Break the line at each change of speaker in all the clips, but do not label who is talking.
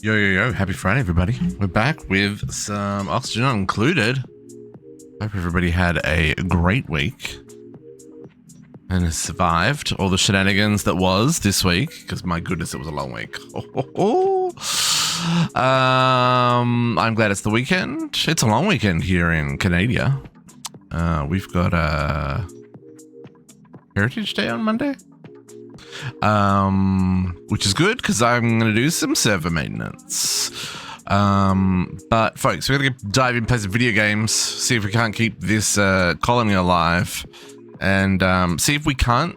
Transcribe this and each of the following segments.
Yo, yo, yo. Happy Friday, everybody. We're back with some oxygen not included. Hope everybody had a great week and has survived all the shenanigans that was this week, because my goodness, it was a long week. I'm glad it's the weekend. It's a long weekend here in Canada. We've got a Heritage Day on Monday. Which is good because I'm going to do some server maintenance. But folks, we're going to dive in, play some video games, see if we can't keep this colony alive, and see if we can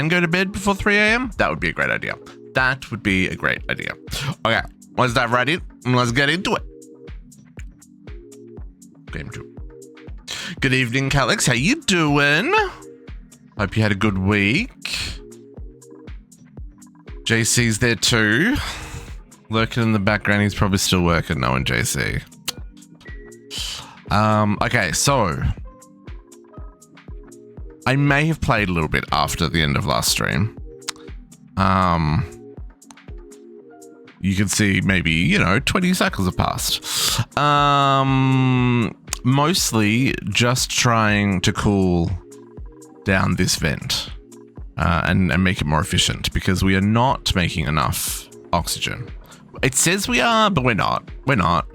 go to bed before 3 a.m. That would be a great idea. That would be a great idea. Okay, let's dive right in and let's get into it. Game 2. Good evening, Calix. How you doing? Hope you had a good week. JC's there too. Lurking in the background. He's probably still working, knowing JC. Okay, so I may have played a little bit after the end of last stream. You can see maybe, 20 cycles have passed. Mostly just trying to cool down this vent. And make it more efficient, because we are not making enough oxygen. It says we are, but we're not. We're not.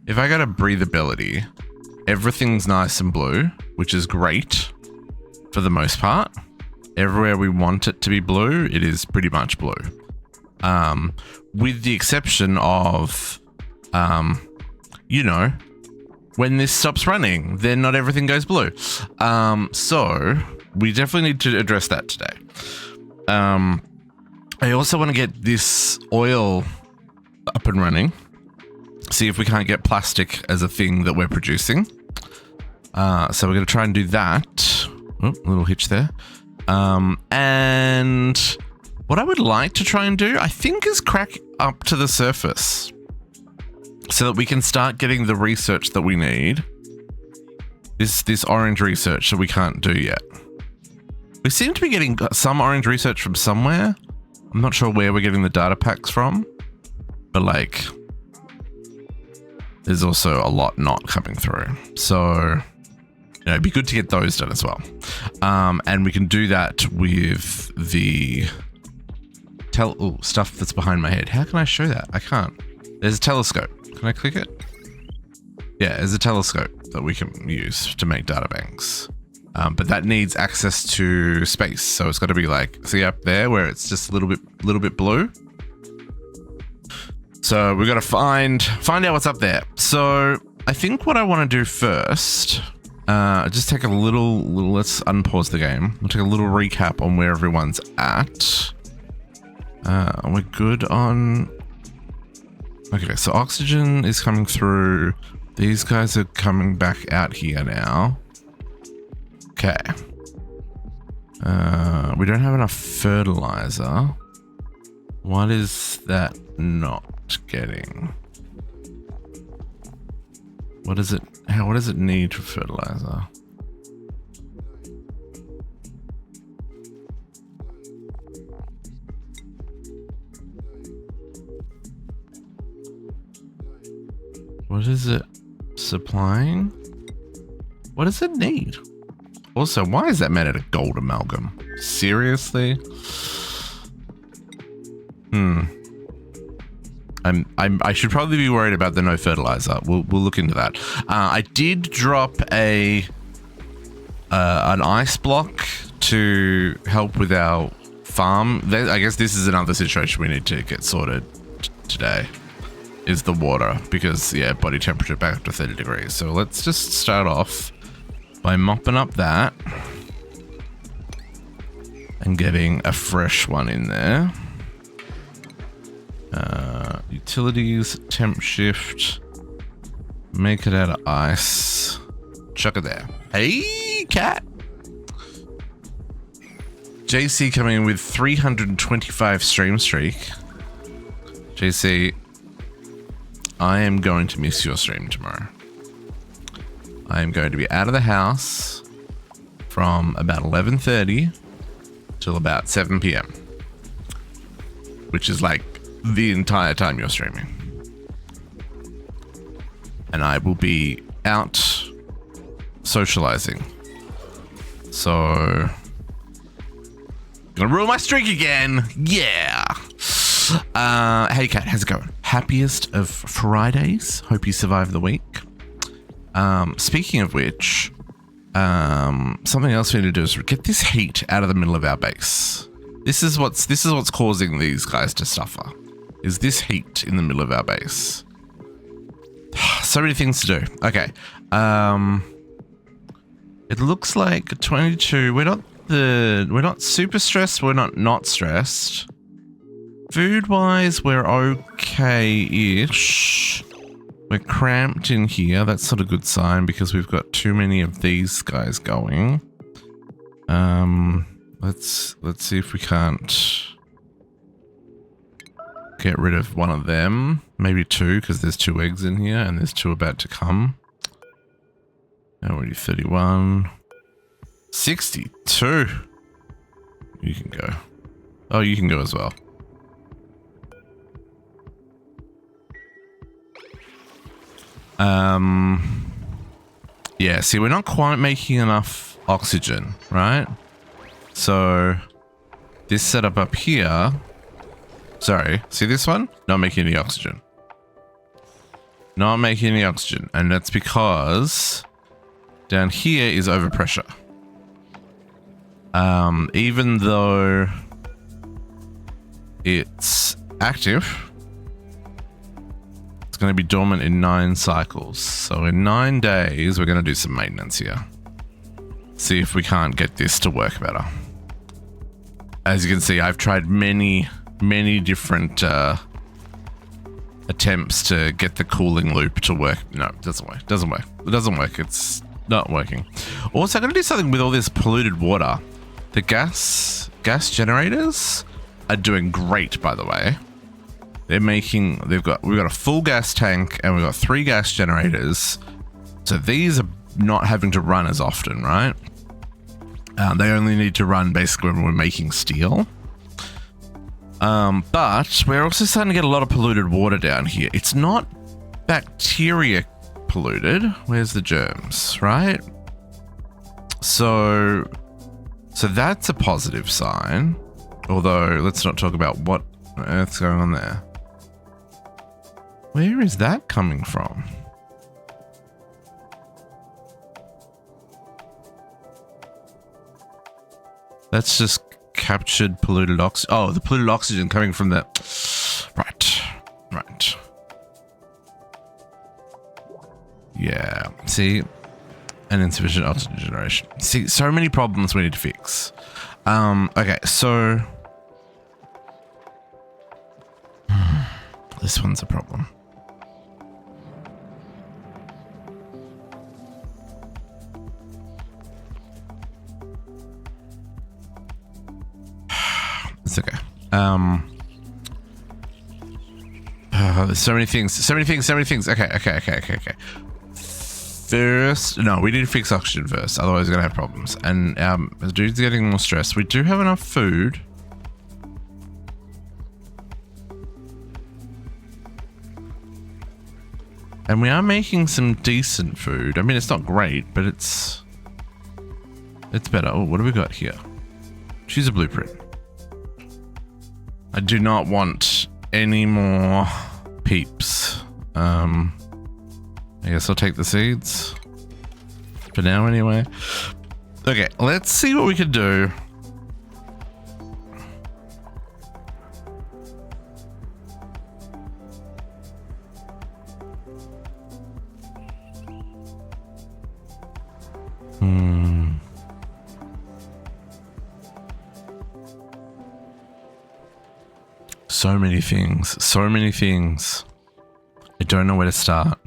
If I go to breathability, everything's nice and blue, which is great for the most part. Everywhere we want it to be blue, it is pretty much blue. With the exception of, when this stops running, then not everything goes blue. So we definitely need to address that today. I also want to get this oil up and running. See if we can't get plastic as a thing that we're producing. So we're going to try and do that. Oh, a little hitch there. And what I would like to try and do, I think, is crack up to the surface so that we can start getting the research that we need. This orange research that we can't do yet. We seem to be getting some orange research from somewhere. I'm not sure where we're getting the data packs from, but there's also a lot not coming through. So, it'd be good to get those done as well. And we can do that with the stuff that's behind my head. How can I show that? I can't. There's a telescope. Can I click it? Yeah, there's a telescope that we can use to make data banks. But that needs access to space, so it's got to be see up there where it's just a little bit blue. So we've got to find out what's up there. So I think what I want to do first, just take a little. Let's unpause the game. We'll take a little recap on where everyone's at. We're good on. Okay, so oxygen is coming through. These guys are coming back out here now. Okay. We don't have enough fertilizer. What is that not getting? What does it need for fertilizer? What is it supplying? What does it need? Also, why is that made out of gold amalgam? Seriously? I should probably be worried about the no fertilizer. We'll look into that. I did drop an ice block to help with our farm. I guess this is another situation we need to get sorted today. Is the water, because body temperature back up to 30 degrees. So let's just start off by mopping up that and getting a fresh one in there. Utilities, temp shift, make it out of ice, chuck it there. Hey, cat. JC coming in with 325 stream streak. JC, I am going to miss your stream tomorrow. I am going to be out of the house from about 11:30 till about 7 p.m. Which is the entire time you're streaming. And I will be out socializing. So, gonna ruin my streak again. Yeah. Hey Kat, how's it going? Happiest of Fridays. Hope you survived the week. Speaking of which, something else we need to do is get this heat out of the middle of our base. This is what's causing these guys to suffer. Is this heat in the middle of our base? So many things to do. Okay. It looks like 22. We're not super stressed. We're not stressed. Food wise, we're okay-ish. We're cramped in here. That's not a good sign because we've got too many of these guys going. Let's see if we can't get rid of one of them. Maybe two, because there's 2 eggs in here and there's 2 about to come. Already 31. 62. You can go. Oh, you can go as well. Yeah, see, we're not quite making enough oxygen, right? So this setup up here, sorry, see this one? Not making any oxygen. Not making any oxygen. And that's because down here is overpressure. Even though it's active, it's going to be dormant in 9 cycles. So in 9 days, we're going to do some maintenance here. See if we can't get this to work better. As you can see, I've tried many different attempts to get the cooling loop to work. No, it doesn't work. It doesn't work. It doesn't work. It's not working. Also, I'm going to do something with all this polluted water. The gas generators are doing great, by the way. We've got a full gas tank and we've got 3 gas generators. So these are not having to run as often, right? They only need to run basically when we're making steel. But we're also starting to get a lot of polluted water down here. It's not bacteria polluted. Where's the germs, right? So that's a positive sign. Although, let's not talk about what on earth's going on there. Where is that coming from? That's just captured polluted oxygen. Oh, the polluted oxygen coming from the... Right. Yeah, see? And insufficient oxygen generation. See, so many problems we need to fix. Okay, so... This one's a problem. It's okay. There's so many things. Okay. First, no, we need to fix oxygen first. Otherwise, we're going to have problems. And the dude's getting more stressed. We do have enough food. And we are making some decent food. I mean, it's not great, but it's better. Oh, what do we got here? Choose a blueprint. I do not want any more peeps. I guess I'll take the seeds. For now, anyway. Okay, let's see what we can do. So many things. I don't know where to start.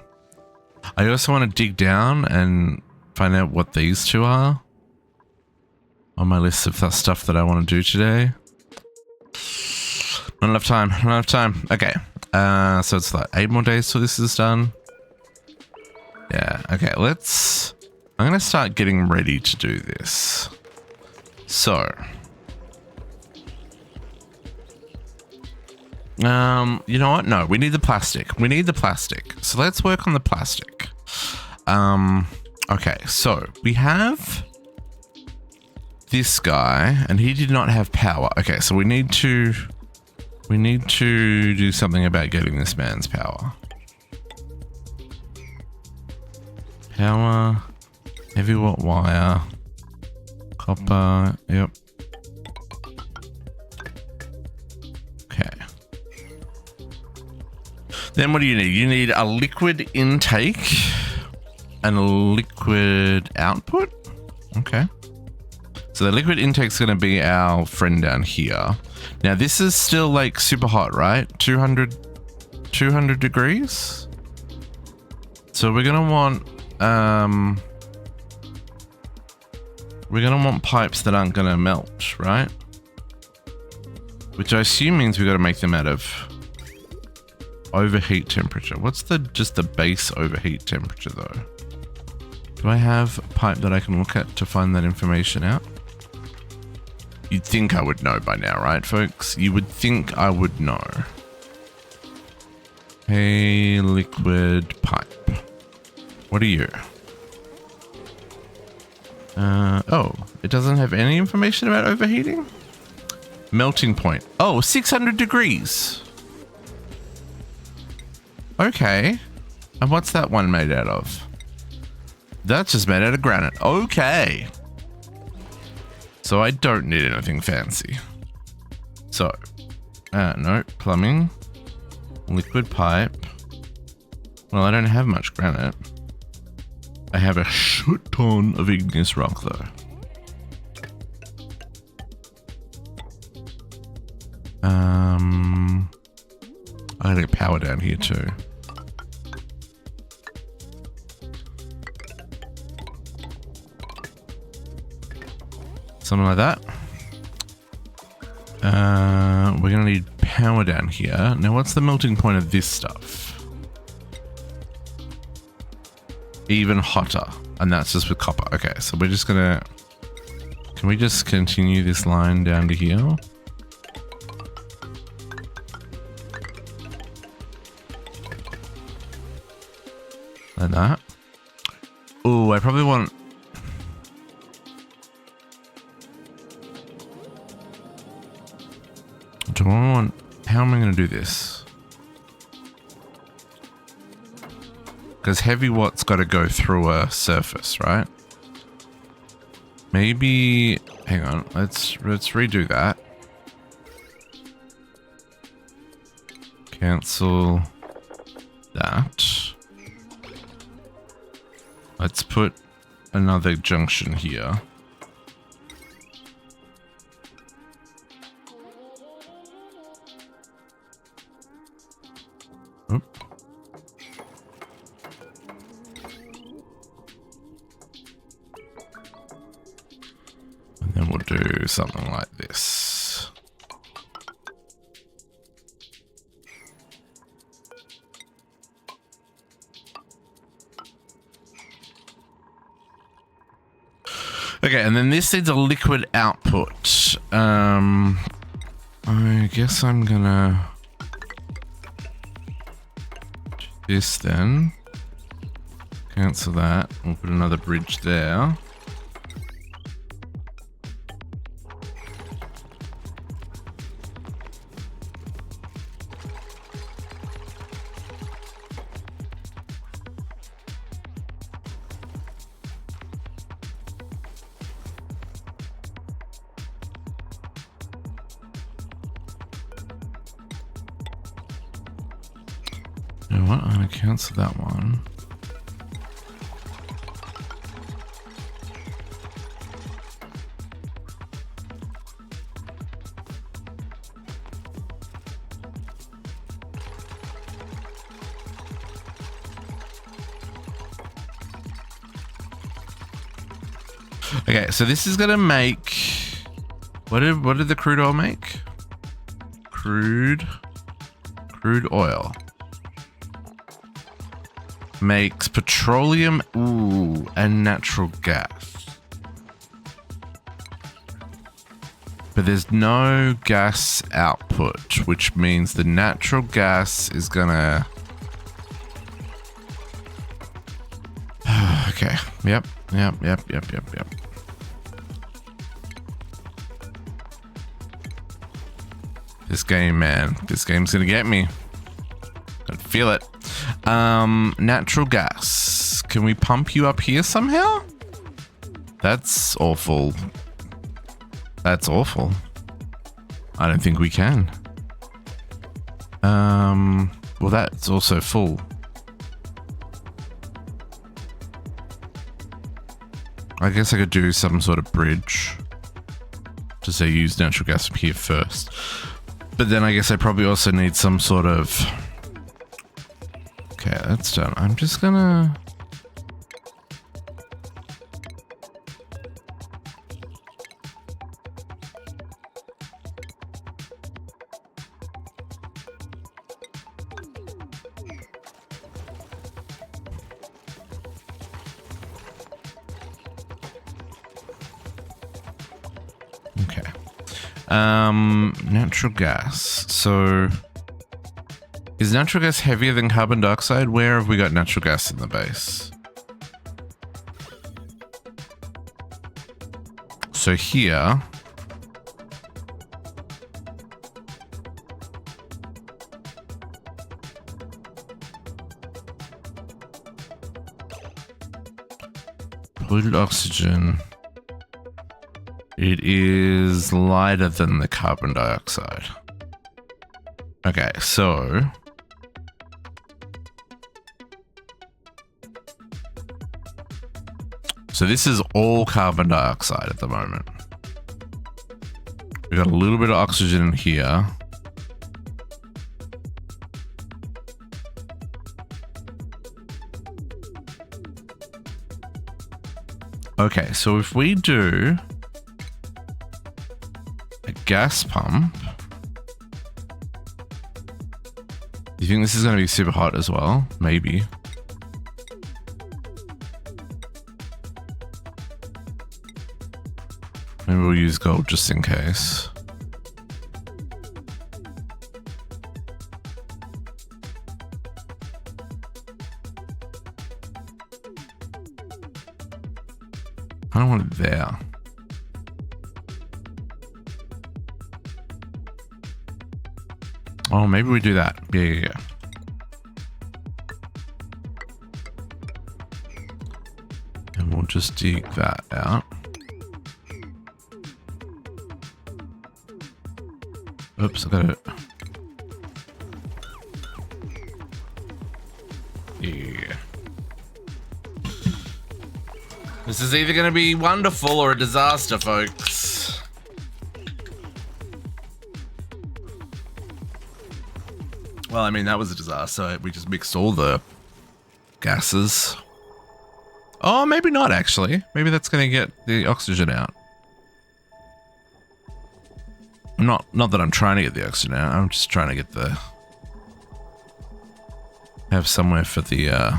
I also want to dig down and find out what these 2 are on my list of stuff that I want to do today. Not enough time. Okay. So it's like 8 more days till this is done. Yeah. Okay. I'm going to start getting ready to do this. So You know what? No, we need the plastic. We need the plastic. So let's work on the plastic. Okay, so we have this guy, and he did not have power. Okay, so we need to do something about getting this man's power. Power, heavy watt wire, copper. Yep. Okay. Then what do you need? You need a liquid intake and a liquid output. Okay. So the liquid intake is going to be our friend down here. Now this is still like super hot, right? 200 degrees. So we're going to want pipes that aren't going to melt, right? Which I assume means we've got to make them out of overheat temperature. What's just the base overheat temperature though? Do I have a pipe that I can look at to find that information out? You'd think I would know by now, right, folks? You would think I would know. Hey, liquid pipe. What are you? Oh, it doesn't have any information about overheating? Melting point. Oh, 600 degrees. Okay. And what's that one made out of? That's just made out of granite. Okay. So I don't need anything fancy. So, no, plumbing, liquid pipe. Well, I don't have much granite. I have a shit ton of igneous rock though. I gotta get power down here too. Something like that. We're gonna need power down here. Now what's the melting point of this stuff? Even hotter. And that's just with copper. Okay, so we're just gonna... Can we just continue this line down to here? Like that. Oh, I probably want... How am I going to do this? Because heavy watt's got to go through a surface, right? Maybe... Hang on. Let's redo that. Cancel that. Let's put another junction here. Oop. And then we'll do something like this. Okay, and then this needs a liquid output. I guess I'm gonna do this then. Cancel that. We'll put another bridge there. You know what? I'm gonna cancel that one. Okay, so this is gonna make... What did the crude oil make? Crude oil. Makes petroleum, and natural gas. But there's no gas output, which means the natural gas is gonna... Okay, yep. This game, man. This game's gonna get me. I feel it. Natural gas. Can we pump you up here somehow? That's awful. That's awful. I don't think we can. Well, that's also full. I guess I could do some sort of bridge to say use natural gas from here first. But then I guess I probably also need some sort of... Okay, that's done. I'm just gonna... Okay. Natural gas. So, is natural gas heavier than carbon dioxide? Where have we got natural gas in the base? So here. Polluted oxygen. It is lighter than the carbon dioxide. Okay, so... So this is all carbon dioxide at the moment. We got a little bit of oxygen in here. Okay, so if we do a gas pump, do you think this is going to be super hot as well? Maybe. Maybe we'll use gold just in case. I don't want it there. Oh, maybe we do that. Yeah. And we'll just dig that out. Oops, I got it. Yeah. This is either going to be wonderful or a disaster, folks. Well, I mean, that was a disaster. We just mixed all the gases. Oh, maybe not, actually. Maybe that's going to get the oxygen out. Not that I'm trying to get the oxygen out. I'm just trying to get the... have somewhere for the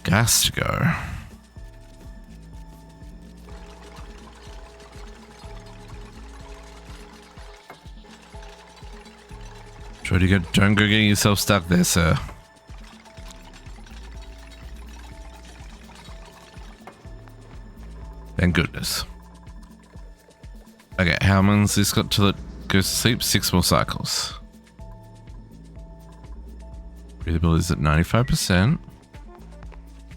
gas to go. Try to get... Don't go getting yourself stuck there, sir. Thank goodness. Okay, how long's this got till it goes to sleep? 6 more cycles. Breathability is at 95%.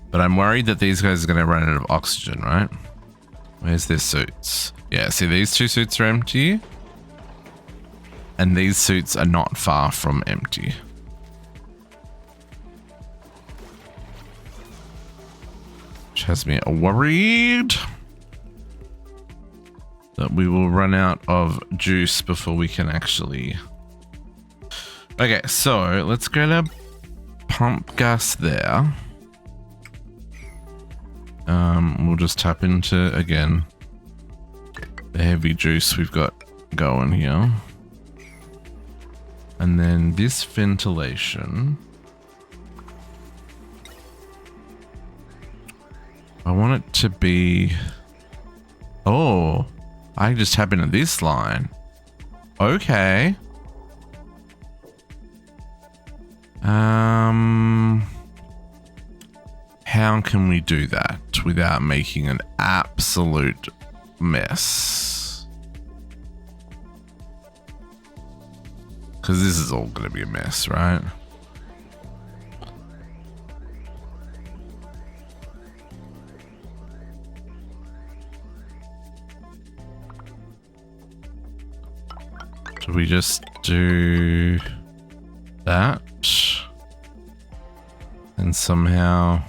But I'm worried that these guys are going to run out of oxygen, right? Where's their suits? Yeah, see, these 2 suits are empty. And these suits are not far from empty. Which has me worried that we will run out of juice before we can actually... Okay, so let's get a pump gas there. We'll just tap into, again, the heavy juice we've got going here. And then this ventilation. I want it to be... Oh, I just tap into this line. Okay. How can we do that without making an absolute mess? Because this is all going to be a mess, right? Should we just do that? And somehow...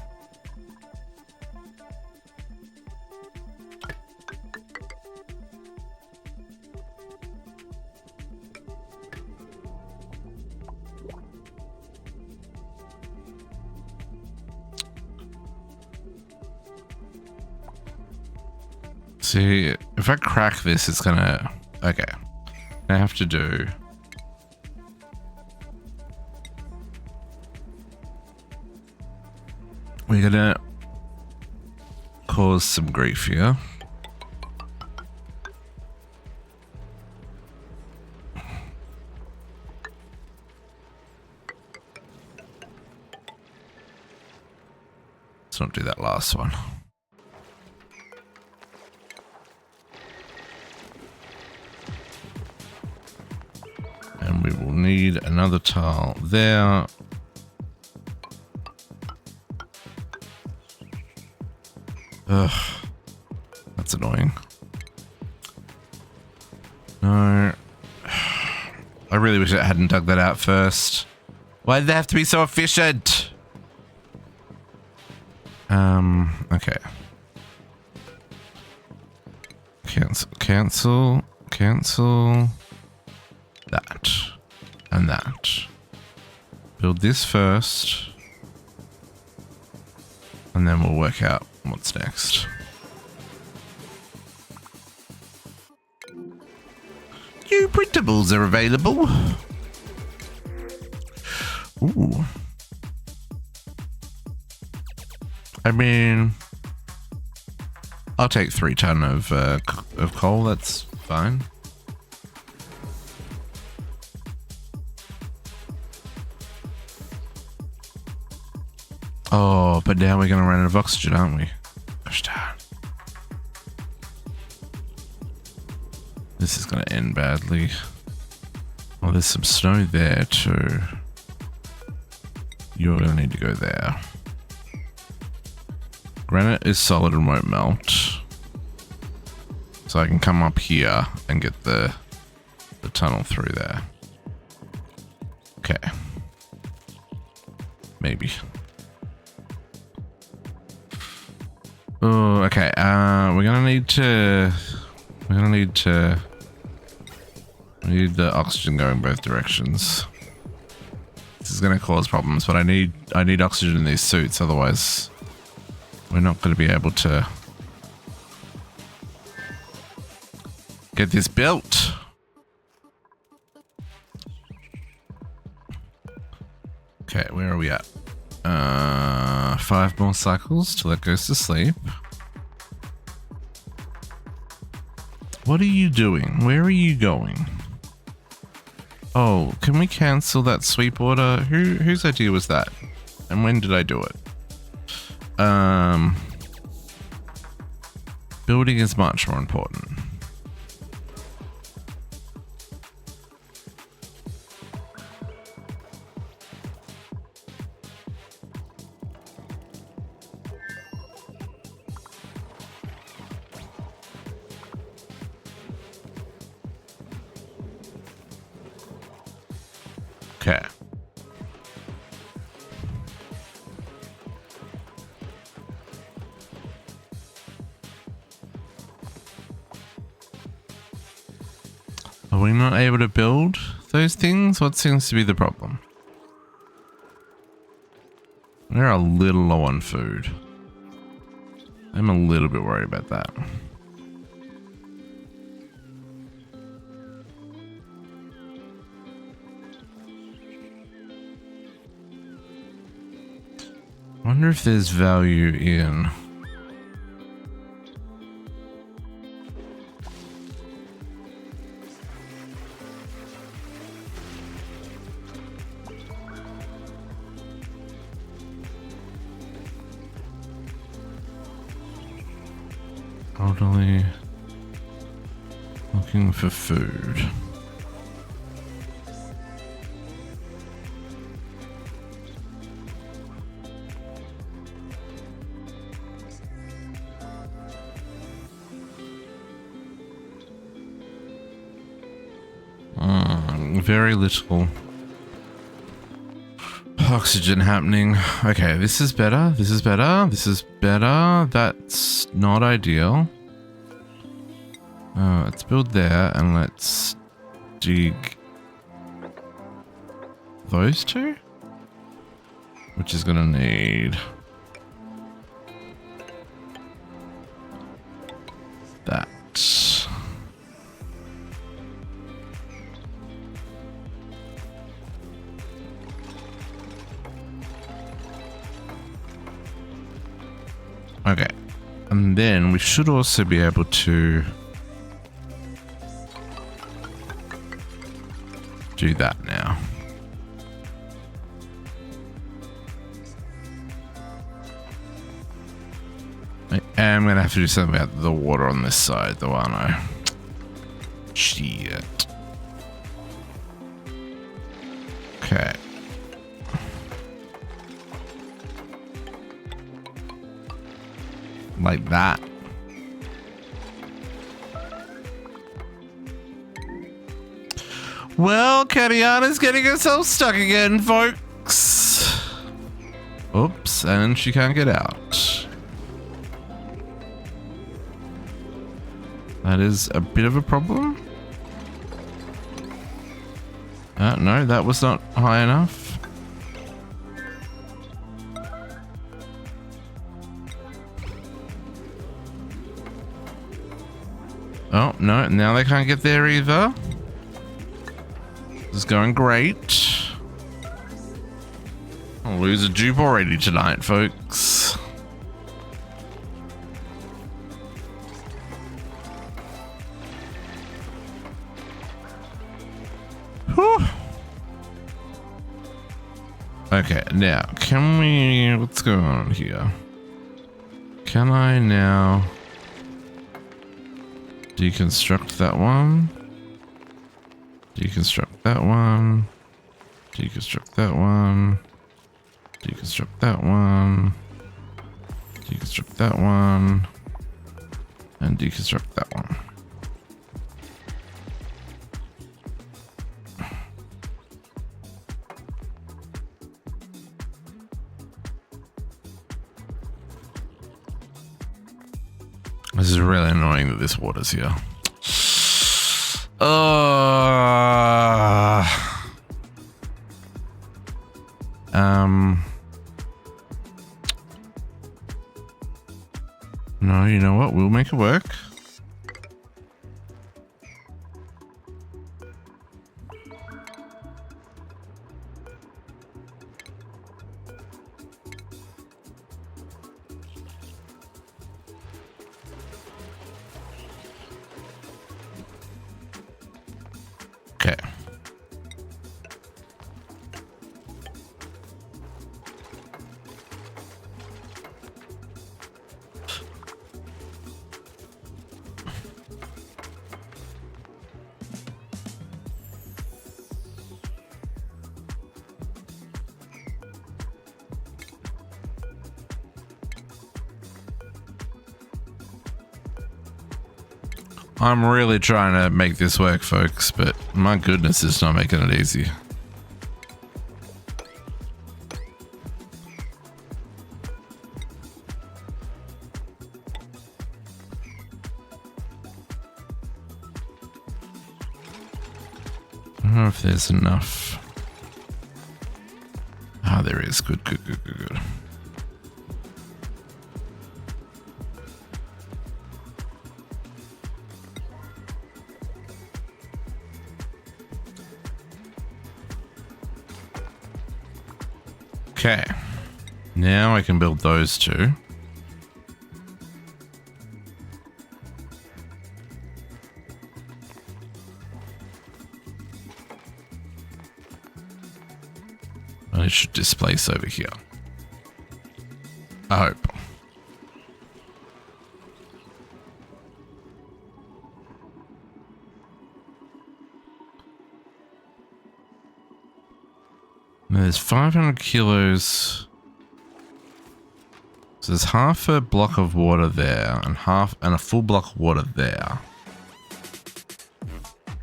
See, if I crack this, it's gonna... Okay. I have to do... We're gonna cause some grief here. Let's not do that last one. And we will need another tile there. Ugh, that's annoying. No. I really wish I hadn't dug that out first. Why did they have to be so efficient? Okay. Cancel. That. And that. Build this first. And then we'll work out what's next. New printables are available. Ooh. I mean, I'll take 3 ton of coal. That's fine. Oh, but now we're going to run out of oxygen, aren't we? Gosh darn. This is going to end badly. Oh, there's some snow there too. You're going to need to go there. Granite is solid and won't melt. So I can come up here and get the tunnel through there. Okay. Maybe. Oh, okay. We're gonna need the oxygen going both directions. This is gonna cause problems, but I need oxygen in these suits, otherwise we're not gonna be able to get this built. Okay, where are we at? 5 more cycles till it goes to sleep. What are you doing? Where are you going? Oh, can we cancel that sweep order? Whose idea was that? And when did I do it? Building is much more important. Okay. Are we not able to build those things? What seems to be the problem? We're a little low on food. I'm a little bit worried about that. I wonder if there's value in Elderly. Looking for food. Very little oxygen happening. Okay, this is better. This is better. This is better. That's not ideal. Let's build there and let's dig those two, which is gonna need that. Okay, and then we should also be able to do that now. I am gonna have to do something about the water on this side, though, aren't I? Shit. Okay. Like that. Well, Katiana's getting herself stuck again, folks. Oops, and she can't get out. That is a bit of a problem. No, that was not high enough. Oh, no, now they can't get there either. This is going great. I'll lose a dupe already tonight, folks. Whew. Okay, now, can we... What's going on here? Can I now... deconstruct that one? Deconstruct that one. Deconstruct that one. Deconstruct that one. Deconstruct that one. And deconstruct that one. This is really annoying that this water's here. No, you know what? We'll make it work. Okay. I'm really trying to make this work, folks, but my goodness, it's not making it easy. I don't know if there's enough. Ah, there is. Good, good, good, good, good. Okay, now I can build those two. And it should displace over here. I hope. There's 500 kilos. So there's half a block of water there and a full block of water there.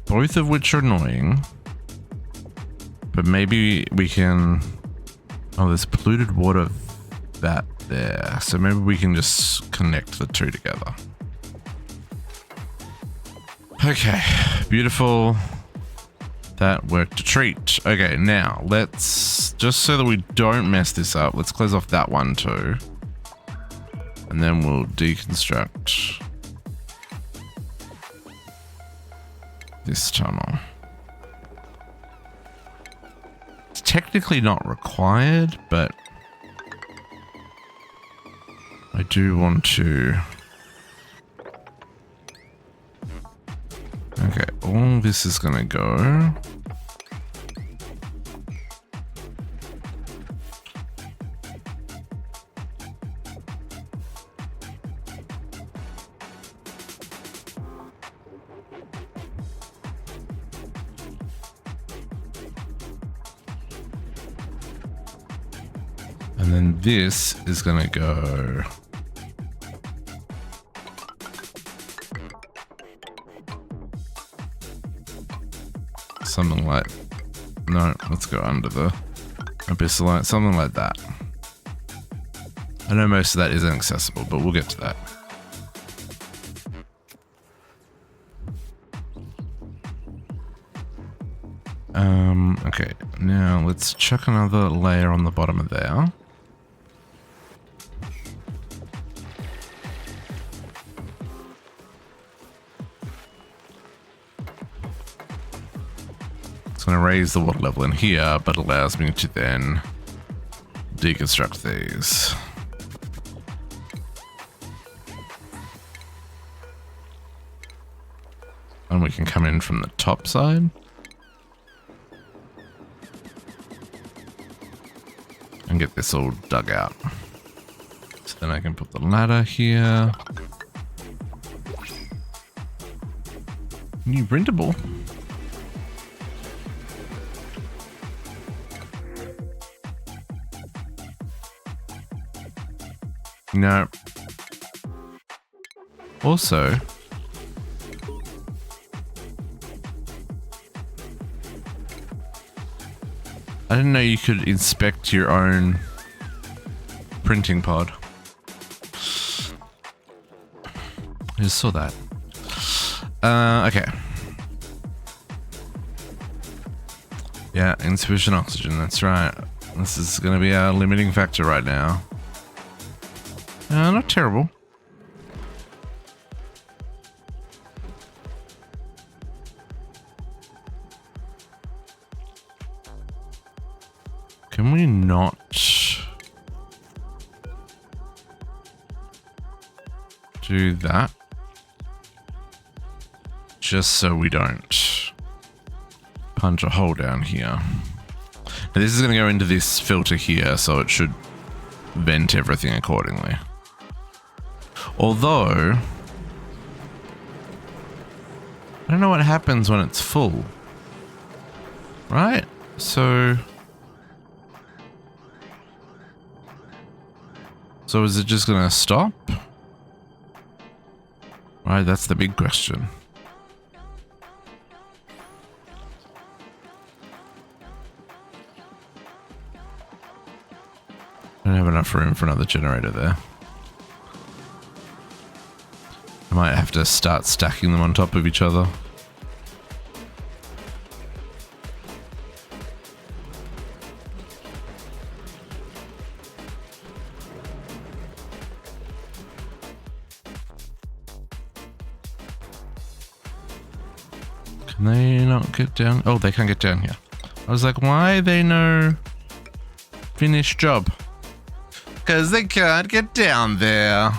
Both of which are annoying. But maybe we can... Oh, there's polluted water that there. So maybe we can just connect the two together. Okay, beautiful. That worked a treat. Okay, now let's, just so that we don't mess this up, let's close off that one too. And then we'll deconstruct this tunnel. It's technically not required, but I do want to... Okay, all this is gonna go. And then this is gonna go. Something like, no, let's go under the abyssalite, something like that. I know most of that isn't accessible, but we'll get to that. Okay, now let's chuck another layer on the bottom of there. Going to raise the water level in here, but allows me to then deconstruct these. And we can come in from the top side. And get this all dug out. So then I can put the ladder here. New printable. No. Also, I didn't know you could inspect your own printing pod. I just saw that. Okay. Yeah, insufficient oxygen, that's right. This is going to be our limiting factor right now. Not terrible. Can we not do that? Just so we don't punch a hole down here. Now this is going to go into this filter here, so it should vent everything accordingly. Although, I don't know what happens when it's full. Right? So is it just gonna stop? Right, that's the big question. I don't have enough room for another generator there. I might have to start stacking them on top of each other. Can they not get down? Oh, they can't get down here. I was like, why they no finished job? Because they can't get down there.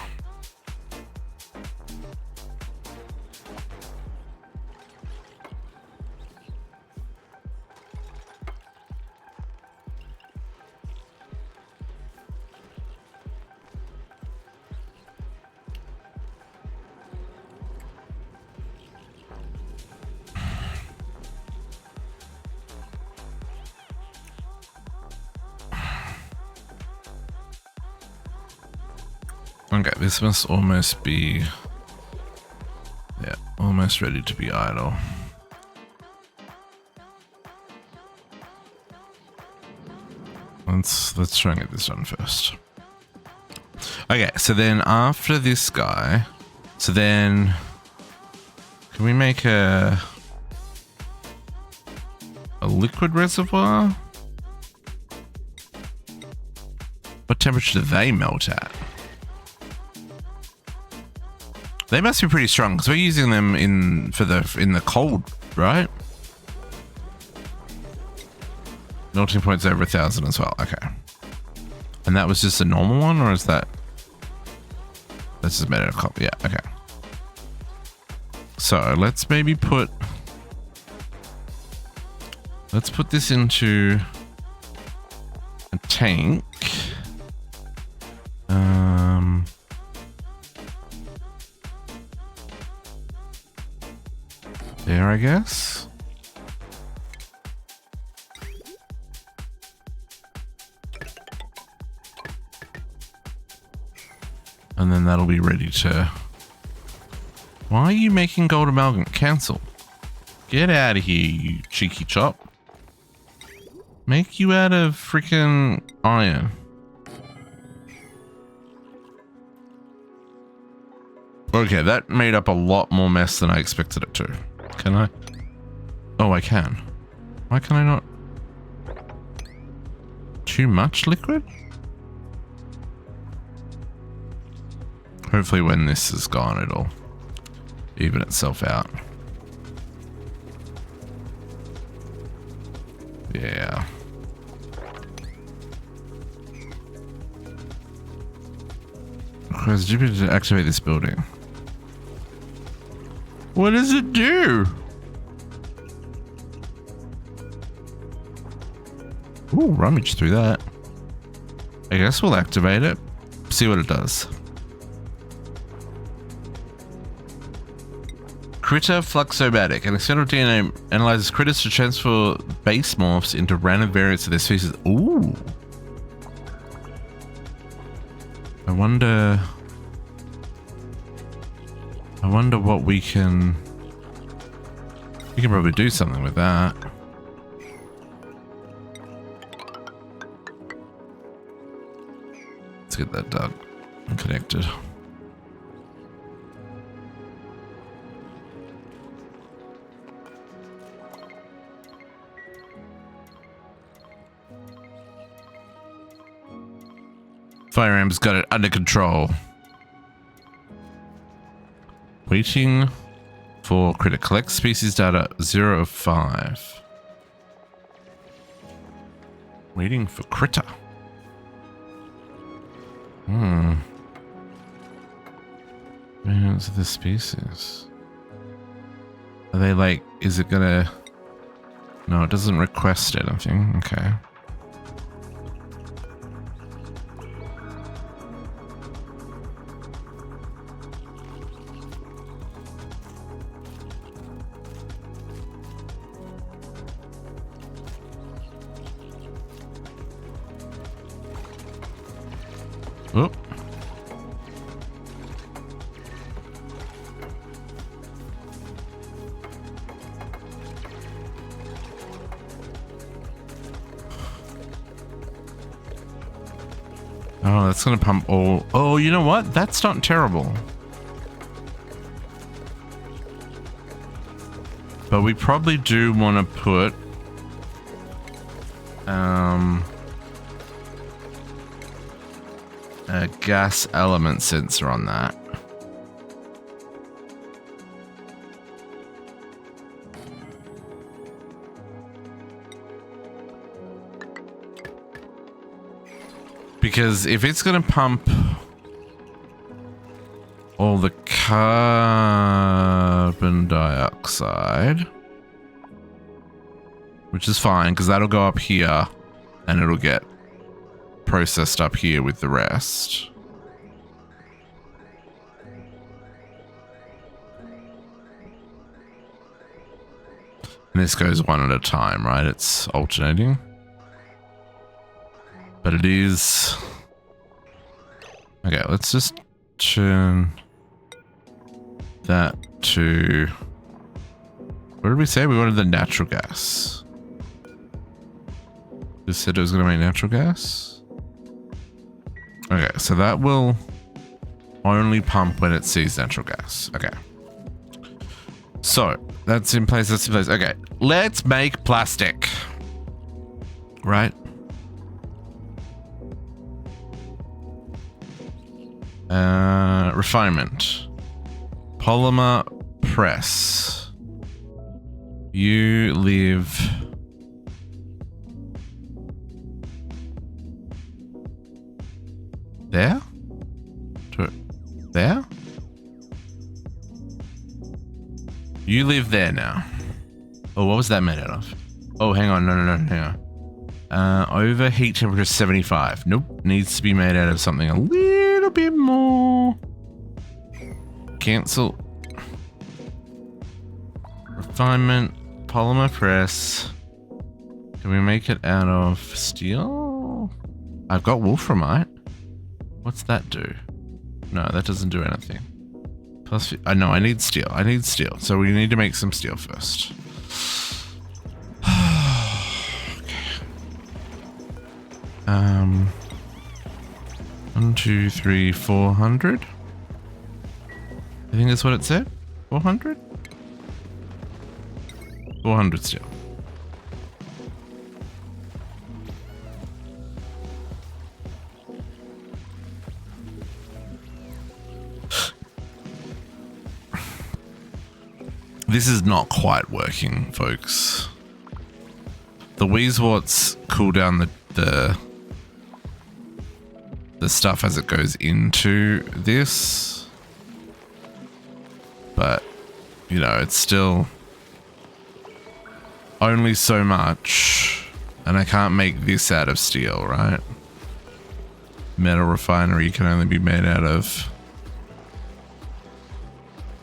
Okay, this must almost be... Yeah, almost ready to be idle. Let's try and get this done first. Okay, so then after this guy, so then can we make a liquid reservoir? What temperature do they melt at? They must be pretty strong because we're using them in the cold, right? Melting point's over 1,000 as well. Okay. And that was just a normal one, or is that... This is better. Yeah, okay. So let's maybe put... Let's put this into a tank. There, I guess. And then that'll be ready to... Why are you making gold amalgam? Cancel. Get out of here, you cheeky chop. Make you out of freaking iron. Okay, that made up a lot more mess than I expected it to. Can I? Oh, I can. Why can I not? Too much liquid? Hopefully when this is gone, it'll even itself out. Yeah. Requires Jupiter to activate this building. What does it do? Ooh, rummage through that. I guess we'll activate it. See what it does. Critter Fluxomatic. An external DNA analyzes critters to transfer base morphs into random variants of their species. Ooh. I wonder what we can... We can probably do something with that. Let's get that done and connected. Firearm's got it under control. Waiting for critter. Collect species data 0 of 5. Waiting for critter. Variants of the species. Are they like, is it gonna... No, it doesn't request anything. Okay. Oh. Oh, that's gonna pump all... Oh, you know what? That's not terrible. But we probably do want to put... a gas element sensor on that. Because if it's going to pump all the carbon dioxide, which is fine because that'll go up here and it'll get processed up here with the rest. And this goes one at a time, right? It's alternating. But it is... Okay, let's just turn that to... What did we say? We wanted the natural gas. Just said it was going to make natural gas. Okay, so that will only pump when it sees natural gas. Okay. So, that's in place, that's in place. Okay, let's make plastic. Right? Refinement. Polymer press. You live... There? There? You live there now. Oh, what was that made out of? Oh, hang on. No, hang on. Overheat temperature 75. Nope. Needs to be made out of something a little bit more. Cancel. Refinement. Polymer press. Can we make it out of steel? I've got wolframite. What's that do? No, that doesn't do anything. Plus, no, I need steel. I need steel. So we need to make some steel first. Okay. 1, 2, 3, 400. I think that's what it said. 400? 400 steel. This is not quite working, folks. The VODS cool down the stuff as it goes into this. But, you know, it's still only so much. And I can't make this out of steel, right? Metal refinery can only be made out of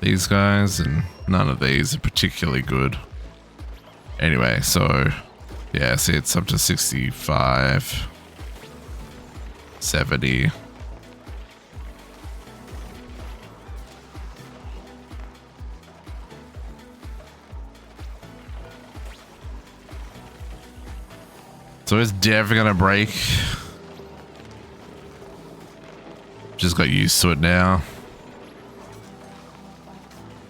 these guys, and none of these are particularly good. Anyway, so yeah, see, it's up to 65, 70. So it's definitely gonna break. Just got used to it now.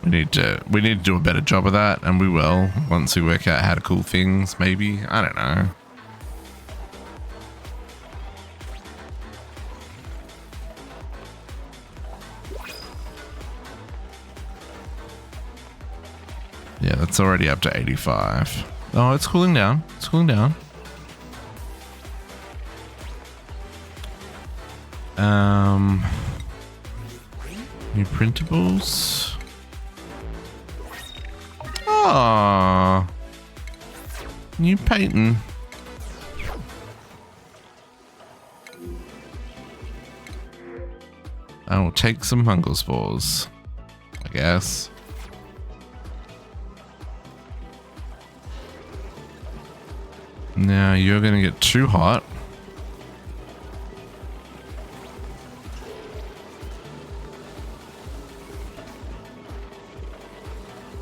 We need to do a better job of that, and we will once we work out how to cool things, maybe. I don't know. Yeah, that's already up to 85. Oh, it's cooling down. It's cooling down. New printables. Aww. New painting. I will take some fungal spores, I guess. Now you're gonna get too hot.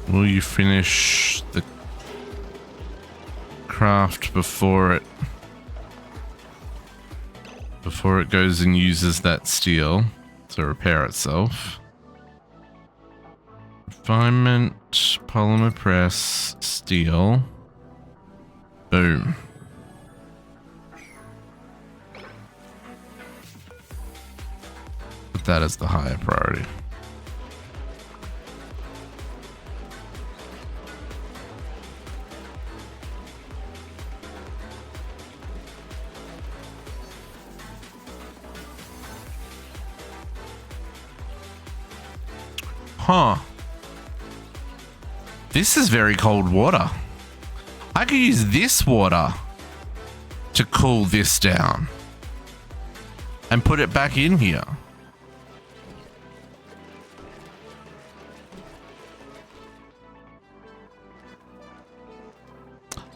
Will you finish the craft before it goes and uses that steel to repair itself? Refinement, polymer press, steel. Boom. Put that as the higher priority. Huh. This is very cold water. I could use this water to cool this down and put it back in here.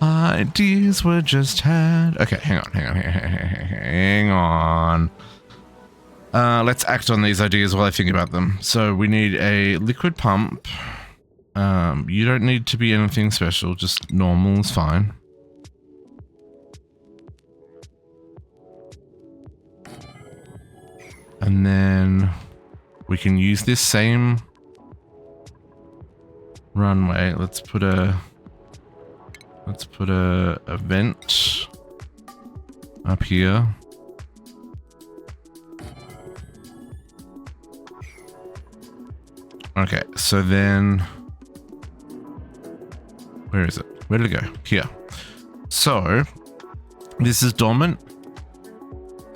Ideas were just had. Okay, hang on. Let's act on these ideas while I think about them. So we need a liquid pump. You don't need to be anything special, just normal is fine. And then we can use this same runway. Let's put a vent up here. Okay, so then where is it? Where did it go? Here. So this is dormant,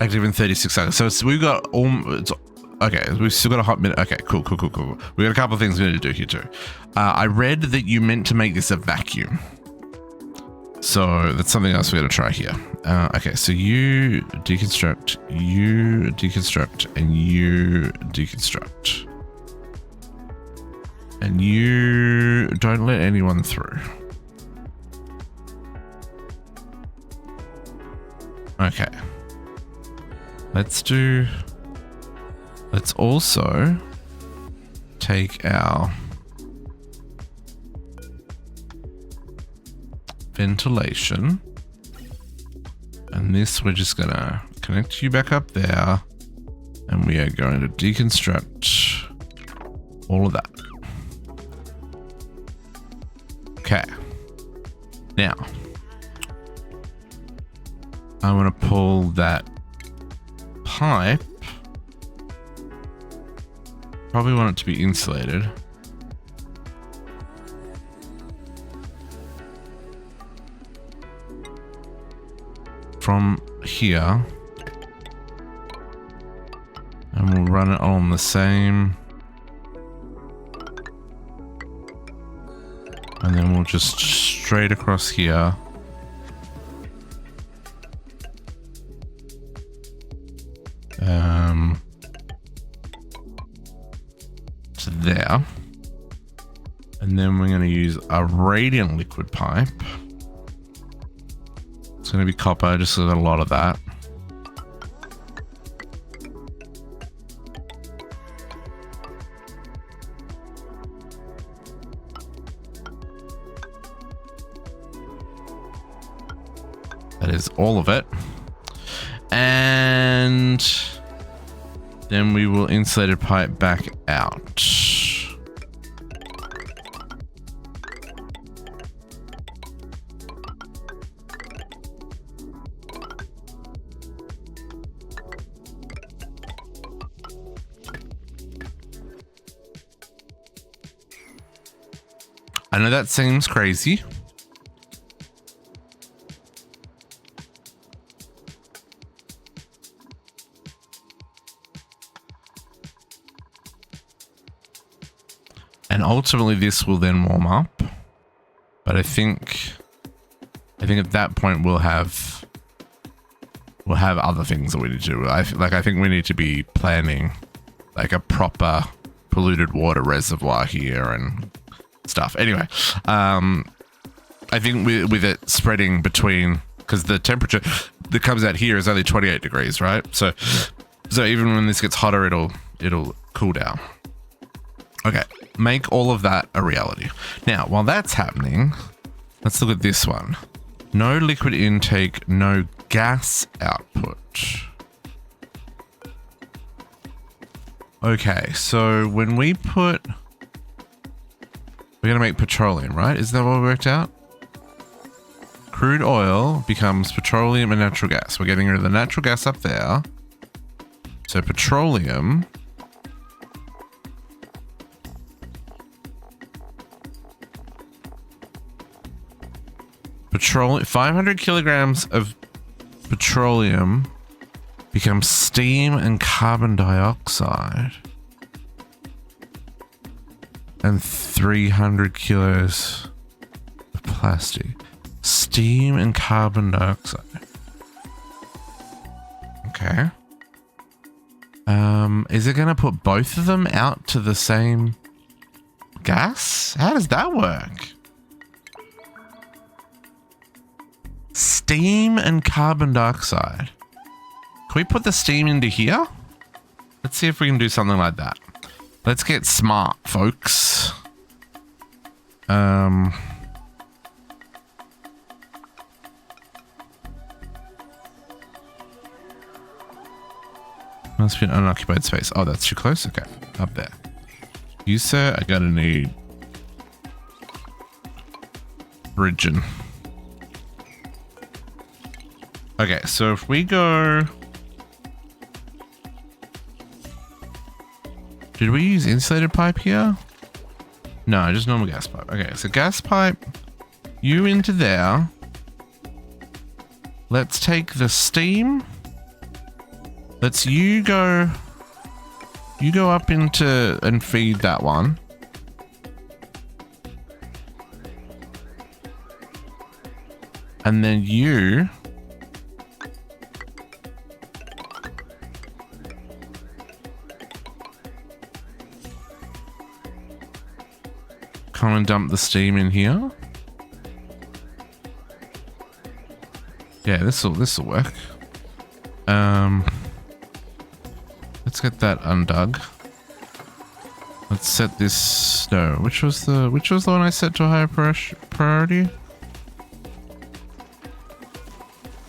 active in 36 seconds. So we've got okay, we've still got a hot minute. Okay, cool. We got a couple of things we need to do here too. I read that you meant to make this a vacuum. So that's something else we're going to try here. Okay, so you deconstruct, and you deconstruct. And you don't let anyone through. Okay. Let's also take our ventilation, and this we're just gonna connect you back up there, and we are going to deconstruct all of that. Okay. Now, I want to pull that pipe. Probably want it to be insulated. From here. And we'll run it on the same. And then we'll just straight across here. To there. And then we're going to use a radiant liquid pipe. It's going to be copper, just got a lot of that. That is all of it. And then we will insulated pipe back out. I know that seems crazy. And ultimately this will then warm up. But I think at that point we'll have other things that we need to do. I think we need to be planning like a proper polluted water reservoir here and stuff. Anyway, I think with it spreading between, because the temperature that comes out here is only 28 degrees, right? So even when this gets hotter, it'll cool down. Okay, make all of that a reality. Now, while that's happening, let's look at this one. No liquid intake, no gas output. Okay, so when we're gonna make petroleum, right? Is that what we worked out? Crude oil becomes petroleum and natural gas. We're getting rid of the natural gas up there. So petroleum. 500 kilograms of petroleum becomes steam and carbon dioxide. And 300 kilos of plastic. Steam and carbon dioxide. Okay. Is it gonna put both of them out to the same gas? How does that work? Steam and carbon dioxide. Can we put the steam into here? let's see if we can do something like that. Let's get smart, folks. Must be an unoccupied space. Oh, that's too close? Okay, up there. You, sir, are gonna need bridging. Okay, so if we go... Did we use insulated pipe here? No, just normal gas pipe. Okay, so gas pipe, you into there. Let's take the steam. Let's you go up into and feed that one. And then you come and dump the steam in here. Yeah, this'll work. Let's get that undug. Let's set this. No, which was the one I set to a higher priority?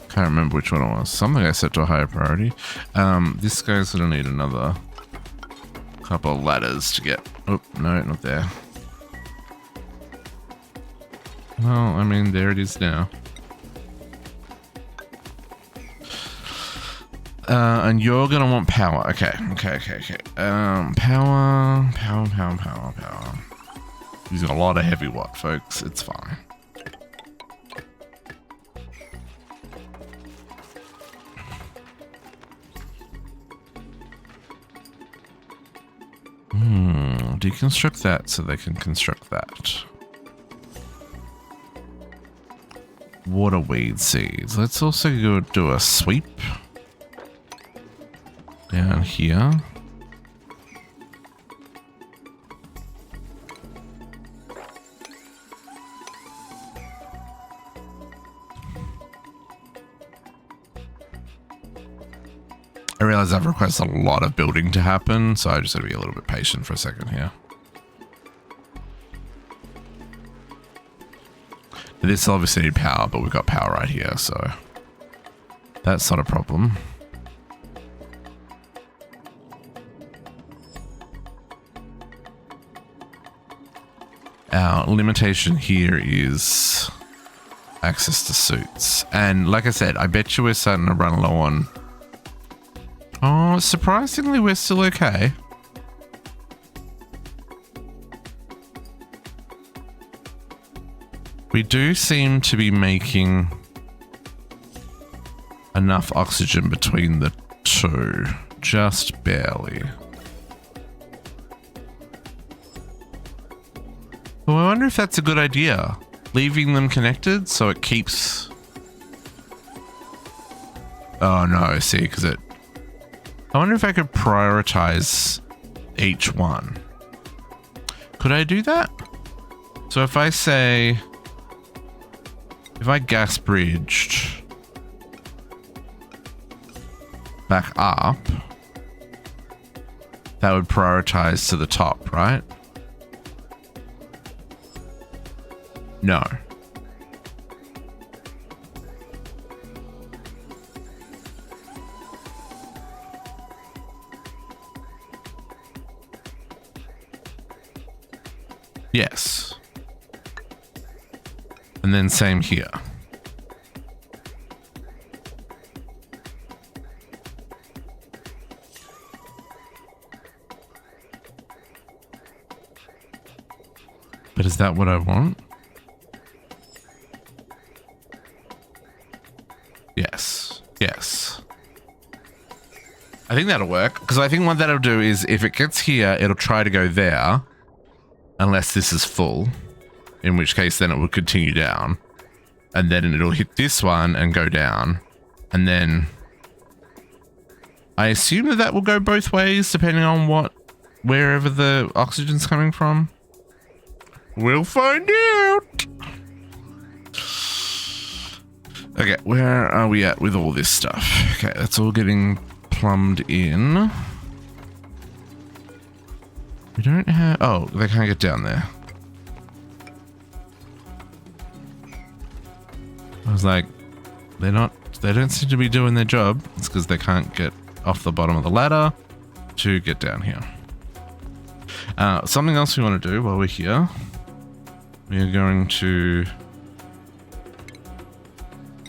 Can't remember which one it was. Something I set to a higher priority. This guy's gonna need another couple of ladders to get. Oh no, not there. Well, I mean, there it is now. And you're gonna want power. Okay. Power. Using a lot of heavy watt, folks. It's fine. Deconstruct that so they can construct that. Water weed seeds. Let's also go do a sweep down here. I realize that requires a lot of building to happen, so I just gotta be a little bit patient for a second here. This obviously need power, but we've got power right here, so that's not a problem. Our limitation here is access to suits. And like I said, I bet you we're starting to run low on... Oh, surprisingly, we're still okay. We do seem to be making enough oxygen between the two, just barely. Well, I wonder if that's a good idea. Leaving them connected so it keeps... Oh no, see, because it... I wonder if I could prioritize each one. Could I do that? So if I say... If I gas bridged back up, that would prioritize to the top, right? No. Yes. And then same here. But is that what I want? Yes. Yes. I think that'll work. Because I think what that'll do is if it gets here, it'll try to go there. Unless this is full. In which case then it will continue down. And then it'll hit this one and go down. And then... I assume that that will go both ways depending on wherever the oxygen's coming from. We'll find out. Okay, where are we at with all this stuff? Okay, that's all getting plumbed in. We don't have... Oh, they can't get down there. I was like, they don't seem to be doing their job. It's because they can't get off the bottom of the ladder to get down here. Something else we want to do while we're here. We are going to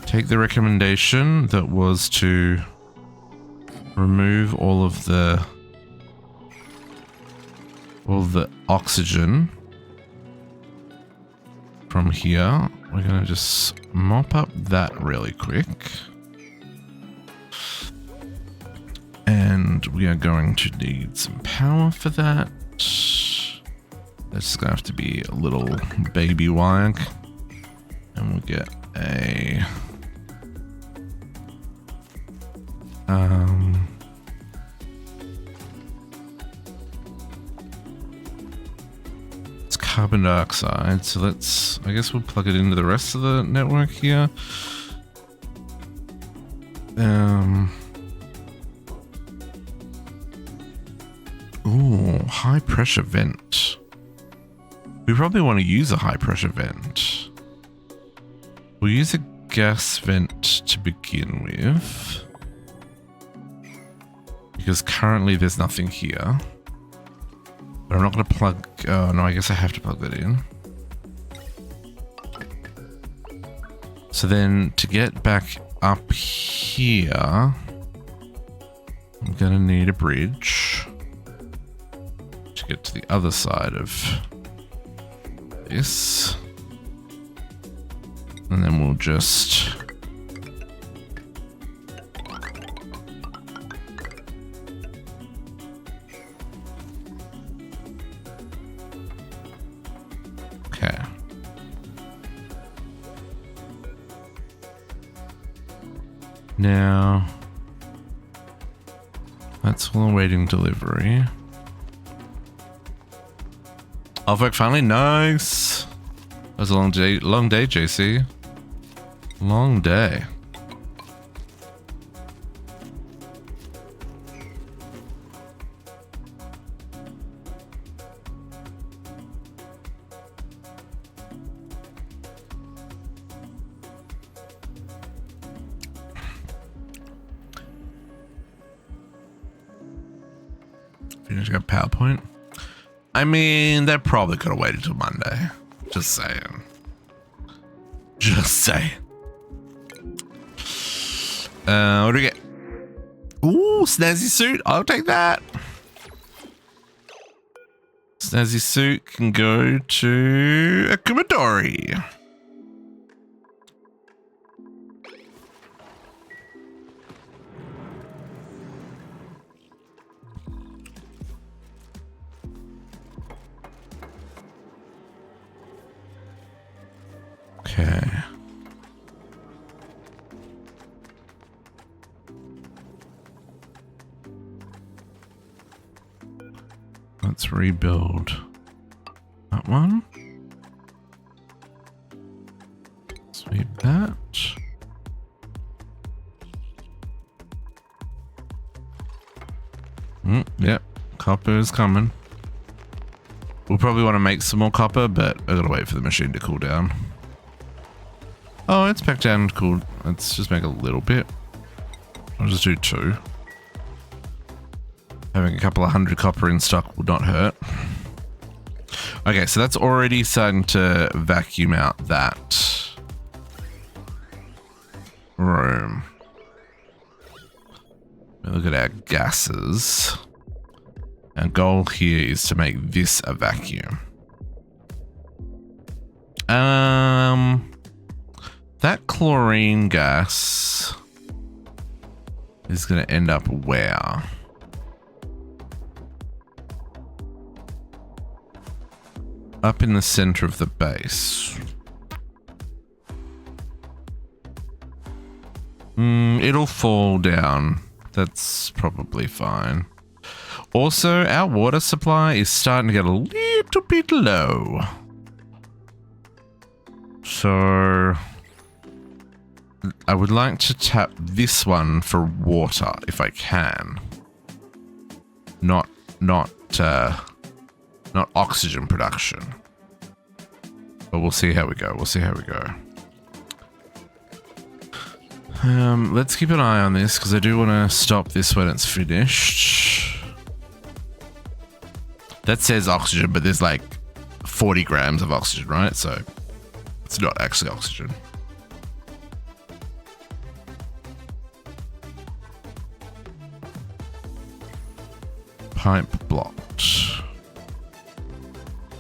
take the recommendation that was to remove all the oxygen from here. We're going to just mop up that really quick. And we are going to need some power for that. That's going to have to be a little baby wag. And we'll get a... it's carbon dioxide, so let's... I guess we'll plug it into the rest of the network here. Ooh, high pressure vent. We probably want to use a high pressure vent. We'll use a gas vent to begin with. Because currently there's nothing here. But I'm not going to plug... Oh, no, I guess I have to plug that in. So then to get back up here, I'm going to need a bridge to get to the other side of this. And then we'll just... Okay. Now, that's all awaiting delivery. Off work finally, nice. That was a long day, JC. Long day. Finishing up PowerPoint. I mean, they probably could have waited till Monday. Just saying. Just saying. What do we get? Ooh, snazzy suit. I'll take that. Snazzy suit can go to a Kumadori. Okay. Let's rebuild that one. Sweep that. Yep, copper is coming. We'll probably want to make some more copper, but I gotta wait for the machine to cool down. Oh, it's back down cool. Let's just make a little bit. I'll just do 2. Having a couple of 100 copper in stock will not hurt. Okay, so that's already starting to vacuum out that room. Look at our gases. Our goal here is to make this a vacuum. That chlorine gas is going to end up where? Up in the center of the base. It'll fall down. That's probably fine. Also, our water supply is starting to get a little bit low. So I would like to tap this one for water if I can. Not not oxygen production. But we'll see how we go. We'll see how we go. Let's keep an eye on this because I do want to stop this when it's finished. That says oxygen, but there's like 40 grams of oxygen, right? So it's not actually oxygen. Pipe blocked.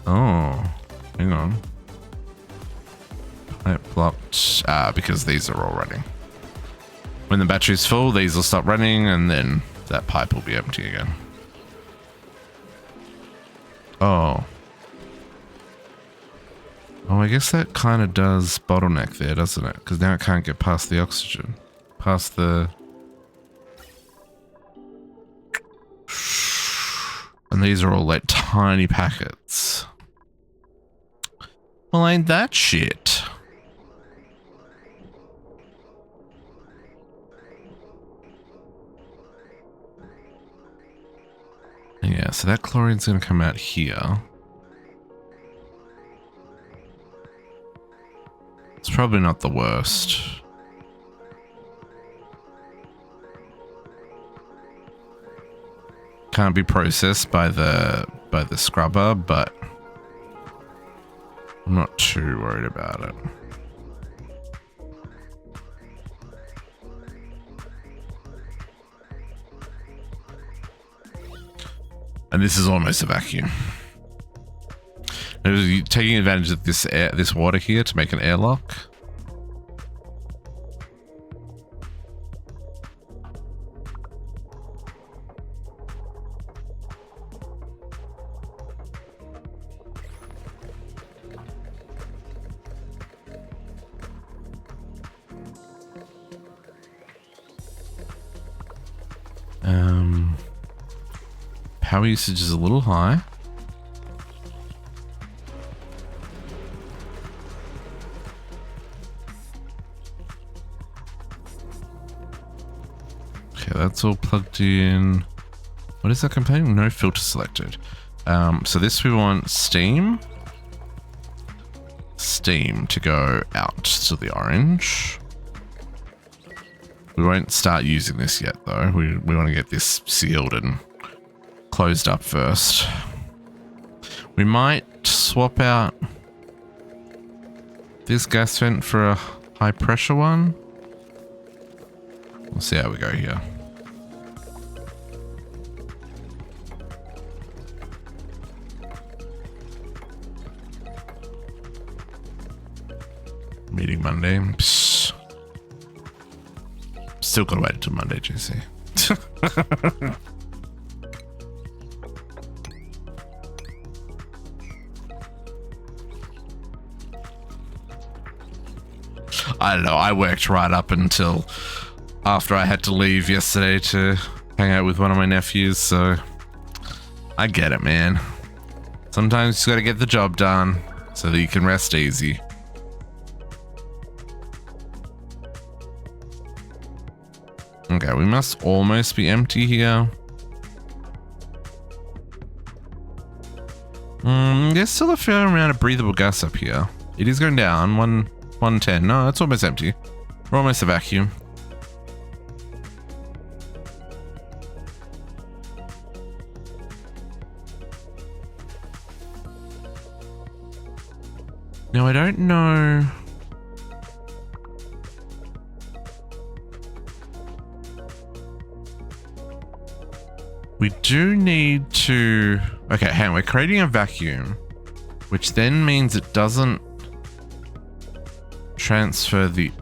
Oh, hang on. Pipe blocked. Because these are all running. When the battery's full, these will stop running and then that pipe will be empty again. Oh. Oh, I guess that kind of does bottleneck there, doesn't it? Because now it can't get past the oxygen. Past the... And these are all like tiny packets. Well, ain't that shit? Yeah, so that chlorine's going to come out here. It's probably not the worst. Can't be processed by the scrubber, but I'm not too worried about it. And this is almost a vacuum. Taking advantage of this water here to make an airlock. Power usage is a little high. Okay, that's all plugged in. What is that complaining? No filter selected. So this we want steam. Steam to go out to the orange. We won't start using this yet though. We want to get this sealed and closed up first. We might swap out this gas vent for a high pressure one. We'll see how we go here. Meeting Monday. Psst. Still gotta wait until Monday, JC. I don't know, I worked right up until after I had to leave yesterday to hang out with one of my nephews, so I get it, man. Sometimes you just gotta get the job done so that you can rest easy. Okay, we must almost be empty here. There's still a fair amount of breathable gas up here. It is going down, 110. No, it's almost empty. We're almost a vacuum. Now, I don't know. We do need to... Okay, hang on. We're creating a vacuum, which then means it doesn't transfer the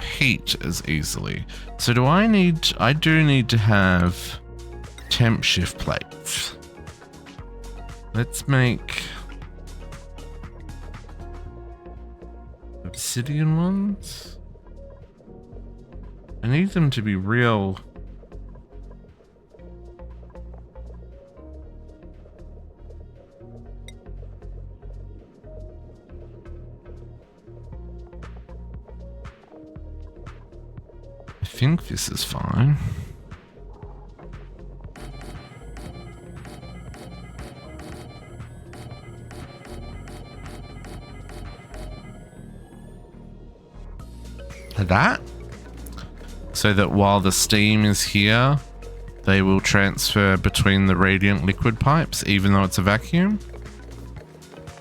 heat as easily. So do I need... I do need to have temp shift plates. Let's make obsidian ones. I need them to be real... I think this is fine. that, so that while the steam is here, they will transfer between the radiant liquid pipes, even though it's a vacuum.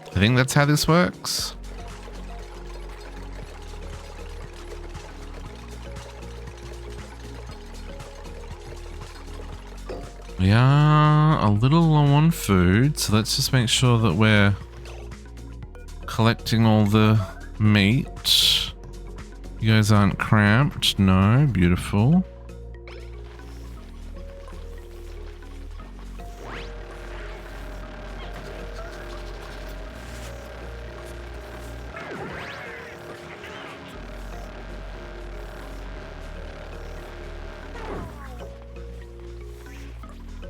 I think that's how this works. We are a little low on food, so let's just make sure that we're collecting all the meat. You guys aren't cramped. No, beautiful.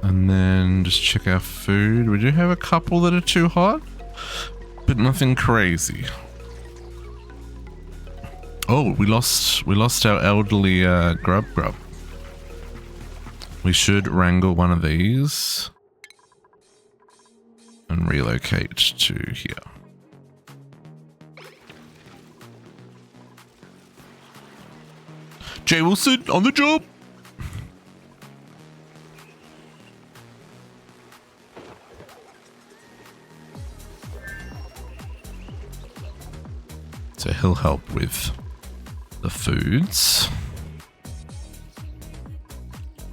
And then just check our food. We do have a couple that are too hot, but nothing crazy. Oh, we lost our elderly grub. We should wrangle one of these and relocate to here. Jay Wilson on the job. So he'll help with the foods.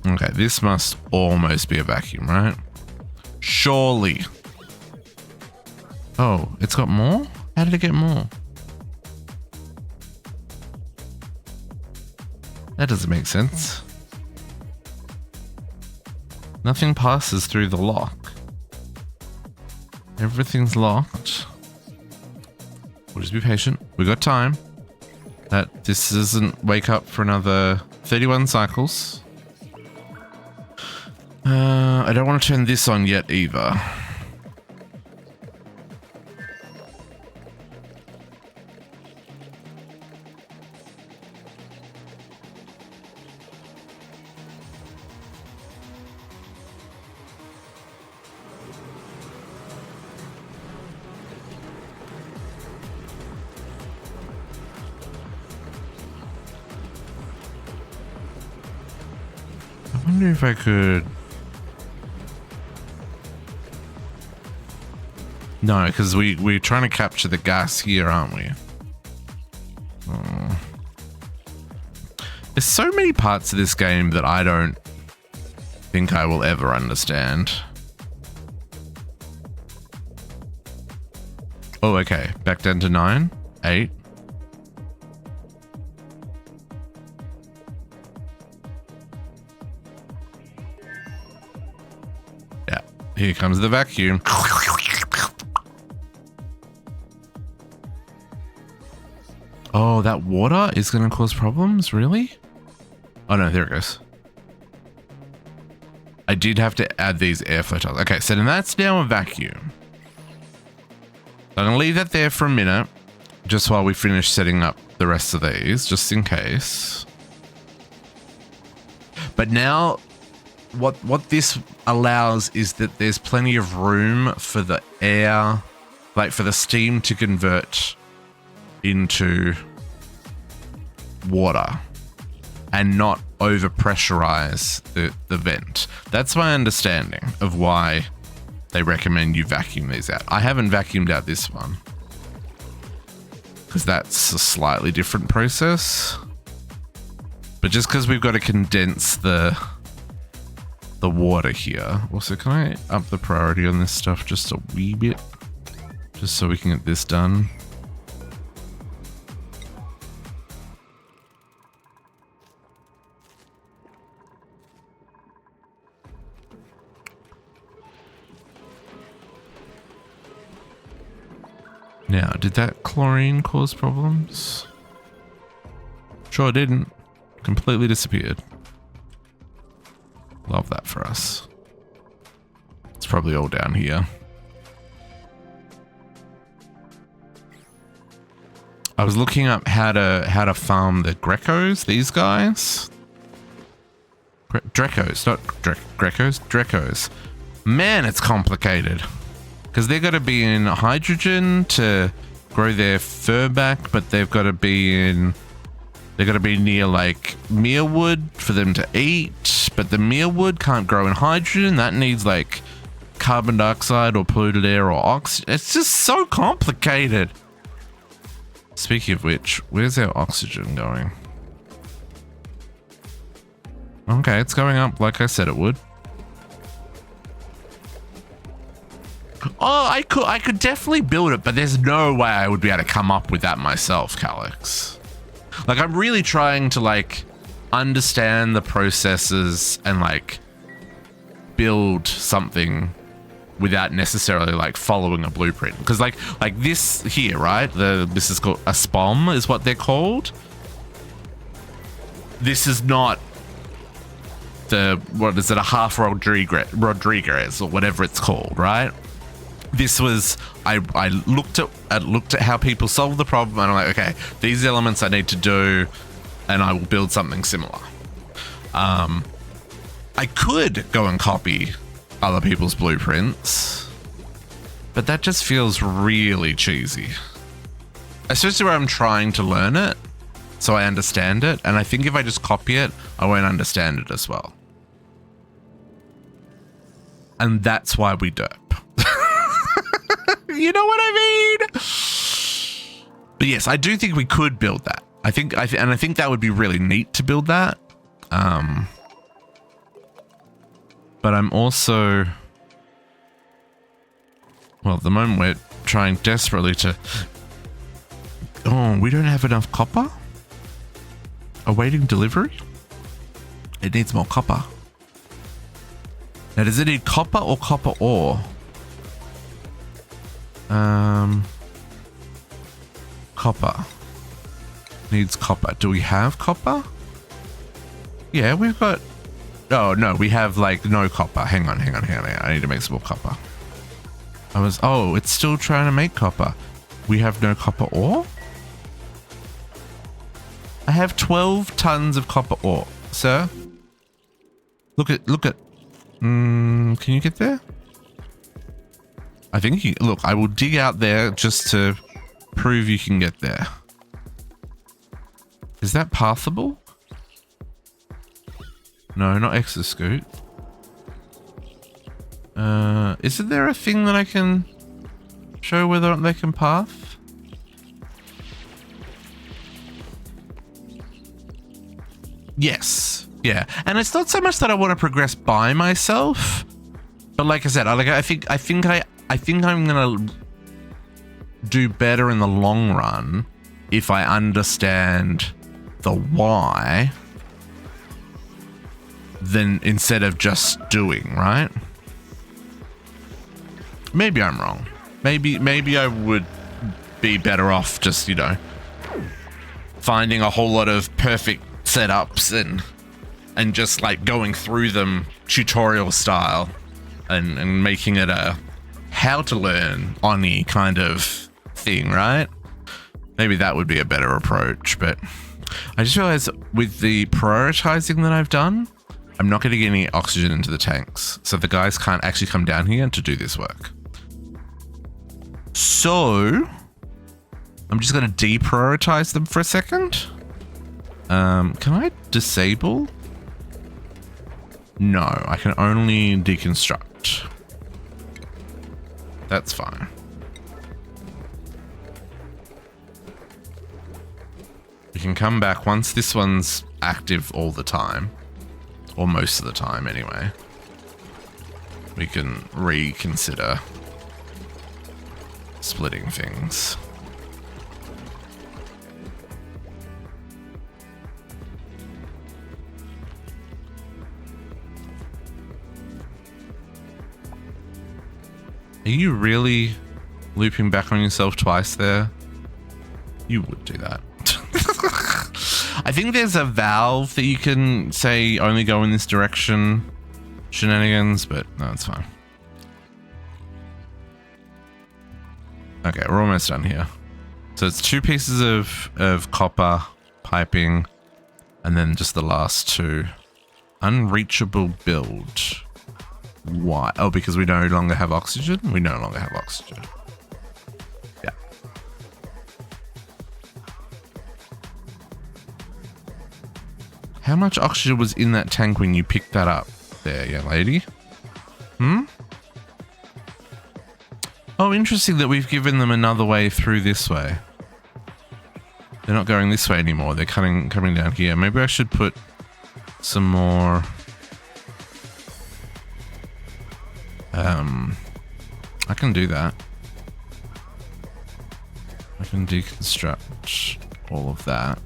Okay, this must almost be a vacuum, right? Surely. Oh, it's got more? How did it get more? That doesn't make sense. Nothing passes through the lock. Everything's locked. We'll just be patient. We got time. That this doesn't wake up for another 31 cycles. I don't want to turn this on yet either. I wonder if I could... No, because we're trying to capture the gas here, aren't we? Oh. There's so many parts of this game that I don't think I will ever understand. Oh, okay. Back down to 9, 8. Yeah, here comes the vacuum. Oh, that water is going to cause problems? Really? Oh no, there it goes. I did have to add these airflow tiles. Okay, so then that's now a vacuum. I'm going to leave that there for a minute, just while we finish setting up the rest of these, just in case. But now, what this allows is that there's plenty of room for the air, like for the steam to convert into water and not over pressurize the vent. That's my understanding of why they recommend you vacuum these out. I haven't vacuumed out this one because that's a slightly different process, but just because we've got to condense the water here. Also, can I up the priority on this stuff just a wee bit, just so we can get this done? Now, did that chlorine cause problems? Sure didn't. Completely disappeared. Love that for us. It's probably all down here. I was looking up how to farm the Grecos, these guys. Drecos, not Grecos, Drecos. Man, it's complicated. Because they've got to be in hydrogen to grow their fur back, but they've got to be in They're going to be near like mealwood for them to eat, but the mealwood can't grow in hydrogen. That needs like carbon dioxide or polluted air or oxygen. It's just so complicated. Speaking of which, where's our oxygen going? Okay, it's going up like I said it would. Oh, I could definitely build it, but there's no way I would be able to come up with that myself, Calix. Like, I'm really trying to like understand the processes and like build something without necessarily like following a blueprint. Because like this here, right? This is called a SPOM is what they're called. This is not what is it, a half Rodriguez or whatever it's called, right? This was, I looked at how people solve the problem and I'm like, okay, these elements I need to do and I will build something similar. I could go and copy other people's blueprints, but that just feels really cheesy. Especially where I'm trying to learn it so I understand it, and I think if I just copy it, I won't understand it as well. And that's why we derp. You know what I mean? But yes, I do think we could build that. I think that would be really neat to build that. But I'm also, well, at the moment we're trying desperately to, oh, we don't have enough copper? Awaiting delivery? It needs more copper. Now, does it need copper or copper ore? Copper. Needs copper. Do we have copper? Yeah, we've got... Oh, no, we have, like, no copper. Hang on. I need to make some more copper. Oh, it's still trying to make copper. We have no copper ore? I have 12 tons of copper ore, sir. Look at... can you get there? I think you... Look, I will dig out there just to prove you can get there. Is that passable? No, not exoscoot. Isn't there a thing that I can show whether or not they can path? Yes. Yeah. And it's not so much that I want to progress by myself, but like I said, I think I'm gonna do better in the long run if I understand the why, than instead of just doing, right? Maybe I'm wrong. Maybe I would be better off just, you know, finding a whole lot of perfect setups and just like going through them tutorial style and making it a how to learn Oni kind of thing, right? Maybe that would be a better approach, but I just realized with the prioritizing that I've done, I'm not getting any oxygen into the tanks, so the guys can't actually come down here to do this work. So I'm just going to deprioritize them for a second. Can I disable? No, I can only deconstruct. That's fine. We can come back once this one's active all the time, or most of the time anyway. We can reconsider splitting things. Are you really looping back on yourself twice there? You would do that. I think there's a valve that you can say only go in this direction shenanigans, but no, it's fine. Okay, we're almost done here. So it's 2 pieces of copper piping and then just the last 2. Unreachable build. Why? Oh, because we no longer have oxygen? We no longer have oxygen. Yeah. How much oxygen was in that tank when you picked that up there, young lady? Oh, interesting that we've given them another way through this way. They're not going this way anymore. They're coming down here. Maybe I should put some more... I can do that. I can deconstruct all of that.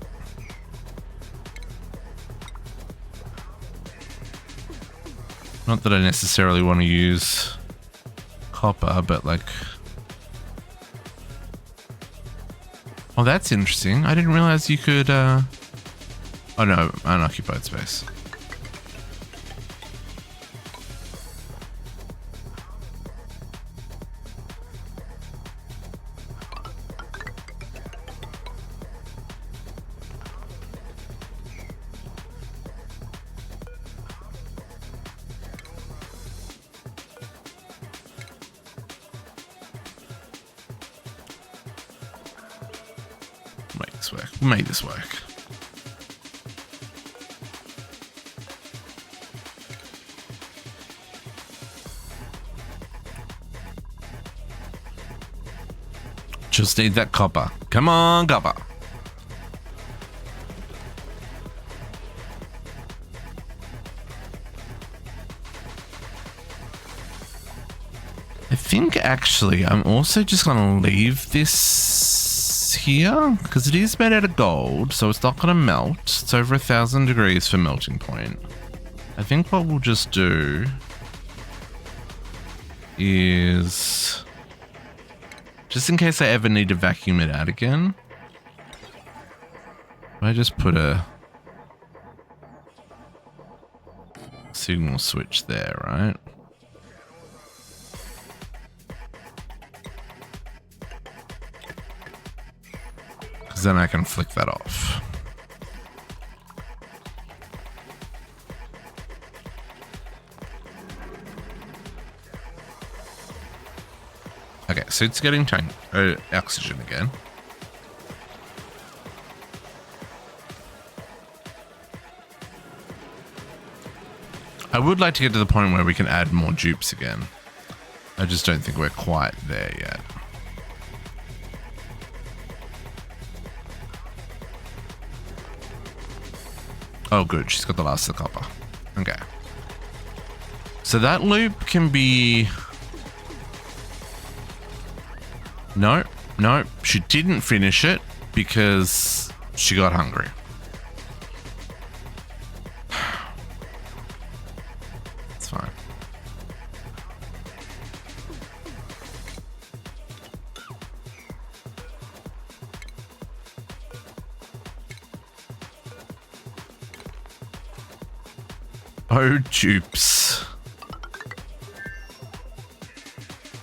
Not that I necessarily want to use copper, but like... Oh, that's interesting. I didn't realize you could, Oh no, unoccupied space. Make this work. Just need that copper. Come on, copper. I think actually I'm also just going to leave this here because it is made out of gold, so it's not going to melt. It's over 1,000 degrees for melting point. I think what we'll just do is, just in case I ever need to vacuum it out again, I just put a signal switch there, right? Then I can flick that off. Okay, so it's getting oxygen again. I would like to get to the point where we can add more dupes again. I just don't think we're quite there yet. Oh, good. She's got the last of the copper. Okay. So that loop can be... No. She didn't finish it because she got hungry. It's fine. Oh, dupes.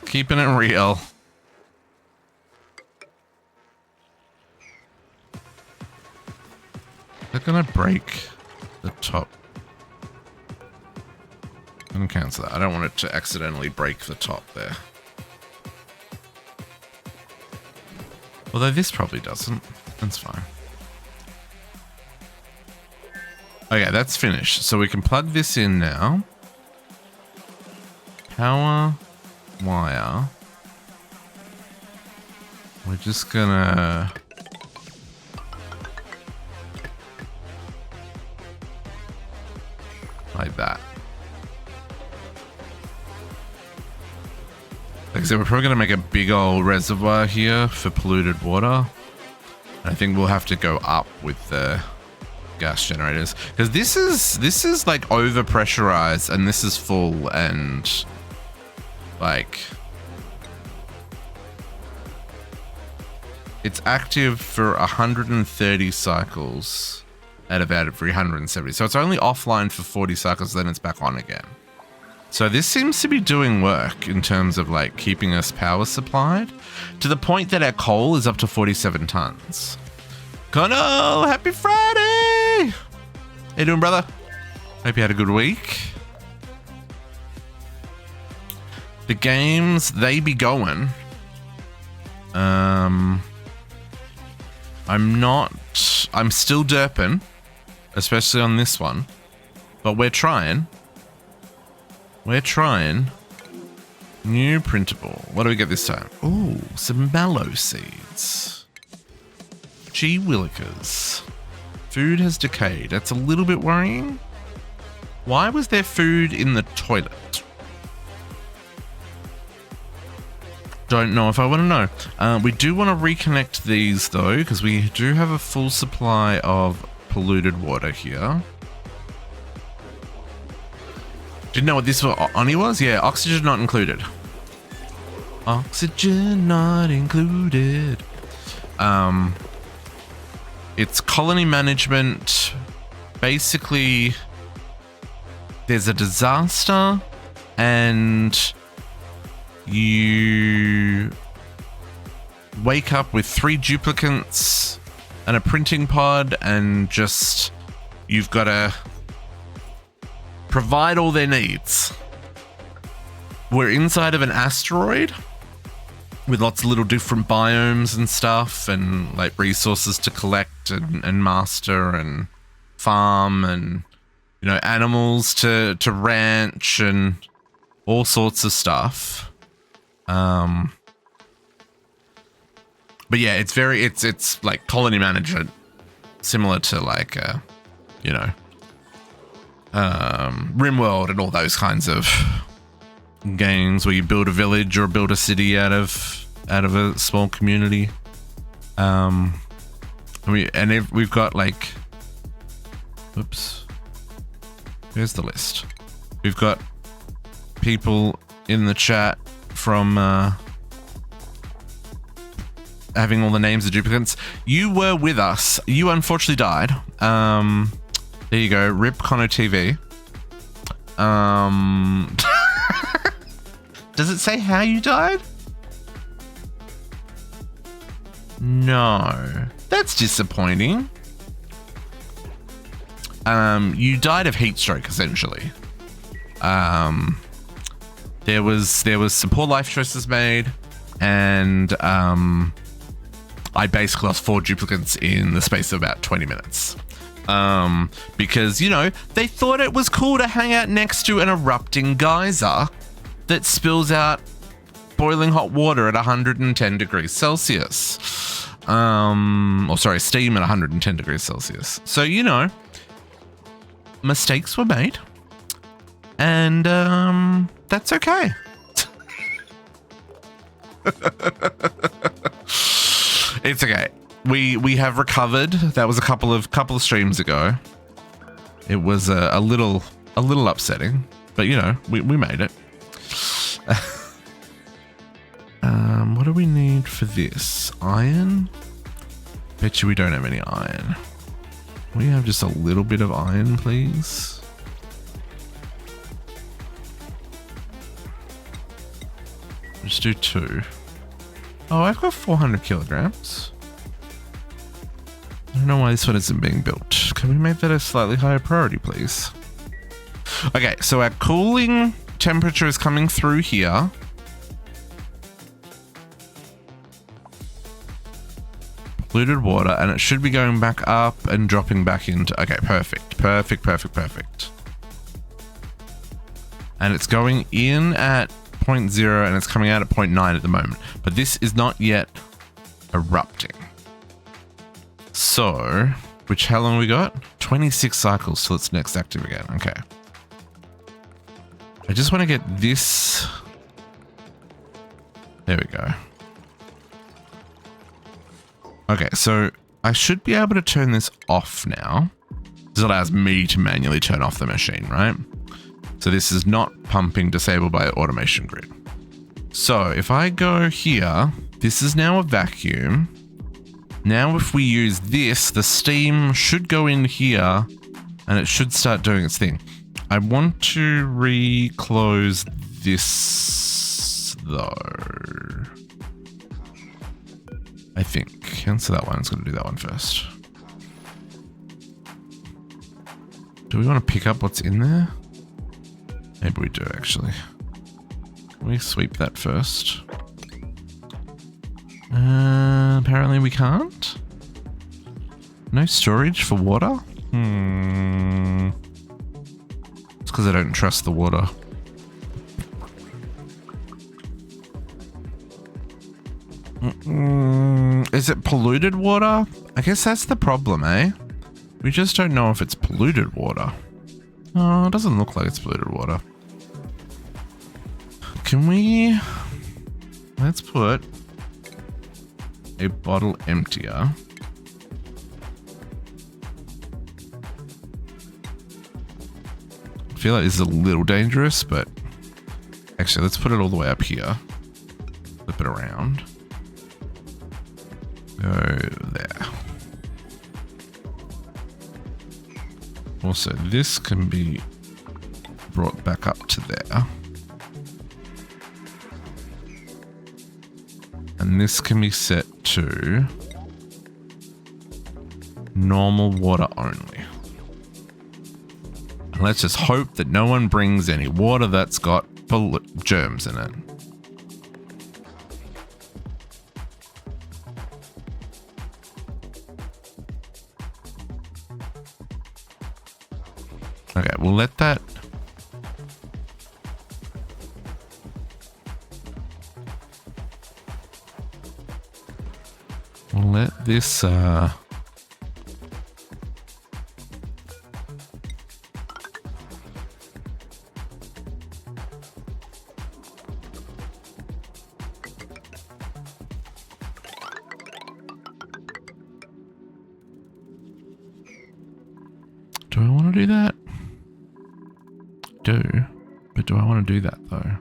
Keeping it real. They're gonna break the top. I'm gonna cancel that. I don't want it to accidentally break the top there. Although this probably doesn't. That's fine. Okay, that's finished. So we can plug this in now. Power wire. We're just gonna... like that. Like I said, we're probably gonna make a big old reservoir here for polluted water. I think we'll have to go up with the gas generators because this is like over pressurized and this is full and like it's active for 130 cycles out of every 170. So it's only offline for 40 cycles, then it's back on again. So this seems to be doing work in terms of like keeping us power supplied to the point that our coal is up to 47 tons. Connell, happy Friday! How you doing, brother? Hope you had a good week. The games, they be going. I'm still derping especially on this one. But we're trying. We're trying. New printable. What do we get this time? Ooh, some mallow seeds. Gee willikers. Food has decayed. That's a little bit worrying. Why was there food in the toilet? Don't know if I want to know. We do want to reconnect these though, because we do have a full supply of polluted water here. Didn't know what this Oni was? Yeah, oxygen not included. Oxygen not included. It's colony management. Basically, there's a disaster and you wake up with 3 duplicates and a printing pod and just, you've got to provide all their needs. We're inside of an asteroid with lots of little different biomes and stuff and like resources to collect and master and farm and, you know, animals to ranch and all sorts of stuff. But yeah, it's like colony management, similar to like, you know, RimWorld and all those kinds of games where you build a village or build a city out of a small community. We've got like, oops, here's the list. We've got people in the chat from having all the names of duplicates. You were with us. You unfortunately died. There you go. Rip Connor TV. Does it say how you died? No. That's disappointing. You died of heat stroke, essentially. There was some poor life choices made, and I basically lost 4 duplicates in the space of about 20 minutes. Because, you know, they thought it was cool to hang out next to an erupting geyser that spills out boiling hot water at 110 degrees Celsius. Steam at 110 degrees Celsius. So, you know, mistakes were made. And that's okay. It's okay. We have recovered. That was a couple of streams ago. It was a little upsetting, but you know, we made it. What do we need for this? Iron? Bet you we don't have any iron. We have just a little bit of iron, please. Just do 2. Oh, I've got 400 kilograms. I don't know why this one isn't being built. Can we make that a slightly higher priority, please? Okay, so our cooling temperature is coming through here. Polluted water, and it should be going back up and dropping back into... Okay, perfect. Perfect. And it's going in at 0.0 and it's coming out at 0.9 at the moment. But this is not yet erupting. So, how long we got? 26 cycles till it's next active again. Okay. I just want to get this. There we go. Okay, so I should be able to turn this off now. This allows me to manually turn off the machine, right? So this is not pumping disabled by automation grid. So if I go here, this is now a vacuum. Now if we use this, the steam should go in here and it should start doing its thing. I want to reclose this though. I think. Cancel that one. It's going to do that one first. Do we want to pick up what's in there? Maybe we do actually. Can we sweep that first? Apparently we can't. No storage for water? It's because I don't trust the water. Is it polluted water? I guess that's the problem, eh? We just don't know if it's polluted water. Oh, it doesn't look like it's polluted water. Can we... Let's put a bottle emptier. I feel like this is a little dangerous, but actually let's put it all the way up here. Flip it around. Go there. Also, this can be brought back up to there. And this can be set to normal water only. And let's just hope that no one brings any water that's got germs in it. Okay, we'll let that... We'll let this, Do I want to do that? But do I want to do that though?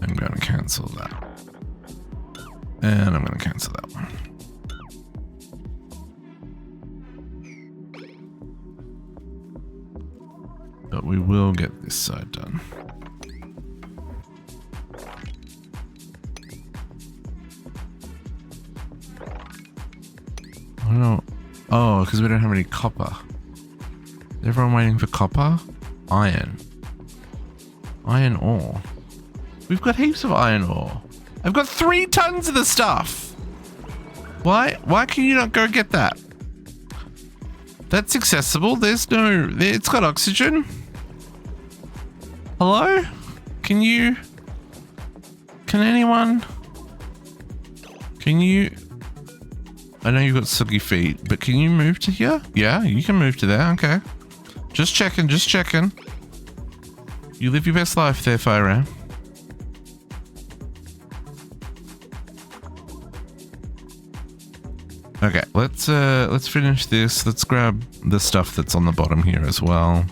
I'm going to cancel that. And I'm going to cancel that one. But we will get this side done. I don't know. Oh, because we don't have any copper. Is everyone waiting for copper? Iron. Iron ore. We've got heaps of iron ore. I've got 3 tons of the stuff. Why can you not go get that? That's accessible. There's no... It's got oxygen. Hello? Can you... Can anyone... Can you... I know you've got soggy feet, but can you move to here? Yeah, you can move to there. Okay. Just checking, just checking. You live your best life there, Fire Ram. Okay, let's finish this. Let's grab the stuff that's on the bottom here as well.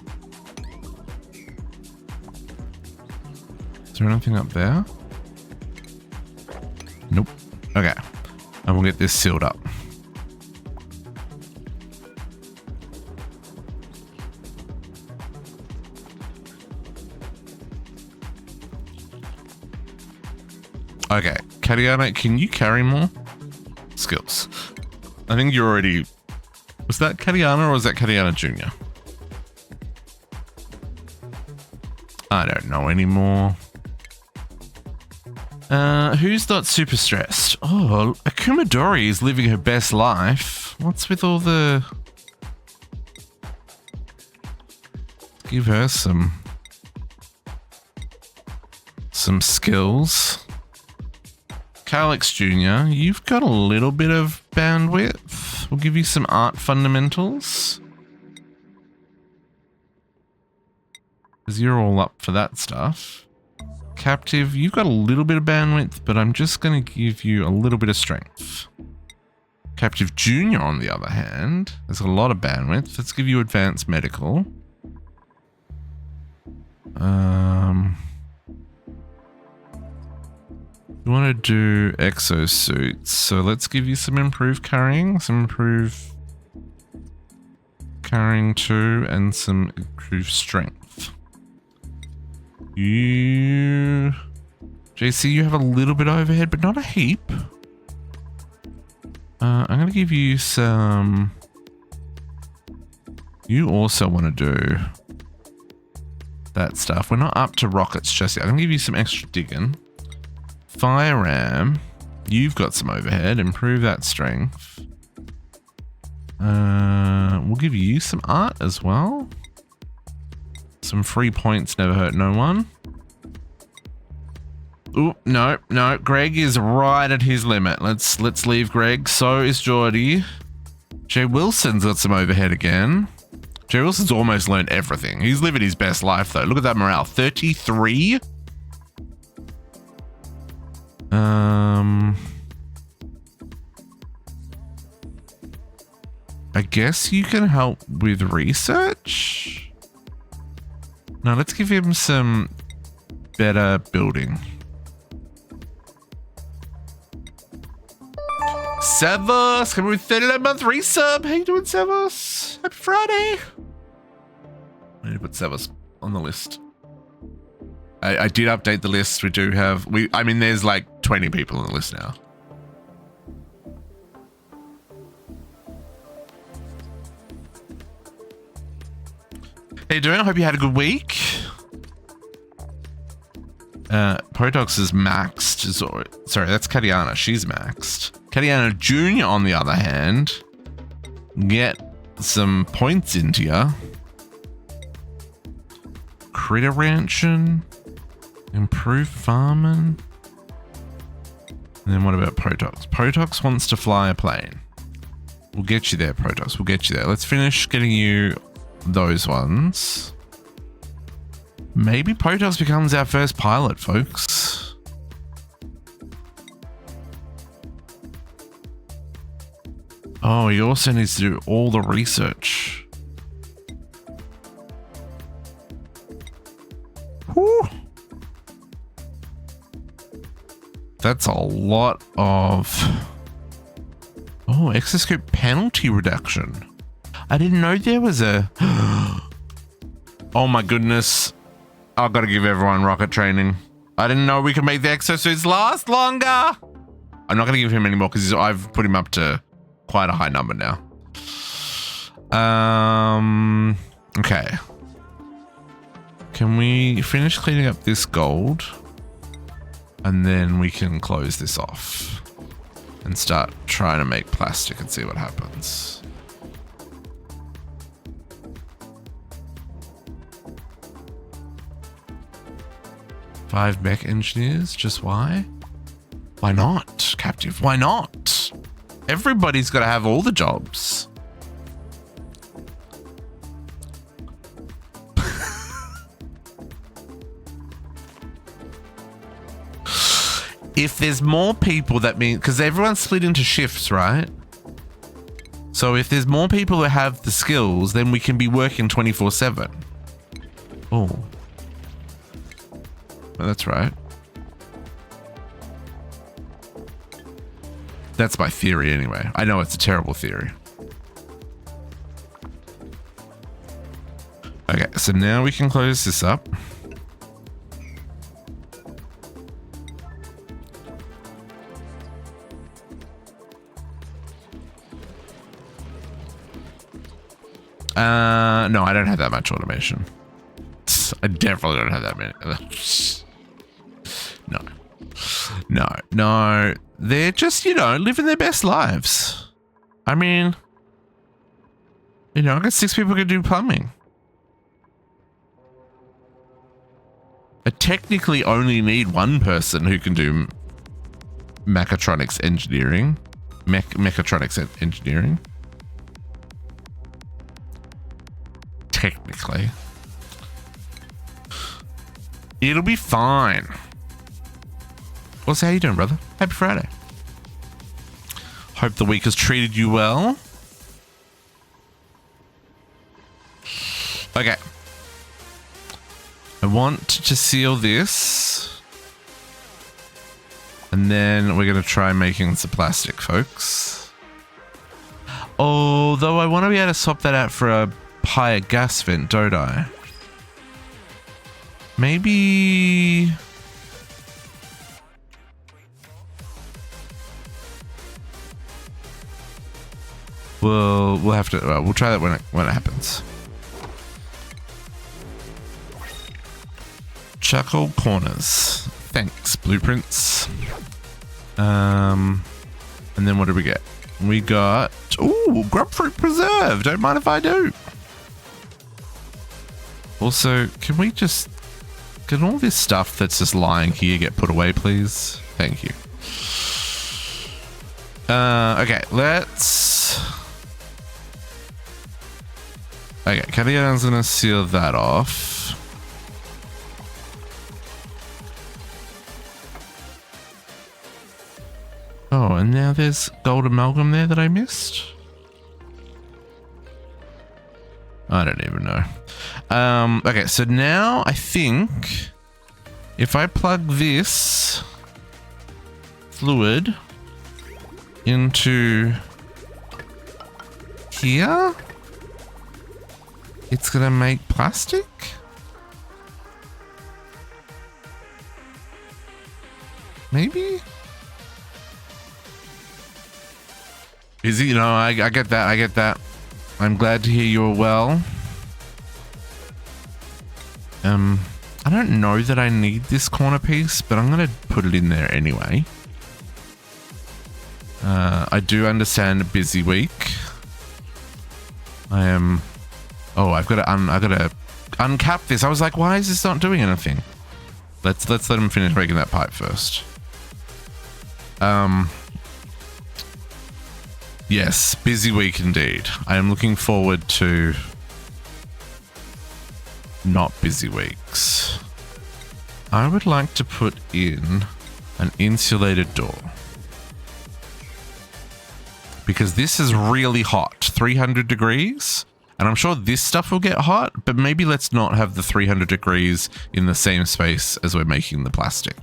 Is there anything up there? Nope. Okay. And we'll get this sealed up. Okay, Katiana, can you carry more? Skills. I think you already... Was that Katiana or was that Katiana Jr.? I don't know anymore. Who's not super stressed? Oh, Akumadori is living her best life. What's with all the... Let's give her some skills. Calix Jr., you've got a little bit of bandwidth. We'll give you some art fundamentals. Because you're all up for that stuff. Captive, you've got a little bit of bandwidth, but I'm just going to give you a little bit of strength. Captive Jr., on the other hand, has a lot of bandwidth. Let's give you advanced medical. You want to do exosuits, so let's give you some improved carrying, some improved carrying too, and some improved strength. You... JC, you have a little bit of overhead, but not a heap. I'm going to give you some You also want to do that stuff. We're not up to rockets just yet. I'm going to give you some extra digging. Fire ram. You've got some overhead. Improve that strength. We'll give you some art as well. Some free points never hurt no one. Ooh, no. Greg is right at his limit. Let's leave Greg. So is Geordie. Jay Wilson's got some overhead again. Jay Wilson's almost learned everything. He's living his best life though. Look at that morale. 33. I guess you can help with research. No, let's give him some better building. Savos, coming with 39-month resub. How you doing, Savos? Happy Friday. I need to put Savos on the list. I did update the list. We do have, I mean, there's like 20 people on the list now. How you doing? I hope you had a good week. Protox is maxed. Sorry, that's Katiana. She's maxed. Katiana Jr., on the other hand, get some points into ya. Critter ranching. Improve farming. And then what about Protox? Protox wants to fly a plane. We'll get you there, Protox. We'll get you there. Let's finish getting you those ones. Maybe Protox becomes our first pilot, folks. Oh, he also needs to do all the research. Whew. That's a lot of... Oh, exoscope penalty reduction. I didn't know there was a... Oh my goodness. I've got to give everyone rocket training. I didn't know we could make the exosuits last longer. I'm not going to give him any more because I've put him up to quite a high number now. Okay. Can we finish cleaning up this gold? And then we can close this off and start trying to make plastic and see what happens. Five mech engineers, just why? Why not, Captive? Why not? Everybody's got to have all the jobs. If there's more people, that means, because everyone's split into shifts, right? So if there's more people who have the skills, then we can be working 24/7. Oh. Well, that's right. That's my theory anyway. I know it's a terrible theory. Okay, so now we can close this up. No, I don't have that much automation. I definitely don't have that many. No. They're just, living their best lives. I mean, I got 6 people who can do plumbing. I technically only need 1 person who can do mechatronics engineering. Mechatronics engineering. Technically. It'll be fine. Well, so how you doing, brother? Happy Friday. Hope the week has treated you well. Okay. I want to seal this. And then we're going to try making some plastic, folks. Although I want to be able to swap that out for a higher gas vent, don't I? Maybe... We'll have to... we'll try that when it happens. Charcoal corners. Thanks, blueprints. And then what did we get? We got, ooh, grapefruit preserve. Don't mind if I do. Also, can all this stuff that's just lying here get put away, please? Thank you. Okay, okay, Kadian's gonna seal that off. Oh, and now there's gold amalgam there that I missed. I don't even know. Okay, so now I think if I plug this fluid into here, it's gonna make plastic? Maybe? Is it? You know, I get that. I get that. I'm glad to hear you're well. I don't know that I need this corner piece, but I'm going to put it in there anyway. I do understand a busy week. I am... Oh, I've got to uncap this. I was like, why is this not doing anything? Let's let him finish breaking that pipe first. Yes, busy week indeed. I am looking forward to not busy weeks. I would like to put in an insulated door. Because this is really hot, 300 degrees. And I'm sure this stuff will get hot, but maybe let's not have the 300 degrees in the same space as we're making the plastic.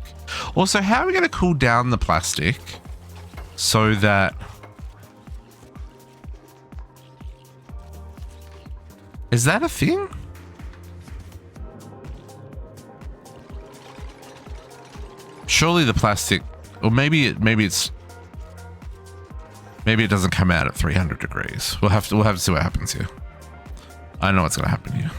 Also, how are we going to cool down the plastic so that... Is that a thing? Surely the plastic, or maybe it doesn't come out at 300 degrees. We'll have to see what happens here. I know what's going to happen here.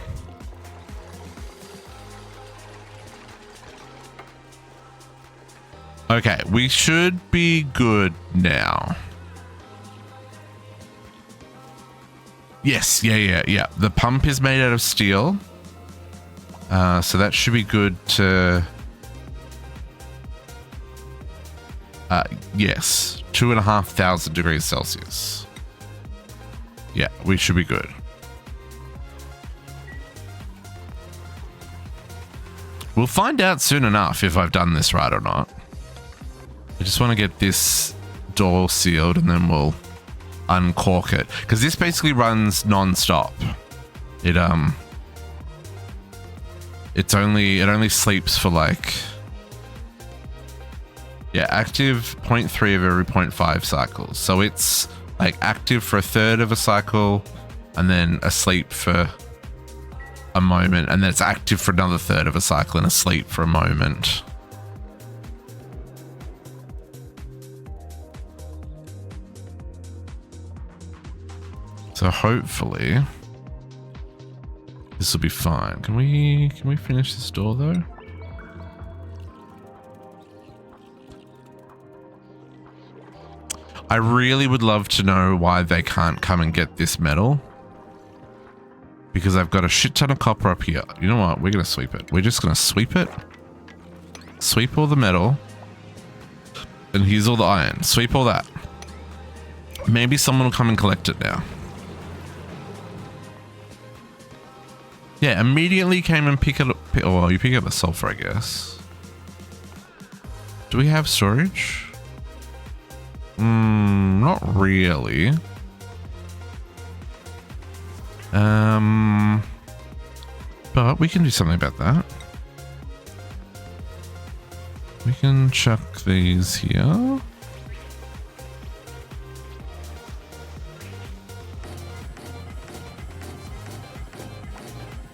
Okay, we should be good now. Yes, yeah. The pump is made out of steel. So that should be good to... yes, 2,500 degrees Celsius. Yeah, we should be good. We'll find out soon enough if I've done this right or not. I just want to get this door sealed and then we'll uncork it, because this basically runs non-stop. It only sleeps for like, yeah, active 0.3 of every 0.5 cycles. So it's like active for a third of a cycle and then asleep for a moment, and then it's active for another third of a cycle and asleep for a moment. So hopefully this will be fine. Can we finish this door though? I really would love to know why they can't come and get this metal, because I've got a shit ton of copper up here. You know what? We're going to sweep it. We're just going to sweep it. Sweep all the metal. And here's all the iron. Sweep all that. Maybe someone will come and collect it now. Yeah, immediately came and pick it up. Oh, well, you pick up the sulfur, I guess. Do we have storage? Not really. But we can do something about that. We can chuck these here.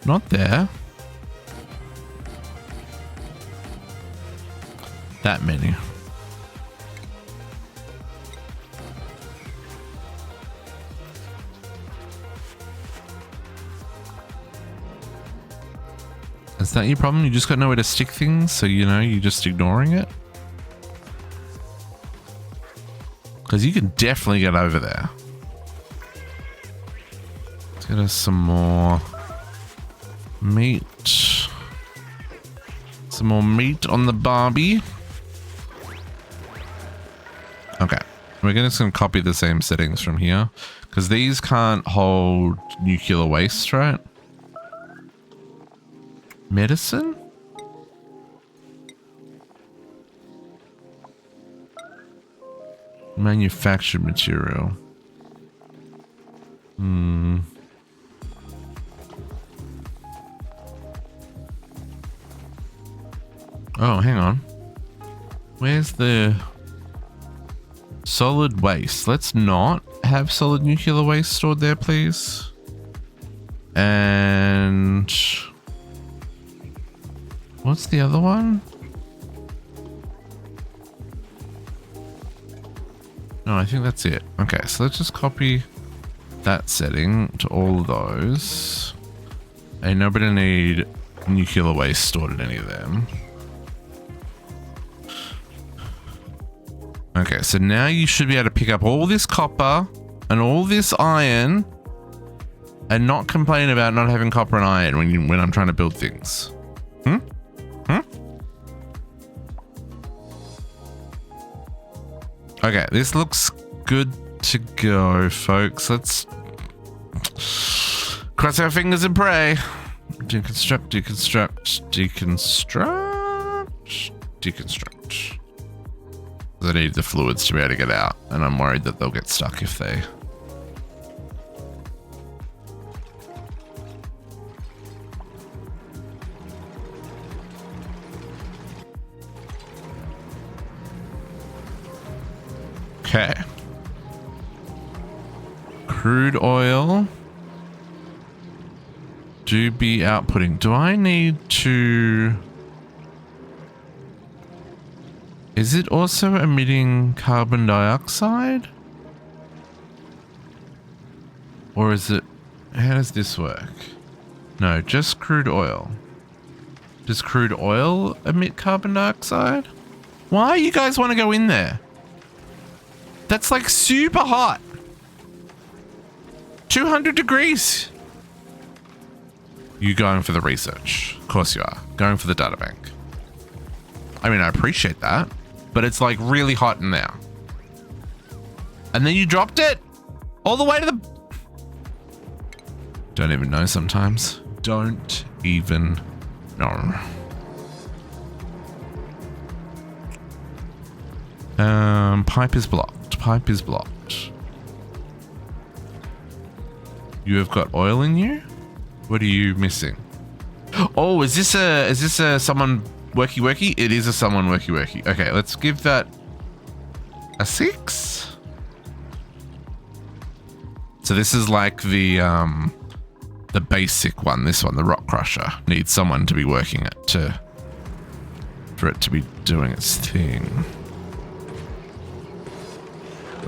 Not there. That many. Is that your problem? You just got nowhere to stick things, so you know, you're just ignoring it? Because you can definitely get over there. Let's get us some more meat. Some more meat on the barbie. Okay. We're just going to copy the same settings from here. Because these can't hold nuclear waste, right? Medicine? Manufactured material. Oh, hang on. Where's the solid waste? Let's not have solid nuclear waste stored there, please. And what's the other one? No, I think that's it. Okay, so let's just copy that setting to all of those. And nobody need nuclear waste stored in any of them. Okay, so now you should be able to pick up all this copper and all this iron and not complain about not having copper and iron when I'm trying to build things. Okay, this looks good to go, folks. Let's cross our fingers and pray. Deconstruct, deconstruct, deconstruct, deconstruct. I need the fluids to be able to get out, and I'm worried that they'll get stuck if they... Okay. Crude oil. Do be outputting. Do I need to... Is it also emitting carbon dioxide? Or is it... How does this work? No, just crude oil. Does crude oil emit carbon dioxide? Why you guys want to go in there? That's like super hot. 200 degrees. You going for the research? Of course you are. Going for the data bank. I mean, I appreciate that, but it's like really hot in there. And then you dropped it all the way to the... Don't even know sometimes. Don't even know. Pipe is blocked. Pipe is blocked. You have got oil in you? What are you missing? Oh, is this a someone worky? It is a someone worky. Okay, let's give that a 6. So this is like the basic one. This one, the rock crusher, needs someone to be working it for it to be doing its thing.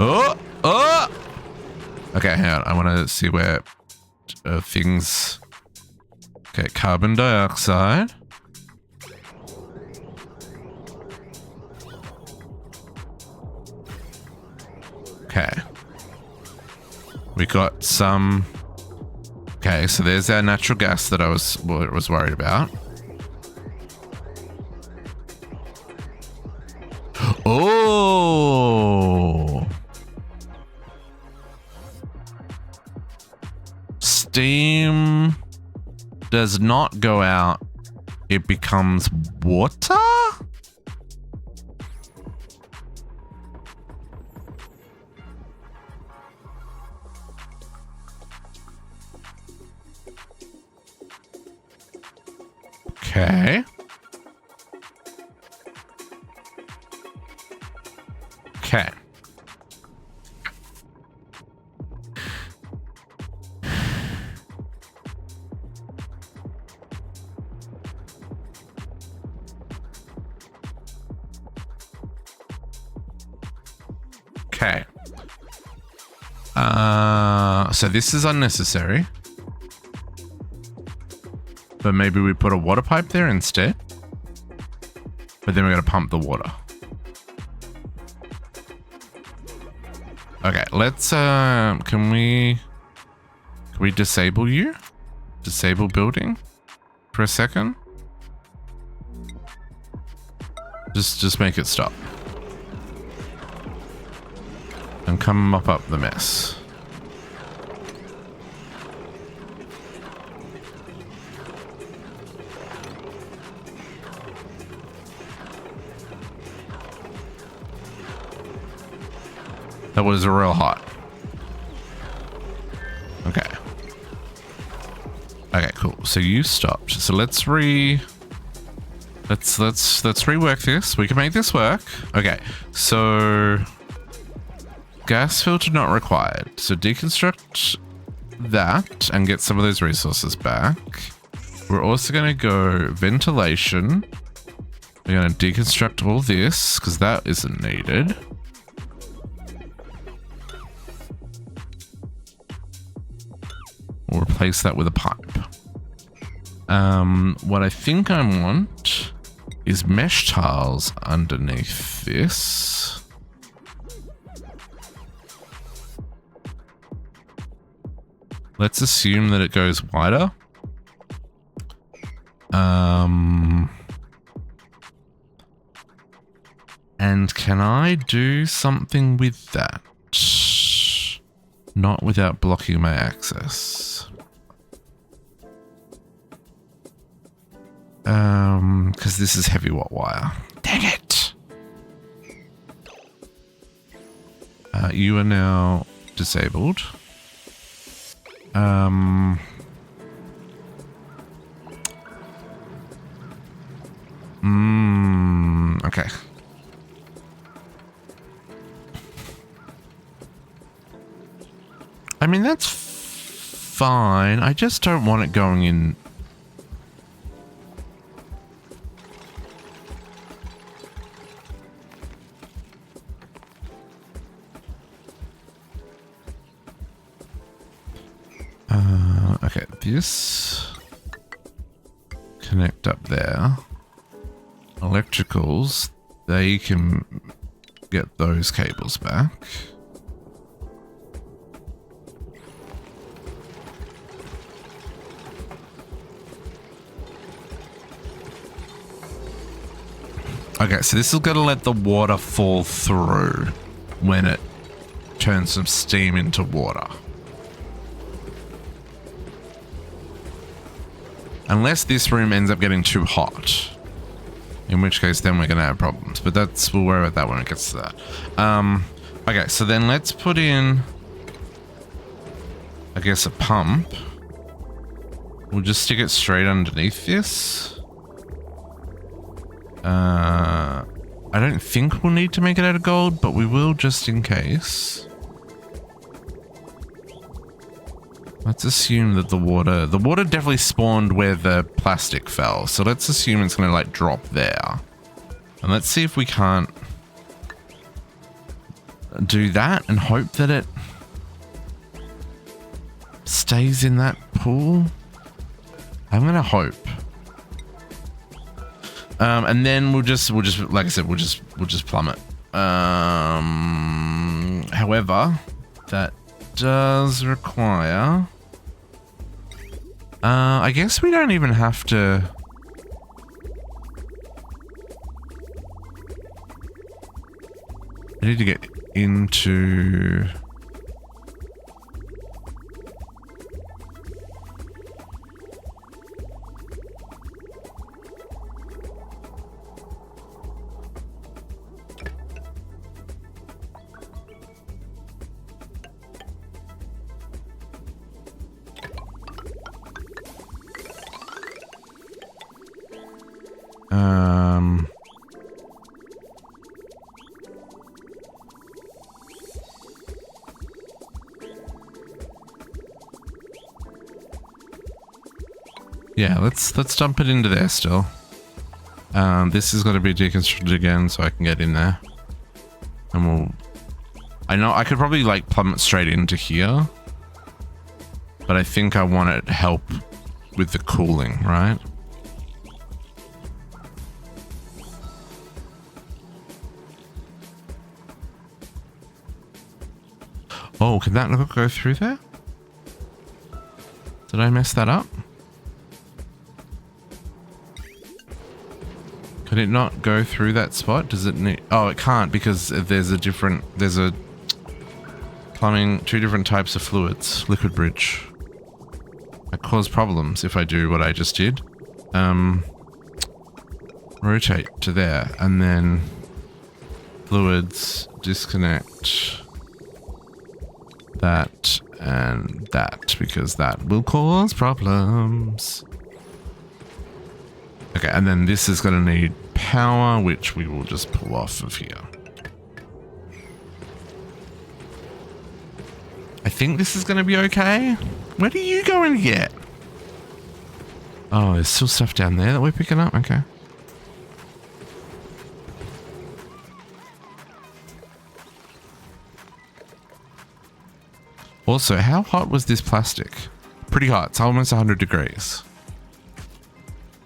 Oh! Okay, hang on. I want to see where things... Okay, carbon dioxide. Okay. We got some... Okay, so there's our natural gas that I was worried about. Oh! Steam does not go out. It becomes water? Okay. Okay. Okay. So this is unnecessary. But maybe we put a water pipe there instead. But then we gotta pump the water. Okay, let's can we disable you? Disable building for a second. Just make it stop. And come mop up the mess. That was real hot. Okay. Okay, cool. So you stopped. So let's rework this. We can make this work. Okay. So gas filter not required. So deconstruct that and get some of those resources back. We're also going to go ventilation. We're going to deconstruct all this because that isn't needed. We'll replace that with a pipe. What I think I want is mesh tiles underneath this. Let's assume that it goes wider. And can I do something with that? Not without blocking my access. Because this is heavy watt wire. Dang it! You are now disabled. Okay. I mean, that's fine. I just don't want it going in. Okay, this connect up there. Electricals, they can get those cables back. Okay, so this is going to let the water fall through when it turns some steam into water. Unless this room ends up getting too hot. In which case then we're going to have problems. But we'll worry about that when it gets to that. Okay, so then let's put in, I guess, a pump. We'll just stick it straight underneath this. I don't think we'll need to make it out of gold, but we will just in case. Let's assume that the water definitely spawned where the plastic fell. So let's assume it's going to like drop there. And let's see if we can't do that and hope that it stays in that pool. I'm going to hope. And then we'll just, like I said, we'll just plummet. However, that does require, I guess we don't even have to. I need to get into. Yeah, let's dump it into there still. This is going to be deconstructed again so I can get in there. And I know I could probably like plummet straight into here. But I think I want it help the cooling, right? Oh, can that not go through there? Did I mess that up? Can it not go through that spot? Does it need... Oh, it can't because there's a plumbing, 2 different types of fluids. Liquid bridge. That cause problems if I do what I just did. Rotate to there and then fluids, disconnect that and that because that will cause problems. Okay, and then this is going to need power, which we will just pull off of here. I think this is going to be okay. Where do you go and get? Oh, there's still stuff down there that we're picking up? Okay. Also, how hot was this plastic? Pretty hot. It's almost 100 degrees.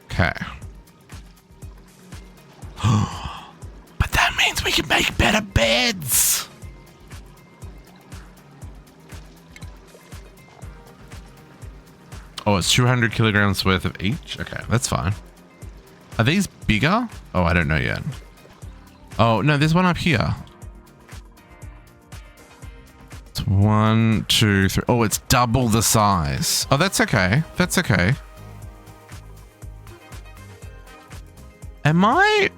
Okay. But that means we can make better beds. Oh, it's 200 kilograms worth of each? Okay, that's fine. Are these bigger? Oh, I don't know yet. Oh, no, there's one up here. It's 1, 2, 3. Oh, it's double the size. Oh, that's okay. That's okay. Am I...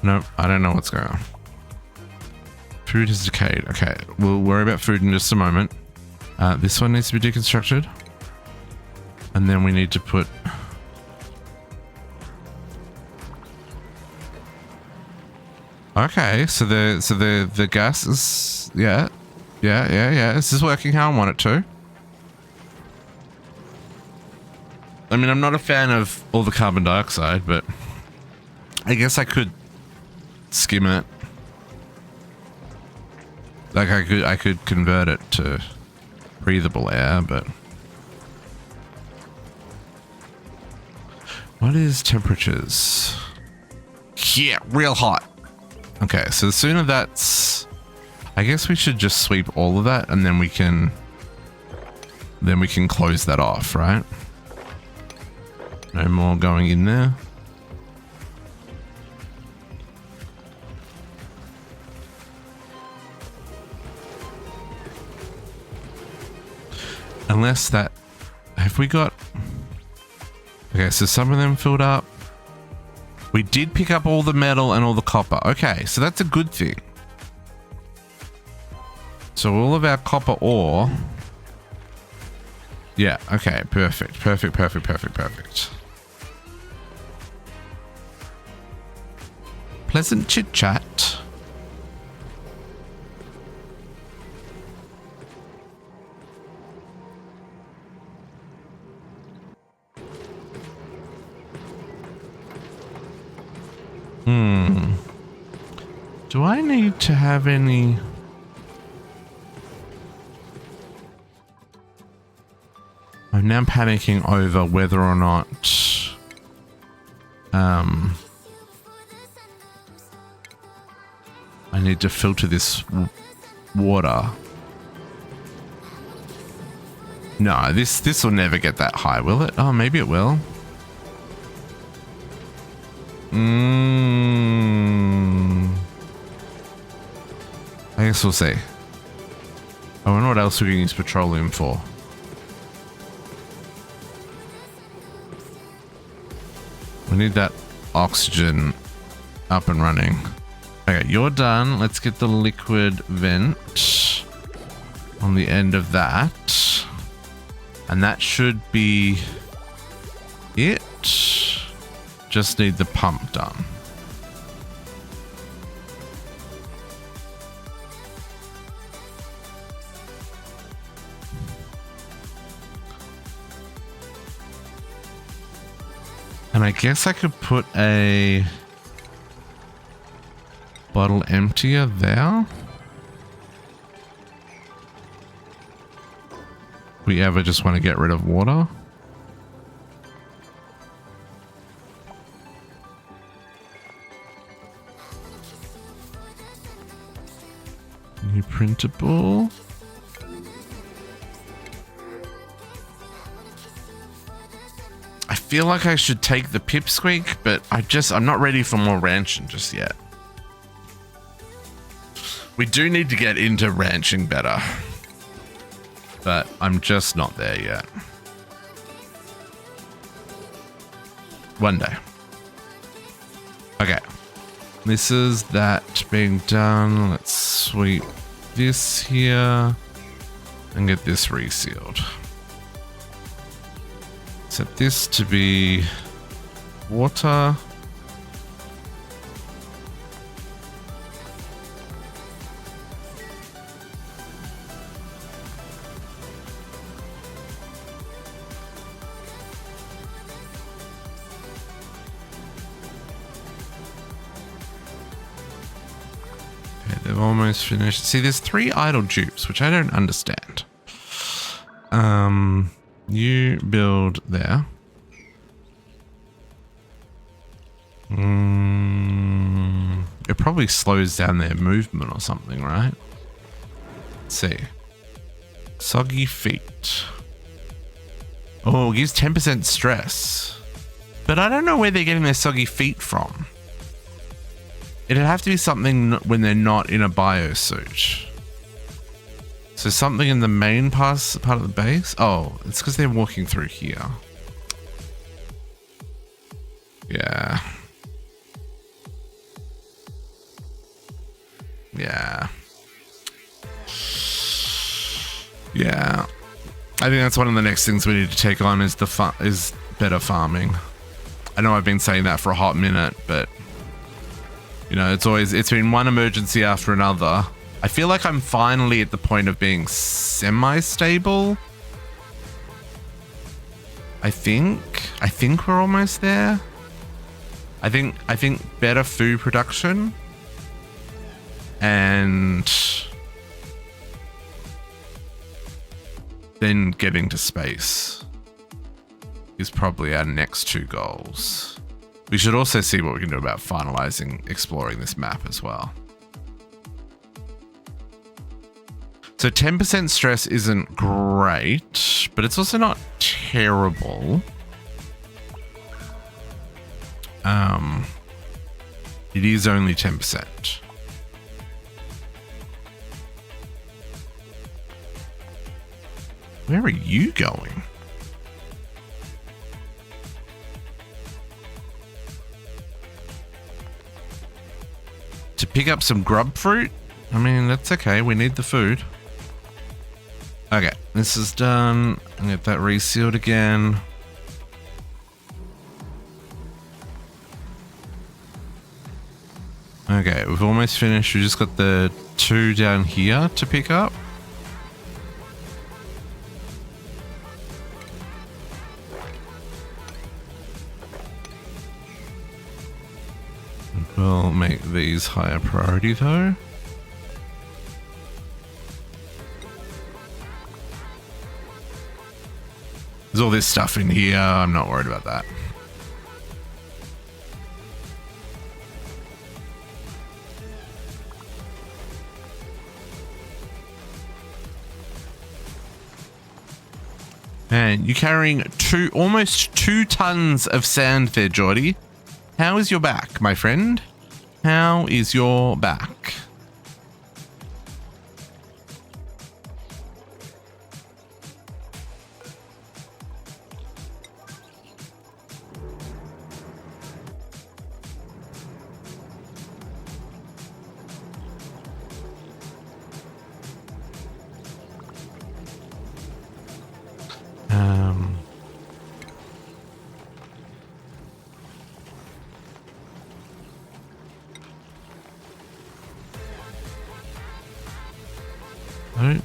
Nope, I don't know what's going on. Food has decayed. Okay, we'll worry about food in just a moment. This one needs to be deconstructed. And then we need to put... Okay, so the gas is... Yeah. This is working how I want it to. I mean, I'm not a fan of all the carbon dioxide, but I guess I could skim it. Like I could convert it to breathable air, but what is temperatures? Yeah, real hot. Okay, so the sooner that's, I guess we should just sweep all of that and then we can close that off, right? No more going in there. Unless that... Have we got... Okay, so some of them filled up. We did pick up all the metal and all the copper. Okay, so that's a good thing. So all of our copper ore... Yeah, okay, perfect. Pleasant chit-chat. Do I need to have any... I'm now panicking over whether or not... I need to filter this water. No, this will never get that high, will it? Oh, maybe it will. I guess we'll see. I wonder what else we can use petroleum for. We need that oxygen up and running. Okay, you're done. Let's get the liquid vent on the end of that. And that should be it. Just need the pump done. And I guess I could put a bottle emptier there. We ever just want to get rid of water. New printable. I feel like I should take the pipsqueak, but I'm not ready for more ranching just yet. We do need to get into ranching better, but I'm just not there yet. One day. Okay. This is that being done. Let's sweep this here and get this resealed. Set this to be water. They've almost finished. See, there's 3 idle dupes, which I don't understand. You build there. It probably slows down their movement or something, right? Let's see. Soggy feet. Oh, it gives 10% stress. But I don't know where they're getting their soggy feet from. It'd have to be something when they're not in a biosuit. So something in the main part of the base? Oh, it's because they're walking through here. Yeah. Yeah. Yeah. I think that's one of the next things we need to take on is is better farming. I know I've been saying that for a hot minute, but you know, it's been one emergency after another. I feel like I'm finally at the point of being semi-stable. I think we're almost there. I think better food production and then getting to space is probably our next 2 goals. We should also see what we can do about finalizing exploring this map as well. So 10% stress isn't great, but it's also not terrible. It is only 10%. Where are you going? To pick up some grub fruit? I mean, that's okay. We need the food. Okay, this is done. I'll get that resealed again. Okay, we've almost finished. We just got the 2 down here to pick up. We'll make these higher priority though. There's all this stuff in here. I'm not worried about that. Man, you're carrying almost 2 tons of sand there, Geordie. How is your back, my friend? How is your back? Alright.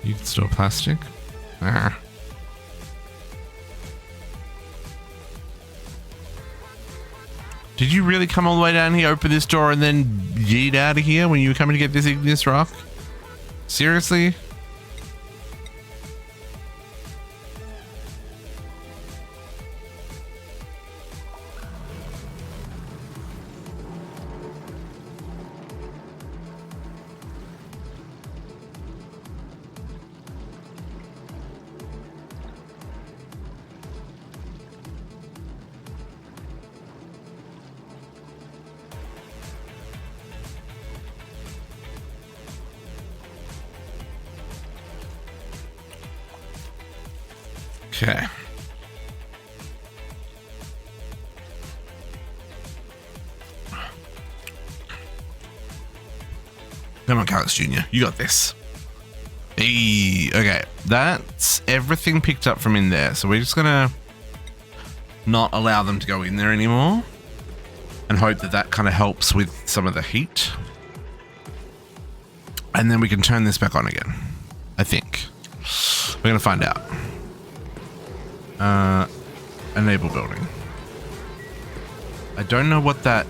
You can store plastic. Ah. Did you really come all the way down here, open this door, and then yeet out of here when you were coming to get this igneous rock? Seriously? Okay. Come on, Carlos Jr. You got this. Hey, okay. That's everything picked up from in there. So we're just gonna not allow them to go in there anymore and hope that that kind of helps with some of the heat. And then we can turn this back on again, I think. We're gonna find out. Enable building. I don't know what that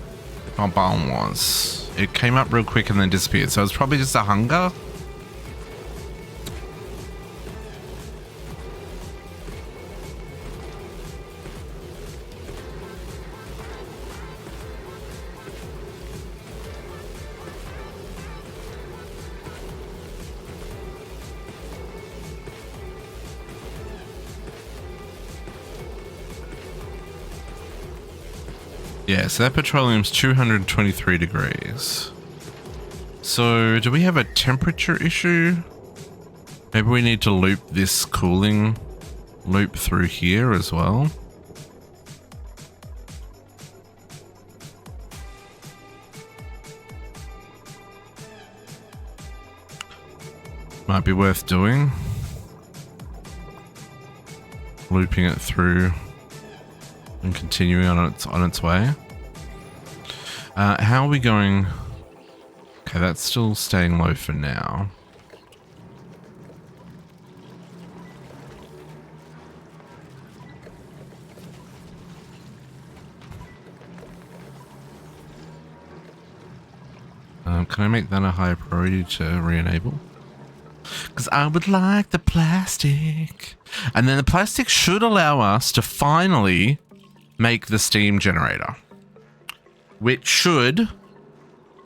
bomb was. It came up real quick and then disappeared. So it's probably just a hunger. Yeah, so that petroleum's 223 degrees. So do we have a temperature issue? Maybe we need to loop this cooling loop through here as well. Might be worth doing. Looping it through and continuing on its way. How are we going? Okay, that's still staying low for now. Can I make that a higher priority to re-enable? Because I would like the plastic. And then the plastic should allow us to finally make the steam generator, which should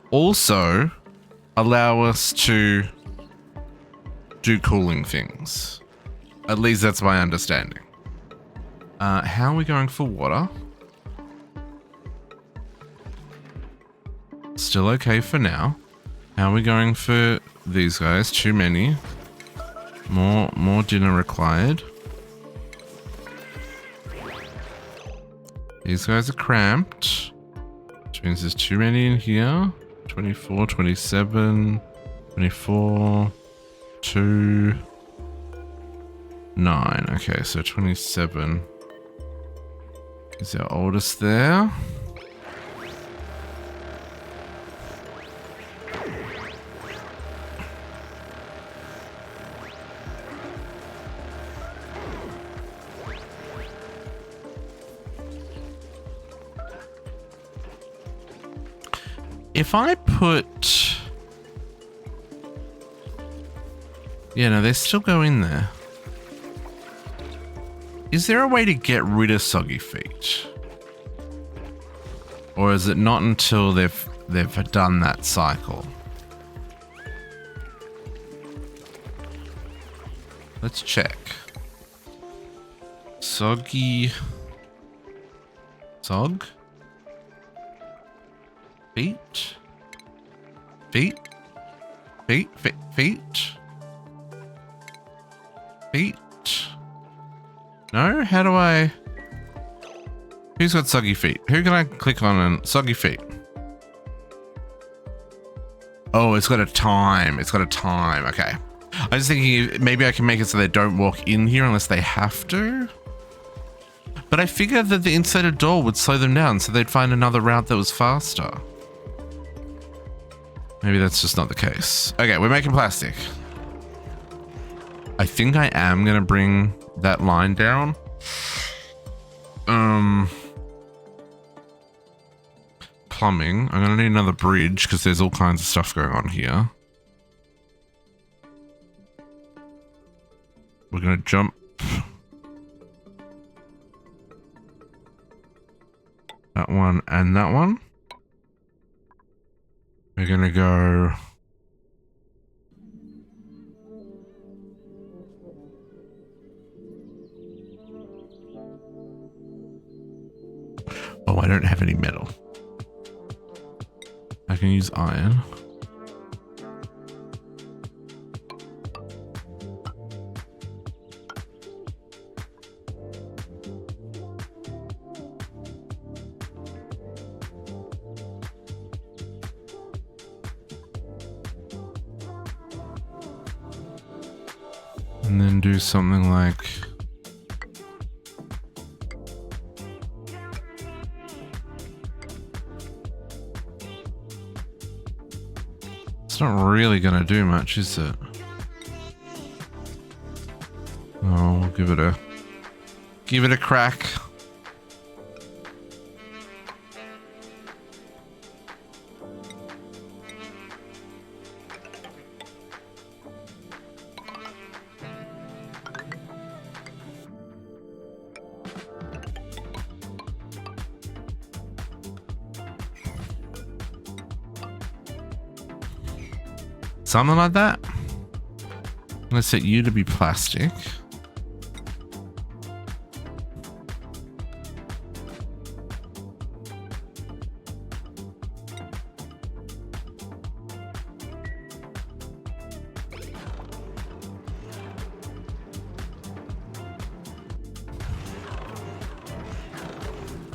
also allow us to do cooling things. At least that's my understanding. How are we going for water? Still okay for now. How are we going for these guys? Too many. More dinner required. These guys are cramped, which means there's too many in here. 24, 27, 24, 2, 9. Okay, so 27 is our oldest there. If I put... Yeah, no, they still go in there. Is there a way to get rid of soggy feet? Or is it not until they've done that cycle? Let's check. Soggy... Sog? Feet? Feet? Feet? Feet? Feet? Feet? No? How do I... Who's got soggy feet? Who can I click on and... Soggy feet. Oh, it's got a time. It's got a time. Okay. I was thinking maybe I can make it so they don't walk in here unless they have to. But I figured that the insulated door would slow them down so they'd find another route that was faster. Maybe that's just not the case. Okay, we're making plastic. I think I am going to bring that line down. plumbing. I'm going to need another bridge because there's all kinds of stuff going on here. We're going to jump that one and that one. We're going to go... Oh, I don't have any metal. I can use iron. And then do something like... It's not really going to do much, is it? Oh, we'll give it a crack. Something like that. I'm gonna set you to be plastic.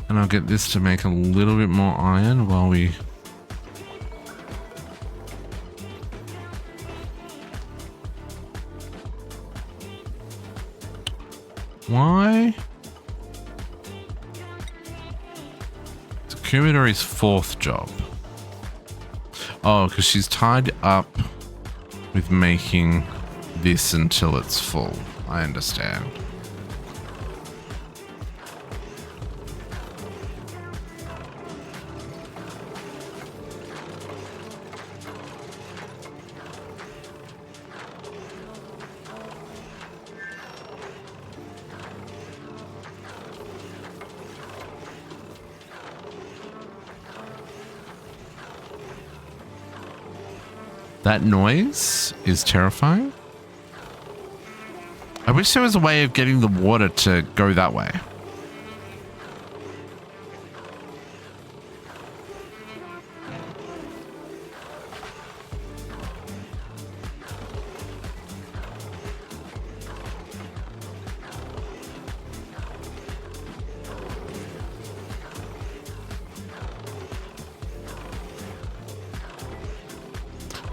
And I'll get this to make a little bit more iron while we... Why? It's Kumadori's fourth job. Oh, because she's tied up with making this until it's full. I understand. That noise is terrifying. I wish there was a way of getting the water to go that way.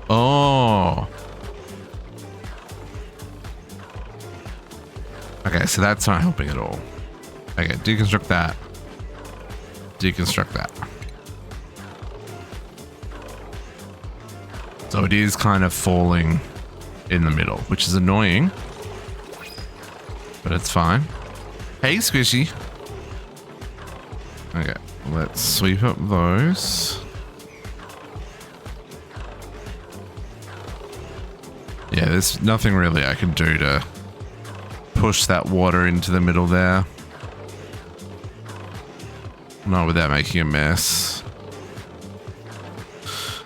Oh. Okay, so that's not helping at all. Okay, deconstruct that. Deconstruct that. So it is kind of falling in the middle, which is annoying. But it's fine. Hey, Squishy. Okay, let's sweep up those. Yeah, there's nothing really I can do to push that water into the middle there. Not without making a mess.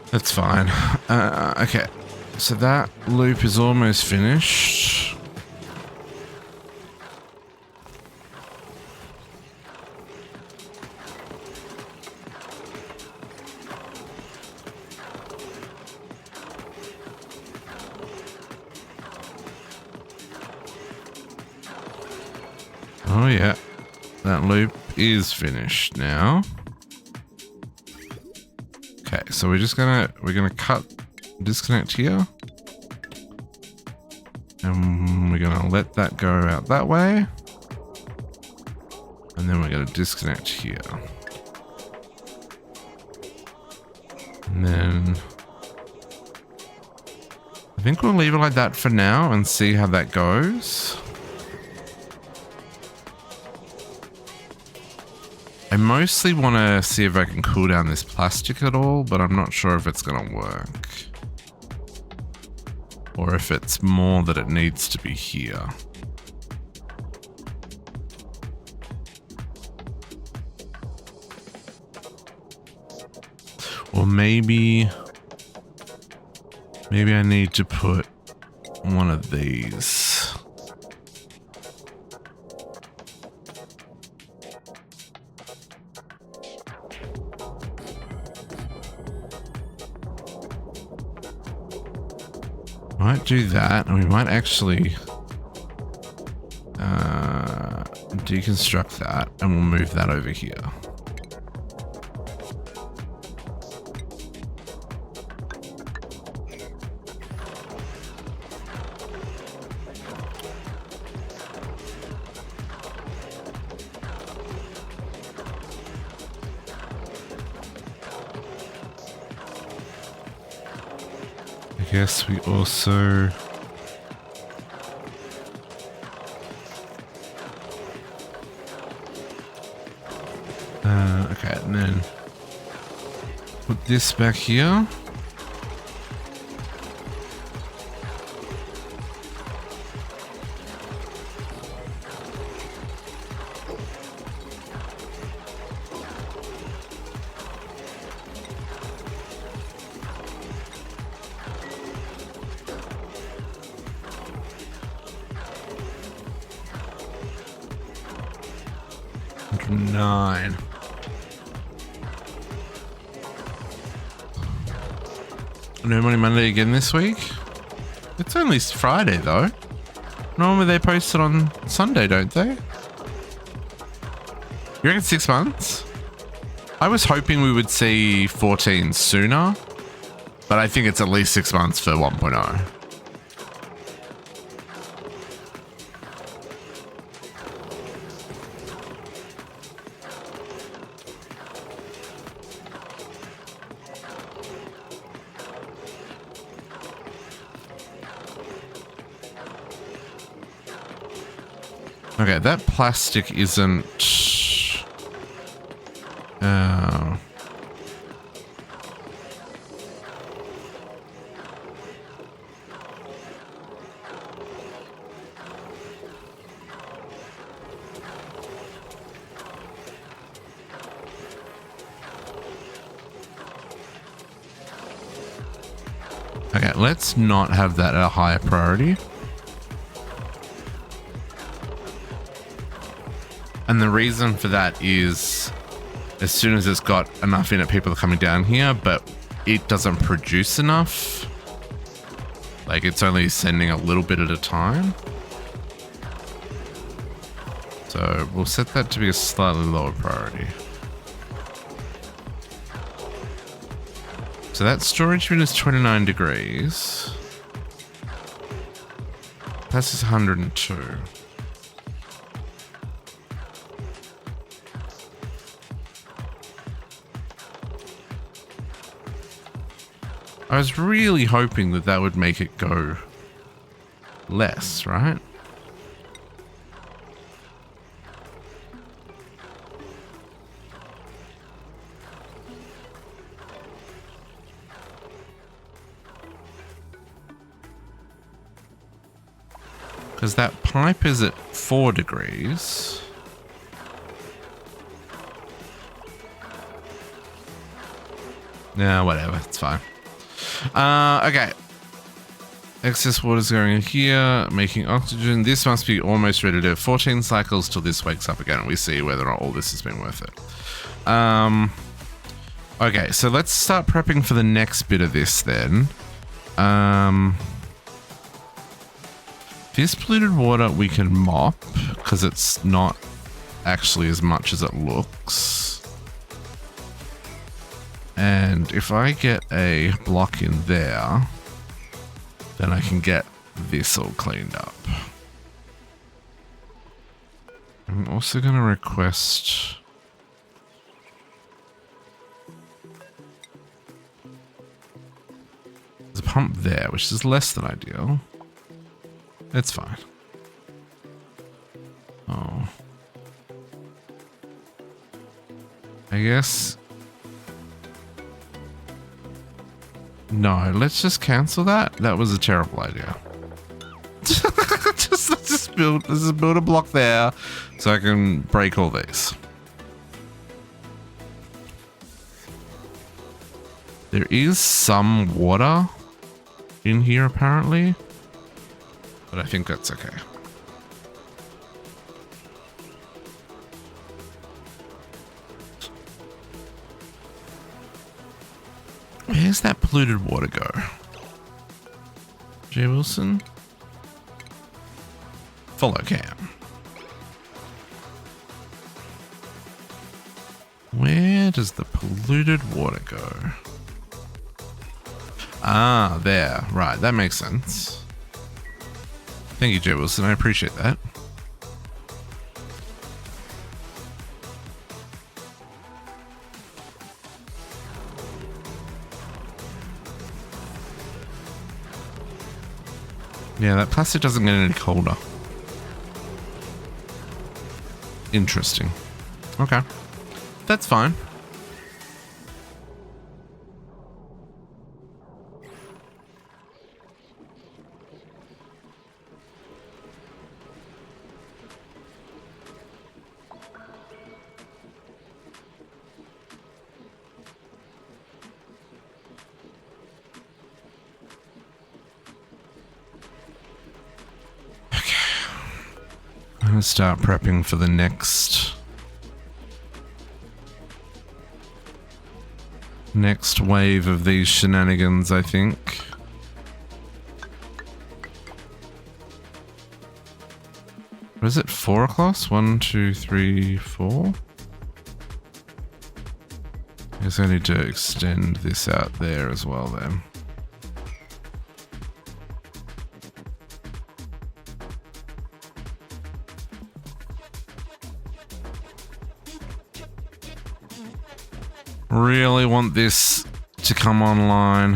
That's fine. Okay, so that loop is almost finished. Oh yeah, that loop is finished now. Okay, so we're gonna cut, disconnect here, and we're gonna let that go out that way, and then we're gonna disconnect here, and then I think we'll leave it like that for now and see how that goes. I mostly want to see if I can cool down this plastic at all, but I'm not sure if it's going to work. Or if it's more that it needs to be here. Or maybe I need to put one of these. Might do that, and we might actually deconstruct that, and we'll move that over here. I guess we also okay, and then put this back here. Nine. No Money Monday again this week? It's only Friday though. Normally they post it on Sunday, don't they? You reckon 6 months? I was hoping we would see 14 sooner, but I think it's at least 6 months for 1.0. Okay, that plastic isn't... Okay, let's not have that at a higher priority. And the reason for that is as soon as it's got enough in it, people are coming down here, but it doesn't produce enough. Like it's only sending a little bit at a time. So we'll set that to be a slightly lower priority. So that storage bin is 29 degrees. This is 102. I was really hoping that that would make it go less, right? Because that pipe is at 4 degrees. Nah, whatever, it's fine. Okay. Excess water's going in here, making oxygen. This must be almost ready to 14 cycles till this wakes up again and we see whether or not all this has been worth it. Okay, so let's start prepping for the next bit of this then. This polluted water we can mop because it's not actually as much as it looks. And if I get a block in there, then I can get this all cleaned up. I'm also going to request... There's a pump there, which is less than ideal. It's fine. Oh. I guess. No, let's just cancel that. That was a terrible idea. let's just build a block there so I can break all these. There is some water in here apparently, but I think that's okay. Where's that polluted water go? J. Wilson? Follow cam. Where does the polluted water go? Ah, there. Right, that makes sense. Thank you, J. Wilson. I appreciate that. Yeah, that plastic doesn't get any colder. Interesting. Okay. That's fine. I'm gonna start prepping for the next wave of these shenanigans, I think. What is it? 4 o'clock? 1, 2, 3, 4? I guess I need to extend this out there as well then. Really want this to come online.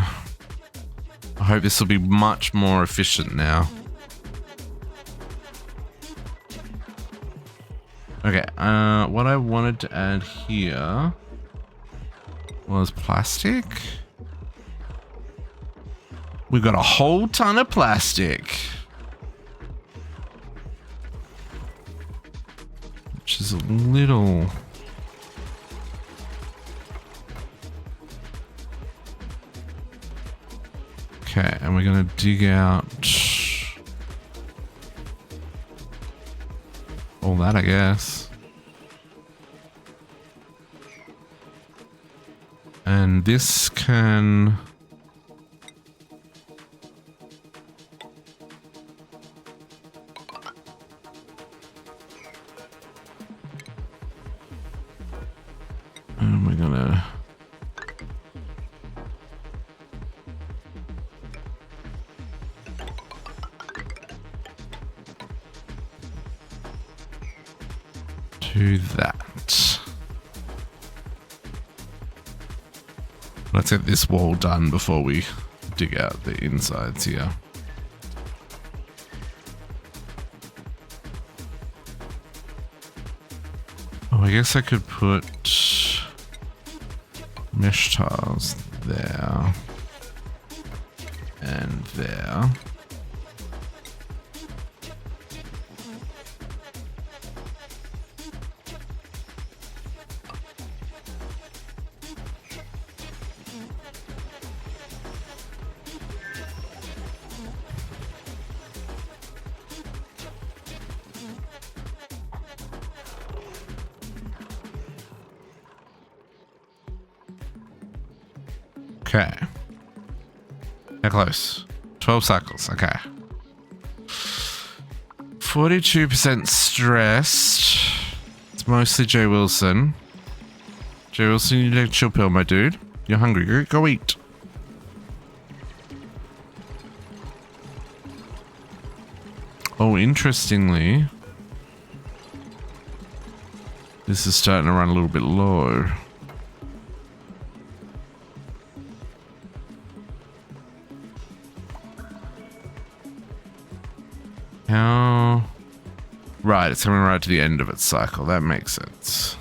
I hope this will be much more efficient now. Okay, what I wanted to add here was plastic. We got a whole ton of plastic, which is a little... Okay, and we're gonna dig out all that, I guess. And this can... And we're gonna... do that. Let's get this wall done before we dig out the insides here. Oh, I guess I could put mesh tiles there and there. Okay. How close? 12 cycles. Okay. 42% stressed. It's mostly J. Wilson. J. Wilson, you need a chill pill, my dude. You're hungry. Go eat. Oh, interestingly, this is starting to run a little bit low. How? Right, it's coming right to the end of its cycle. That makes sense.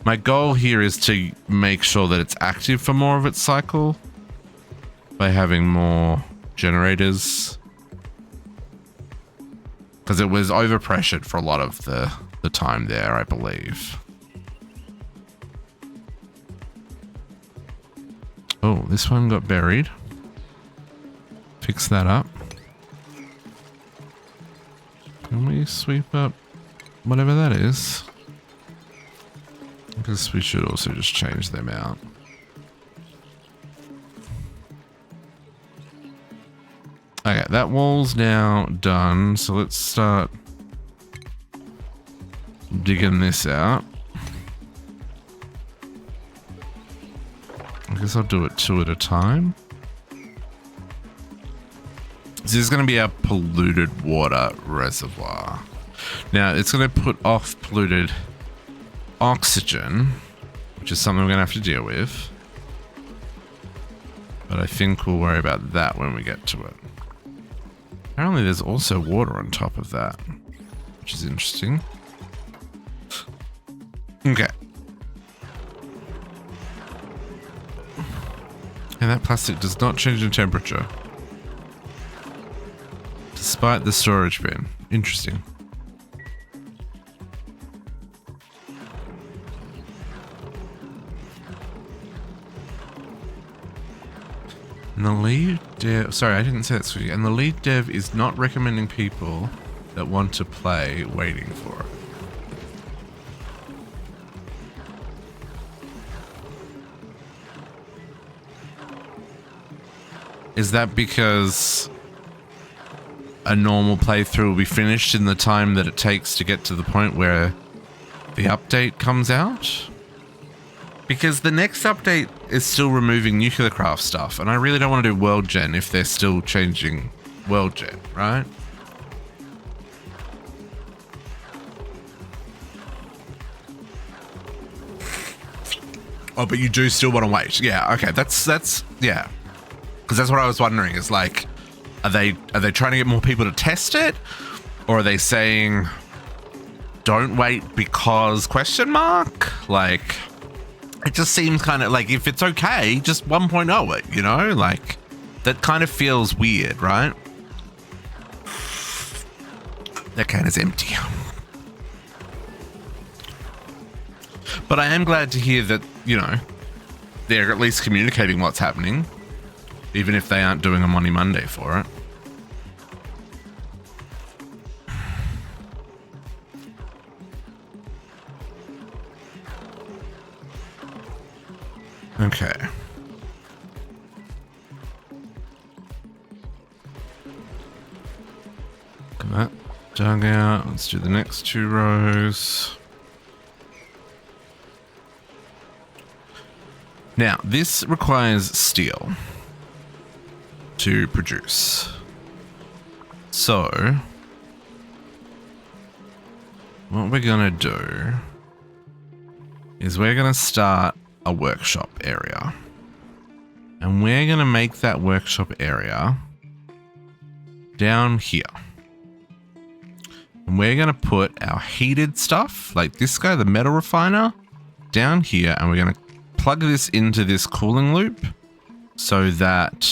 My goal here is to make sure that it's active for more of its cycle by having more generators. Because it was overpressured for a lot of the time there, I believe. Oh, this one got buried. Fix that up. Can we sweep up whatever that is? I guess we should also just change them out. Okay, that wall's now done, so let's start digging this out. I guess I'll do it 2 at a time. This is going to be our polluted water reservoir. Now, it's going to put off polluted oxygen, which is something we're going to have to deal with. But I think we'll worry about that when we get to it. Apparently there's also water on top of that, which is interesting. Okay. And that plastic does not change in temperature, despite the storage bin. Interesting. And the lead dev, sorry, I didn't say that, sweetie. And the lead dev is not recommending people that want to play waiting for it. Is that because a normal playthrough will be finished in the time that it takes to get to the point where the update comes out? Because the next update is still removing nuclear craft stuff, and I really don't want to do world gen if they're still changing world gen, right? Oh, but you do still want to wait. Yeah, okay, that's yeah. Because that's what I was wondering, is like, are they trying to get more people to test it? Or are they saying don't wait because question mark? Like, it just seems kind of like, if it's okay, just 1.0 it, you know? Like, that kind of feels weird, right? That can is empty. But I am glad to hear that, you know, they're at least communicating what's happening, even if they aren't doing a Money Monday for it. Okay. Got that dug out. Let's do the next 2 rows. Now, this requires steel to produce. So, what we're gonna do is we're gonna start a workshop area. And we're gonna make that workshop area down here. And we're gonna put our heated stuff, like this guy, the metal refiner, down here, and we're gonna plug this into this cooling loop so that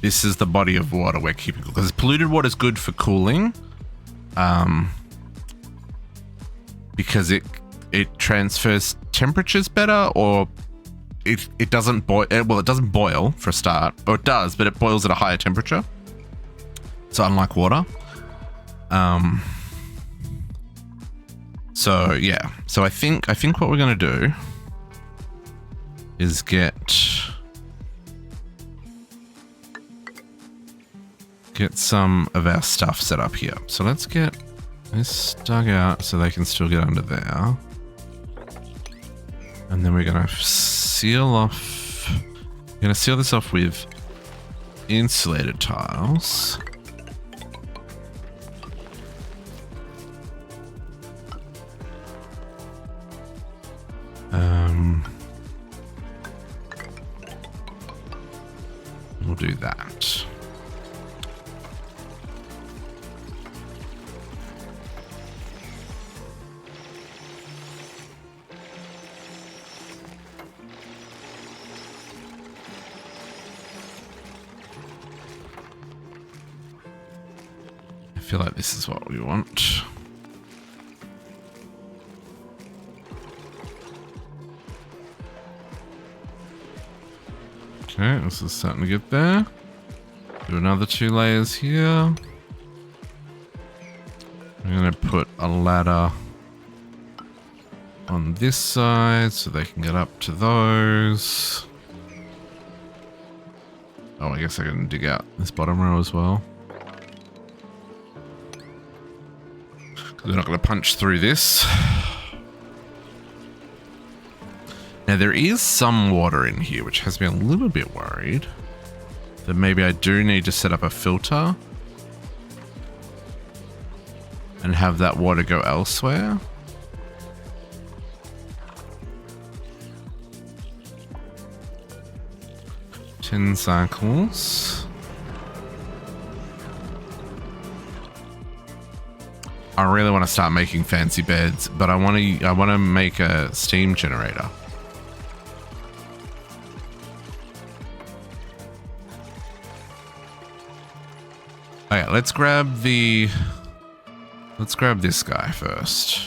this is the body of water we're keeping, because polluted water is good for cooling, because it transfers temperatures better, or it doesn't boil. Well, it doesn't boil for a start, or it does, but it boils at a higher temperature. So unlike water. So yeah. So I think what we're gonna do is get some of our stuff set up here. So let's get this dug out so they can still get under there. And then we're gonna seal off. We're gonna seal this off with insulated tiles. We'll do that. feel like this is what we want. Okay, this is starting to get there. Do another 2 layers here. I'm going to put a ladder on this side so they can get up to those. Oh, I guess I can dig out this bottom row as well. Because we're not going to punch through this. Now, there is some water in here, which has me a little bit worried that maybe I do need to set up a filter and have that water go elsewhere. Ten cycles. I really want to start making fancy beds, but I want to make a steam generator. Okay, let's grab this guy first.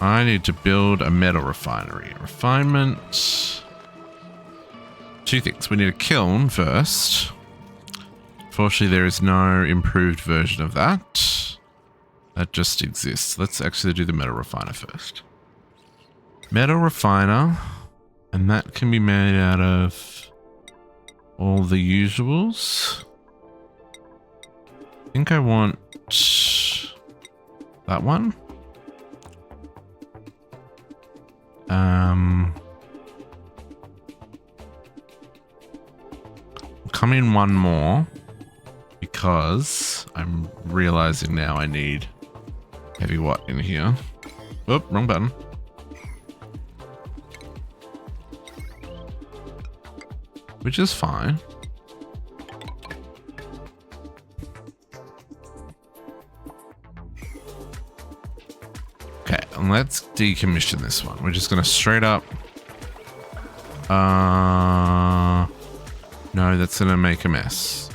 I need to build a metal refinery. Refinement. 2 things. We need a kiln first. Fortunately, there is no improved version of that. That just exists. Let's actually do the metal refiner first. Metal refiner. And that can be made out of all the usuals. I think I want that one. Come in one more because I'm realizing now I need heavy watt in here. Oop, wrong button. Which is fine. Okay, and let's decommission this one. We're just gonna straight up. No, that's gonna make a mess.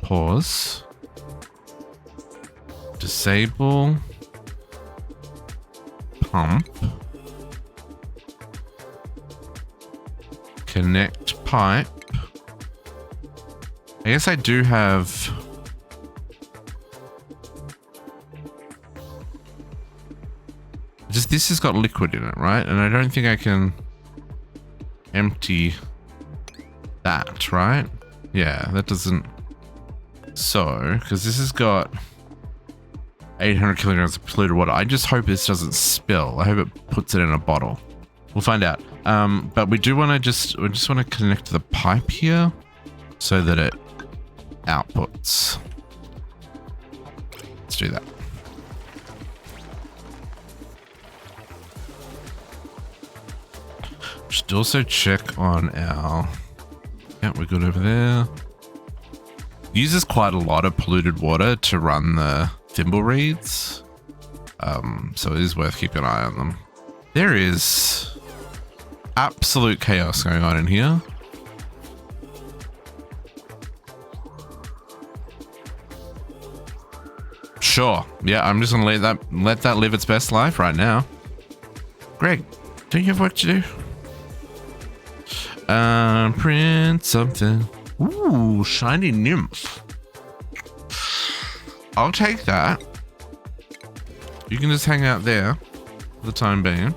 Pause. Disable. Pump. Connect pipe. I guess I do have... This has got liquid in it, right? And I don't think I can empty that, right? Yeah, that doesn't... So, because this has got 800 kilograms of polluted water. I just hope this doesn't spill. I hope it puts it in a bottle. We'll find out. But we do want to we just want to connect the pipe here so that it outputs. Let's do that. Should also check on our... Yeah, we're good over there. Uses quite a lot of polluted water to run the thimble reeds. So it is worth keeping an eye on them. There is absolute chaos going on in here. Sure. Yeah, I'm just gonna let that live its best life right now. Greg, don't you have work to do? Print something. Ooh, shiny nymph. I'll take that. You can just hang out there for the time being.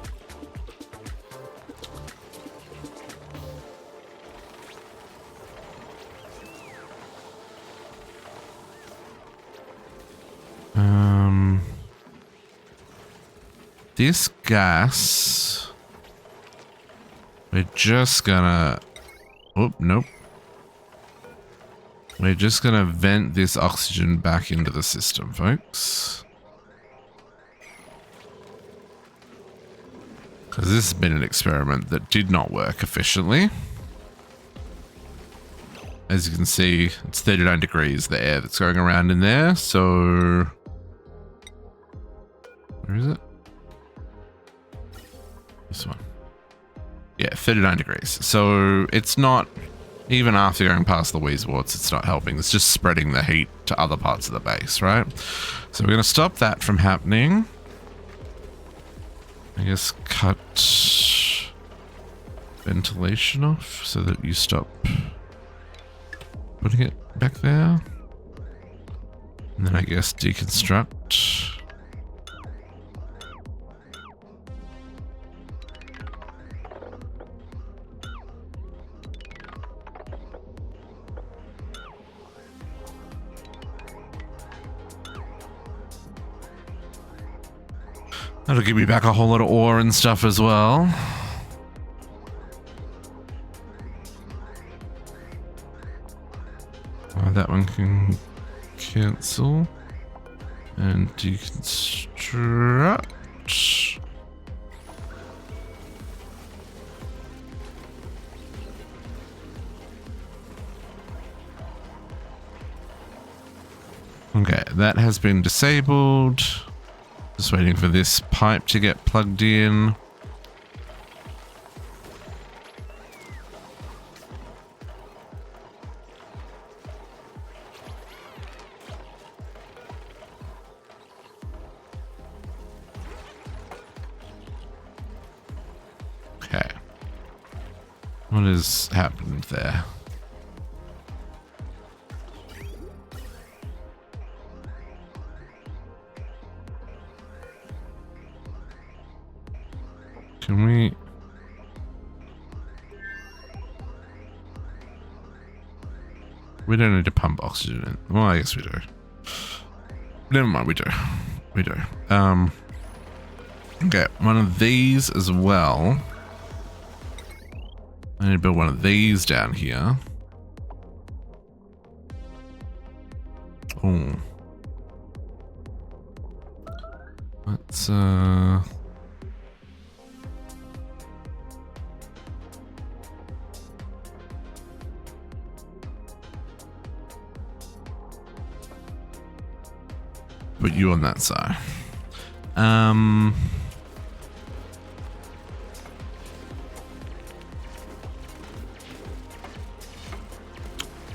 This gas, we're just gonna... Oh, nope. We're just gonna vent this oxygen back into the system, folks. Because this has been an experiment that did not work efficiently. As you can see, it's 39 degrees, the air that's going around in there, so... Where is it? This one. Yeah, 39 degrees. So it's not Even after going past the Weezewarts, it's not helping. It's just spreading the heat to other parts of the base, right? So we're going to stop that from happening. I guess cut ventilation off so that you stop putting it back there. And then I guess deconstruct. That'll give me back a whole lot of ore and stuff as well. That one can cancel. And deconstruct. Okay, that has been disabled. Just waiting for this pipe to get plugged in. Okay. What has happened there? Can we... We don't need to pump oxygen in. Well, I guess we do. Never mind, we do. We do. Okay, one of these as well. I need to build one of these down here. Oh. Let's, put you on that side. I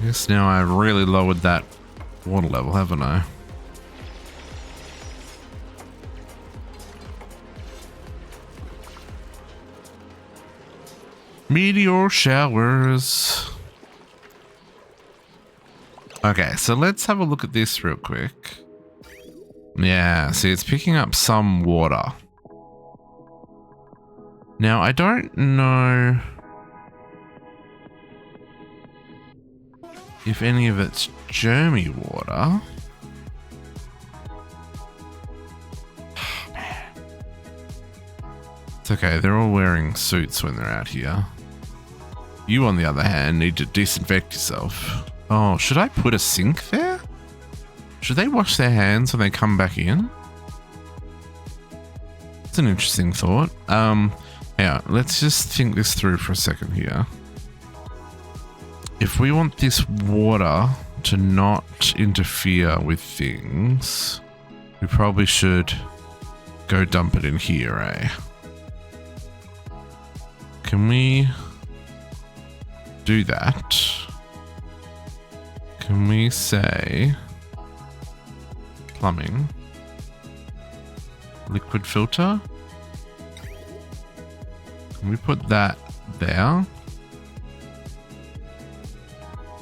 guess now I've really lowered that water level, haven't I? Meteor showers. Okay, so let's have a look at this real quick. Yeah, see, it's picking up some water. Now, I don't know if any of it's germy water. Oh, man. It's okay, they're all wearing suits when they're out here. You, on the other hand, need to disinfect yourself. Oh, should I put a sink there? Should they wash their hands when they come back in? It's an interesting thought. Yeah, let's just think this through for a second here. If we want this water to not interfere with things, we probably should go dump it in here, eh? Can we do that? Can we say plumbing, liquid filter? Can we put that there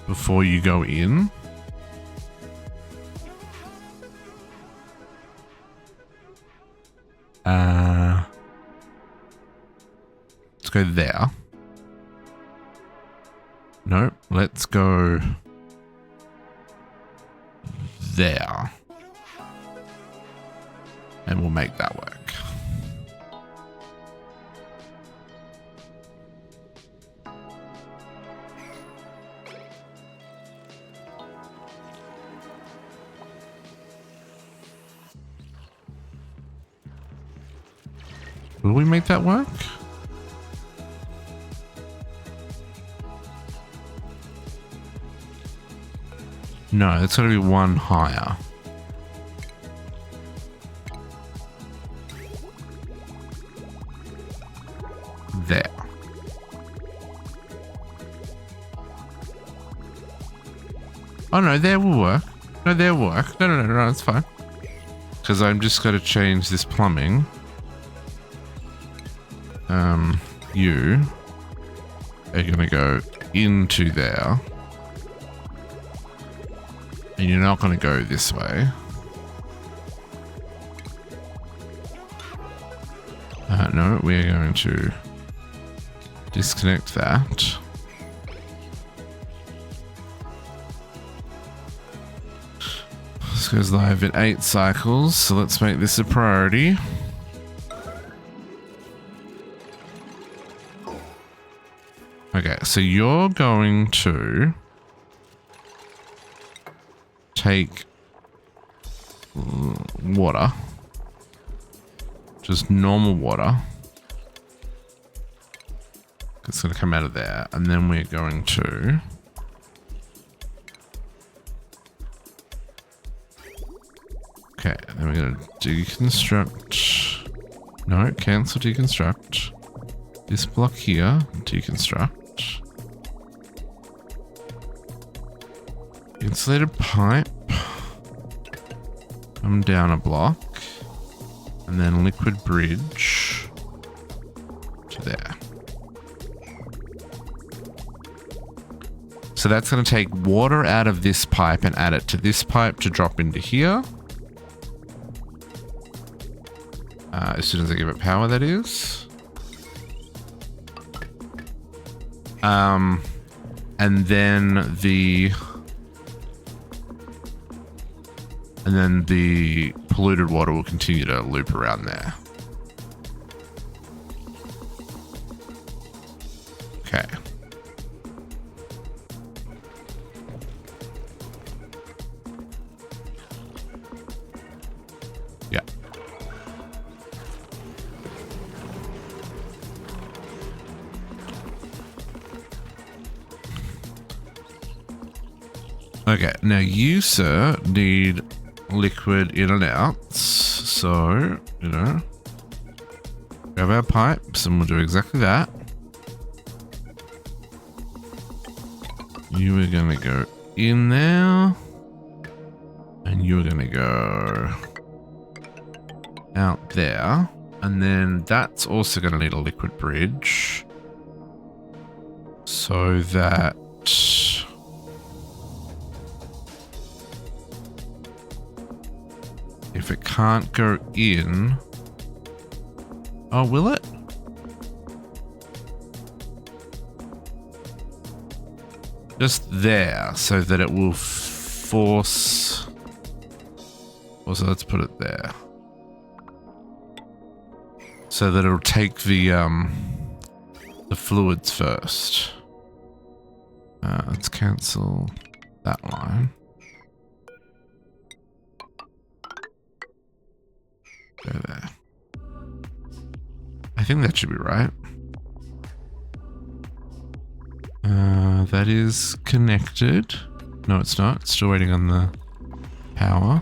before you go in? Let's go there. No, let's go there. And we'll make that work. Will we make that work? No, it's gotta be one higher. There. Oh no, there will work. No, there will work. No, it's fine. Because I'm just going to change this plumbing. You are going to go into there. And you're not going to go this way. No, we are going to disconnect that. This goes live in 8 cycles, so let's make this a priority. Okay, so you're going to take water, just normal water. It's going to come out of there, and then we're going to okay, and then we're going to deconstruct. No, cancel deconstruct. This block here, deconstruct. Insulated pipe. Come down a block. And then liquid bridge to there. So that's going to take water out of this pipe and add it to this pipe to drop into here. As soon as I give it power, that is. And then the polluted water will continue to loop around there. Okay. Yeah. Okay, now you, sir, need liquid in and out. So, you know, grab our pipes and we'll do exactly that. You are going to go in there. And you're going to go out there. And then that's also going to need a liquid bridge. So that if it can't go in... Oh, will it? Just there, so that it will force... Also, let's put it there. So that it'll take the fluids first. Let's cancel that line. Go there. I think that should be right. That is connected. No, it's not. It's still waiting on the power.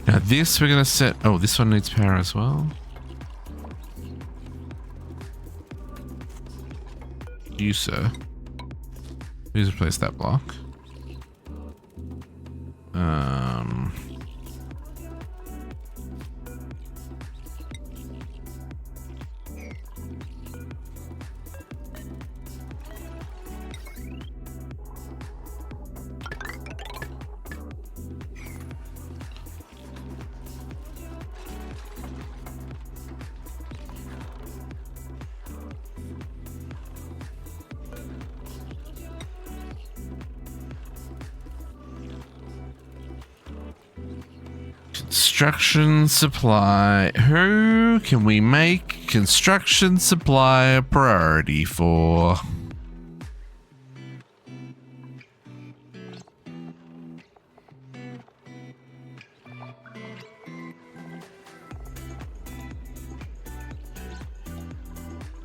Now this we're going to set... Oh, this one needs power as well. You, sir. Please replace that block. Construction supply. Who can we make construction supply a priority for?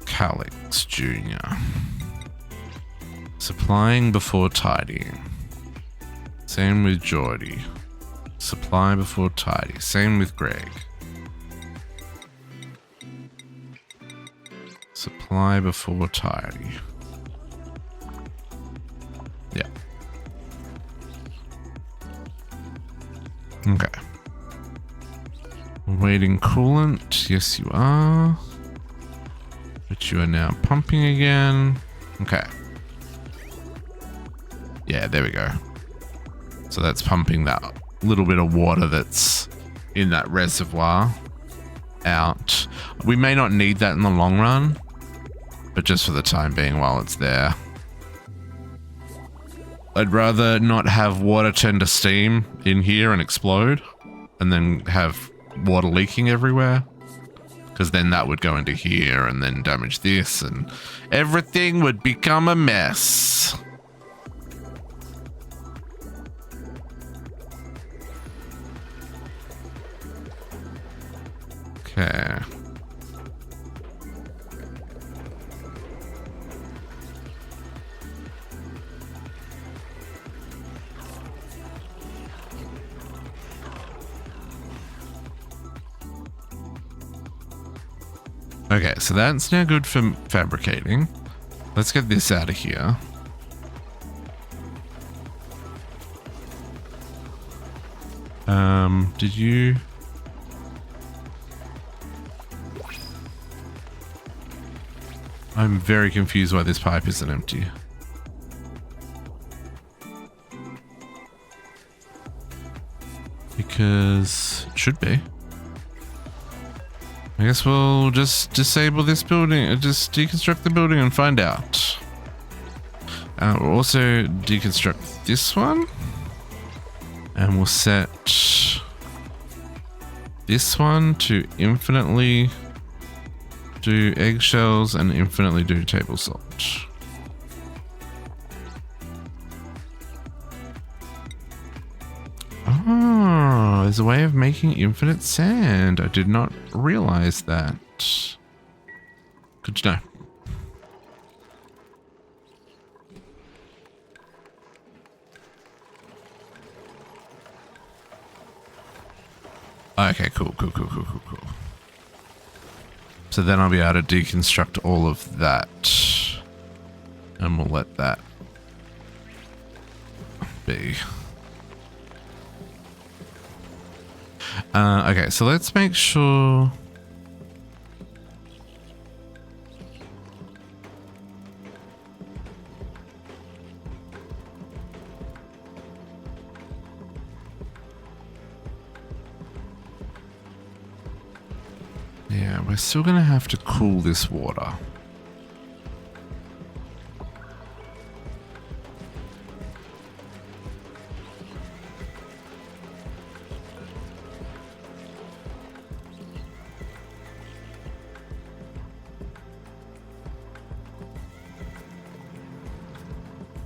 Calix Jr. Supplying before tidying. Same with Geordie. Supply before tidy. Same with Greg. Supply Apply before tidy. Yeah. Okay. Waiting coolant. Yes, you are. But you are now pumping again. Okay. Yeah, there we go. So that's pumping that little bit of water that's in that reservoir out. We may not need that in the long run, but just for the time being while it's there. I'd rather not have water turn to steam in here and explode and then have water leaking everywhere, because then that would go into here and then damage this and everything would become a mess. Okay. Okay, so that's now good for fabricating. Let's get this out of here. Did you... I'm very confused why this pipe isn't empty. Because it should be. I guess we'll just disable this building, just deconstruct the building and find out. We'll also deconstruct this one. And we'll set this one to infinitely do eggshells and infinitely do table salt. Oh, there's a way of making infinite sand. I did not realize that. Good to know. Okay, cool. So then I'll be able to deconstruct all of that. And we'll let that be. Okay, so let's make sure... Yeah, we're still gonna have to cool this water.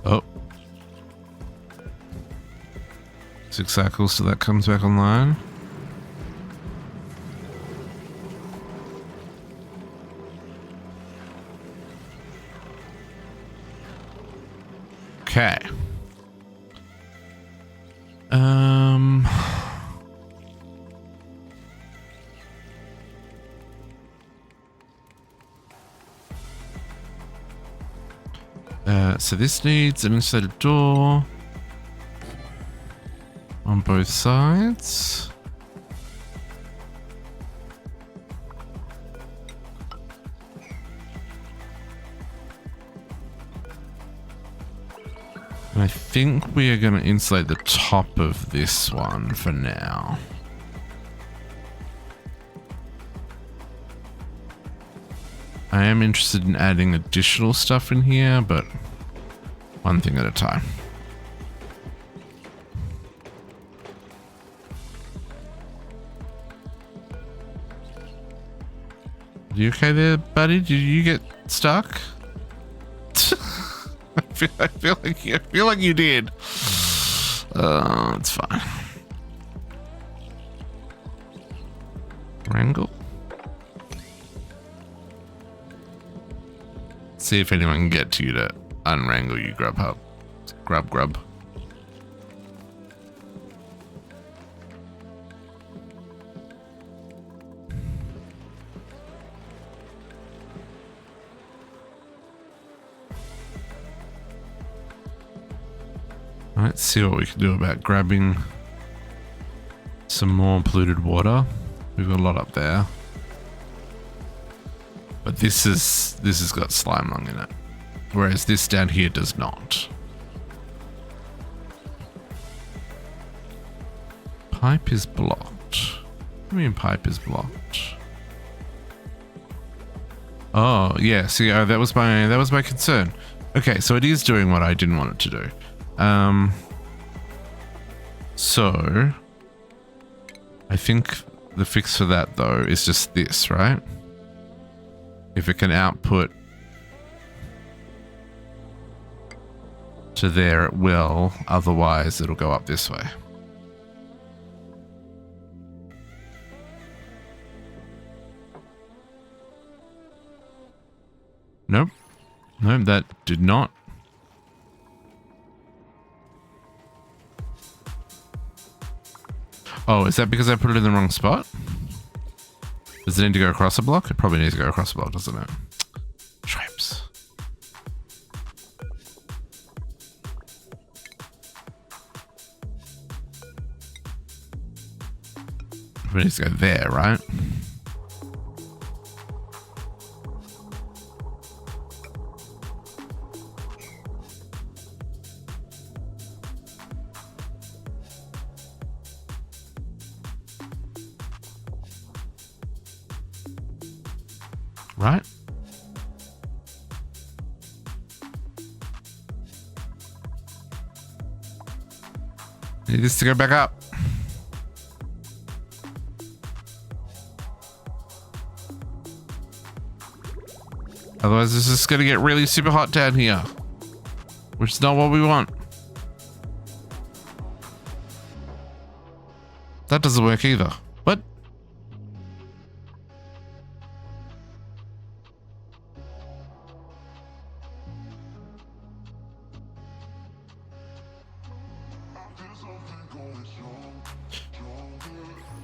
Oh. 6 cycles till that comes back online. Okay. So this needs an insulated door on both sides. And I think we are going to insulate the top of this one for now. I am interested in adding additional stuff in here, but one thing at a time. You okay there, buddy? Did you get stuck? I feel like you did. It's fine. Wrangle. See if anyone can get to you to unwrangle you, Grubhub. Grub. Let's see what we can do about grabbing some more polluted water. We've got a lot up there. But this has got slime lung in it. Whereas this down here does not. Pipe is blocked. What do you mean pipe is blocked? Oh, yeah, see, that was my concern. Okay, so it is doing what I didn't want it to do. So I think the fix for that though is just this, right? If it can output to there, it will. Otherwise, it'll go up this way. Nope. Nope, that did not. Oh, is that because I put it in the wrong spot? Does it need to go across a block? It probably needs to go across a block, doesn't it? Traps. It needs to go there, right? Right? Need this to go back up. Otherwise, this is going to get really super hot down here, which is not what we want. That doesn't work either. What?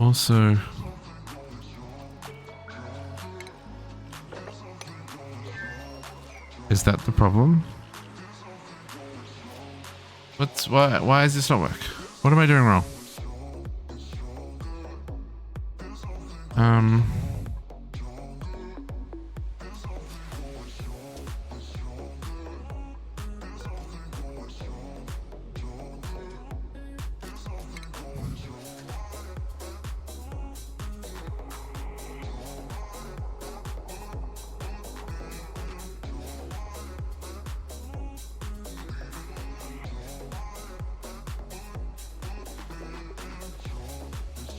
Also, is that the problem? Why is this not work? What am I doing wrong?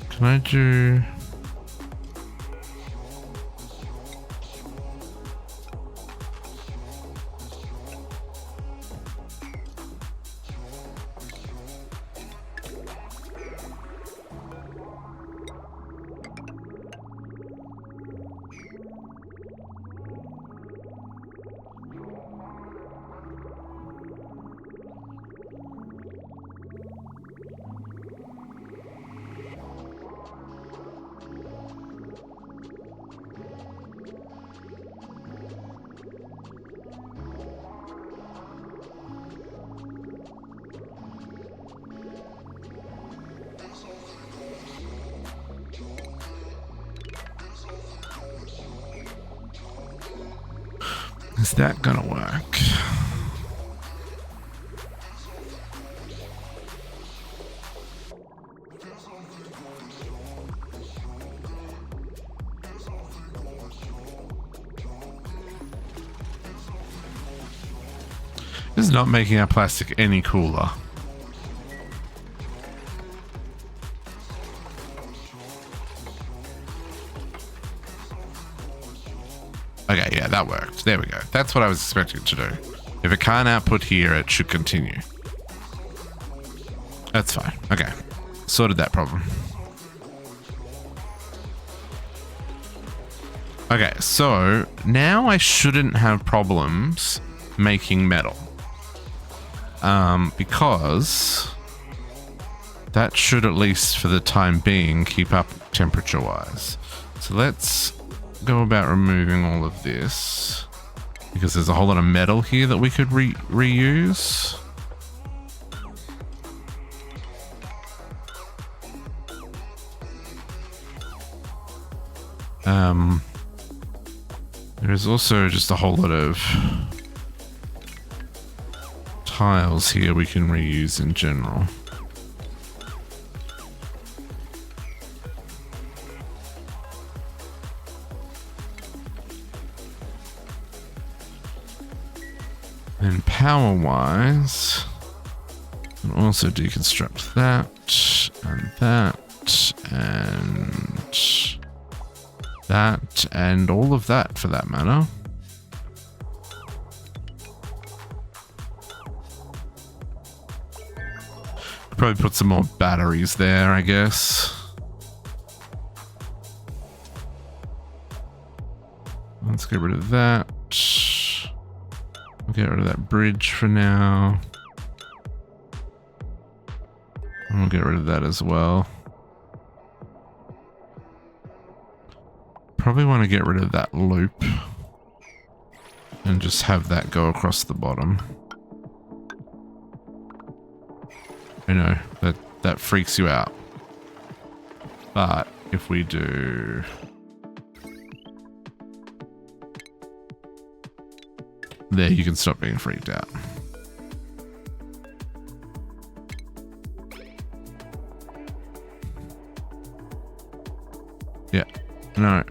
Can I do... Is that gonna work? This is not making our plastic any cooler. Okay, yeah, that worked. There we go. That's what I was expecting it to do. If it can't output here, it should continue. That's fine. Okay. Sorted that problem. Okay, so now I shouldn't have problems making metal. Because that should, at least for the time being, keep up temperature-wise. So let's go about removing all of this, because there's a whole lot of metal here that we could reuse. There is also just a whole lot of tiles here we can reuse in general. And power-wise, can also deconstruct that, and that, and that, and all of that for that matter. Probably put some more batteries there, I guess. Let's get rid of that. We'll get rid of that bridge for now. And we'll get rid of that as well. Probably want to get rid of that loop and just have that go across the bottom. I know that freaks you out, but if we do there, you can stop being freaked out. Yeah, no.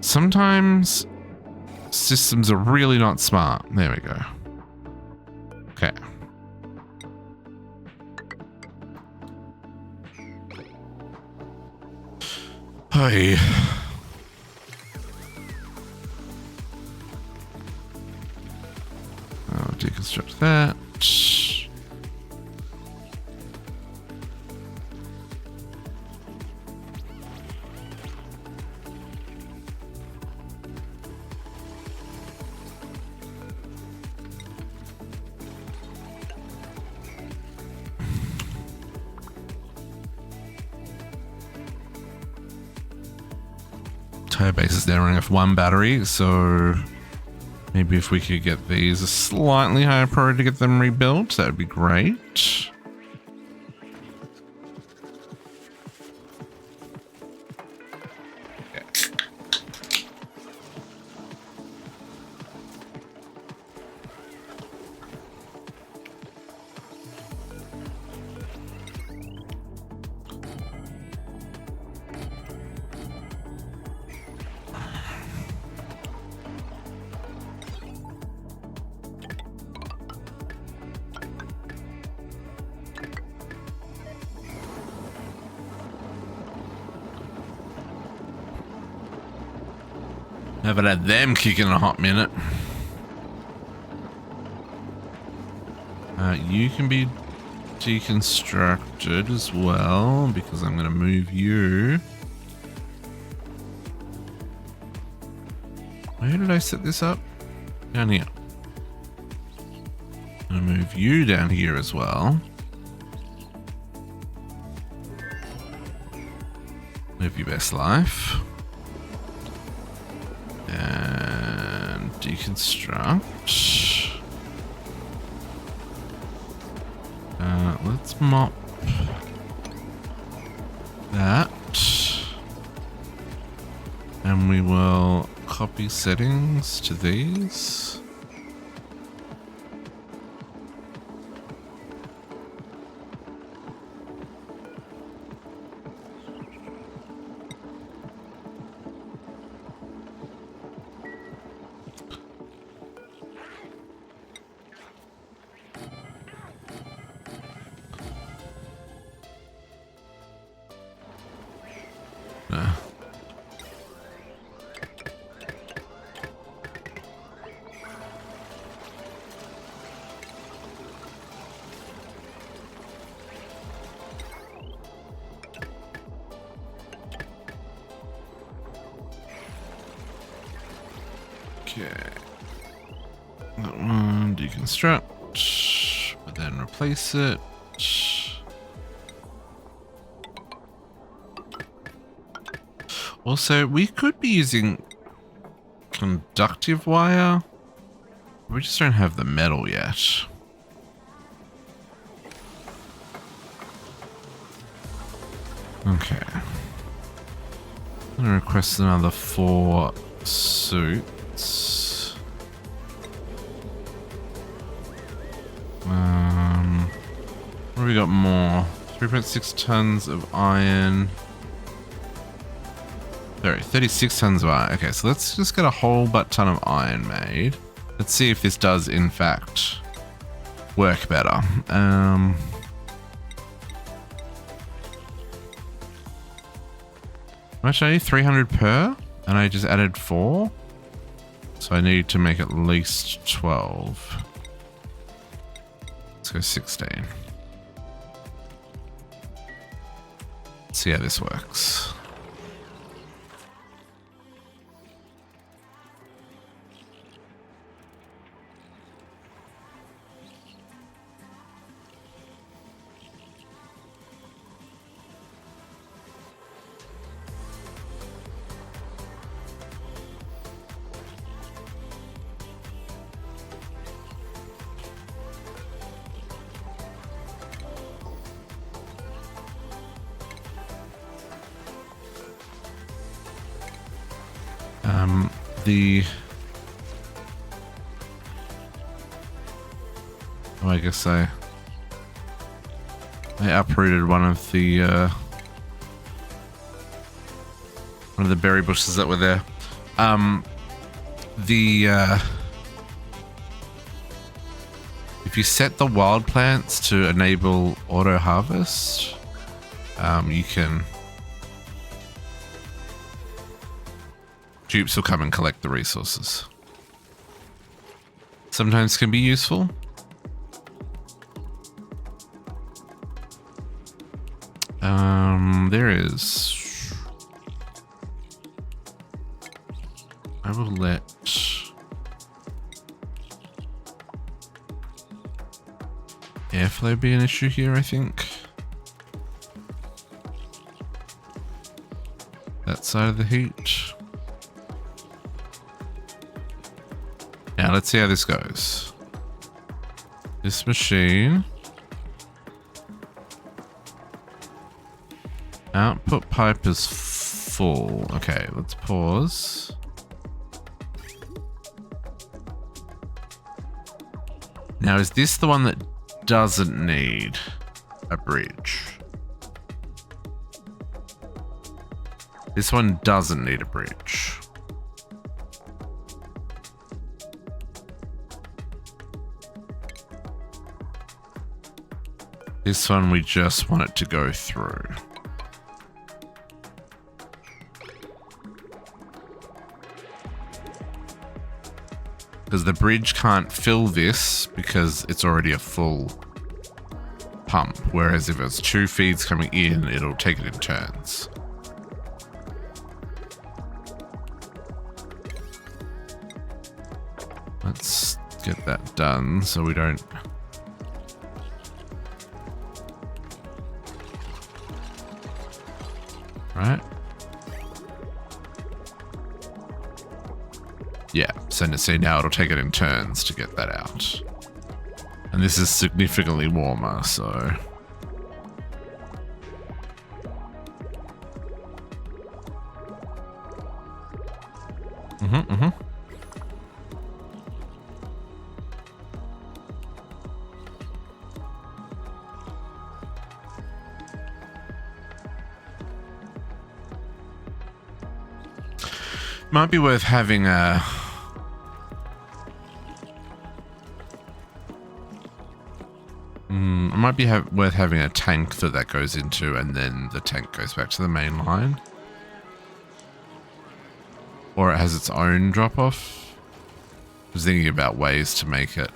Sometimes systems are really not smart. There we go. Okay. Hi. I'll deconstruct that. Tire base is now running off one battery, so maybe if we could get these a slightly higher priority to get them rebuilt, that would be great. Haven't had them kick in a hot minute. You can be deconstructed as well, because I'm going to move you. Where did I set this up? Down here. I'm going to move you down here as well. Live your best life. And deconstruct. Let's mop that. And we will copy settings to these. Okay. That one, deconstruct, but then replace it. Also, we could be using conductive wire We just don't have the metal yet. Okay. I'm gonna request another 4 suits. What have we got more? 3.6 tons of iron. Sorry, 36 tons of iron. Okay, so let's just get a whole ton of iron made. Let's see if this does in fact work better. How much are you? 300 per? And I just added 4? So I need to make at least 12. Let's go 16. Let's see how this works. Oh, I guess I uprooted one of the berry bushes that were there. If you set the wild plants to enable auto harvest, you can. Dupes will come and collect the resources. Sometimes can be useful. There is. I will let. Airflow be an issue here, I think. That side of the heat. Now let's see how this goes. This machine. Output pipe is full. Okay, let's pause. Now, is this the one that doesn't need a bridge? This one doesn't need a bridge. This one we just want it to go through. Because the bridge can't fill this because it's already a full pump. Whereas if it's 2 feeds coming in, it'll take it in turns. Let's get that done so we don't... Right? Yeah, so see now it'll take it in turns to get that out. And this is significantly warmer, so... Might be worth having a... it might be worth having a tank that goes into, and then the tank goes back to the main line. Or it has its own drop-off. I was thinking about ways to make it.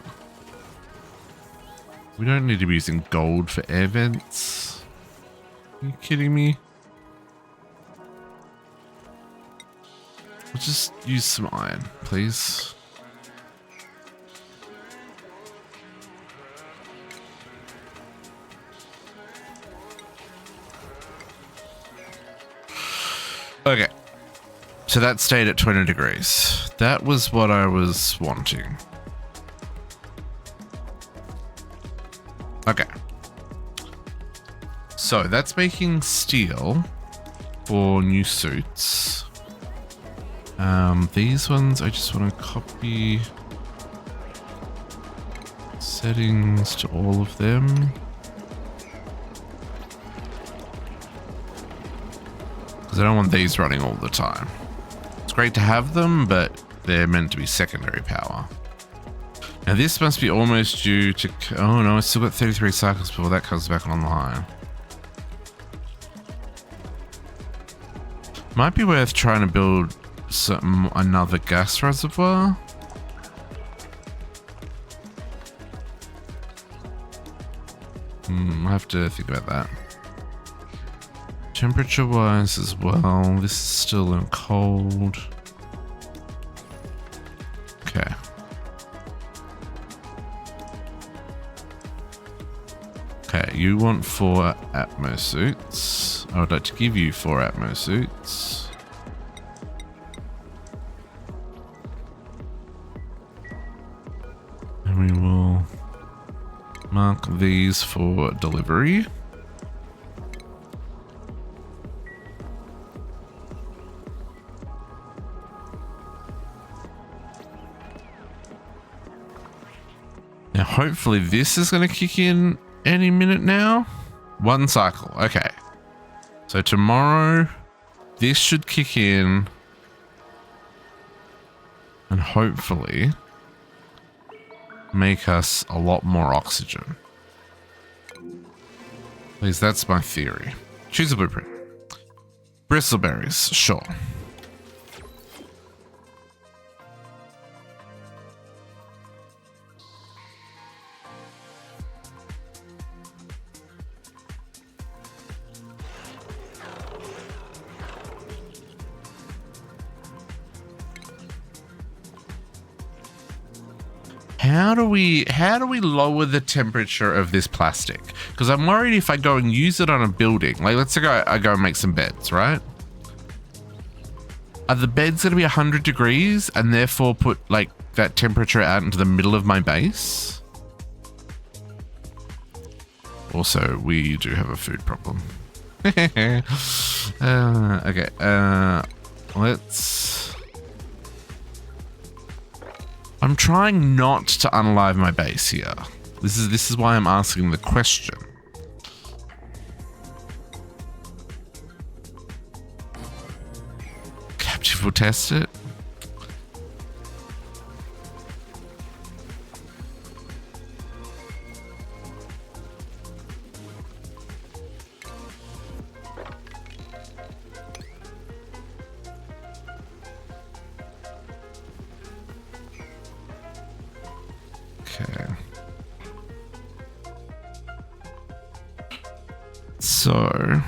We don't need to be using gold for air vents. Are you kidding me? We'll just use some iron, please. Okay. So that stayed at 20 degrees. That was what I was wanting. Okay. So that's making steel for new suits. These ones, I just want to copy settings to all of them. Because I don't want these running all the time. It's great to have them, but they're meant to be secondary power. Now this must be almost due to... Oh no, I still got 33 cycles before that comes back online. Might be worth trying to build another gas reservoir. I'll have to think about that. Temperature wise as well, this is still in cold. Okay. Okay, you want 4 Atmo suits. I would like to give you 4 Atmo suits. And we will mark these for delivery. Now, hopefully this is going to kick in any minute now. 1 cycle. Okay. So tomorrow, this should kick in. And hopefully make us a lot more oxygen. At least that's my theory. Choose a blueprint. Bristleberries, sure. How do we lower the temperature of this plastic? Because I'm worried if I go and use it on a building, like let's say I go and make some beds, right? Are the beds going to be 100 degrees and therefore put like that temperature out into the middle of my base? Also, we do have a food problem. Okay, let's... I'm trying not to unalive my base here. This is why I'm asking the question. Captive will test it. So,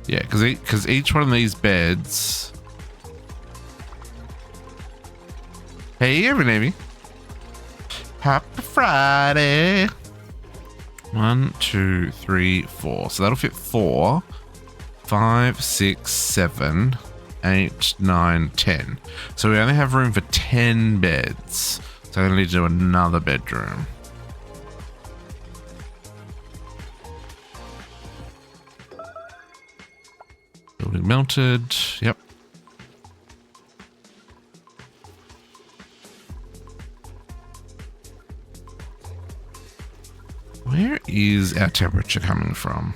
yeah, because each one of these beds. Hey, every Navy. Happy Friday. 1, 2, 3, 4. So that'll fit 4, 5, 6, 7, 8, 9, 10. So we only have room for 10 beds. So I need to do another bedroom. Building melted. Yep. Where is our temperature coming from?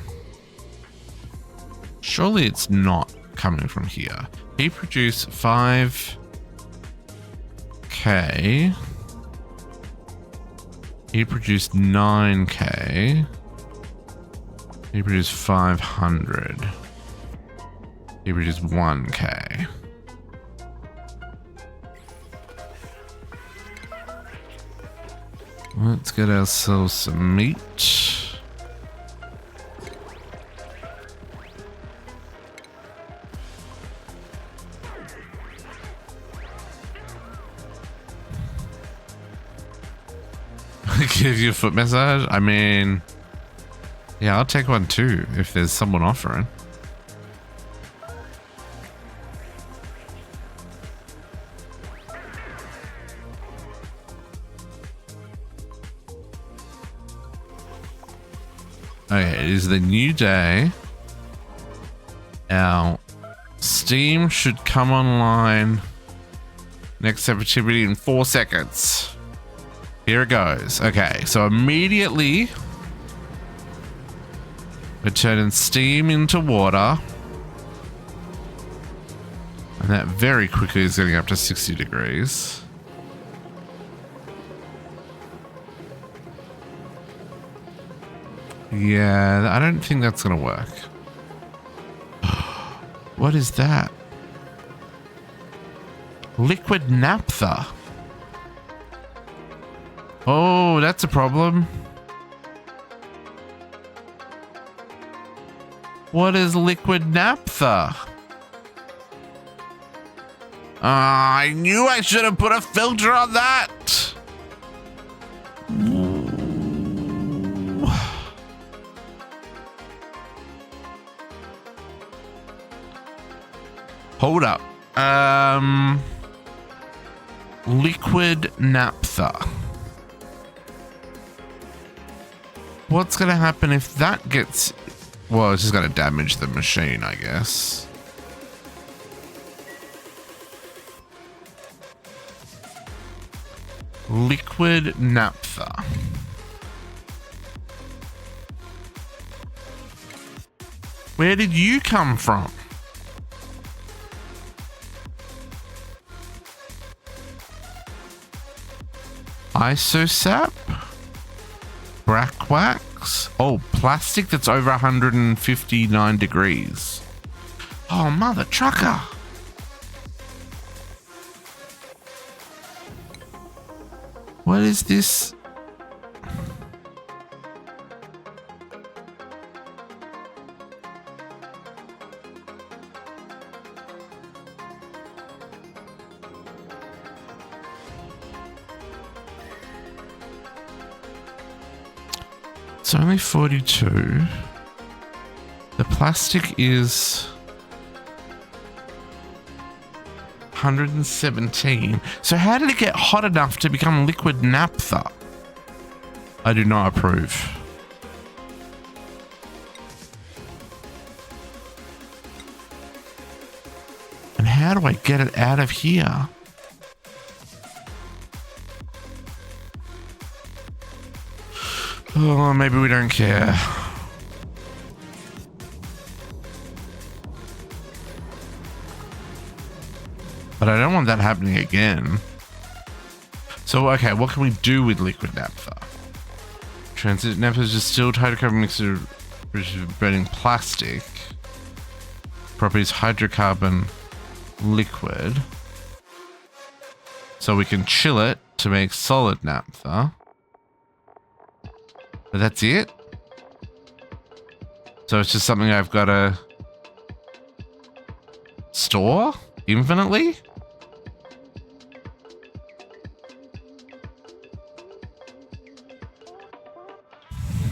Surely it's not coming from here. He produced 5K. He produced 9K. He produced 500. He produced 1K. Let's get ourselves some meat. Give you a foot massage? I mean, yeah, I'll take one too if there's someone offering. it is the new day. Our Steam should come online. Next activity in 4 seconds. Here it goes. Okay, so immediately we're turning steam into water. And that very quickly is getting up to 60 degrees. Yeah, I don't think that's going to work. What is that? Liquid naphtha. Oh, that's a problem. What is liquid naphtha? I knew I should have put a filter on that. Hold up. Liquid naphtha. What's going to happen if that gets... Well, it's just going to damage the machine, I guess. Liquid naphtha. Where did you come from? Isosap? Brack wax? Oh, plastic that's over 159 degrees. Oh, mother trucker. What is this? It's only 42. The plastic is 117. So how did it get hot enough to become liquid naphtha? I do not approve. And how do I get it out of here? Oh, maybe we don't care. But I don't want that happening again. So, okay, what can we do with liquid naphtha? Transit naphtha is distilled hydrocarbon mixture burning plastic. Properties hydrocarbon liquid. So we can chill it to make solid naphtha. But that's it. So it's just something I've got to store infinitely.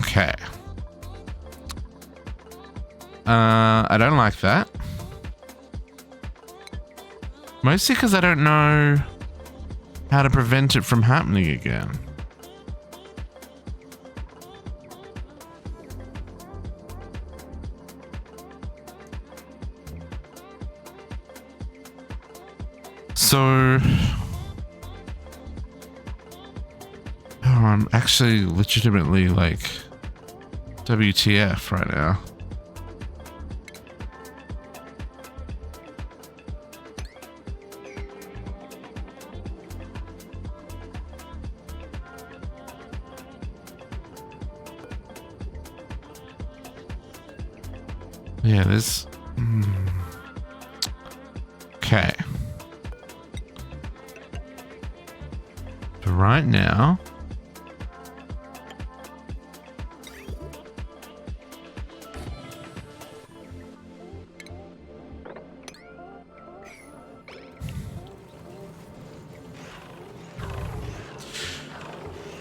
Okay. I don't like that. Mostly because I don't know how to prevent it from happening again. So, I'm actually legitimately like WTF right now. Yeah, there's... Okay. But right now...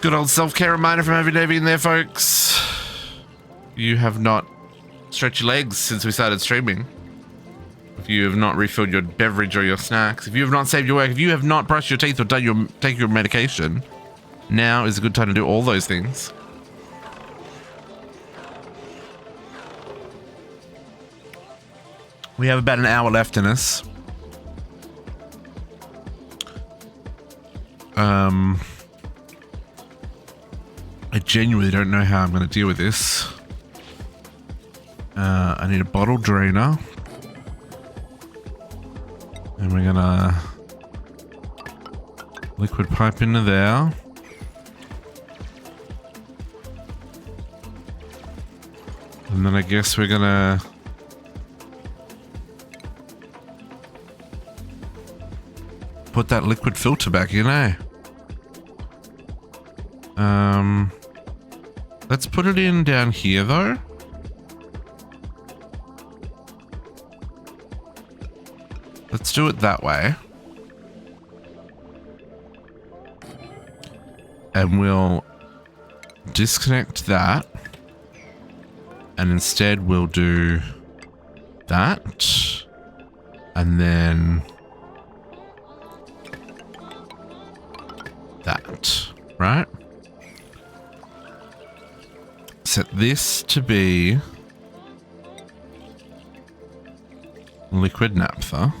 Good old self-care reminder from Heavy Davey in there, folks. You have not stretched your legs since we started streaming. If you have not refilled your beverage or your snacks, if you have not saved your work, if you have not brushed your teeth or done take your medication, now is a good time to do all those things. We have about an hour left in us. I genuinely don't know how I'm going to deal with this. I need a bottle drainer. And we're going to liquid pipe into there. And then I guess we're going to put that liquid filter back in, eh? Let's put it in down here though. Let's do it that way. And we'll disconnect that. And instead we'll do that. And then that, right? Set this to be liquid naphtha,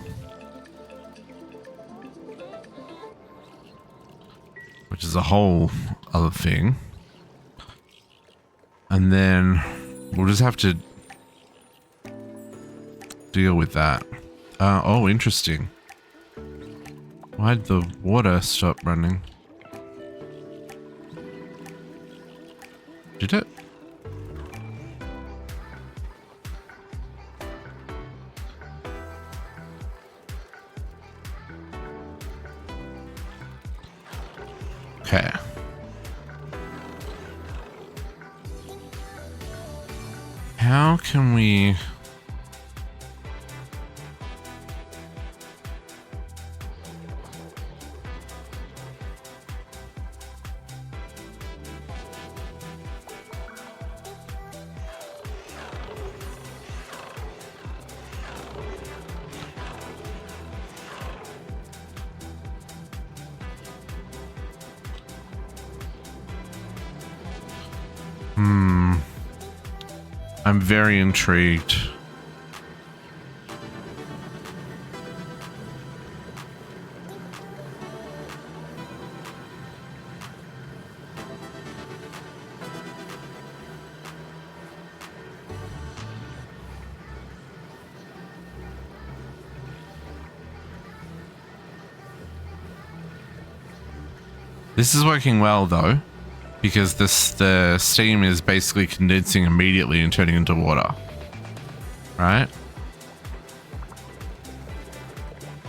which is a whole other thing. And then we'll just have to deal with that. Oh, interesting. Why'd the water stop running? Did it? Okay. How can we... I'm very intrigued. This is working well though, because the steam is basically condensing immediately and turning into water. Right?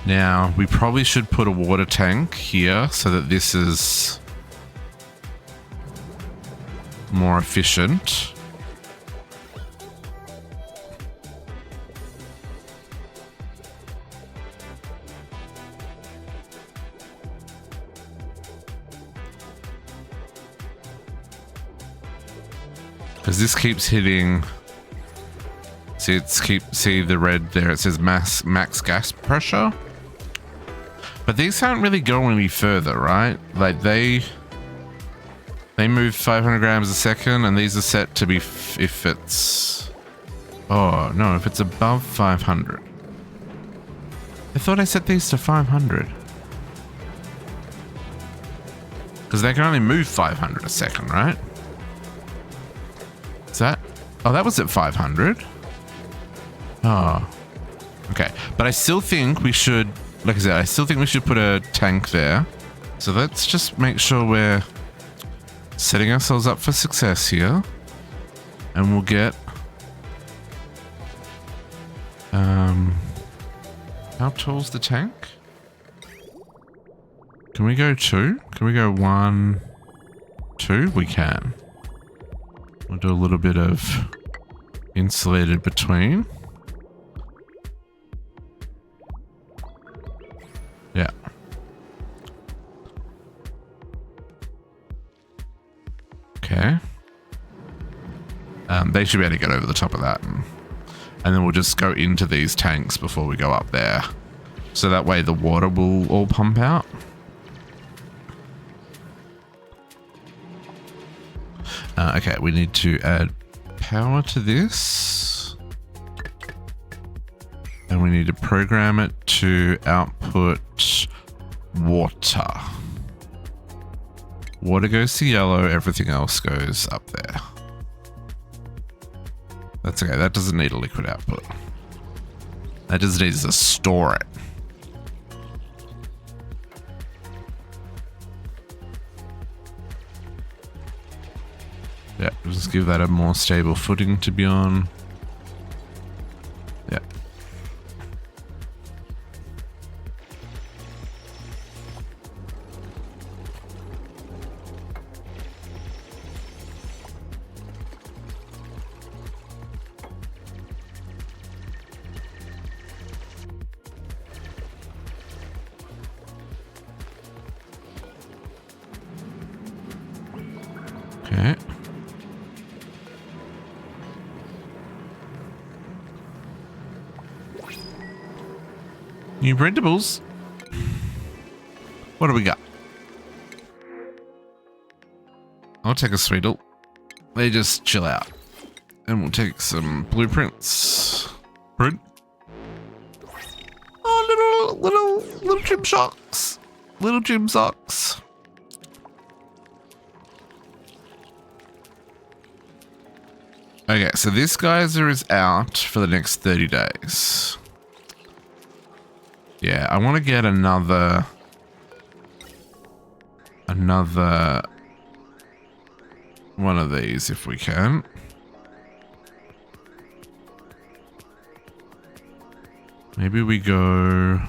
Now, we probably should put a water tank here so that this is more efficient. Because this keeps hitting. See the red there. It says max gas pressure. But these can't really go any further, right? Like they move 500 grams a second, and these are set to be if it's. Oh no, if it's above 500. I thought I set these to 500. Because they can only move 500 a second, right? Is that? Oh, that was at 500. Oh. Okay. But I still think we should, like I said, I still think we should put a tank there. So let's just make sure we're setting ourselves up for success here. And we'll get... how tall's the tank? Can we go 2? Can we go 1, 2? We can. We'll do a little bit of insulated between. Yeah. Okay. They should be able to get over the top of that. And then we'll just go into these tanks before we go up there. So that way the water will all pump out. Okay, we need to add power to this. And we need to program it to output water. Water goes to yellow, everything else goes up there. That's okay, that doesn't need a liquid output. That just needs to store it. Yeah, just give that a more stable footing to be on. Yeah. Okay. New printables. What do we got? I'll take a Sweetle. They just chill out. And we'll take some blueprints. Print. Oh, little gym socks. Little gym socks. Okay, so this geyser is out for the next 30 days. Yeah, I want to get another one of these if we can. Maybe we go...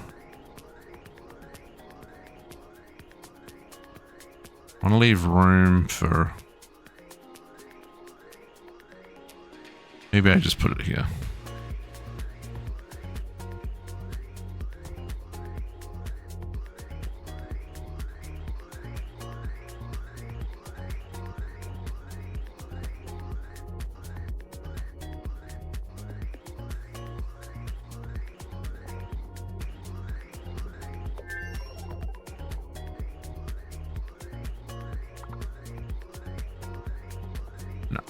I want to leave room for... Maybe I just put it here. No.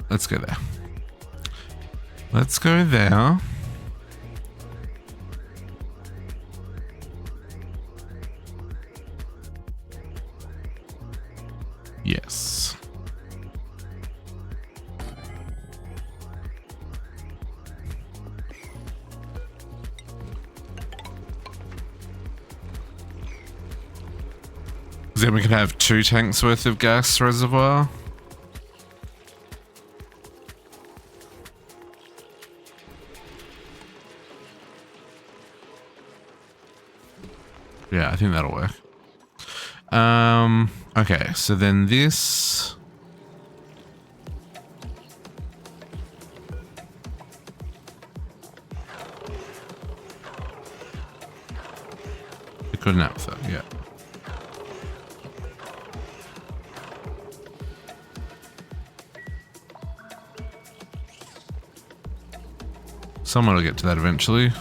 Let's go there. Let's go there. Yes. Then we can have 2 tanks worth of gas reservoir. Yeah, I think that'll work. Okay, so then this... Good naphtha, yeah. Someone will get to that eventually.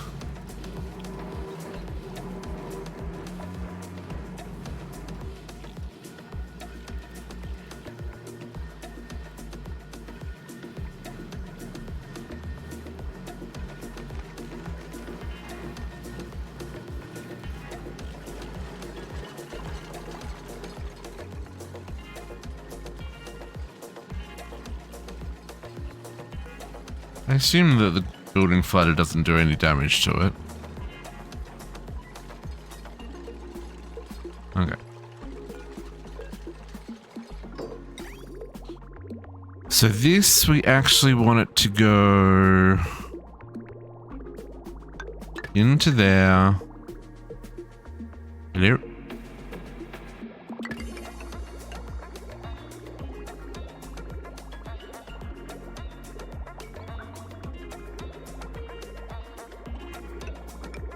I assume that the building flooded doesn't do any damage to it. Okay. So this, we actually want it to go into there. Hello?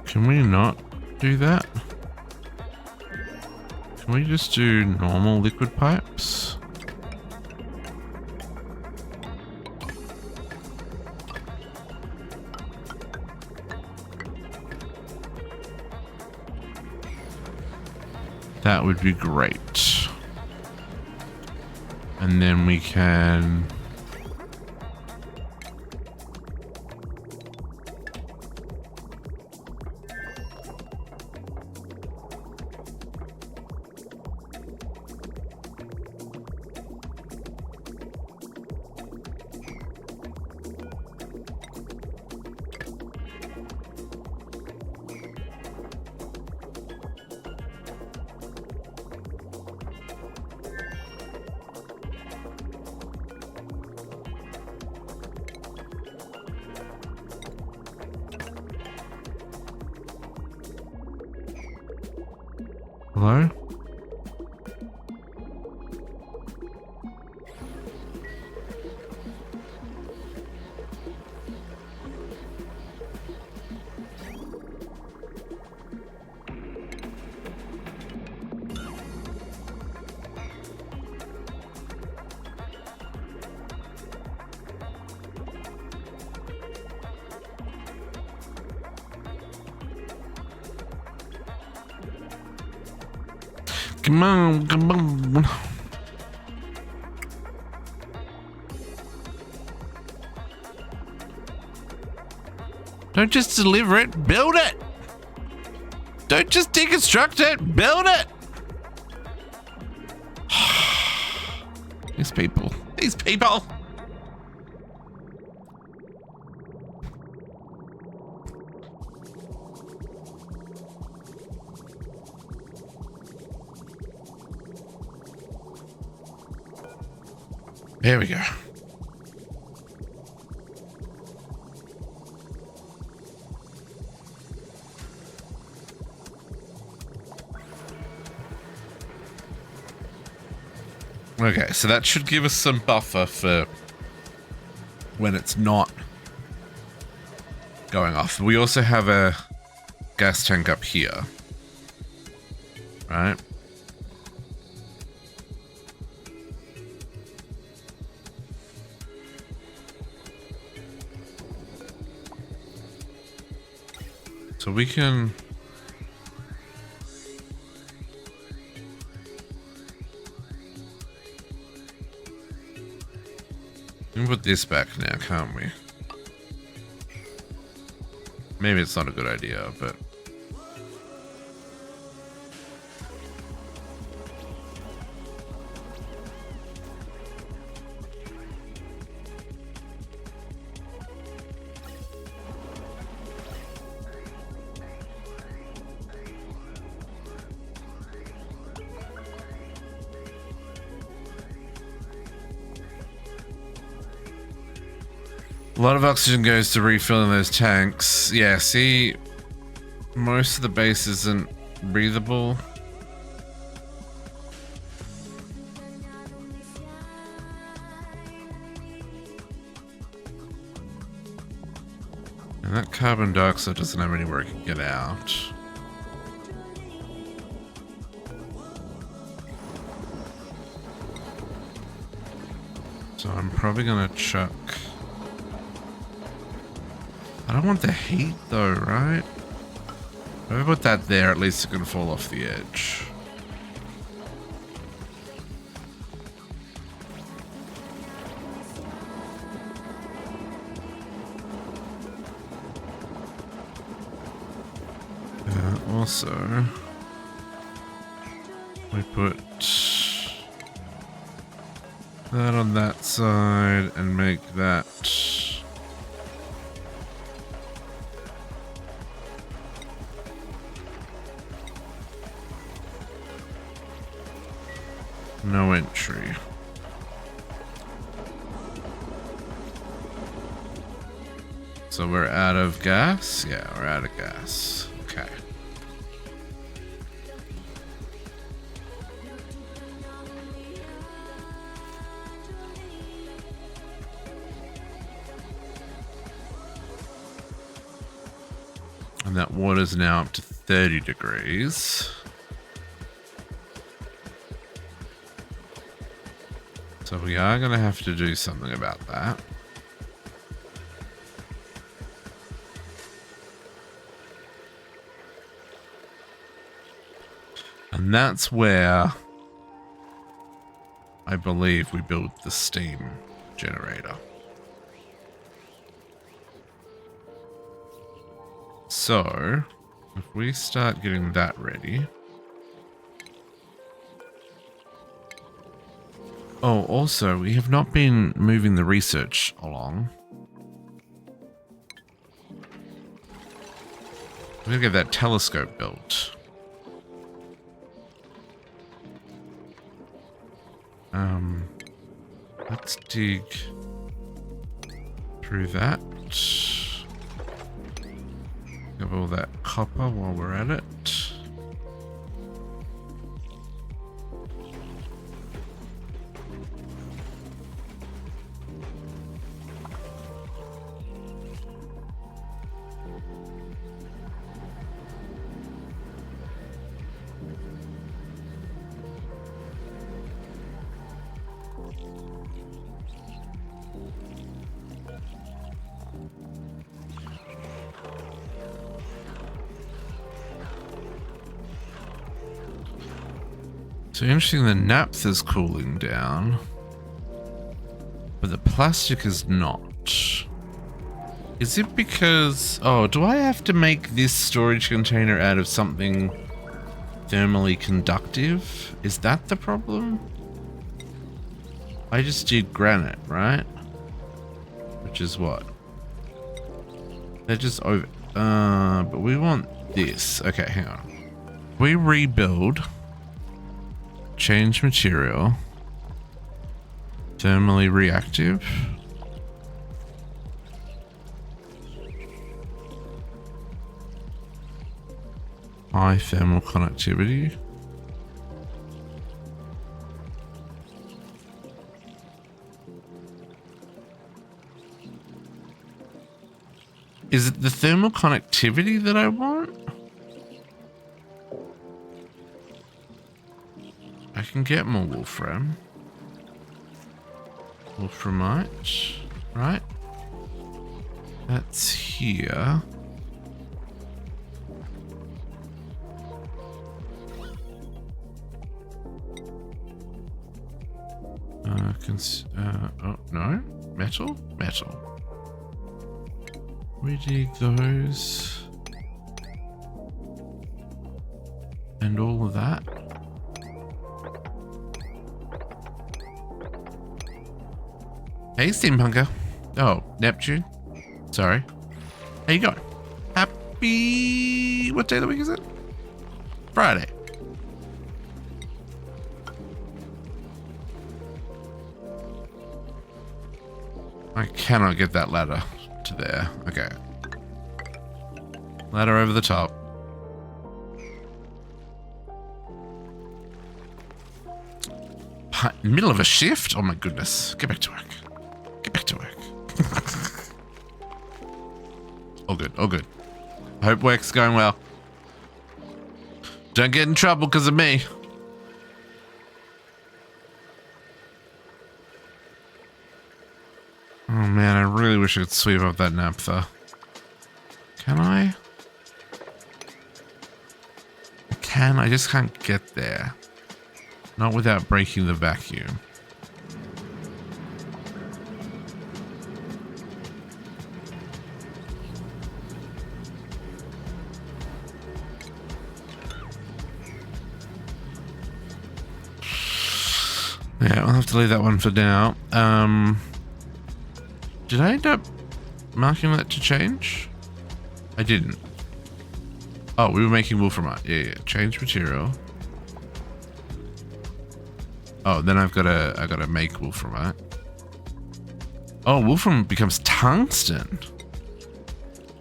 Can we not do that? Can we just do normal liquid pipes? That would be great. And then we can... Hello? Come on, come on. Don't just deliver it, build it. Don't just deconstruct it, build it. These people. These people. There we go. Okay, so that should give us some buffer for when it's not going off. We also have a gas tank up here, right? So we can... We can put this back now, can't we? Maybe it's not a good idea, but... A lot of oxygen goes to refilling those tanks. Yeah, see, most of the base isn't breathable. And that carbon dioxide doesn't have anywhere it can get out. So I'm probably gonna chuck... I don't want the heat though, right? If I put that there, at least it can fall off the edge. Also, we put that on that side and make that no entry. So we're out of gas? Yeah, we're out of gas. Okay. And that water's now up to 30 degrees. So we are going to have to do something about that. And that's where I believe we build the steam generator. So if we start getting that ready. Oh, also, we have not been moving the research along. We're gonna get that telescope built. Let's dig through that. Have all that copper while we're at it. So interesting, the naphtha's cooling down, but the plastic is not. Is it because... Oh, do I have to make this storage container out of something thermally conductive? Is that the problem? I just did granite, right? Which is what? They're just over... but we want this. Okay, hang on. We rebuild... Change material. Thermally reactive. High thermal conductivity. Is it the thermal conductivity that I want? I can get more wolfram. Wolframite, right? That's here. Oh no, metal. We dig those and all of that. Hey, Steampunker. Oh, Neptune. Sorry. How you going? Happy... What day of the week is it? Friday. I cannot get that ladder to there. Okay. Ladder over the top. Middle of a shift? Oh my goodness. Get back to work. Get back to work. All good, all good. I hope work's going well. Don't get in trouble because of me. Oh man, I really wish I could sweep up that naphtha. Can I? I can, I just can't get there. Not without breaking the vacuum. Yeah, I'll have to leave that one for now. Did I end up marking that to change? I didn't. Oh, we were making wolframite. Yeah. Change material. Oh, then I gotta make wolframite. Oh, wolfram becomes tungsten.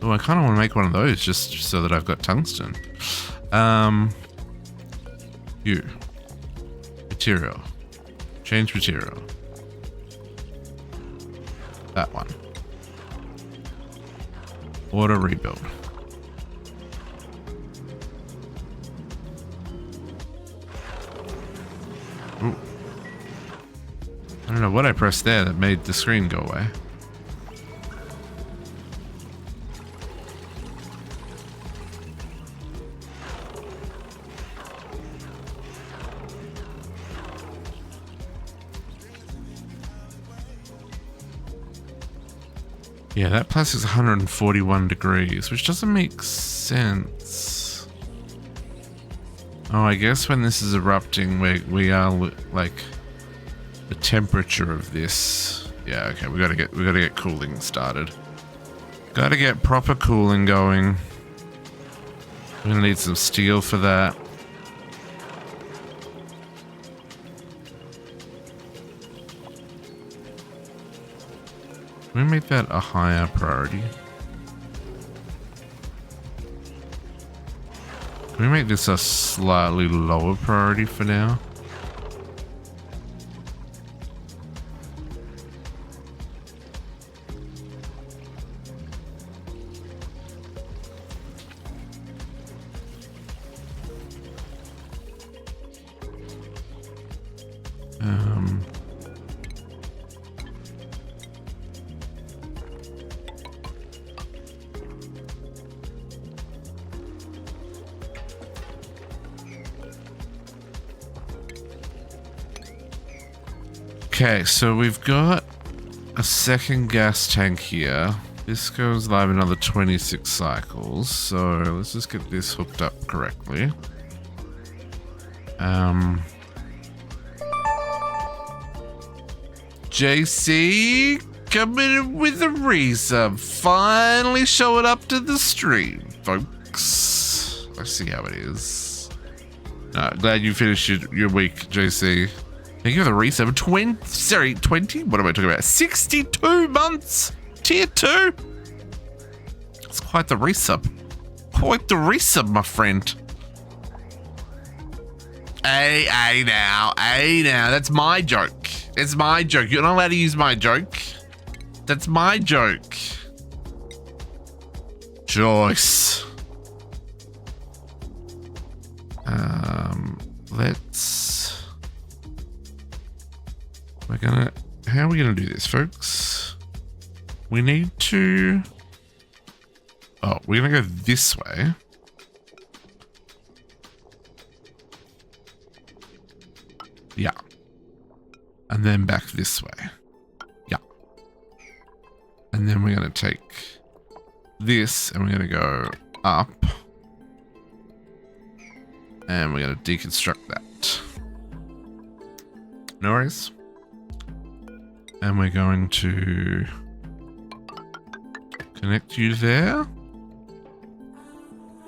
Oh, I kind of want to make one of those just so that I've got tungsten. Material. Change material. That one. Auto rebuild. Ooh. I don't know what I pressed there that made the screen go away. Yeah, that plastic's 141 degrees, which doesn't make sense. Oh, I guess when this is erupting, we are like the temperature of this. Yeah, okay, we gotta get cooling started. Gotta get proper cooling going. We're gonna need some steel for that. Can we make that a higher priority? Can we make this a slightly lower priority for now? Okay, so we've got a second gas tank here. This goes live another 26 cycles, so let's just get this hooked up correctly. JC coming in with a resub. Finally showing up to the stream, folks. I see how it is. Glad you finished your week, JC. Thank you for the resub. 20? What am I talking about? 62 months! Tier 2? It's quite the resub. Quite the resub, my friend. Hey now. That's my joke. It's my joke. You're not allowed to use my joke. That's my joke. Joyce. How are we gonna do this, folks? We need to... Oh, we're gonna go this way. Yeah. And then back this way. Yeah. And then we're gonna take this and we're gonna go up. And we're gonna deconstruct that. No worries. And we're going to connect you there. And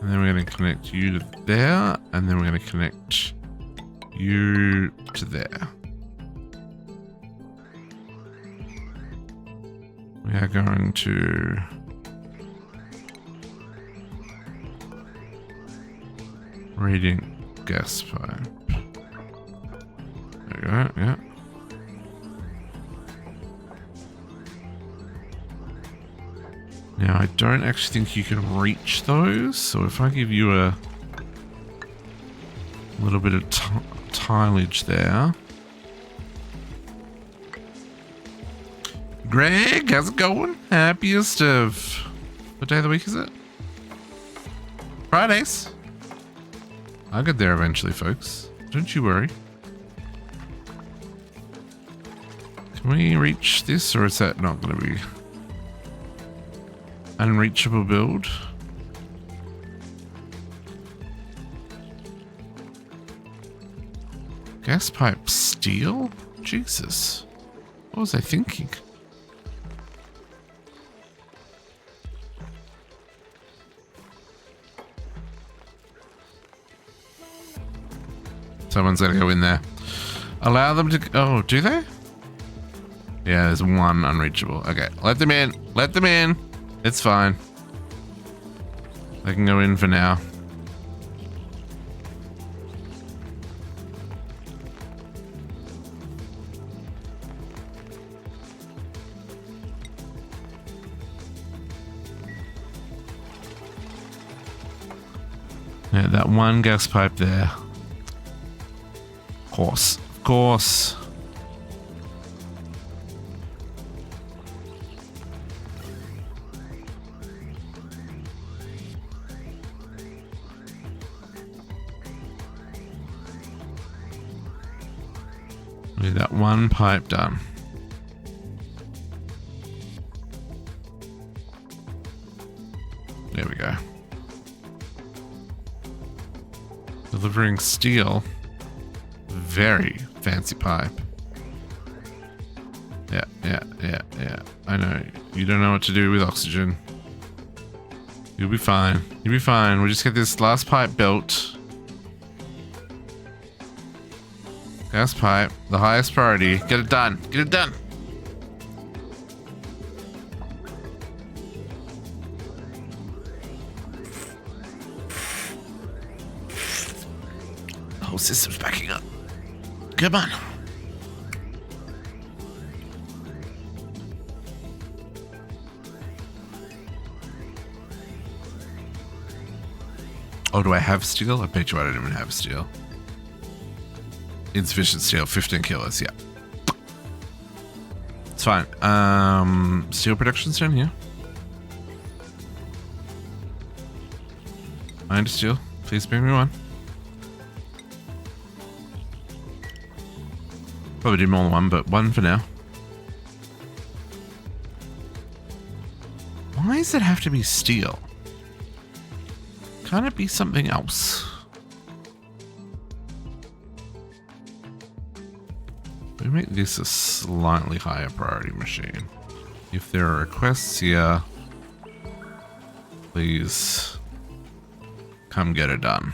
then we're going to connect you to there. And then we're going to connect you to there. We are going to radiant gas pipe. There we go, yeah. Now, I don't actually think you can reach those, so if I give you a little bit of tileage there. Greg, how's it going? Happiest of... What day of the week is it? Fridays. I'll get there eventually, folks. Don't you worry. Can we reach this, or is that not going to be... Unreachable build. Gas pipe steel? Jesus. What was I thinking? Someone's gotta go in there. Allow them to... Oh, do they? Yeah, there's one unreachable. Okay, let them in. Let them in. It's fine. They can go in for now. Yeah, that one gas pipe there. Of course. Of course. Need that one pipe done. There we go. Delivering steel. Very fancy pipe. Yeah. I know. You don't know what to do with oxygen. You'll be fine. You'll be fine. We'll just get this last pipe built. Gas pipe, the highest priority. Get it done. Get it done. The whole system's backing up. Come on. Oh, do I have steel? I bet you I don't even have steel. Insufficient steel, 15 kilos, yeah. It's fine. Steel production's down here. Mind steel, please bring me one. Probably do more than one, but one for now. Why does it have to be steel? Can't it be something else? We make this a slightly higher priority machine. If there are requests here, please come get it done.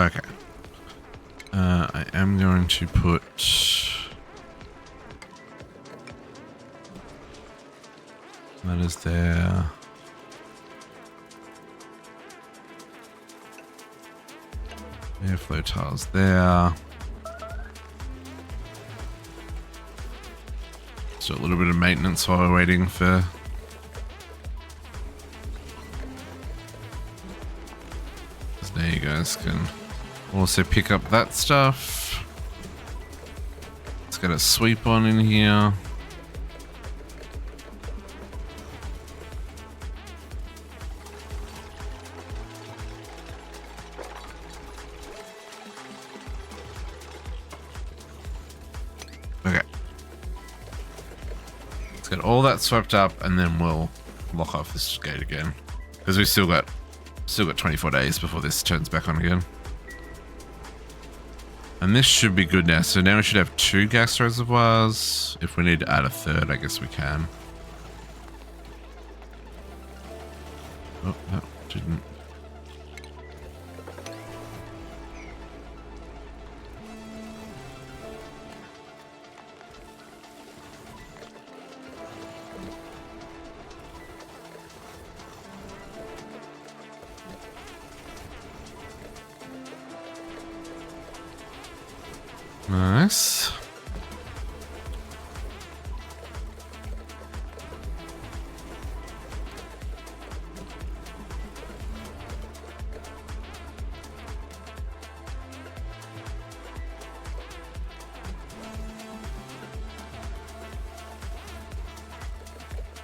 Okay. I am going to put that is there. Airflow tiles there. So a little bit of maintenance while we're waiting for there you guys can also pick up that stuff. Let's get a sweep on in here. Okay. Let's get all that swept up and then we'll lock off this gate again. Because we've still got 24 days before this turns back on again. And this should be good now. So now we should have 2 gas reservoirs. If we need to add a third, I guess we can. Oh, that didn't. Nice.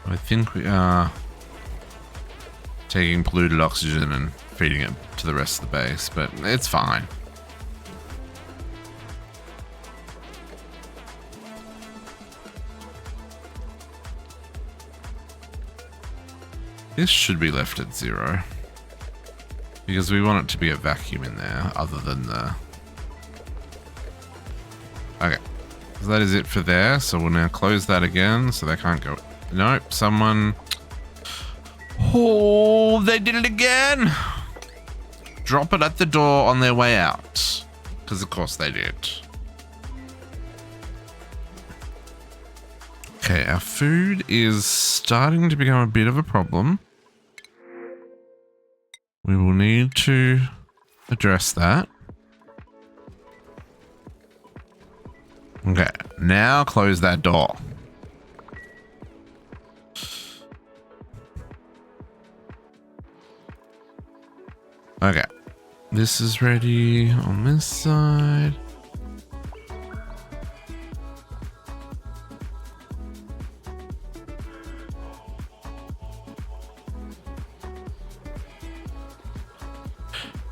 I think we are taking polluted oxygen and feeding it to the rest of the base, but it's fine. This should be left at 0 because we want it to be a vacuum in there other than the... Okay, so that is it for there. So we'll now close that again so they can't go... Nope, someone... Oh, they did it again! Drop it at the door on their way out. Because of course they did. Okay, our food is starting to become a bit of a problem. We will need to address that. Okay, now close that door. Okay, this is ready on this side.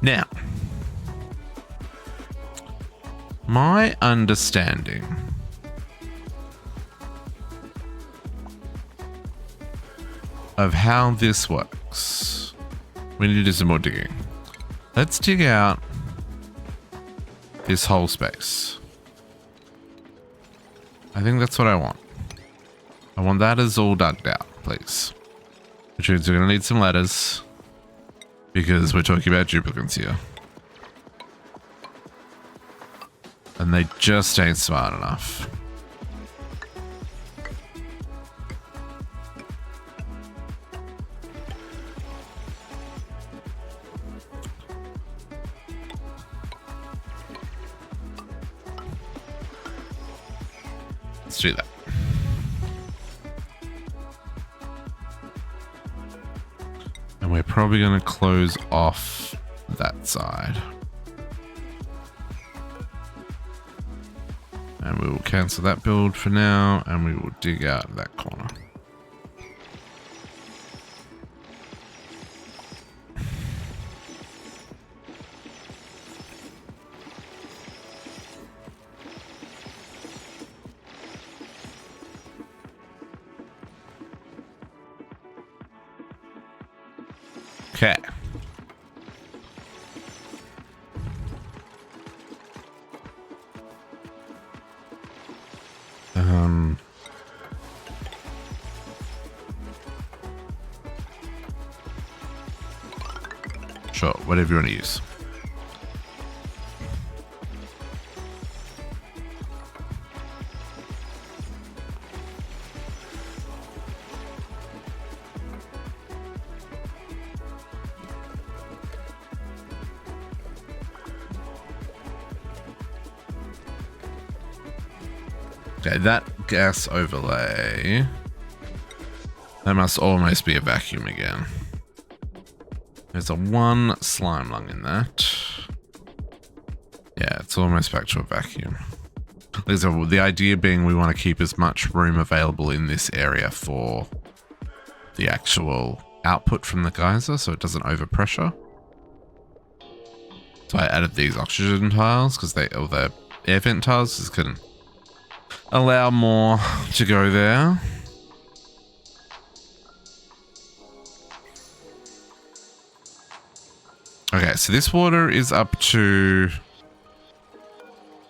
Now, my understanding of how this works, we need to do some more digging. Let's dig out this whole space. I think that's what I want. I want that as all dug out, please. Which means we're going to need some ladders. Because we're talking about duplicates here. And they just ain't smart enough. Let's do that. And we're probably going to close off that side. we will cancel that build for now, and we will dig out that corner. Okay. Sure, whatever you want to use. Okay, that gas overlay, that must almost be a vacuum again. There's a one slime lung in that. Yeah, it's almost back to a vacuum. The idea being we want to keep as much room available in this area for the actual output from the geyser so it doesn't overpressure. So I added these oxygen tiles because or the air vent tiles just can allow more to go there. Okay, so this water is up to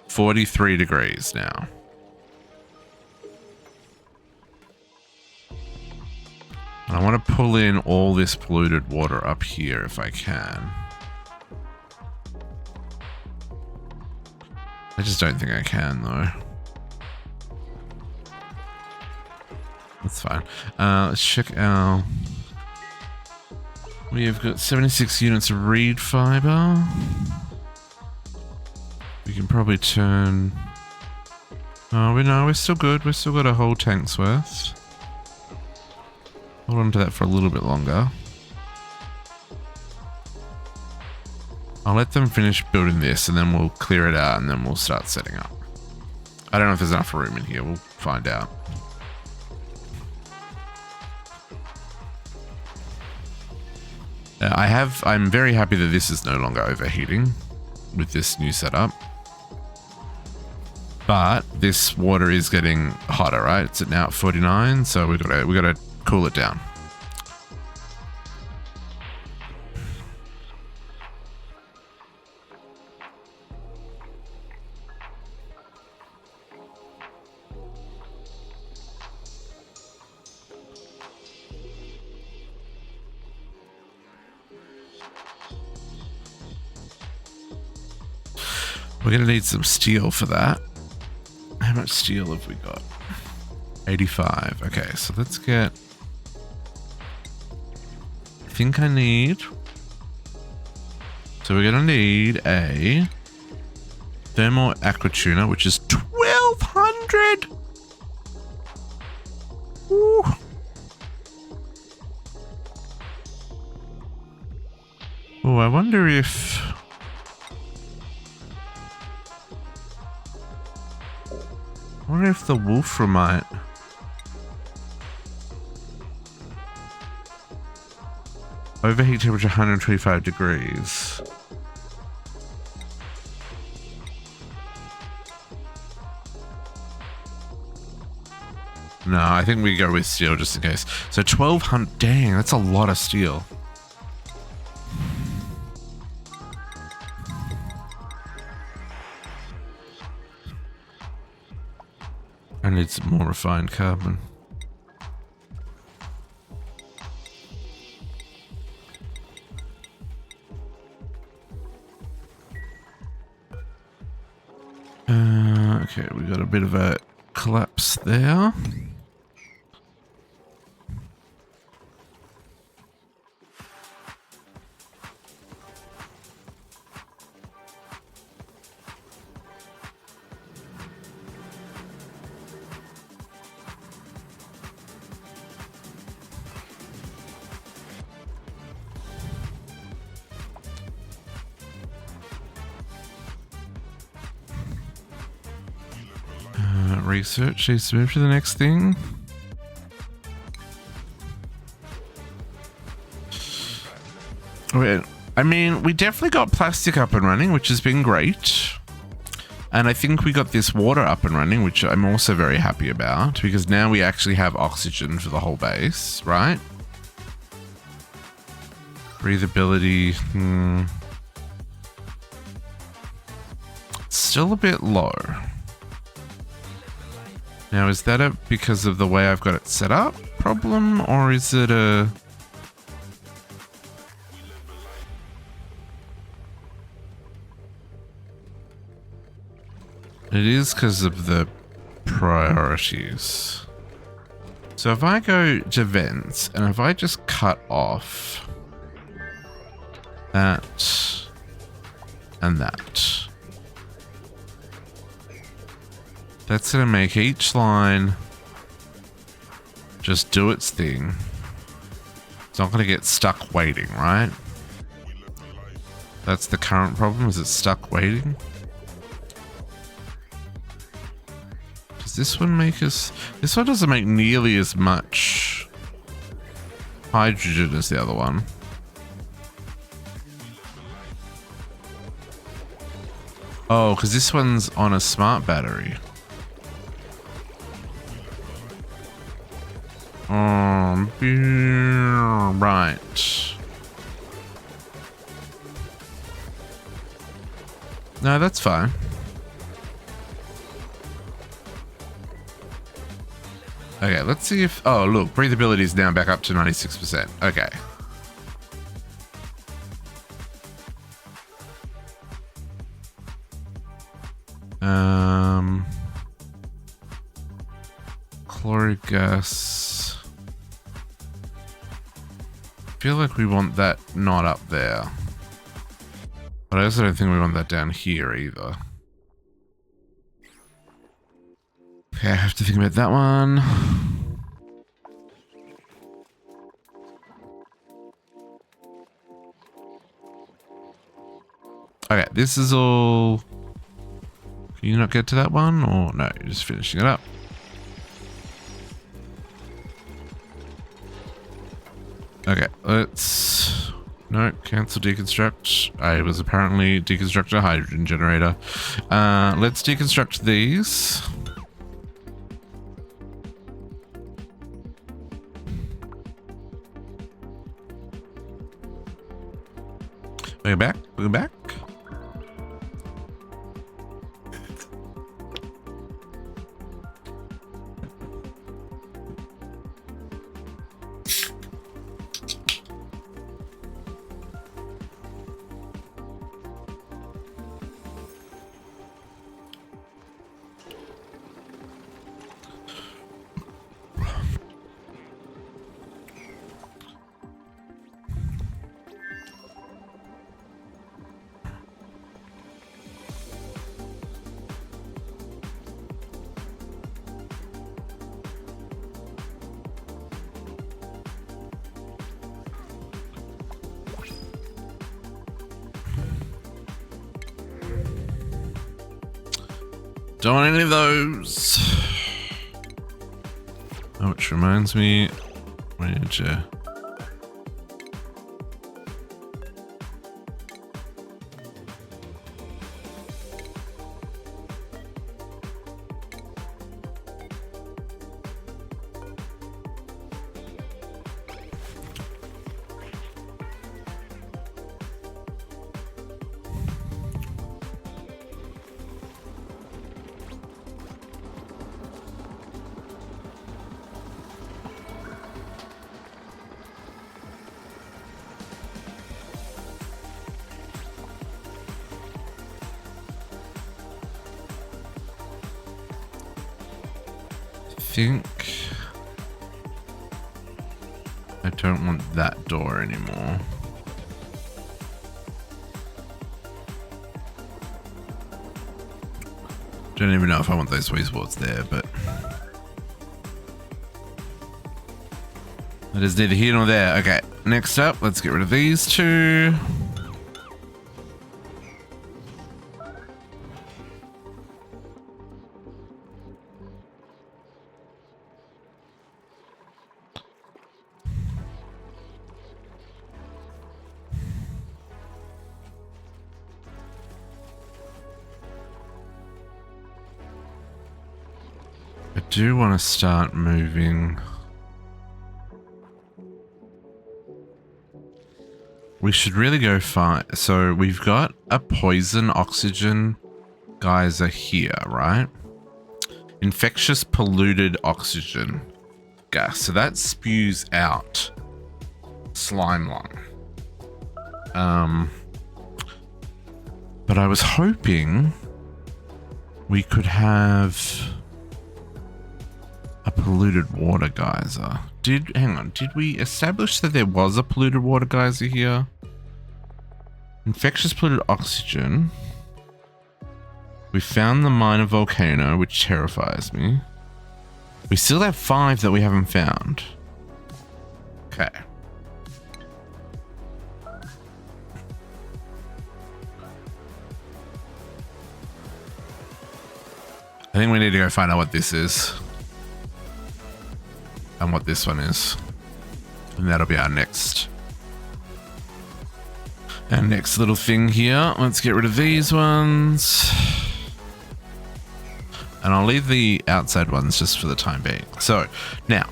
43 degrees now. And I want to pull in all this polluted water up here if I can. I just don't think I can though. That's fine. Let's check our... We have got 76 units of reed fiber. We can probably turn... Oh, we're still good. We've still got a whole tank's worth. Hold on to that for a little bit longer. I'll let them finish building this and then we'll clear it out and then we'll start setting up. I don't know if there's enough room in here. We'll find out. I'm very happy that this is no longer overheating with this new setup. But this water is getting hotter, right? It's now at 49, so we gotta cool it down. We're gonna need some steel for that. How much steel have we got? 85. Okay, so let's get... I think I need... So we're gonna need a thermal aqua tuner, which is 1200. Woo. Oh, I wonder if... I wonder if the wolframite... Overheat temperature 125 degrees. No, I think we go with steel just in case. So 1200, dang, that's a lot of steel. I need some more refined carbon. Okay, we got a bit of a collapse there. Research needs to move to the next thing. I mean, we definitely got plastic up and running, which has been great. And I think we got this water up and running, which I'm also very happy about, because now we actually have oxygen for the whole base, right? Breathability, still a bit low. Now, is that because of the way I've got it set up problem, or is it a... It is because of the priorities. So if I go to vents, and if I just cut off that and that, that's going to make each line just do its thing. It's not going to get stuck waiting, right? That's the current problem, is it's stuck waiting. Does this one make us... This one doesn't make nearly as much hydrogen as the other one. Oh, because this one's on a smart battery. Right. No, that's fine. Okay, let's see if... Oh, look, breathability is now back up to 96%. Okay. Chloric gas. I feel like we want that not up there. But I also don't think we want that down here either. Okay, I have to think about that one. Okay, this is all... Can you not get to that one? Or no, you're just finishing it up. Okay, let's... No, cancel deconstruct. I was apparently deconstructing a hydrogen generator. Let's deconstruct these. We're back. We're back. Don't want any of those. Oh, which reminds me, where did you? Think I don't want that door anymore. Don't even know if I want those wastewater's there, but that is neither here nor there. Okay, next up, let's get rid of these two. I do want to start moving. We should really go far. So we've got a poison oxygen geyser here, right? Infectious polluted oxygen gas. So that spews out slime lung. But I was hoping we could have a polluted water geyser. Hang on, did we establish that there was a polluted water geyser here? Infectious polluted oxygen. We found the minor volcano, which terrifies me. We still have 5 that we haven't found. Okay. I think we need to go find out what this is. And what this one is. And that'll be our next little thing here. Let's get rid of these ones. And I'll leave the outside ones just for the time being. So, now,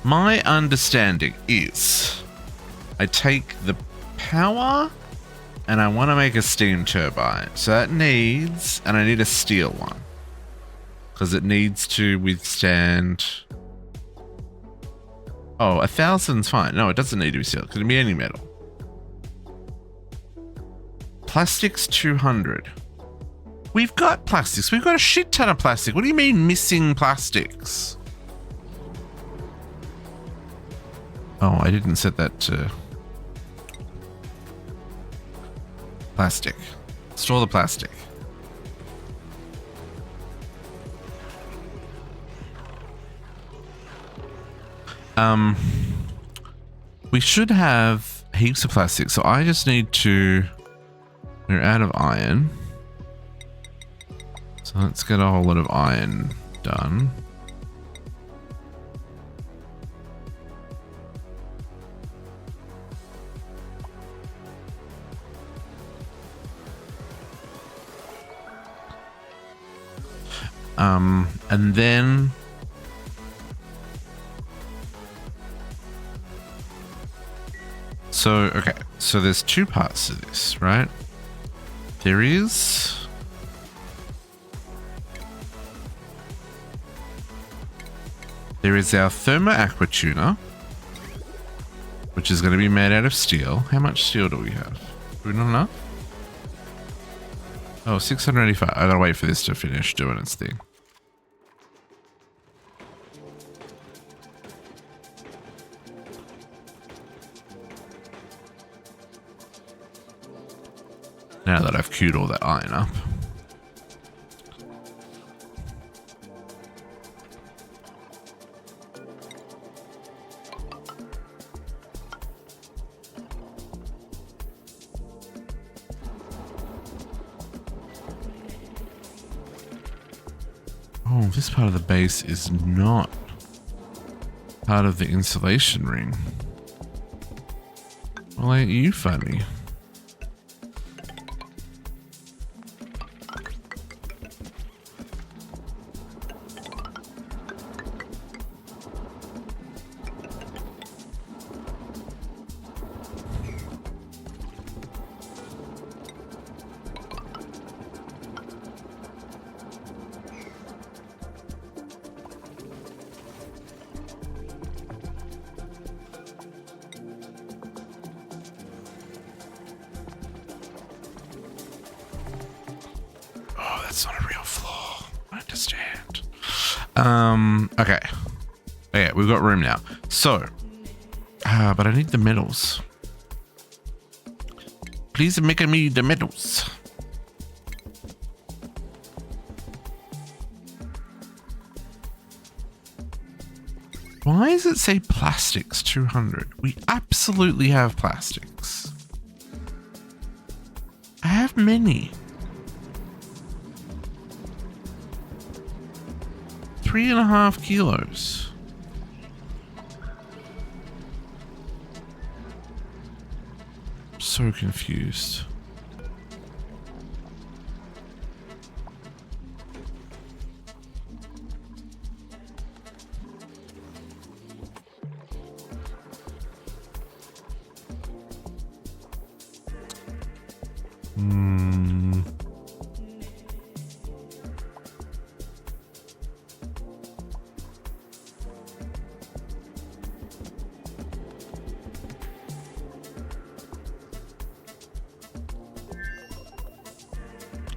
my understanding is I take the power and I want to make a steam turbine. So that needs, and I need a steel one. Because it needs to withstand... Oh, 1,000's fine. No, it doesn't need to be steel. It can be any metal. Plastics 200. We've got plastics. We've got a shit ton of plastic. What do you mean missing plastics? Oh, I didn't set that to plastic. Store the plastic. We should have heaps of plastic, so I just need to... We're out of iron. So let's get a whole lot of iron done. And then... So, okay, so there's 2 parts to this, right? There is... There is our thermo aqua tuner, which is going to be made out of steel. How much steel do we have? Do we not enough? Oh, 685. I gotta wait for this to finish doing its thing. Now that I've queued all that iron up. Oh, this part of the base is not part of the insulation ring. Well, ain't you funny? That's not a real floor. I understand. Okay. Yeah, we've got room now. So, but I need the metals. Please make me the metals. Why does it say plastics 200? We absolutely have plastics. I have many. 3.5 kilos. So confused.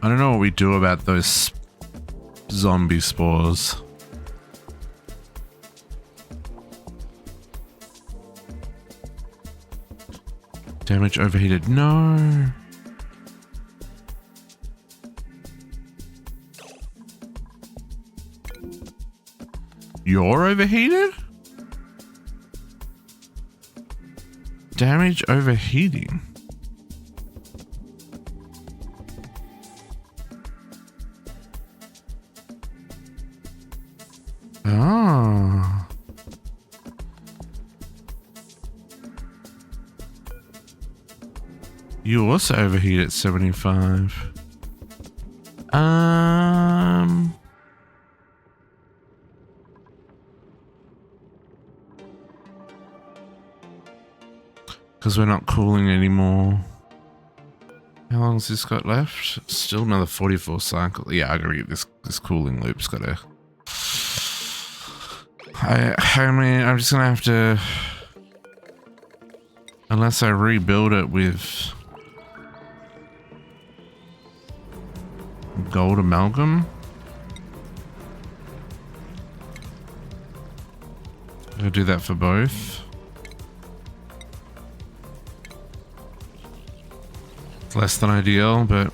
I don't know what we do about those zombie spores. Damage overheated. No. You're overheated? Damage overheating. Oh. You also overheat at 75. Because we're not cooling anymore. How long has this got left? Still another 44 cycles. Yeah, I agree. This cooling loop's got to. I mean, I'm just gonna have to, unless I rebuild it with gold amalgam. I'll do that for both. It's less than ideal, but at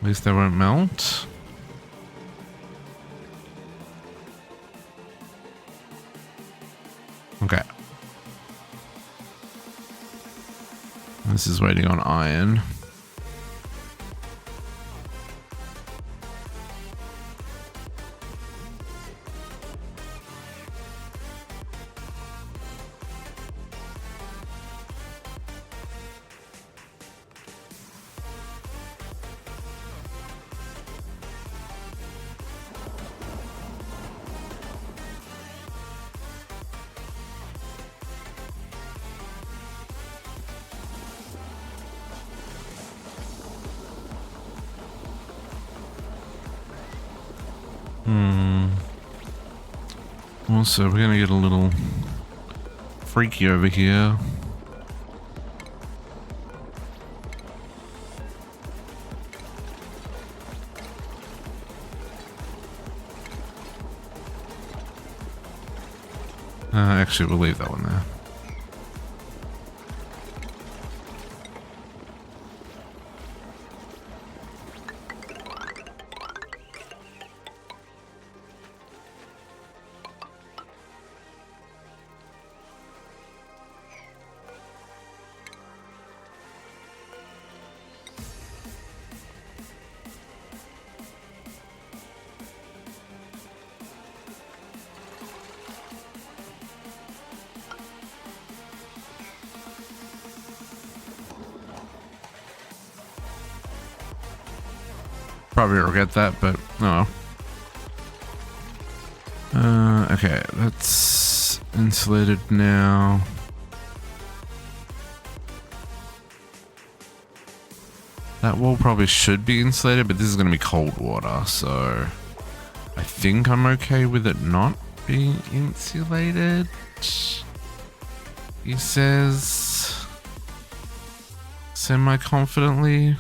least they won't melt. Okay. This is waiting on iron. Also, we're gonna get a little freaky over here. Actually, we'll leave that one there. Probably regret that, but no. Okay, that's insulated now. That wall probably should be insulated, but this is going to be cold water, so I think I'm okay with it not being insulated. He says semi-confidently.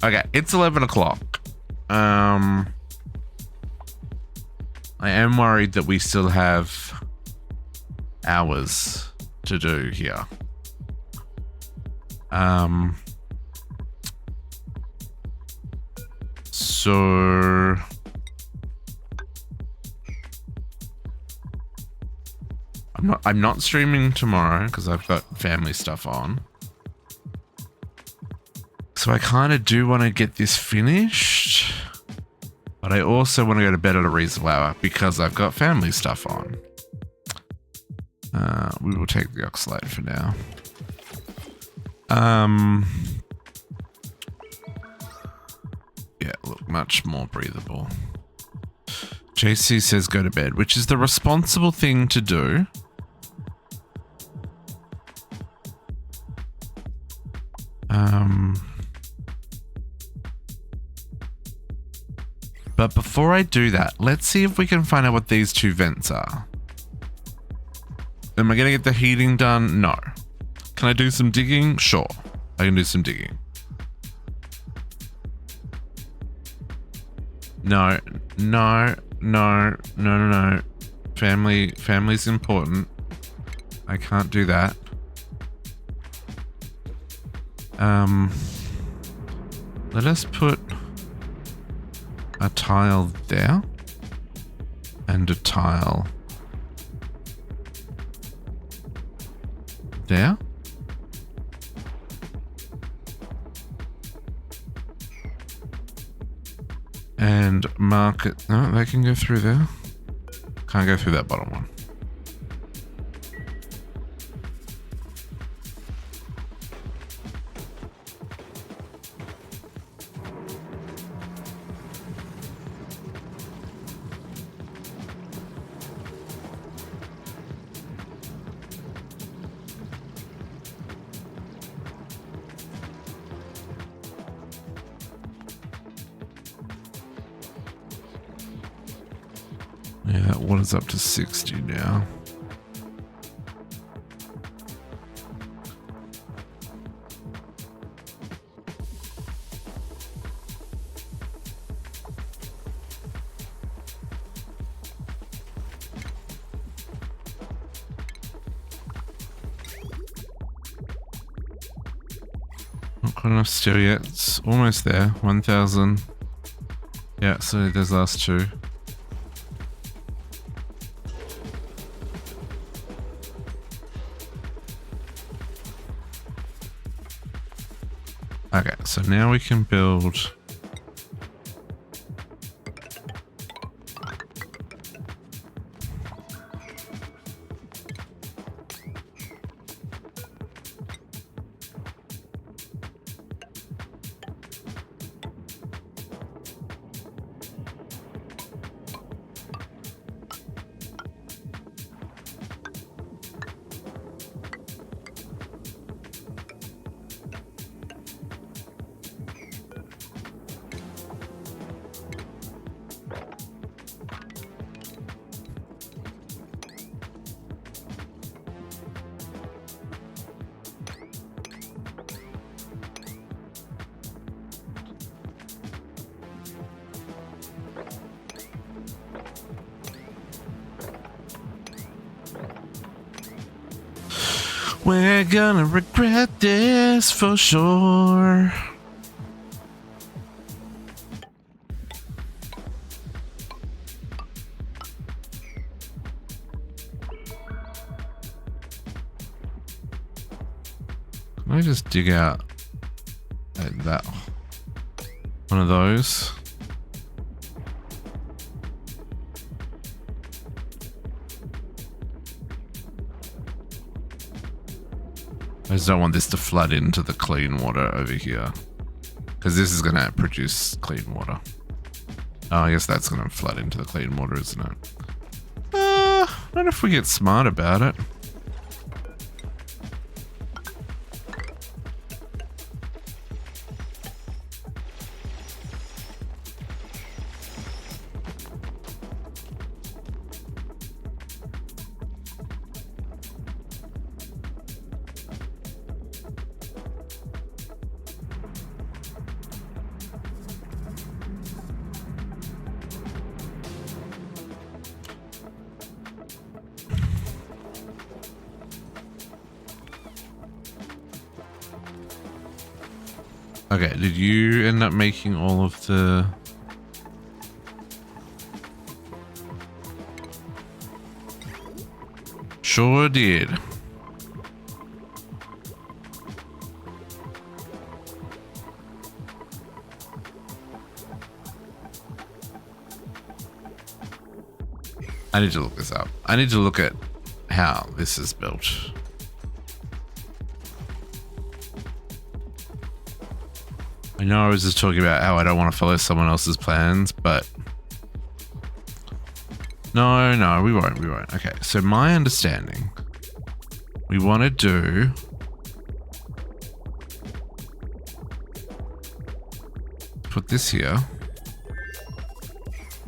Okay, it's 11 o'clock. I am worried that we still have hours to do here. So I'm not streaming tomorrow because I've got family stuff on. So I kind of do want to get this finished, but I also want to go to bed at a reasonable hour because I've got family stuff on. We will take the oxalate for now. Yeah, look, much more breathable. JC says go to bed, which is the responsible thing to do. But before I do that, let's see if we can find out what these two vents are. Am I going to get the heating done? No. Can I do some digging? Sure. I can do some digging. No. Family's important. I can't do that. Let us put a tile there and a tile there. And mark it. No, they can go through there. Can't go through that bottom one. Yeah, that water's up to 60 now. Not quite enough still yet. It's almost there. 1,000. Yeah, so there's last two. Okay, so now we can build We're gonna regret this for sure. Can I just dig out like that? One of those. I just don't want this to flood into the clean water over here, because this is going to produce clean water. Oh, I guess that's going to flood into the clean water, isn't it? Not if we get smart about it. Okay, did you end up making all of the... Sure did. I need to look this up. I need to look at how this is built. I know I was just talking about how I don't want to follow someone else's plans, but No, we won't. Okay, so my understanding, we want to do... Put this here.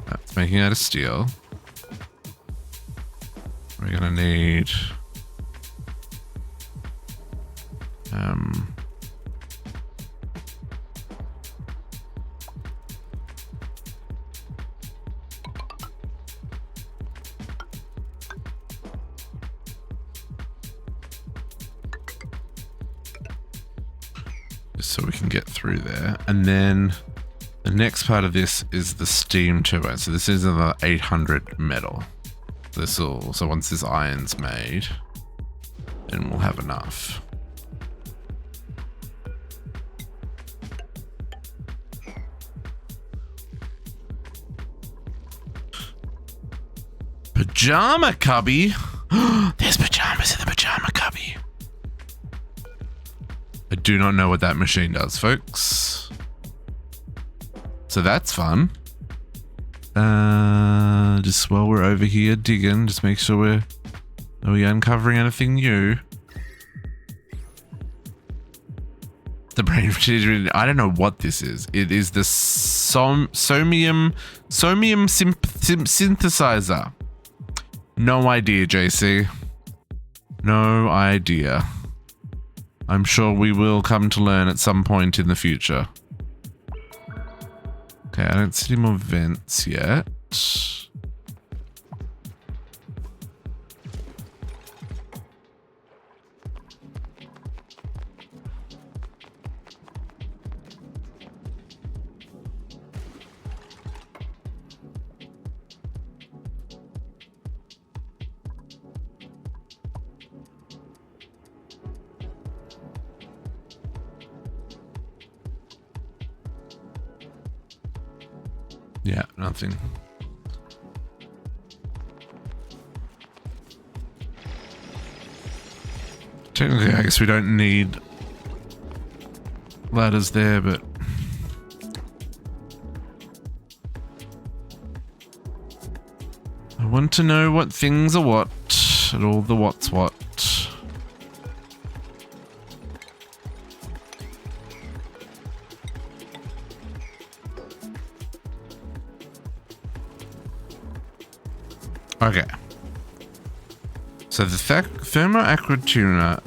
That's making out of steel. We're gonna need... just so we can get through there. And then the next part of this is the steam turbine. So this is another 800 metal. So once this iron's made, then we'll have enough. Pajama cubby. There's pajamas in the pajama cubby. I do not know what that machine does, folks. So that's fun. Just while we're over here digging, just make sure are we uncovering anything new? The brain, I don't know what this is. It is the somium synthesizer. No idea, JC. No idea. I'm sure we will come to learn at some point in the future. Okay, I don't see any more vents yet. Yeah, nothing. Technically, I guess we don't need ladders there, but I want to know what things are what and all the what's what. Okay. So the thermoacrid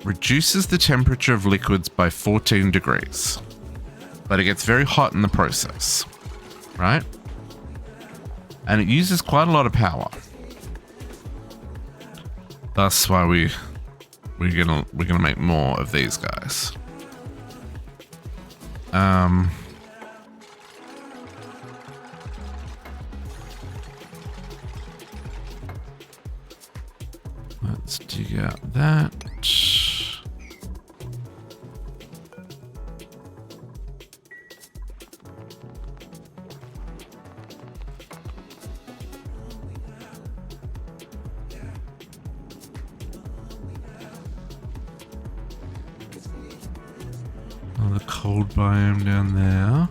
reduces the temperature of liquids by 14 degrees, but it gets very hot in the process, right? And it uses quite a lot of power. That's why we're gonna make more of these guys. Let's dig out that. Another cold biome down there.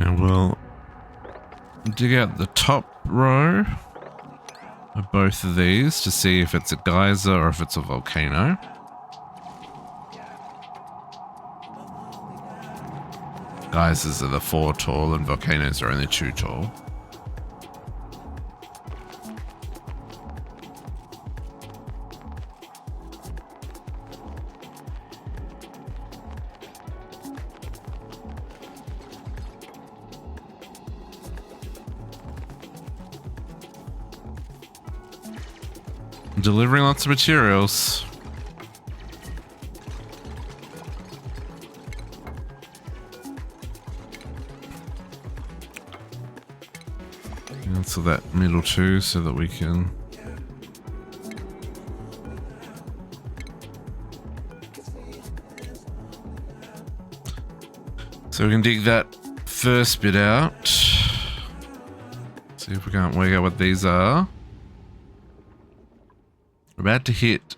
And we'll dig out the top row of both of these to see if it's a geyser or if it's a volcano. Geysers are the 4 tall and volcanoes are only 2 tall. Delivering lots of materials. Cancel that middle too so that we can... So we can dig that first bit out. See if we can't work out what these are. We're about to hit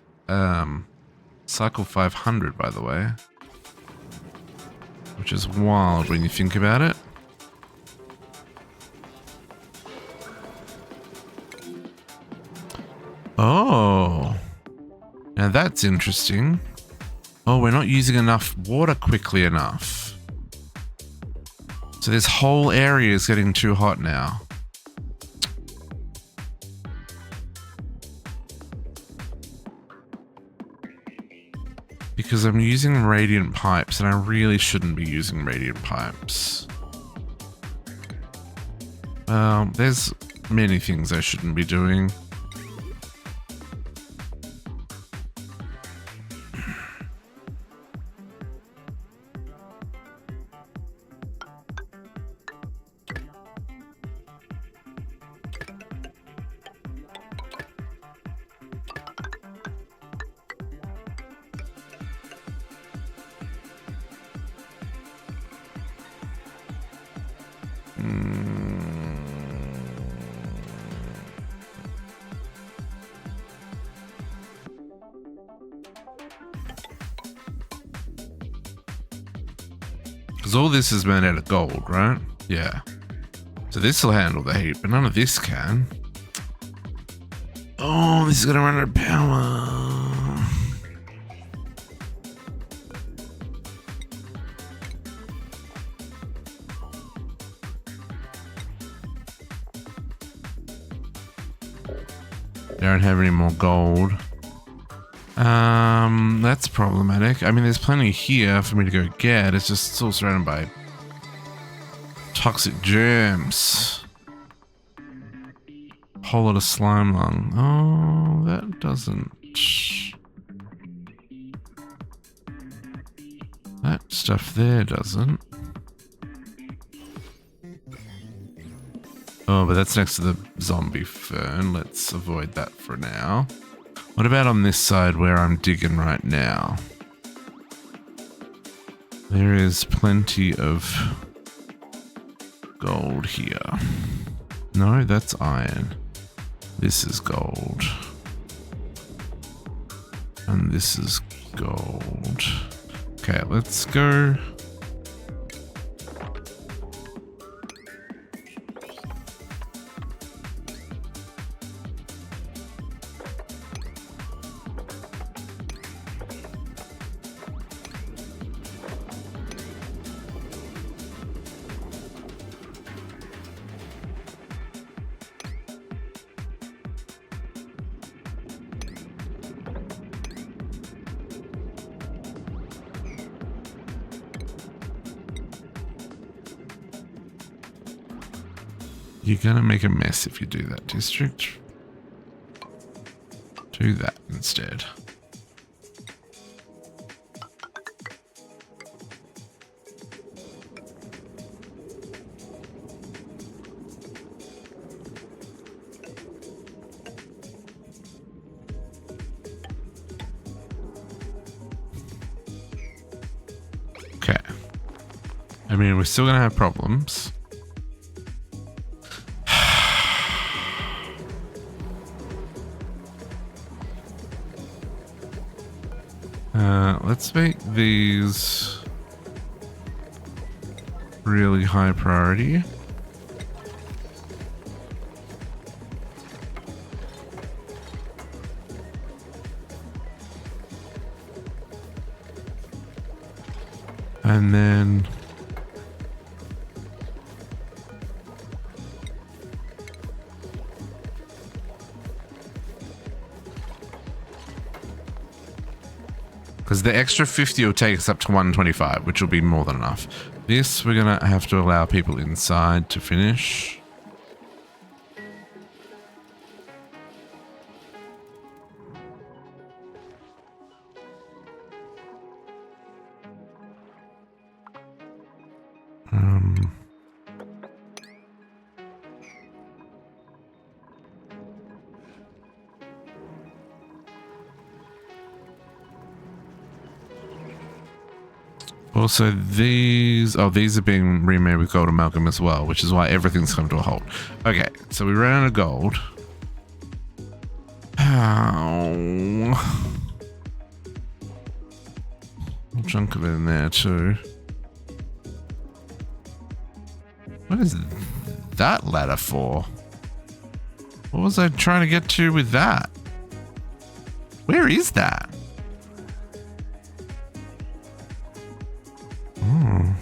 cycle 500, by the way. which is wild when you think about it. Oh, now that's interesting. Oh, we're not using enough water quickly enough. So this whole area is getting too hot now. Because I'm using radiant pipes and I really shouldn't be using radiant pipes. There's many things I shouldn't be doing. Because all this is made out of gold, right? Yeah. So this will handle the heat, but none of this can. Oh, this is going to run out of power. Don't have any more gold. That's problematic. I mean, there's plenty here for me to go get. It's just still surrounded by toxic germs. Whole lot of slime lung. Oh, that doesn't. That stuff there doesn't. Oh, but that's next to the zombie fern. Let's avoid that for now. What about on this side where I'm digging right now? There is plenty of gold here. No, that's iron. This is gold. And this is gold. Okay, let's go. You're gonna make a mess if you do that, district. Do that instead. Okay. I mean, we're still gonna have problems. Let's make these really high priority. And then because the extra 50 will take us up to 125, which will be more than enough. This, we're going to have to allow people inside to finish. Also, these are being remade with gold amalgam as well, which is why everything's come to a halt. Okay, so we ran out of gold. Ow. A chunk of it in there too. What is that ladder for? What was I trying to get to with that? Where is that? Oh.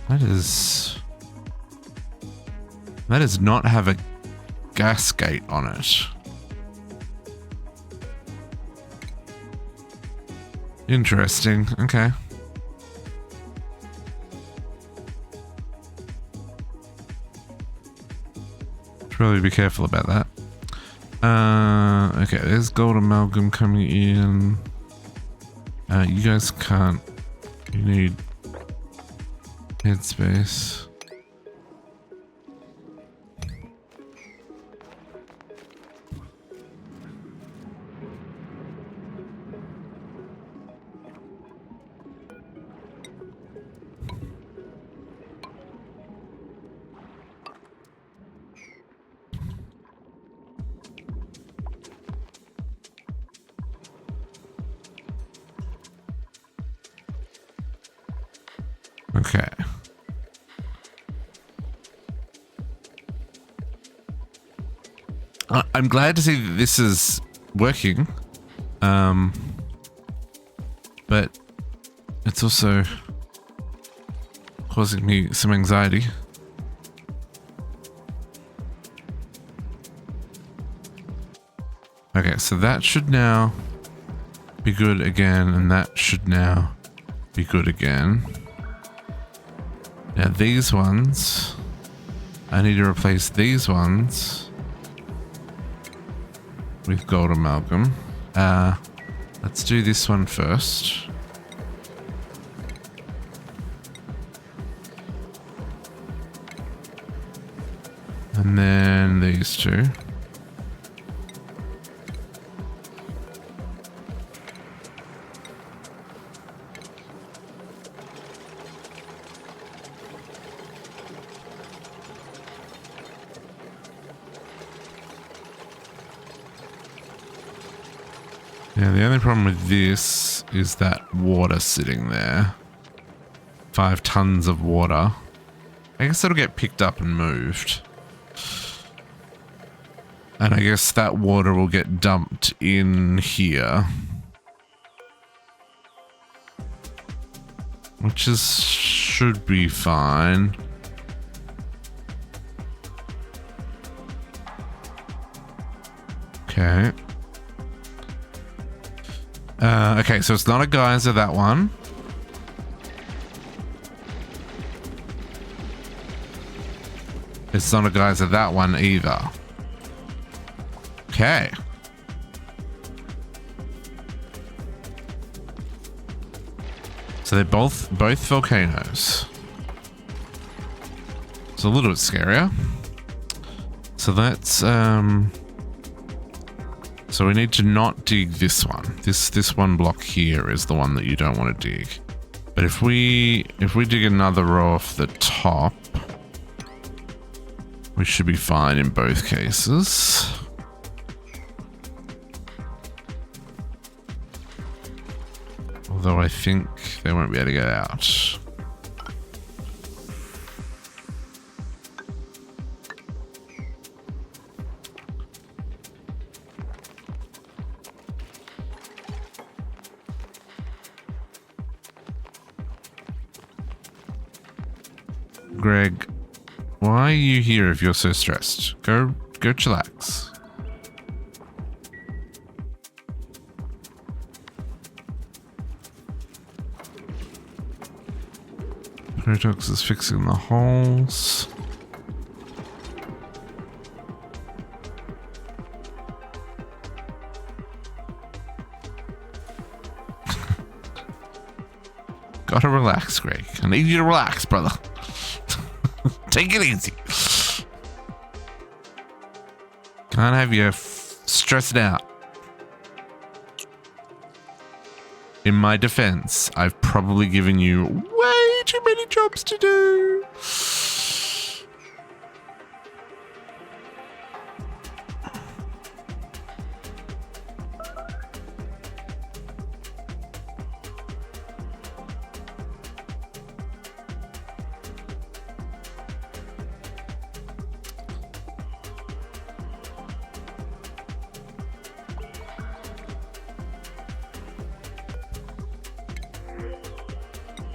That does not have a gas gate on it. Interesting. Okay. Should probably be careful about that. Okay, there's gold amalgam coming in. You guys can't. You need headspace. Okay. I'm glad to see that this is working. But it's also causing me some anxiety. Okay, so that should now be good again, and that should now be good again. Now these ones, I need to replace these ones with gold amalgam. Let's do this one first. And then these two. Yeah, the only problem with this is that water sitting there. 5 tons of water. I guess it'll get picked up and moved. And I guess that water will get dumped in here. Which should be fine. Okay. Okay, so it's not a geyser, that one. It's not a geyser, that one either. Okay. So they're both volcanoes. It's a little bit scarier. So that's so we need to not dig this one. This one block here is the one that you don't want to dig. But if we dig another row off the top, we should be fine in both cases. Although I think they won't be able to get out. Greg, why are you here if you're so stressed? Go chillax. Protox is fixing the holes. Gotta relax, Greg. I need you to relax, brother. Take it easy. Can't have you stressed out. In my defense, I've probably given you way too many jobs to do.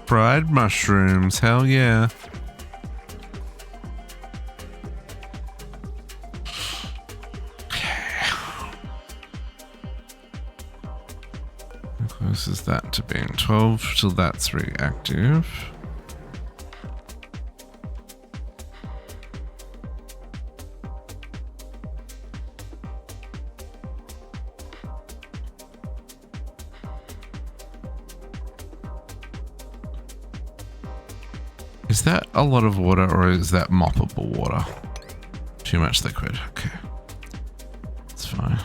Fried mushrooms, hell yeah. Okay. How close is that to being 12 till that's reactive? Is that a lot of water or is that moppable water? Too much liquid. Okay. That's fine.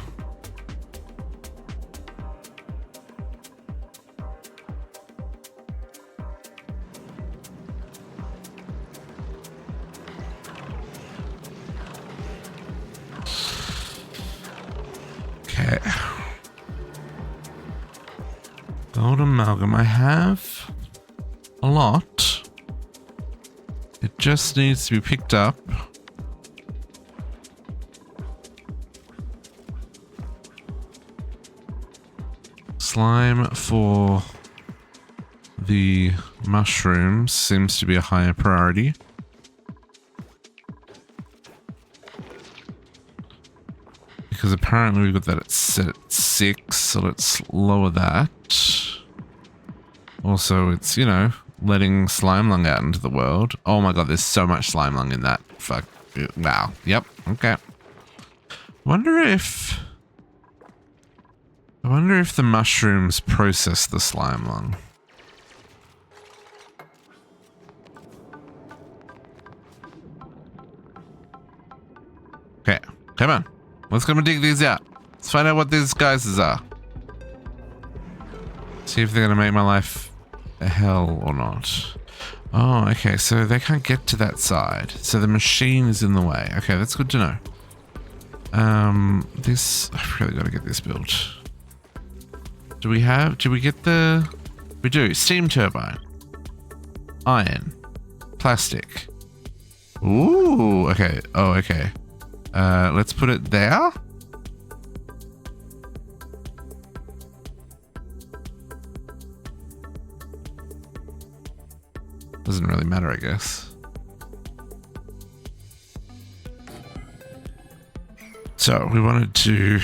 Okay. Gold amalgam. I have a lot. It just needs to be picked up. Slime for the mushrooms seems to be a higher priority. Because apparently we've got that set at 6, so let's lower that. Also, it's, you know, letting slime lung out into the world. Oh my god, there's so much slime lung in that. Fuck. Wow. Yep. Okay. I wonder if the mushrooms process the slime lung. Okay. Come on. Let's come and dig these out. Let's find out what these guys are. See if they're going to make my life a hell or not. Oh, okay, so they can't get to that side. So the machine is in the way. Okay, that's good to know. I've really got to get this built. Do we get the... We do. Steam turbine. Iron. Plastic. Ooh, okay. Oh, okay. Let's put it there. Doesn't really matter, I guess. So we want to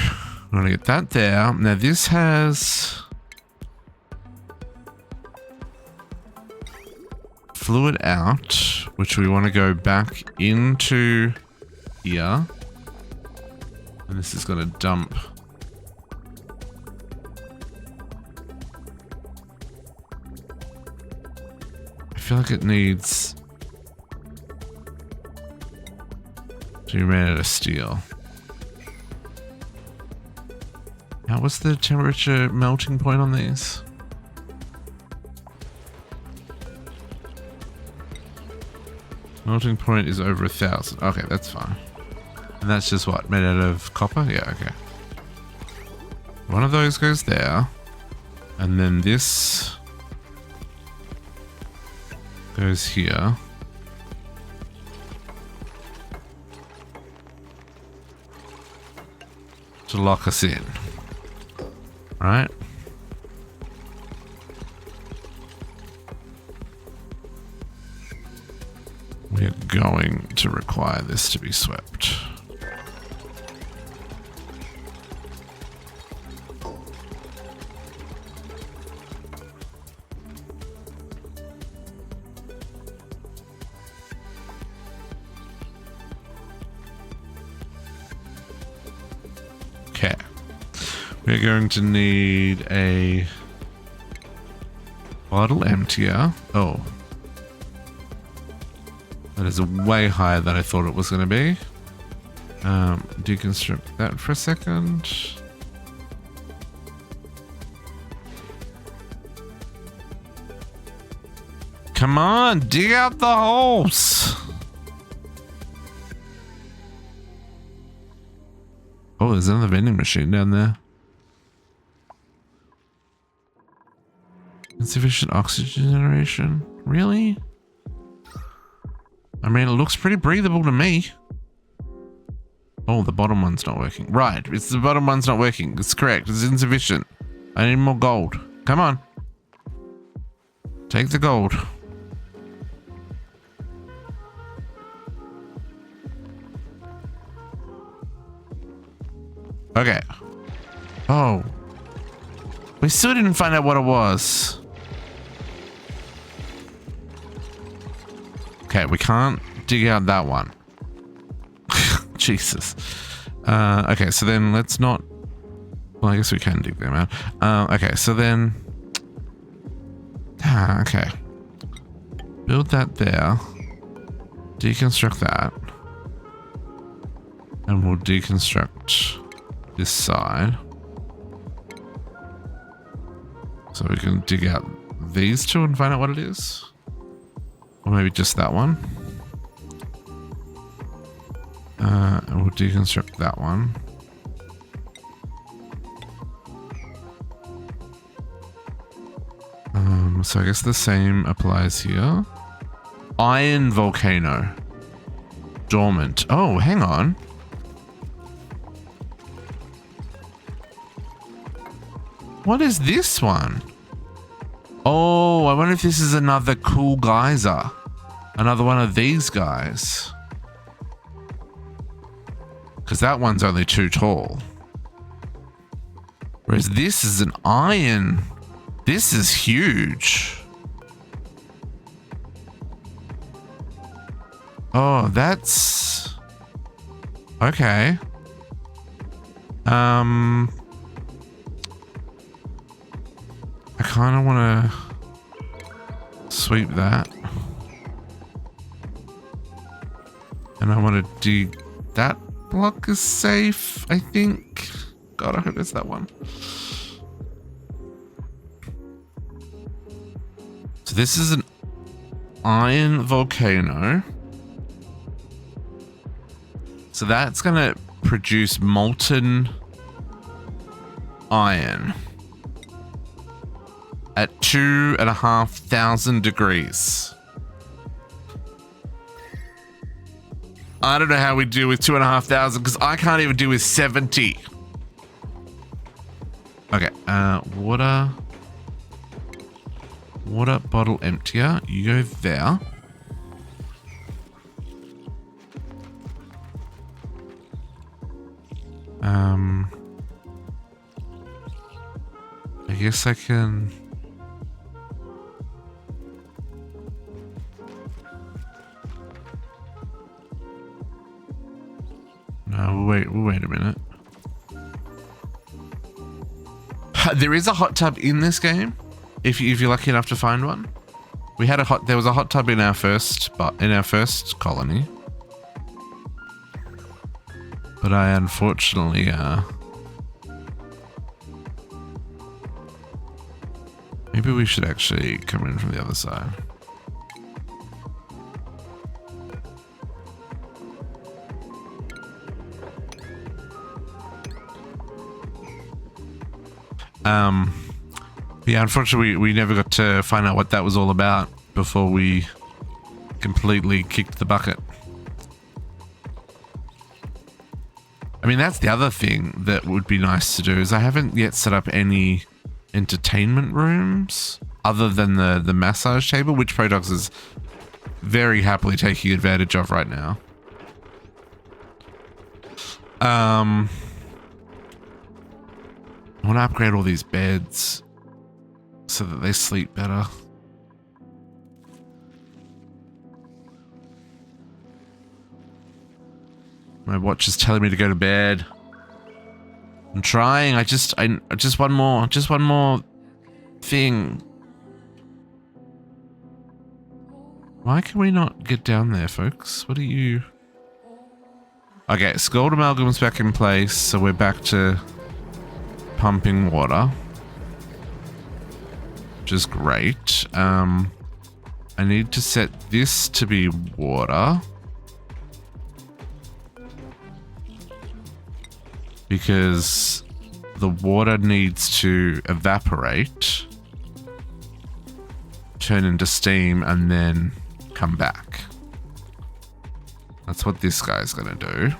get that there. Now this has fluid out, which we want to go back into here. And this is going to dump. I feel like it needs to be made out of steel. Now, what's the temperature melting point on these? Melting point is over 1,000. Okay, that's fine. And that's just what? Made out of copper? Yeah, okay. One of those goes there. And then this goes here. To lock us in. Right? We are going to require this to be swept. Okay. We're going to need a bottle emptier. Oh. That is way higher than I thought it was going to be. Deconstruct that for a second. Come on, dig out the holes. Oh, there's another vending machine down there. Insufficient oxygen generation? Really? I mean, it looks pretty breathable to me. Oh, the bottom one's not working. Right, it's the bottom one's not working. It's correct. It's insufficient. I need more gold. Come on. Take the gold. Okay. Oh. We still didn't find out what it was. Okay, we can't dig out that one. Jesus. Okay, so then let's not... Well, I guess we can dig them out. Okay, so then... okay. Build that there. Deconstruct that. And we'll deconstruct this side. So we can dig out these two and find out what it is. Or maybe just that one. And we'll deconstruct that one. So I guess the same applies here. Iron volcano. Dormant. Oh, hang on. What is this one? Oh, I wonder if this is another cool geyser. Another one of these guys. Because that one's only too tall. Whereas this is an iron. This is huge. Oh, that's... Okay. I kind of want to sweep that. And I want to dig... That block is safe, I think. God, I hope it's that one. So this is an iron volcano. So that's going to produce molten iron at 2,500 degrees. I don't know how we do with 2,500 because I can't even do with 70. Okay, water bottle emptier. You go there. I guess I can... No, we'll wait a minute. There is a hot tub in this game, if you're lucky enough to find one. There was a hot tub in our first colony. But I unfortunately maybe we should actually come in from the other side. Yeah, unfortunately we never got to find out what that was all about before we completely kicked the bucket. I mean, that's the other thing that would be nice to do is I haven't yet set up any entertainment rooms other than the massage table, which Prodox is very happily taking advantage of right now. I want to upgrade all these beds so that they sleep better. My watch is telling me to go to bed. I'm trying. I just one more thing. Why can we not get down there, folks? What are you? Okay, Scald Amalgam's back in place, so we're back to pumping water, which is great. I need to set this to be water because the water needs to evaporate, turn into steam, and then come back. That's what this guy's gonna do.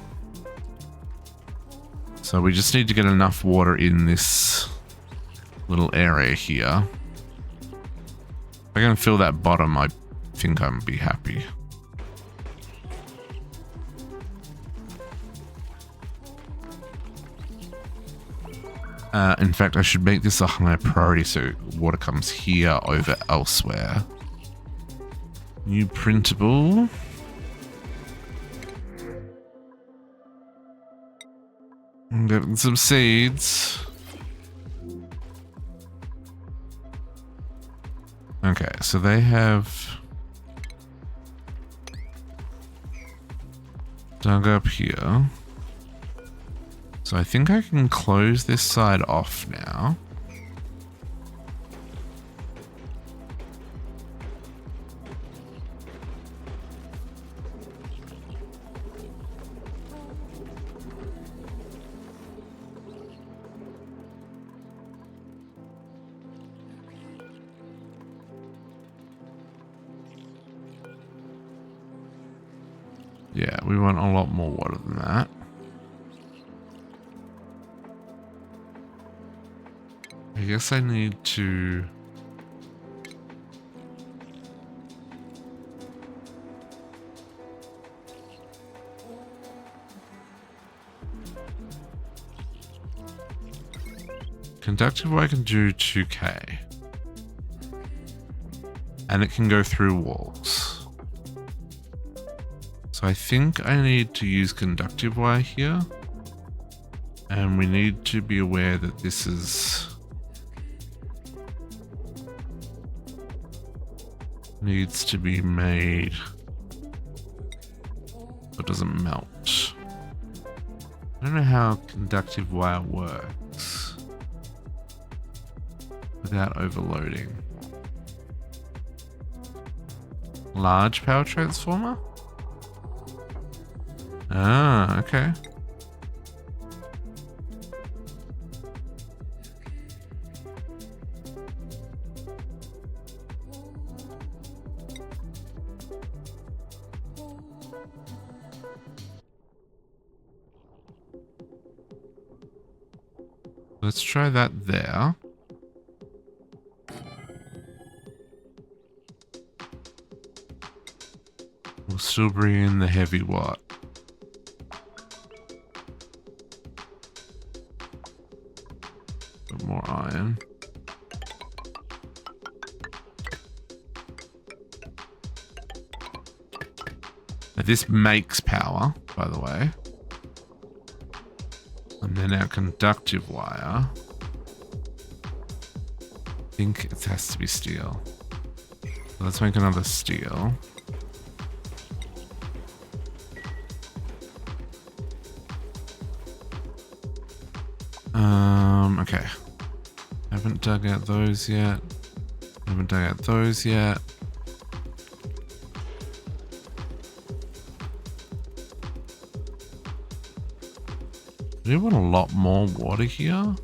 So we just need to get enough water in this little area here. I can fill that bottom, I think I'd be happy. In fact, I should make this a higher priority so water comes here over elsewhere. New printable. I'm getting some seeds. Okay, so they have dug up here. So I think I can close this side off now. Yeah, we want a lot more water than that. I guess I need to... Conductive I can do 2K. And it can go through walls. So I think I need to use conductive wire here. And we need to be aware that this is... needs to be made so it doesn't melt. I don't know how conductive wire works without overloading. Large power transformer? Ah, okay. Let's try that there. We'll still bring in the heavy watt. Got more iron. Now this makes power, by the way. And then our conductive wire. I think it has to be steel. So let's make another steel. Okay. Haven't dug out those yet. Haven't dug out those yet. Do you want a lot more water here?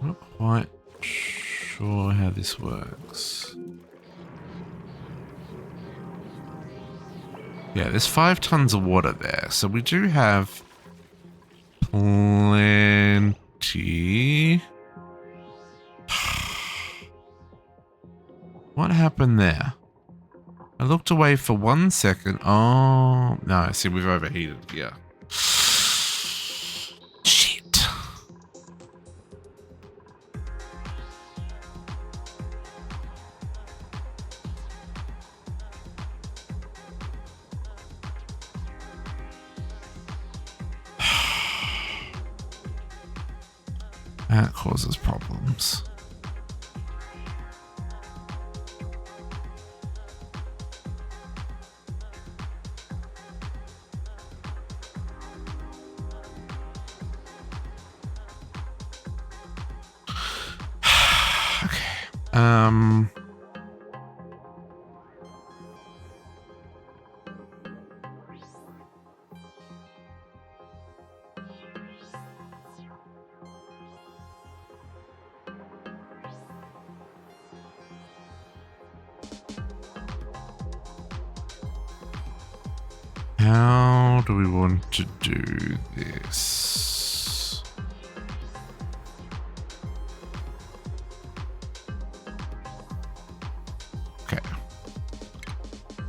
Not quite sure how this works. Yeah, there's 5 tons of water there, so we do have plenty. What happened there? I looked away for 1 second. Oh, no, see, we've overheated here. Shit. That causes problems. How do we want to do this?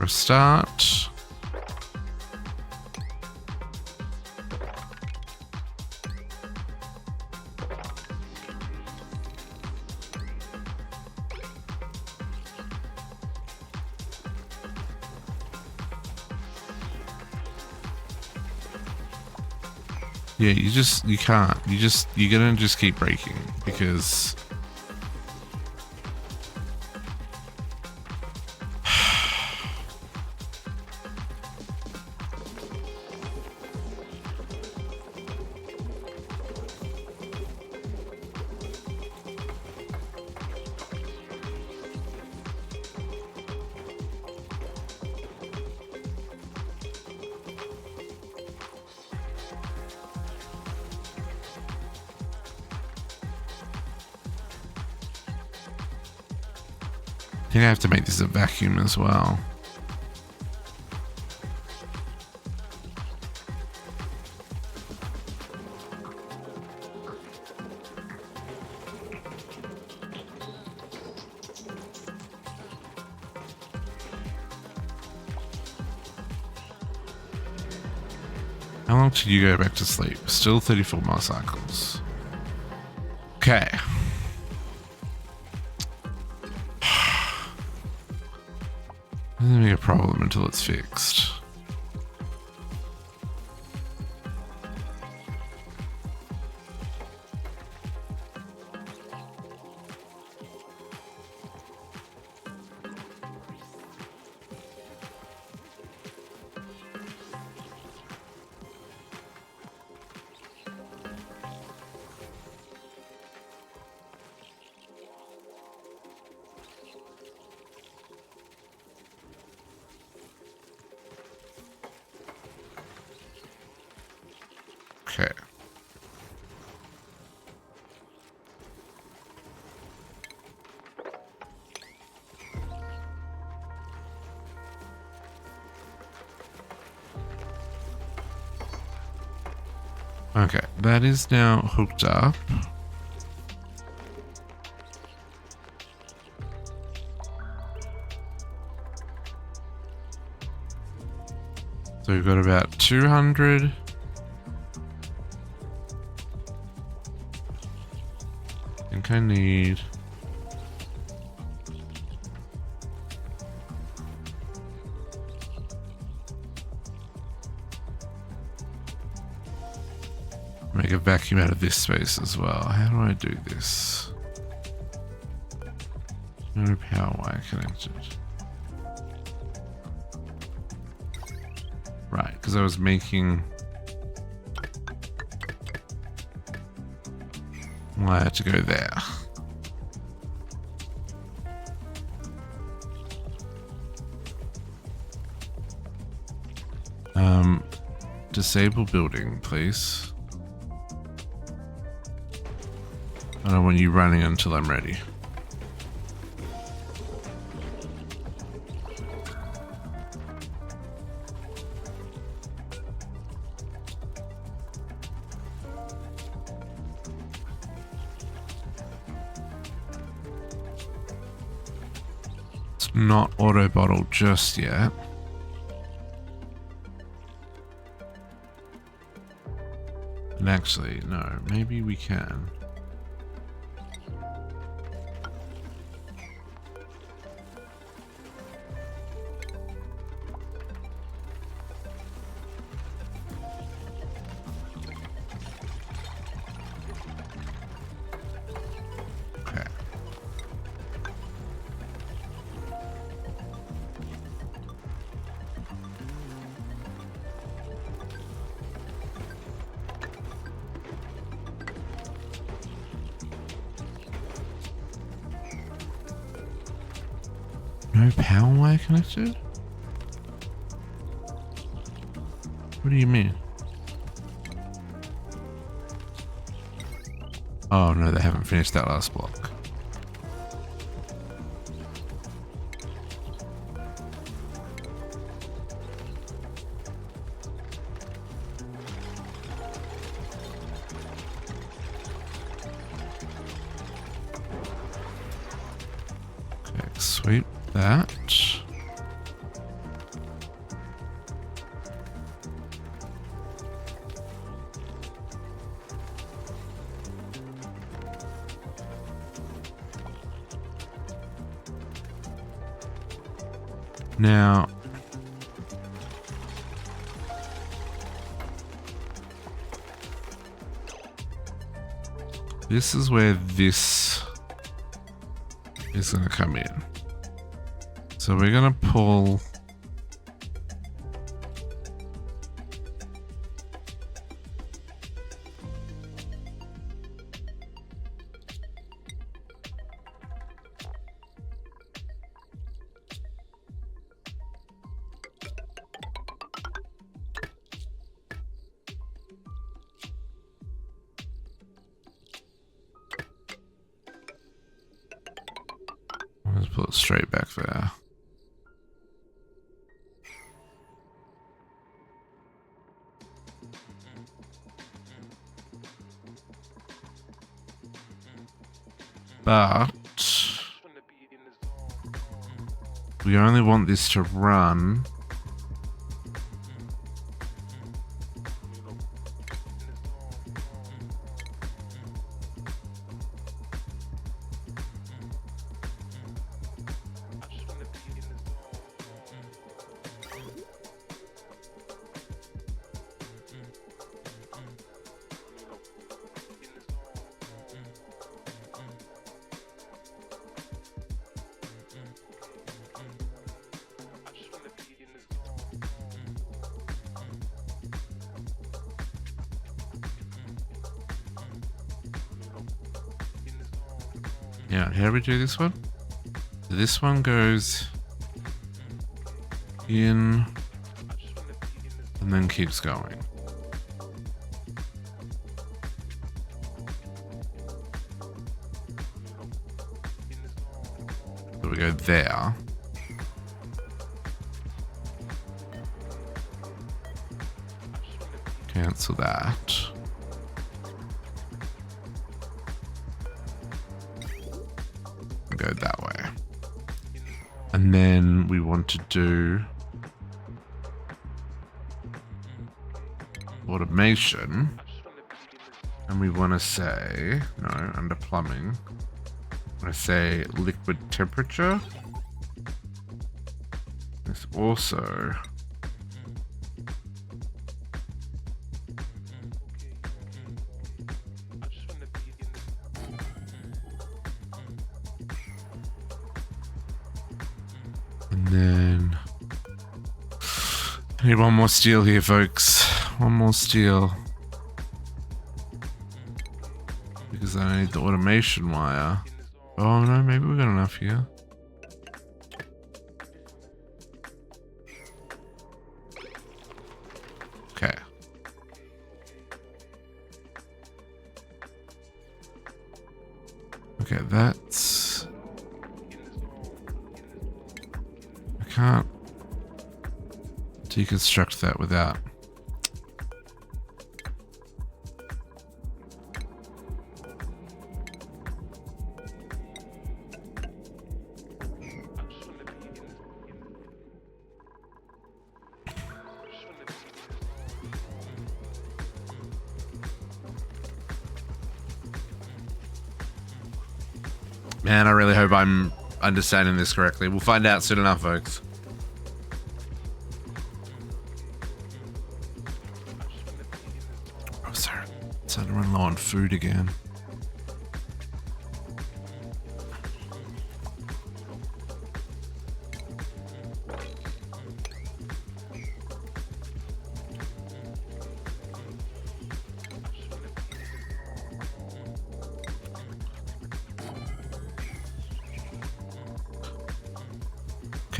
start. Yeah, you can't. You're gonna just keep breaking because I think I have to make this a vacuum as well. How long till you go back to sleep? Still 34 more cycles. Okay. Doesn't be a problem until it's fixed. Okay. Okay, that is now hooked up. So we've got about 200. I think I need... make a vacuum out of this space as well. How do I do this? No power wire connected. Right, because I was making wire to go there. Disable building, please. I don't want you running until I'm ready. It's not auto bottle just yet. And actually, no, maybe we can. No power wire connected? What do you mean? Oh no, they haven't finished that last block. Okay, sweep that. Now, this is where this is going to come in. So we're going to pull let's pull it straight back there. But we only want this to run yeah, how do we do this one? This one goes in and then keeps going. So we go there. Cancel that. Go that way. And then we want to do automation, and we want to say, no, under plumbing, I say liquid temperature. This also then I need one more steel here, folks. One more steel. Because I need the automation wire. Oh no, maybe we got enough here. Okay. Okay, that's... I can't deconstruct that without... Man, I really hope I'm understanding this correctly. We'll find out soon enough, folks. Oh, sorry. Starting to run low on food again.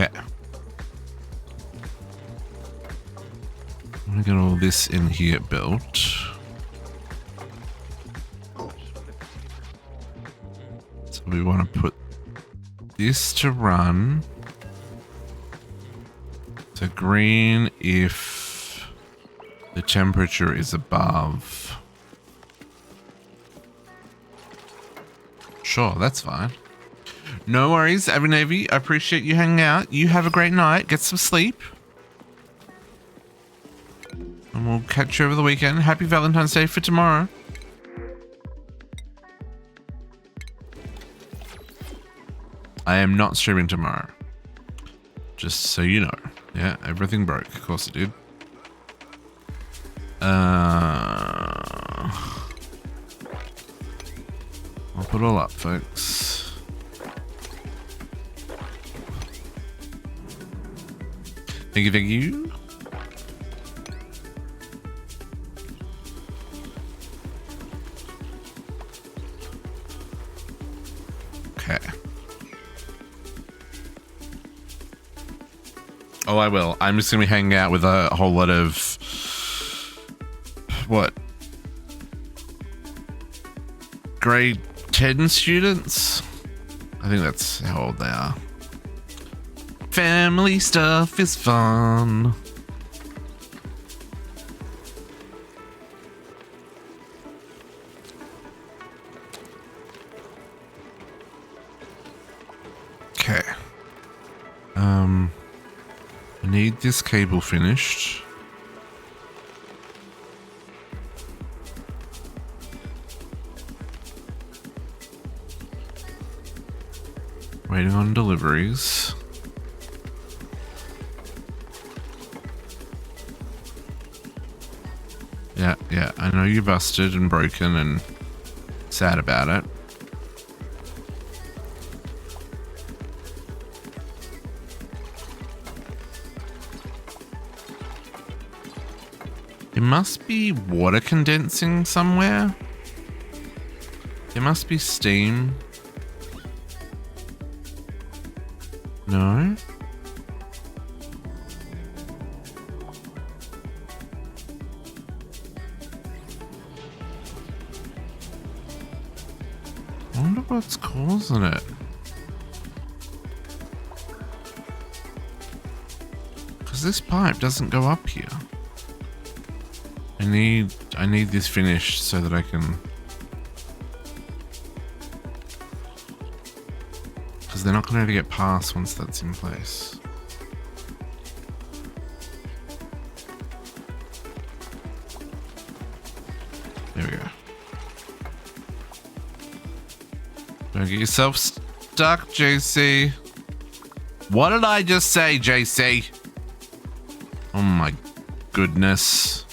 Okay. I'm gonna get all this in here built. So we want to put this to run. So green if the temperature is above. Sure, that's fine. No worries, Abby Navy. I appreciate you hanging out. You have a great night. Get some sleep. And we'll catch you over the weekend. Happy Valentine's Day for tomorrow. I am not streaming tomorrow. Just so you know. Yeah, everything broke. Of course it did. I'll put it all up, folks. Thank you, thank you. Okay. Oh, I will. I'm just going to be hanging out with a whole lot of... What? Grade 10 students? I think that's how old they are. Family stuff is fun. Okay. I need this cable finished. Waiting on deliveries. Yeah, I know you're busted and broken and sad about it. There must be water condensing somewhere. There must be steam. No? I wonder what's causing it. Because this pipe doesn't go up here. I need this finished so that I can... Because they're not going to be able to get past once that's in place. There we go. Don't get yourself stuck, JC. What did I just say, JC? Oh my goodness.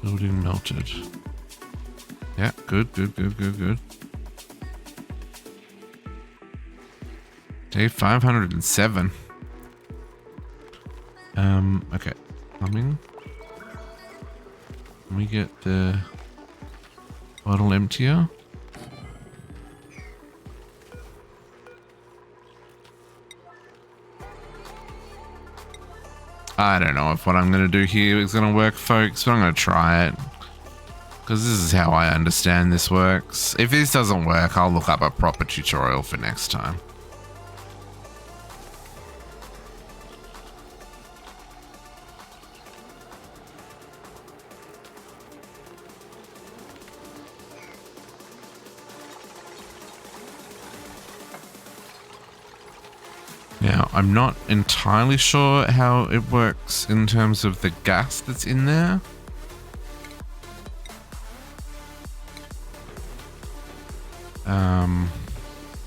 Building melted. Yeah, good. Day 507. Okay. Plumbing. Can we get the bottle emptier? I don't know if what I'm going to do here is going to work, folks, but I'm going to try it. Because this is how I understand this works. If this doesn't work, I'll look up a proper tutorial for next time. Now, I'm not entirely sure how it works in terms of the gas that's in there.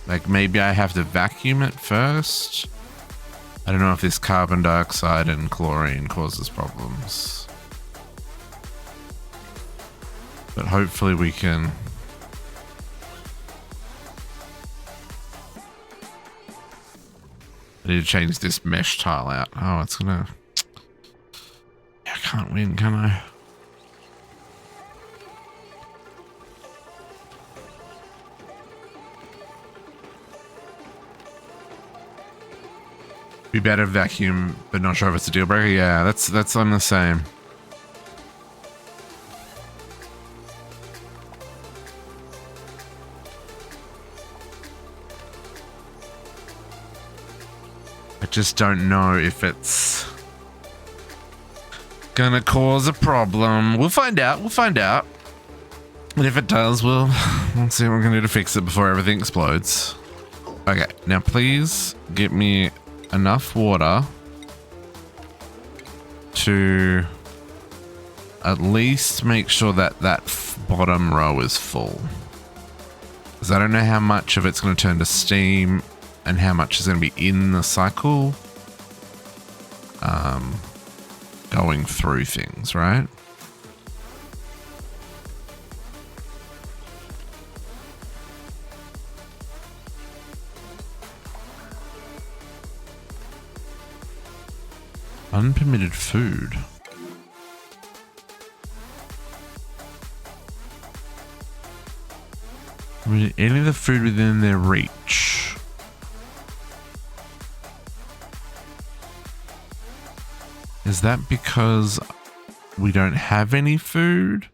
Like maybe I have to vacuum it first. I don't know if this carbon dioxide and chlorine causes problems. But hopefully we can... I need to change this mesh tile out. Oh, it's gonna... I can't win, can I? Be better vacuum, but not sure if it's a deal breaker. Yeah, that's I'm the same. I just don't know if it's gonna cause a problem. We'll find out. We'll find out. And if it does, we'll see what we're gonna do to fix it before everything explodes. Okay, now please get me enough water to at least make sure that that bottom row is full. Because I don't know how much of it's going to turn to steam and how much is going to be in the cycle. Going through things, right? Unpermitted food. I mean, any of the food within their reach. Is that because we don't have any food?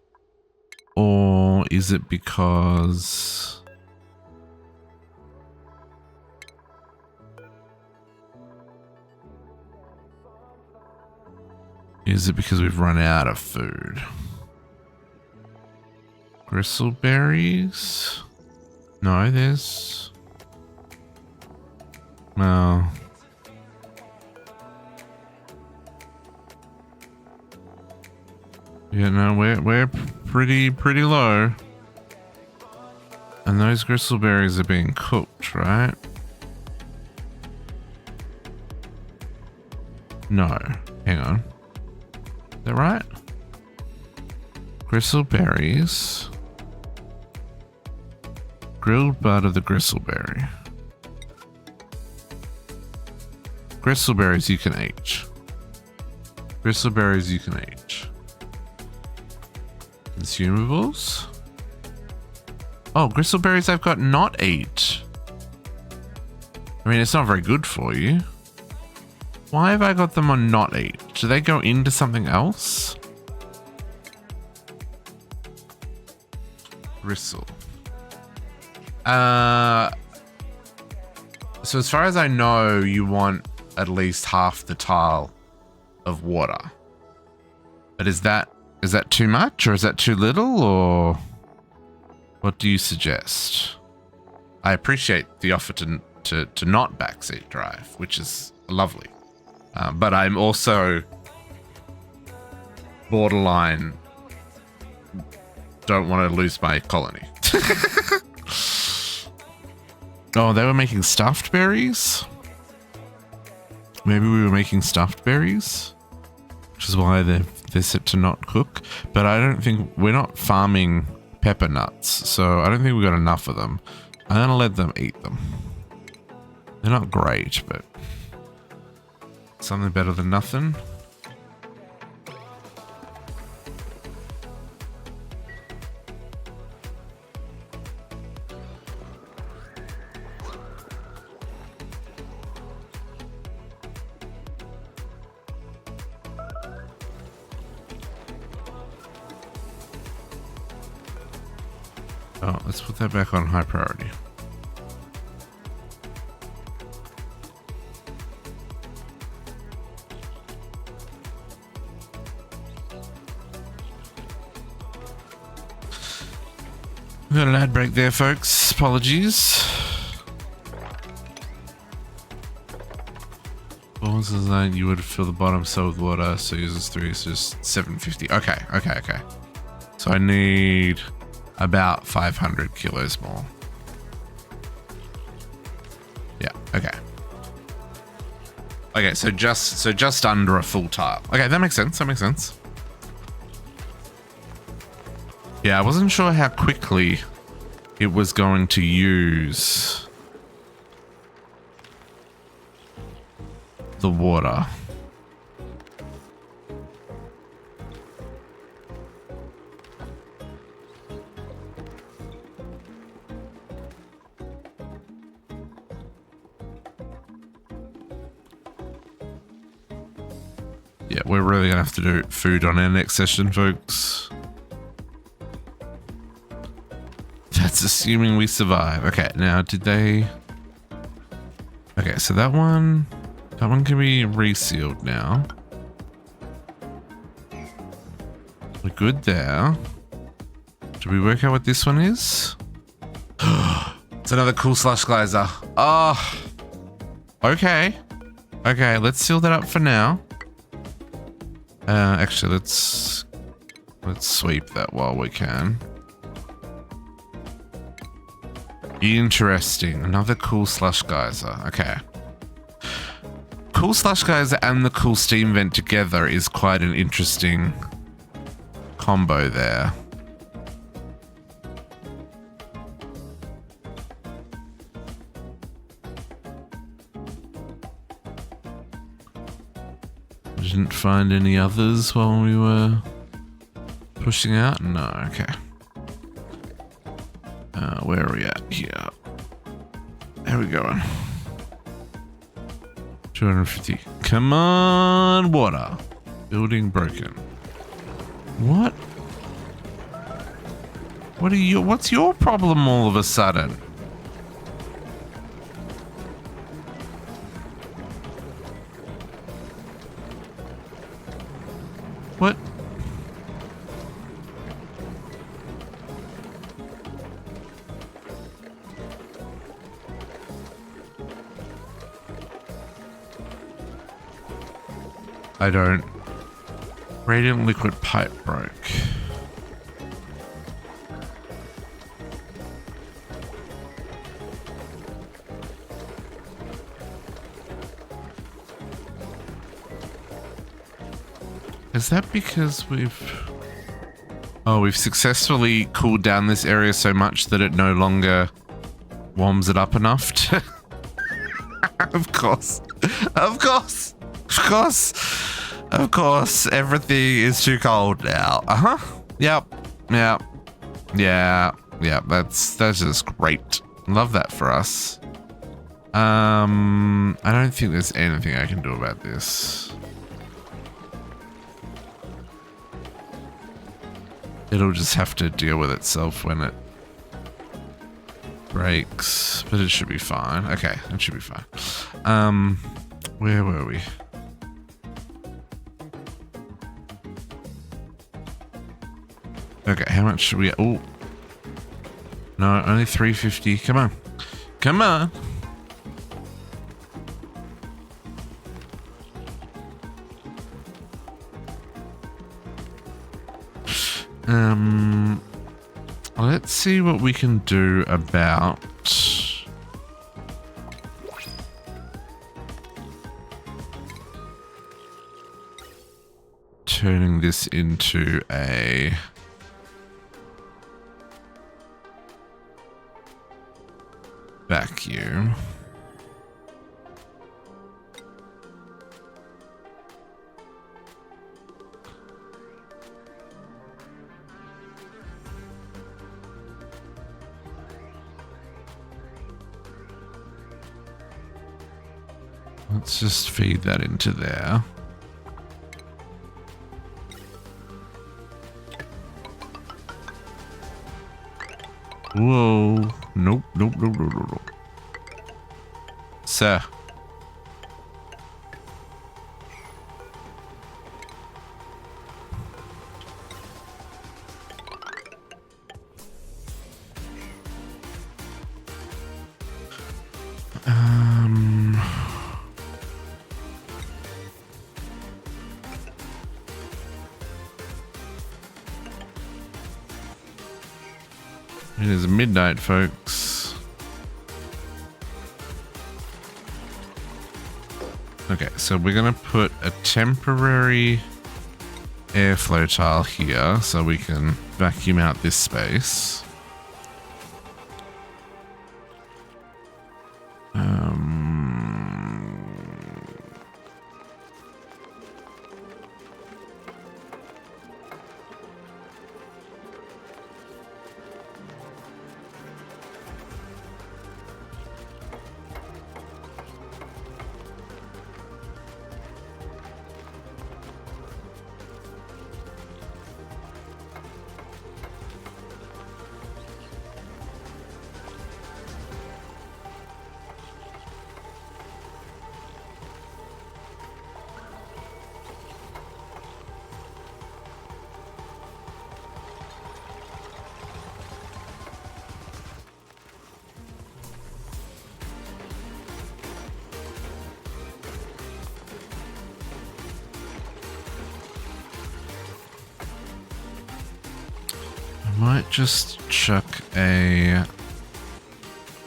Or is it because... Is it because we've run out of food? Gristleberries? No, there's... No. Yeah, no, we're pretty low. And those gristleberries are being cooked, right? No. Hang on. Is that right? Gristleberries. Grilled bud of the gristleberry. Gristleberries you can eat. Gristleberries you can eat. Consumables? Oh, gristleberries I've got not eat. I mean, it's not very good for you. Why have I got them on not eat? Do they go into something else? Gristle. So as far as I know, you want at least half the tile of water. But is that too much, or is that too little, or what do you suggest? I appreciate the offer to not backseat drive, which is lovely. But I'm also borderline don't want to lose my colony. Oh, they were making stuffed berries? Maybe we were making stuffed berries? Which is why they're set to not cook. But I don't think... We're not farming pepper nuts, so I don't think we got enough of them. I'm going to let them eat them. They're not great, but... something better than nothing. Oh, let's put that back on high priority. We got an ad break there, folks. Apologies. What was the line? You would fill the bottom cell with water, so uses 3 is just 750. Okay. So I need about 500 kilos more. Yeah, okay. Okay, so just under a full tile. Okay, that makes sense. Yeah, I wasn't sure how quickly it was going to use the water. Yeah, we're really gonna have to do food on our next session, folks. That's assuming we survive. Okay, now did they... Okay, so that one can be resealed now. We're good there. Did we work out what this one is? It's another cool slush geyser. Oh, okay. Okay, let's seal that up for now. Actually, let's sweep that while we can. Interesting. Another cool slush geyser. Okay. Cool slush geyser and the cool steam vent together is quite an interesting combo there. Didn't find any others while we were pushing out? No, okay. Where are we at here? There we go. 250. Come on, water. Building broken. What? What's your problem all of a sudden? What? I don't. Radiant liquid pipe broke. Is that because we've successfully cooled down this area so much that it no longer warms it up enough to... Of course. Of course. Of course. Of course. Everything is too cold now. Uh-huh. Yep. Yep. Yeah. Yeah. That's just great. Love that for us. I don't think there's anything I can do about this. It'll just have to deal with itself when it breaks, but it should be fine. Okay, it should be fine. Where were we? Okay, how much should we... Oh. No, only 350. Come on. Come on. Let's see what we can do about turning this into a vacuum. Let's just feed that into there. Whoa. Nope, nope, nope, nope, nope. Sir. It is midnight, folks. Okay, so we're gonna put a temporary airflow tile here so we can vacuum out this space. might just chuck a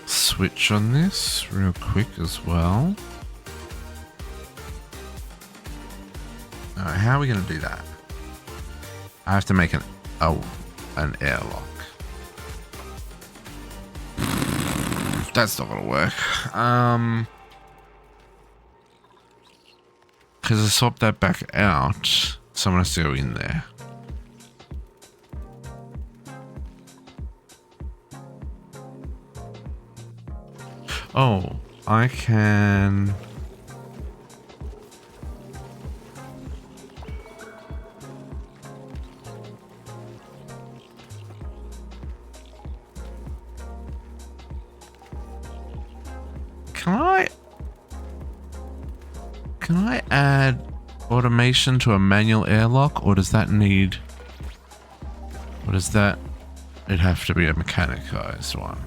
switch on this real quick as well. Alright, how are we going to do that? I have to make an airlock. That's not going to work. Because I swap that back out, someone has to go in there. Oh, I can... Can I add automation to a manual airlock, or does that need... What is that? It'd have to be a mechanized one.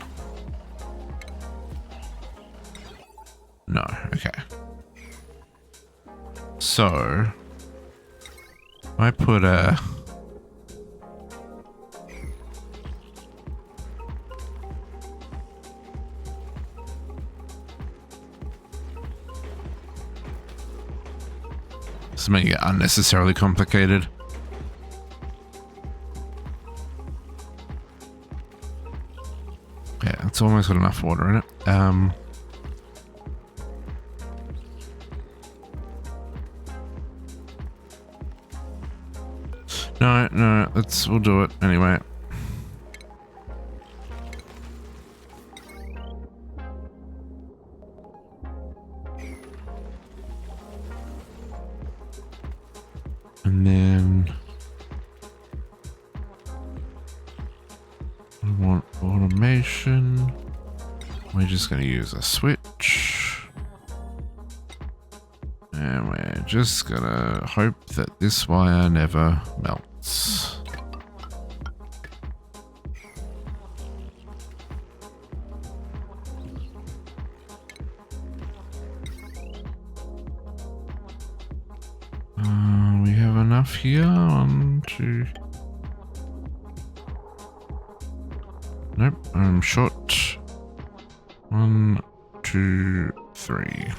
No, okay. So, I put a... This is making it unnecessarily complicated. Yeah, it's almost got enough water in it. No, we'll do it anyway. And then I want automation. We're just going to use a switch. And we're just going to hope that this wire never melts. We have enough here. 1, 2. Nope, I'm short. 1, 2, 3.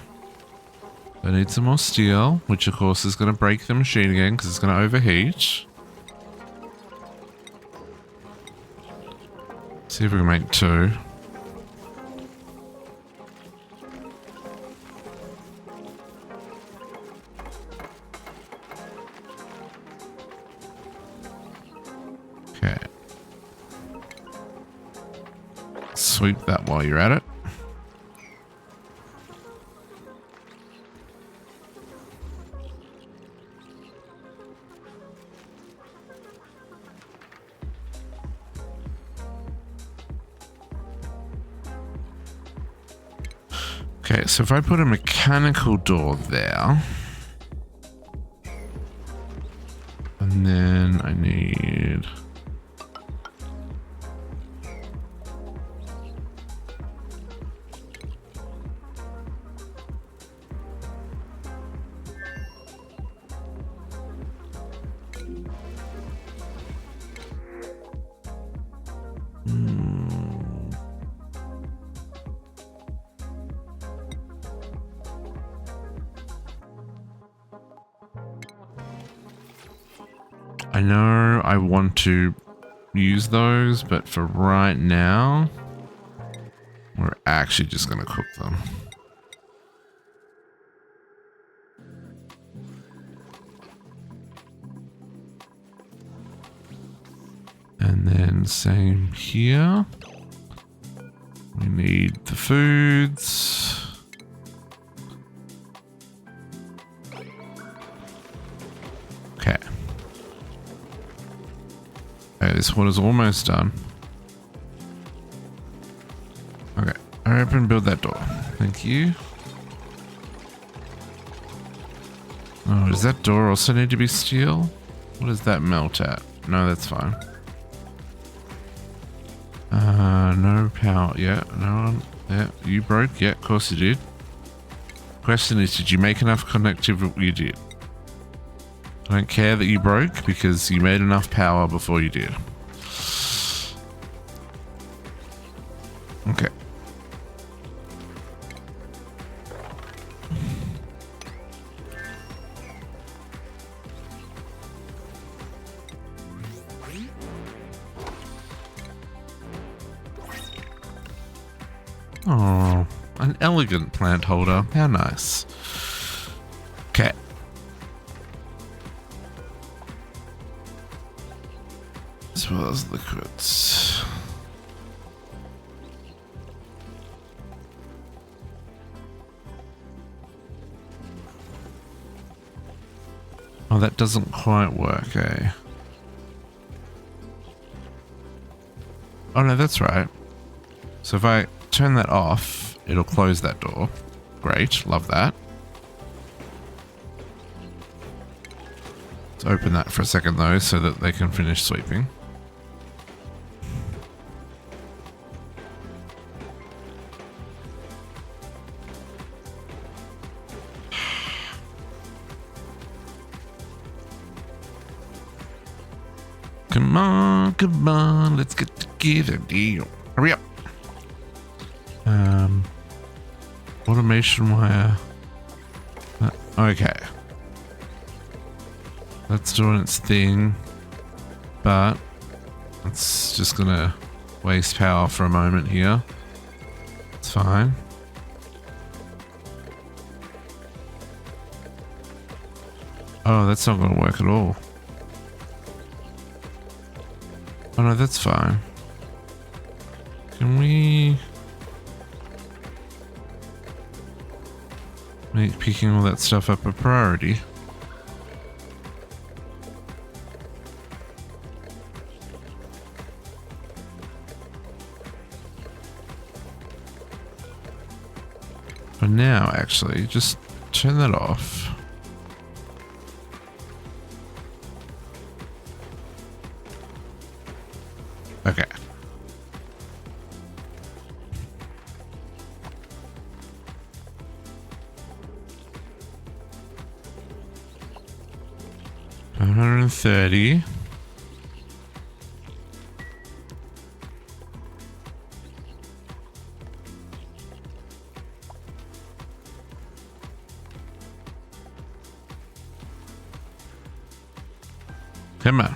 I need some more steel, which of course is going to break the machine again because it's going to overheat. See if we can make 2. Okay. Sweep that while you're at it. Okay, so if I put a mechanical door there, and then I need... I know I want to use those, but for right now, we're actually just going to cook them. And then same here. We need the foods. Okay. Okay, this water's almost done. Okay, open, build that door. Thank you. Oh, does that door also need to be steel? What does that melt at? No, that's fine. No power. Yeah, no one. Yeah, you broke. Yeah, of course you did. Question is, did you make enough connectivity? You did. I don't care that you broke because you made enough power before you did. Okay. Oh, an elegant plant holder. How nice. Okay. As well as liquids. Oh, that doesn't quite work, eh? Oh, no, that's right. So if I turn that off, it'll close that door. Great, love that. Let's open that for a second, though, so that they can finish sweeping. Come on, let's get together, deal. Hurry up. Automation wire. Okay. That's doing its thing, but it's just gonna waste power for a moment here. It's fine. Oh, that's not gonna work at all. Oh no, that's fine. Can we make picking all that stuff up a priority? For now, actually, just turn that off. Okay. $130. Come on.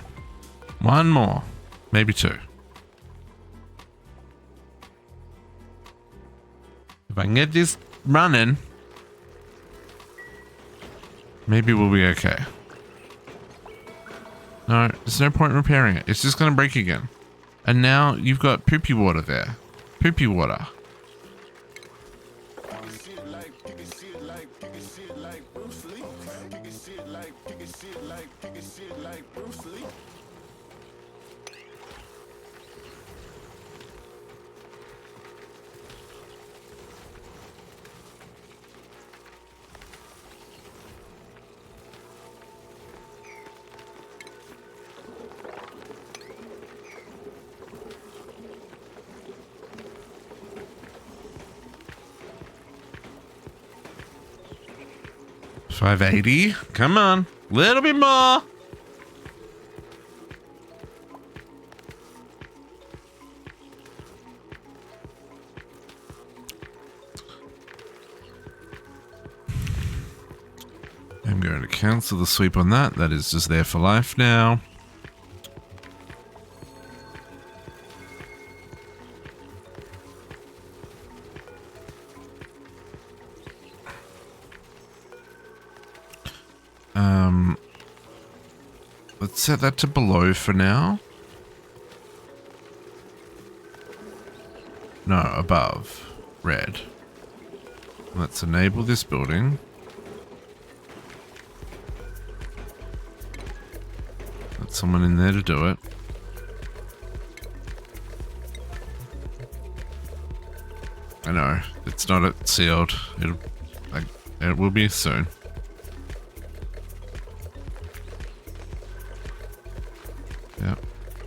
One more. Maybe two. If I can get this running, maybe we'll be okay. No, there's no point repairing it. It's just going to break again. And now you've got poopy water there. Poopy water. $580. Come on. Little bit more. I'm going to cancel the sweep on that. That is just there for life now. Let's set that to below for now. No, above. Red. Let's enable this building. Let someone in there to do it. I know, it's not sealed. It will be soon. Yep.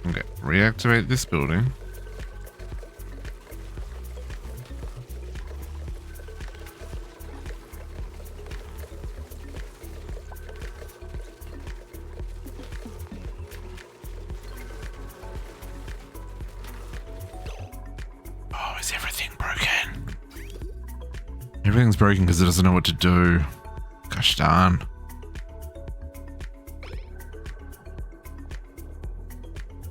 Okay, reactivate this building. is everything broken? Everything's broken because it doesn't know what to do. Gosh darn.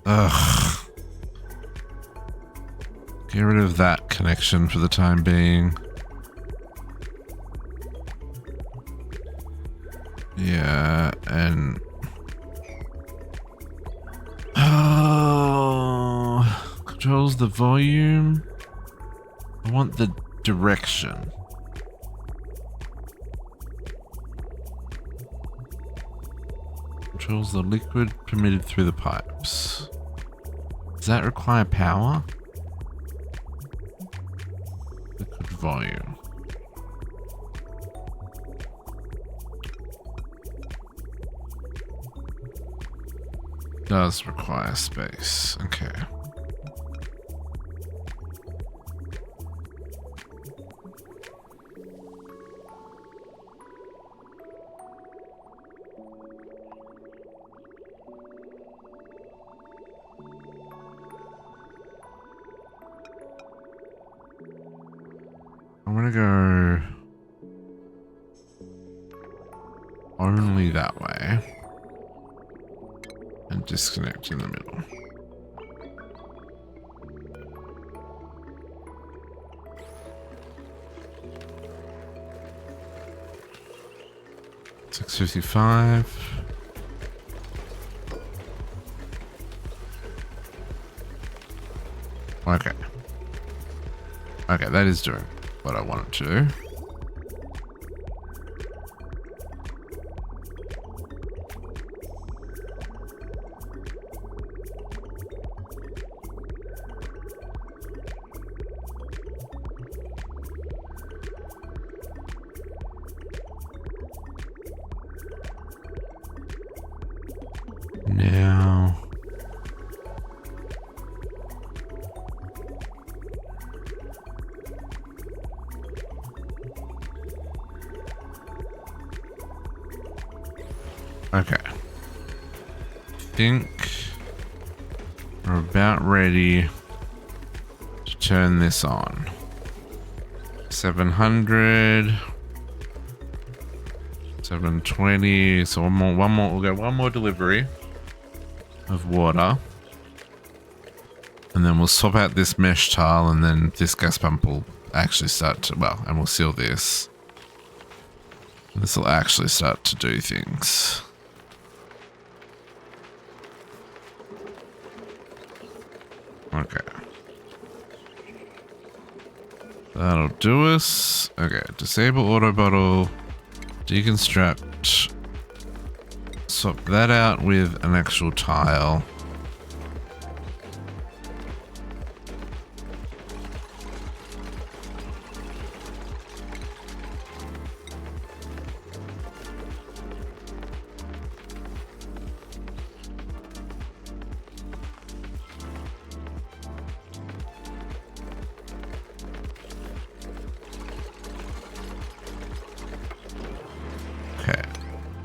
Ugh. Get rid of that connection for the time being. Yeah, and... Oh, controls the volume. I want the direction. Controls the liquid permitted through the pipes. Does that require power? Liquid volume. Does require space. Okay. I'm gonna go only that way and disconnect in the middle. $6.55. Okay. Okay, that is doing what I want it to do. Now... Okay. I think we're about ready to turn this on. 700. 720. So we'll go one more delivery of water. And then we'll swap out this mesh tile, and then this gas pump will actually start to, well, and we'll seal this. This will actually start to do things. Okay. That'll do us. Okay, disable auto bottle, deconstruct, swap that out with an actual tile.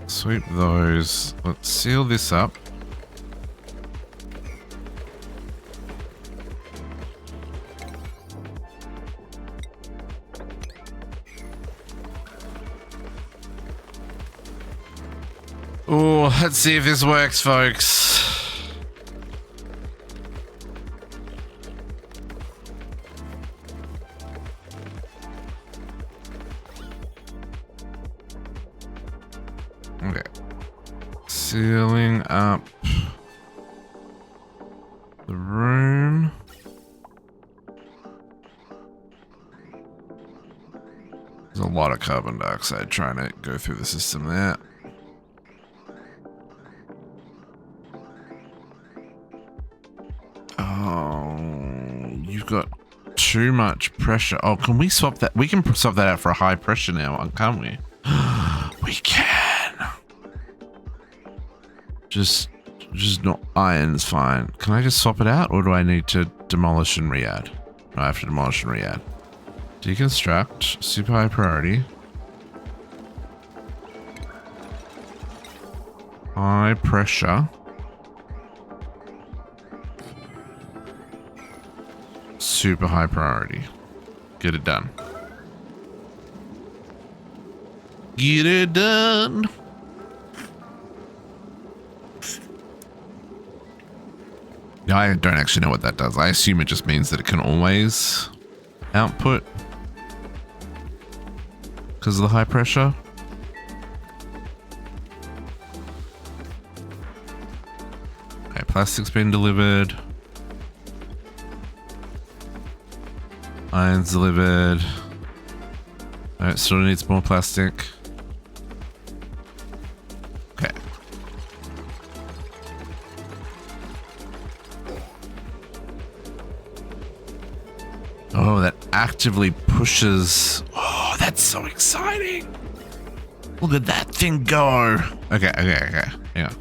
Sweep those. Let's seal this up. Oh, let's see if this works, folks. Okay. Sealing up the room. There's a lot of carbon dioxide trying to go through the system there. Oh, you've got too much pressure. Oh, can we swap that? We can swap that out for a high pressure now, can't we? We can. Just not iron's fine. Can I just swap it out, or do I need to demolish and re-add? No, I have to demolish and re-add. Deconstruct, super high priority. High pressure. super high priority. Get it done. Get it done. Yeah, I don't actually know what that does. I assume it just means that it can always output because of the high pressure. Okay, plastic's been delivered. Iron's delivered. Alright, still needs more plastic. Okay. Oh, that actively pushes. Oh, that's so exciting. Look at that thing go. Okay. Yeah.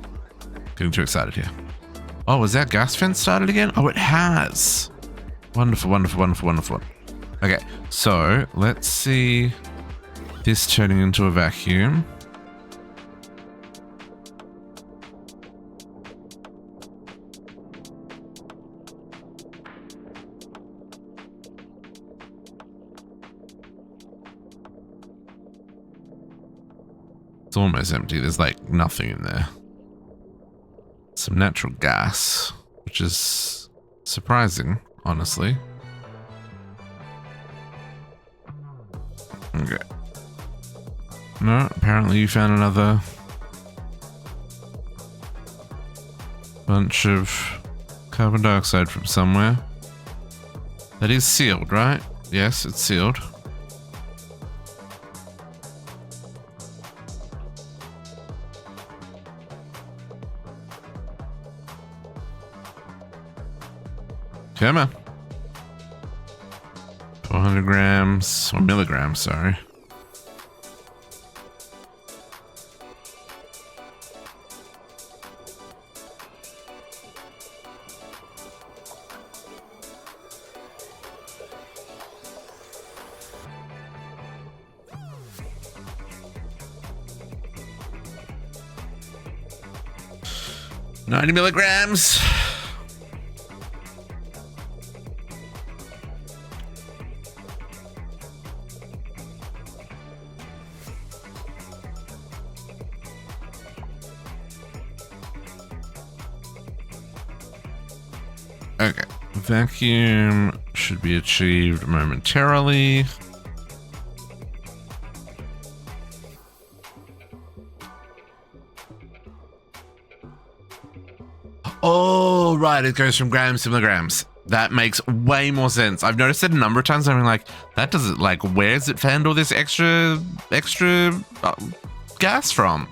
Getting too excited here. Oh, is that gas vent started again? Oh, it has. Wonderful. Okay, so let's see this turning into a vacuum. It's almost empty. There's like nothing in there. Some natural gas, which is surprising, honestly. Okay. No, apparently you found another bunch of carbon dioxide from somewhere. That is sealed, right? Yes, it's sealed. Come on. 400 grams, or milligrams, sorry. $90 milligrams. Okay, vacuum should be achieved momentarily. Oh, right, it goes from grams to milligrams. That makes way more sense. I've noticed it a number of times. I'm like, that doesn't, like, where's it found all this extra gas from?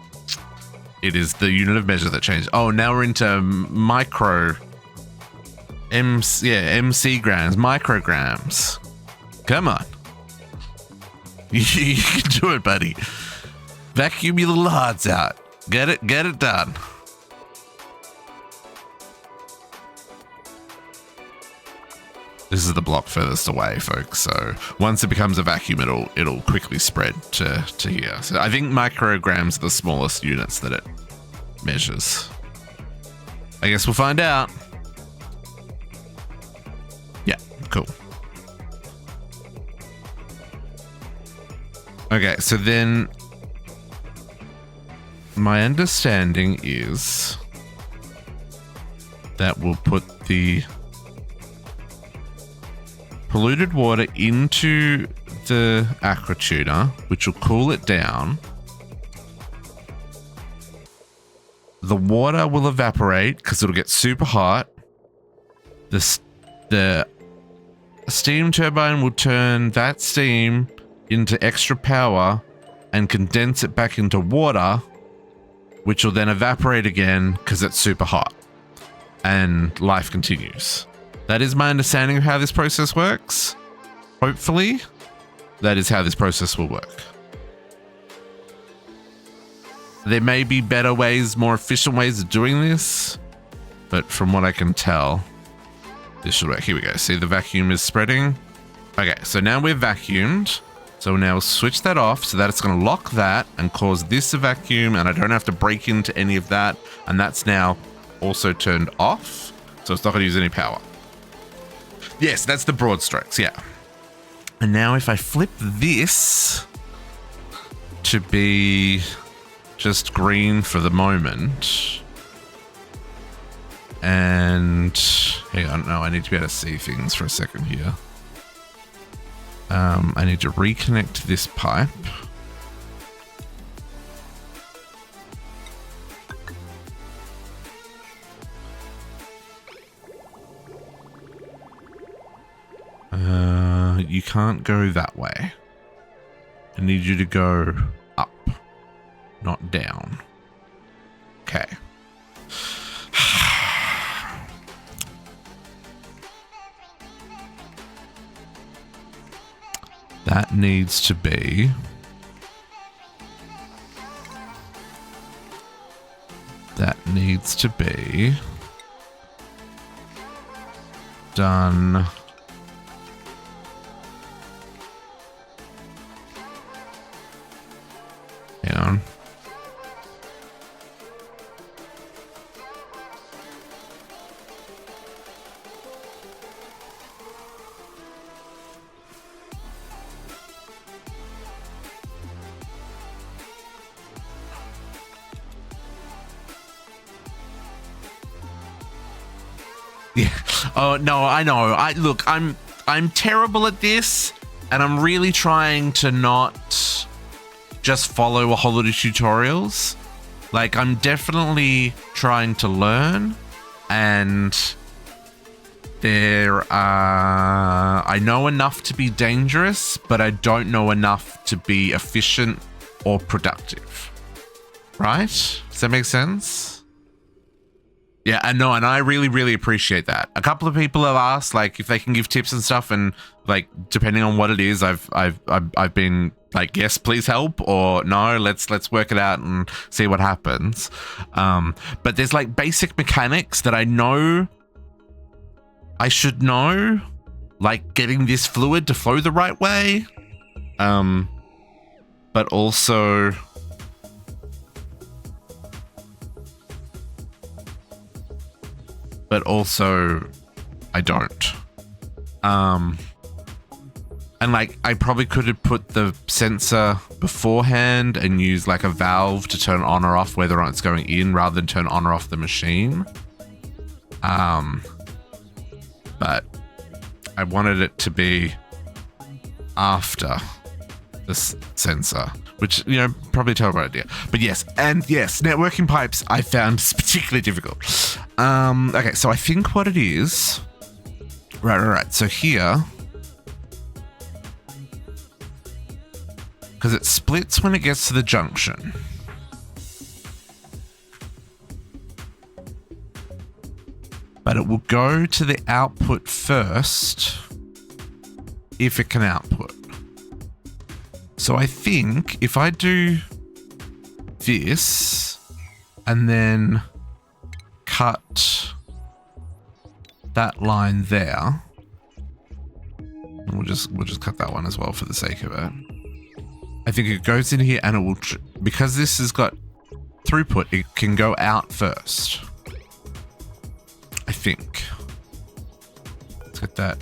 It is the unit of measure that changed. Oh, now we're into micro. MC grams, micrograms. Come on. You can do it, buddy. Vacuum your little hearts out. Get it done. This is the block furthest away, folks. So once it becomes a vacuum, it'll quickly spread to here. So I think micrograms are the smallest units that it measures. I guess we'll find out. Yeah, cool. Okay, so then my understanding is that we'll put the polluted water into the aqua tuner, which will cool it down. The water will evaporate because it'll get super hot. The steam turbine will turn that steam into extra power and condense it back into water, which will then evaporate again because it's super hot, and life continues. That is my understanding of how this process works. Hopefully, that is how this process will work. There may be better ways, more efficient ways of doing this, but from what I can tell, this should work. Here we go. See, the vacuum is spreading. Okay, so now we're vacuumed. So now we'll switch that off so that it's going to lock that and cause this to vacuum, and I don't have to break into any of that. And that's now also turned off, so it's not going to use any power. Yes, that's the broad strokes, yeah. And now if I flip this to be just green for the moment, and hang on, no, I need to be able to see things for a second here. I need to reconnect this pipe. You can't go that way. I need you to go up, not down. Okay. That needs to be done. Hang on. Yeah. Oh no, I know. Look, I'm terrible at this, and I'm really trying to not just follow a whole lot of tutorials. Like, I'm definitely trying to learn, and I know enough to be dangerous, but I don't know enough to be efficient or productive. Right? Does that make sense? Yeah, I know, and I really, really appreciate that. A couple of people have asked, like, if they can give tips and stuff, and like, depending on what it is, I've been like, yes, please help, or no, let's work it out and see what happens. But there's like basic mechanics that I know I should know, like getting this fluid to flow the right way, but also I don't. And like, I probably could have put the sensor beforehand and use like a valve to turn on or off whether or not it's going in, rather than turn on or off the machine. But I wanted it to be after this sensor, which, you know, probably a terrible idea. But yes, and yes, networking pipes I found particularly difficult. Okay, so I think what it is, right. So here, because it splits when it gets to the junction. But it will go to the output first if it can output. So I think if I do this and then cut that line there, and we'll just cut that one as well for the sake of it. I think it goes in here and it will, because this has got throughput, it can go out first. I think. Let's get that.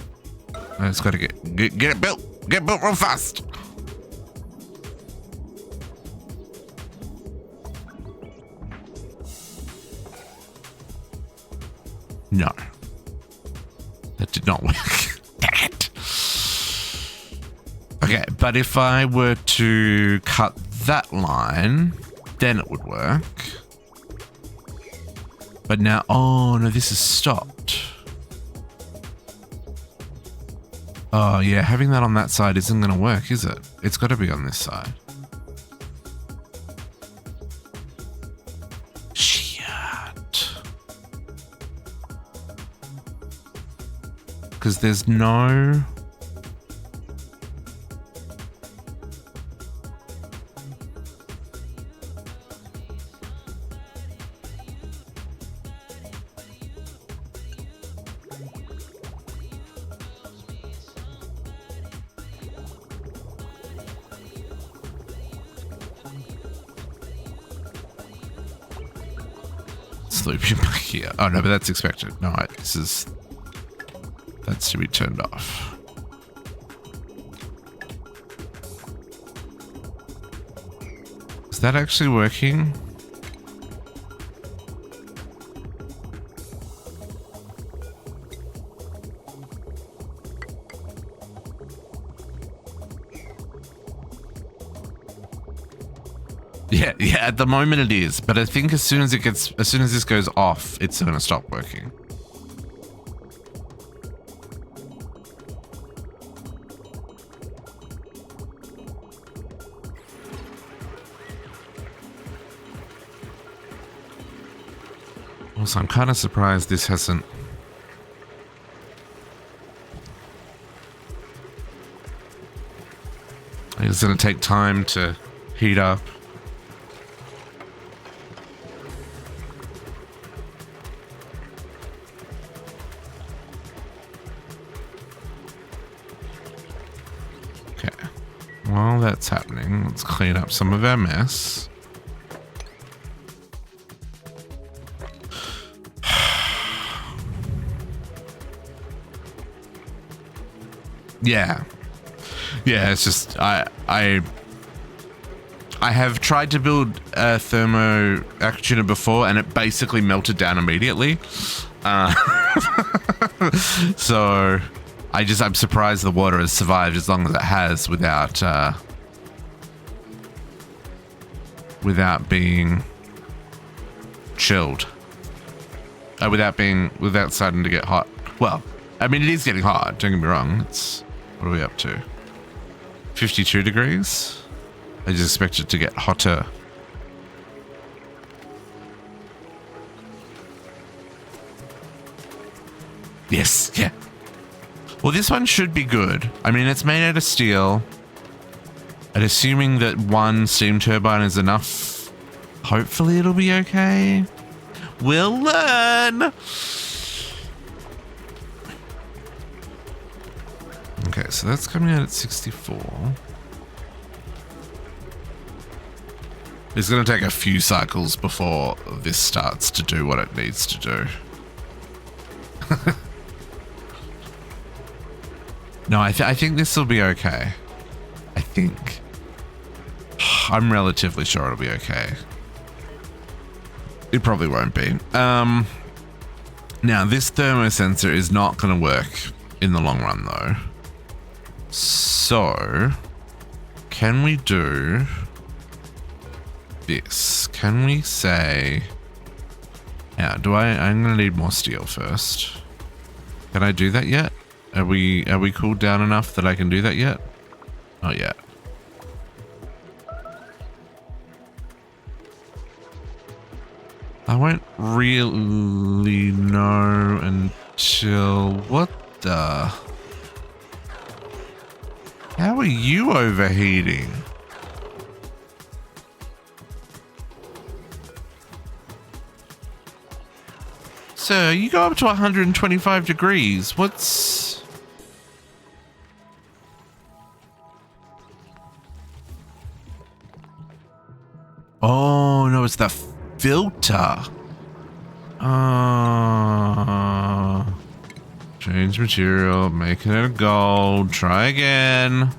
It's got to get it built. Get built real fast. No. That did not work. Damn it. Okay, but if I were to cut that line, then it would work. But now, oh no, this is stopped. Oh yeah, having that on that side isn't going to work, is it? It's got to be on this side. Shit. Because there's no... looping back here. Oh no, but that's expected. No, this is That's to be turned off. Is that actually working? Yeah, at the moment it is, but I think as soon as this goes off, it's going to stop working. Also, I'm kind of surprised this hasn't. It's going to take time to heat up. While that's happening, let's clean up some of our mess. Yeah, it's just I have tried to build a thermo actuator before, and it basically melted down immediately. So I'm surprised the water has survived as long as it has without being chilled. Without starting to get hot. Well, I mean, it is getting hot, don't get me wrong. What are we up to? 52 degrees? I just expect it to get hotter. Yes, yeah. Well, this one should be good. I mean, it's made out of steel. And assuming that one steam turbine is enough, hopefully it'll be okay. We'll learn. Okay, so that's coming out at 64. It's going to take a few cycles before this starts to do what it needs to do. No, I think this will be okay. I think. I'm relatively sure it'll be okay. It probably won't be. Now, this thermosensor is not going to work in the long run, though. So, can we do this? Can we say... Yeah, I'm going to need more steel first. Can I do that yet? Are we cooled down enough that I can do that yet? Not yet. I won't really know until... What the... How are you overheating? Sir, you go up to 125 degrees. What's... Oh, no, it's the filter. Change material, making it a gold. Try again.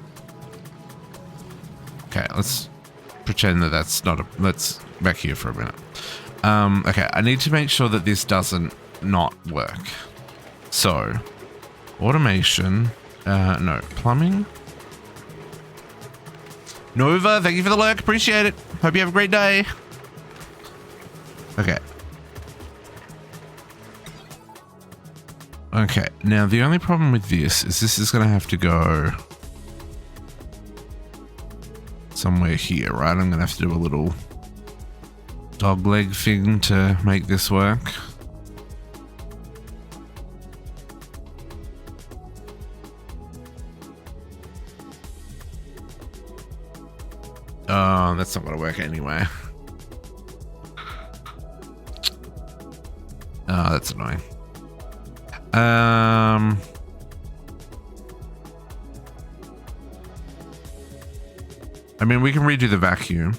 Okay, let's pretend that that's not a... Let's back here for a minute. Okay, I need to make sure that this doesn't not work. So, automation. No, plumbing. Nova, thank you for the lurk. Appreciate it. Hope you have a great day. Okay. Okay, now the only problem with this is going to have to go somewhere here, right? I'm going to have to do a little dog leg thing to make this work. Oh, that's not going to work anyway. Oh, that's annoying. I mean, we can redo the vacuum.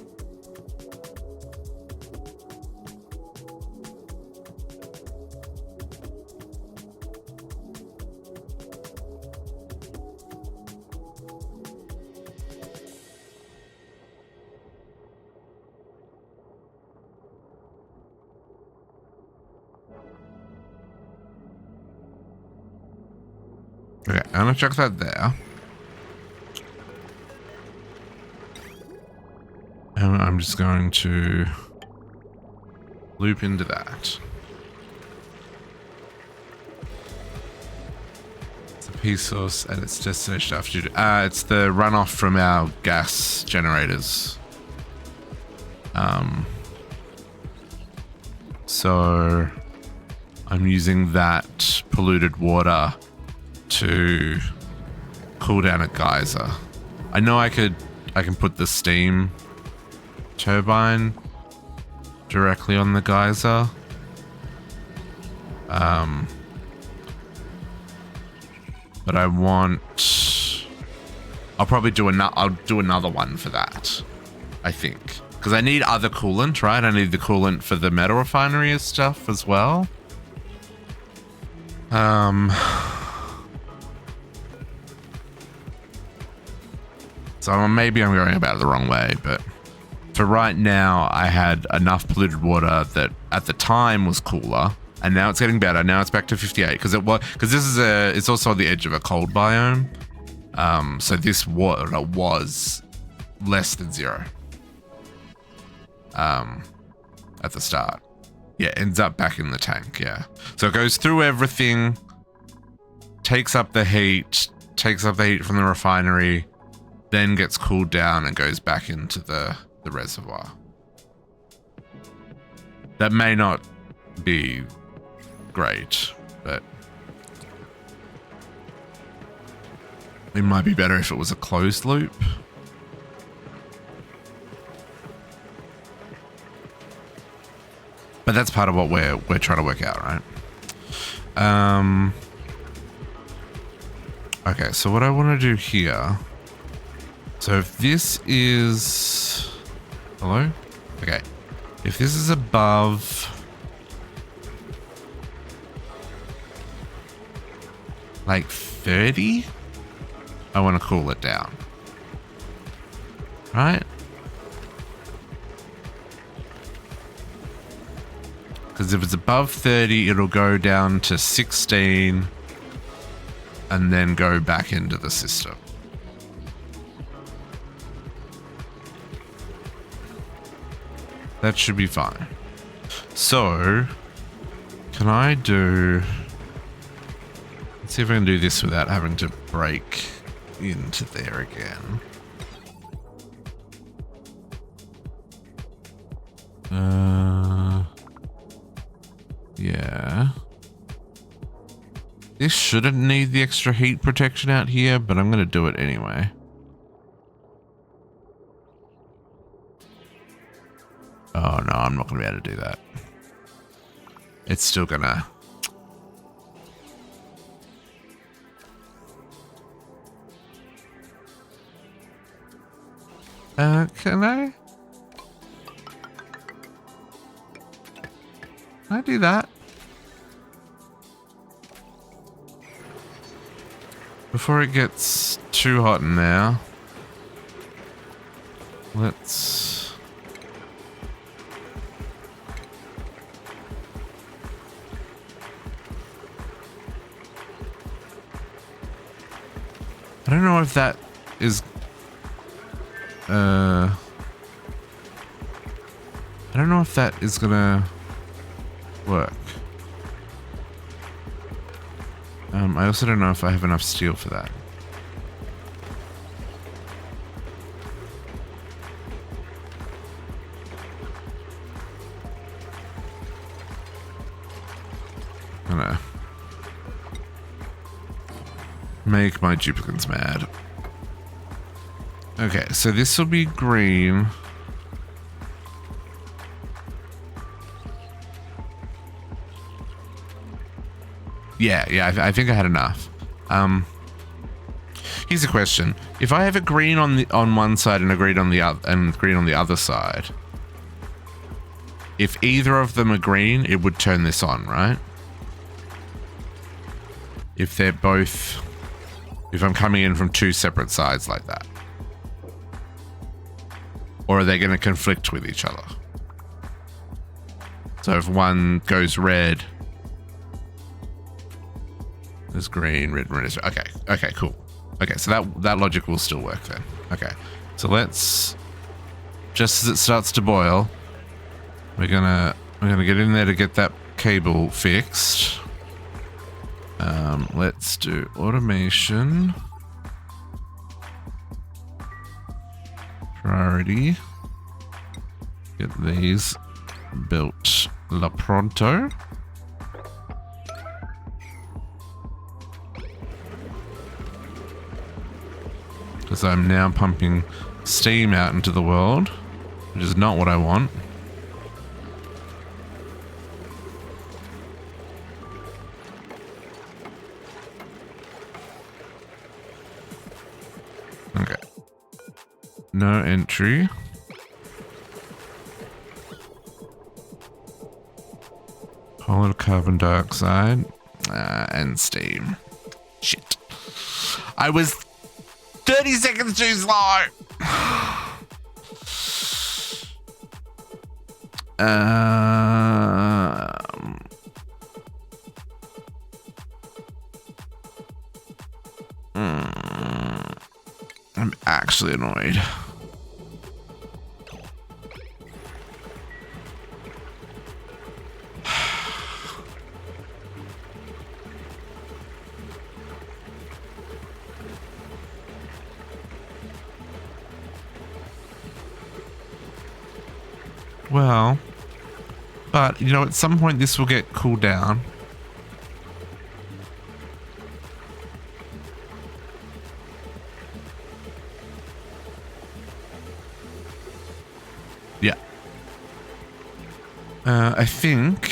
Okay, I'm gonna chuck that there. And I'm just going to loop into that. It's a P source and it's destination after duty. It's the runoff from our gas generators. So I'm using that polluted water to cool down a geyser. I know I can put the steam turbine directly on the geyser. But I'll probably do another one for that, I think. Because I need other coolant, right? I need the coolant for the metal refinery stuff as well. So maybe I'm going about it the wrong way, but for right now, I had enough polluted water that at the time was cooler, and now it's getting better. Now it's back to 58 because it's also on the edge of a cold biome. So this water was less than 0. At the start. Yeah, ends up back in the tank, yeah. So it goes through everything, takes up the heat from the refinery, then gets cooled down and goes back into the reservoir. That may not be great, but it might be better if it was a closed loop. But that's part of what we're trying to work out, right? Okay, so what I want to do here. So if this is... Hello? Okay. If this is above... like 30, I want to cool it down. Right? Because if it's above 30, it'll go down to 16 and then go back into the system. That should be fine. So, can I do... Let's see if I can do this without having to break into there again. Yeah. This shouldn't need the extra heat protection out here, but I'm going to do it anyway. Oh no, I'm not going to be able to do that. It's still going to... Can I do that? Before it gets too hot in there, let's... I don't know if that is... I don't know if that is gonna work. I also don't know if I have enough steel for that. I'm gonna make my duplicants mad. Okay, so this will be green. Yeah, I think I had enough. Here's a question: if I have a green on one side and a green on the other side, if either of them are green, it would turn this on, right? If they're both, if I'm coming in from two separate sides like that, or are they going to conflict with each other? So if one goes red, There's green, red, red is okay. Okay, cool. Okay, so that logic will still work then. Okay, so let's just as it starts to boil, we're gonna get in there to get that cable fixed. Let's do automation. Priority. Get these built la pronto. Because I'm now pumping steam out into the world, which is not what I want. Okay. No entry. Whole lot of carbon dioxide and steam. Shit. I was 30 seconds too slow. I'm actually annoyed. Well, but you know, at some point this will get cooled down. Yeah. I think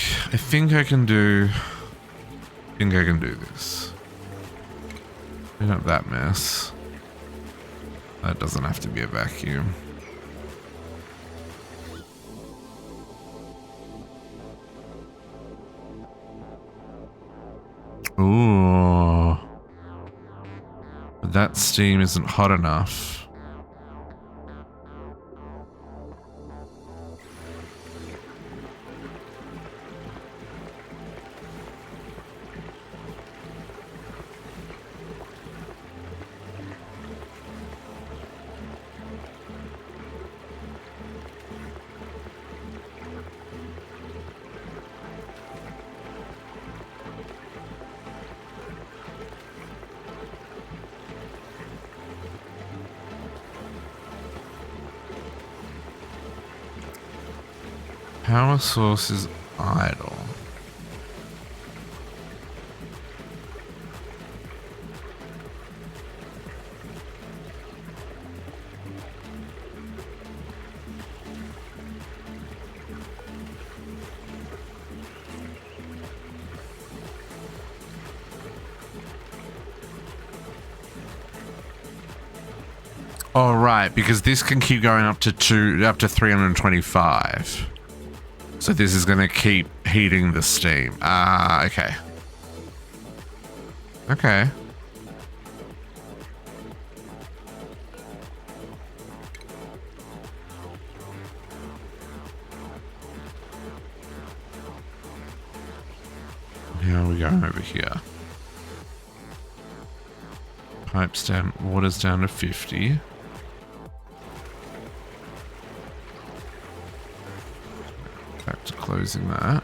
I can do this. Clean up that mess. That doesn't have to be a vacuum. Ooh. But that steam isn't hot enough. Power source is idle. Oh, right, because this can keep going up to 325. So this is going to keep heating the steam. Ah, okay. Okay. Now we go over here. Pipes down, water's down to 50. Back to closing that.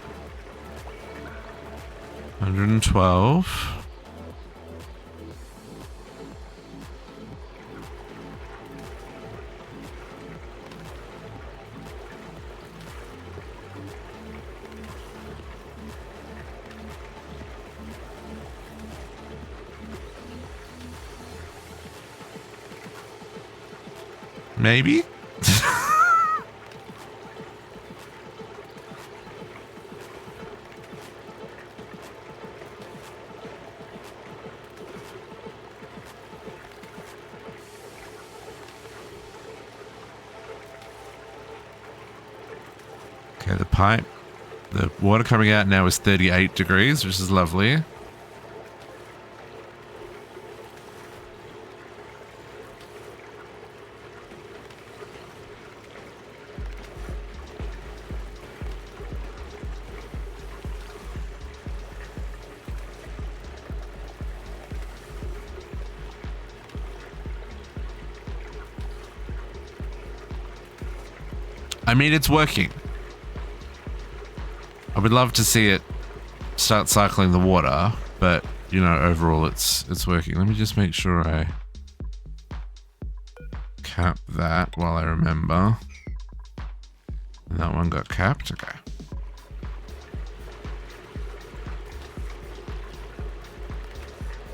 112. Maybe? Okay, the pipe, the water coming out now is 38 degrees, which is lovely. I mean, it's working. I would love to see it start cycling the water, but you know, overall it's working. Let me just make sure I cap that while I remember. And that one got capped. Okay.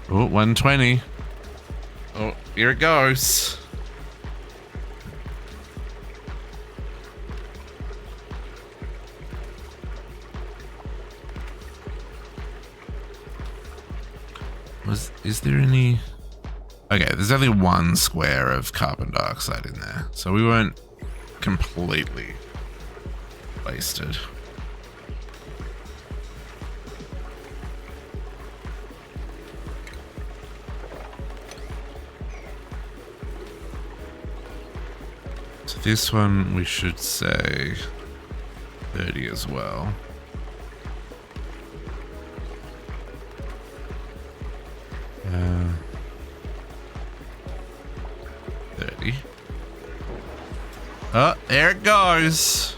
Oh, 120. Oh, here it goes. Is there any... Okay, there's only 1 square of carbon dioxide in there, so we weren't completely wasted. So this one we should say 30 as well. Uh, 30. Oh, there it goes.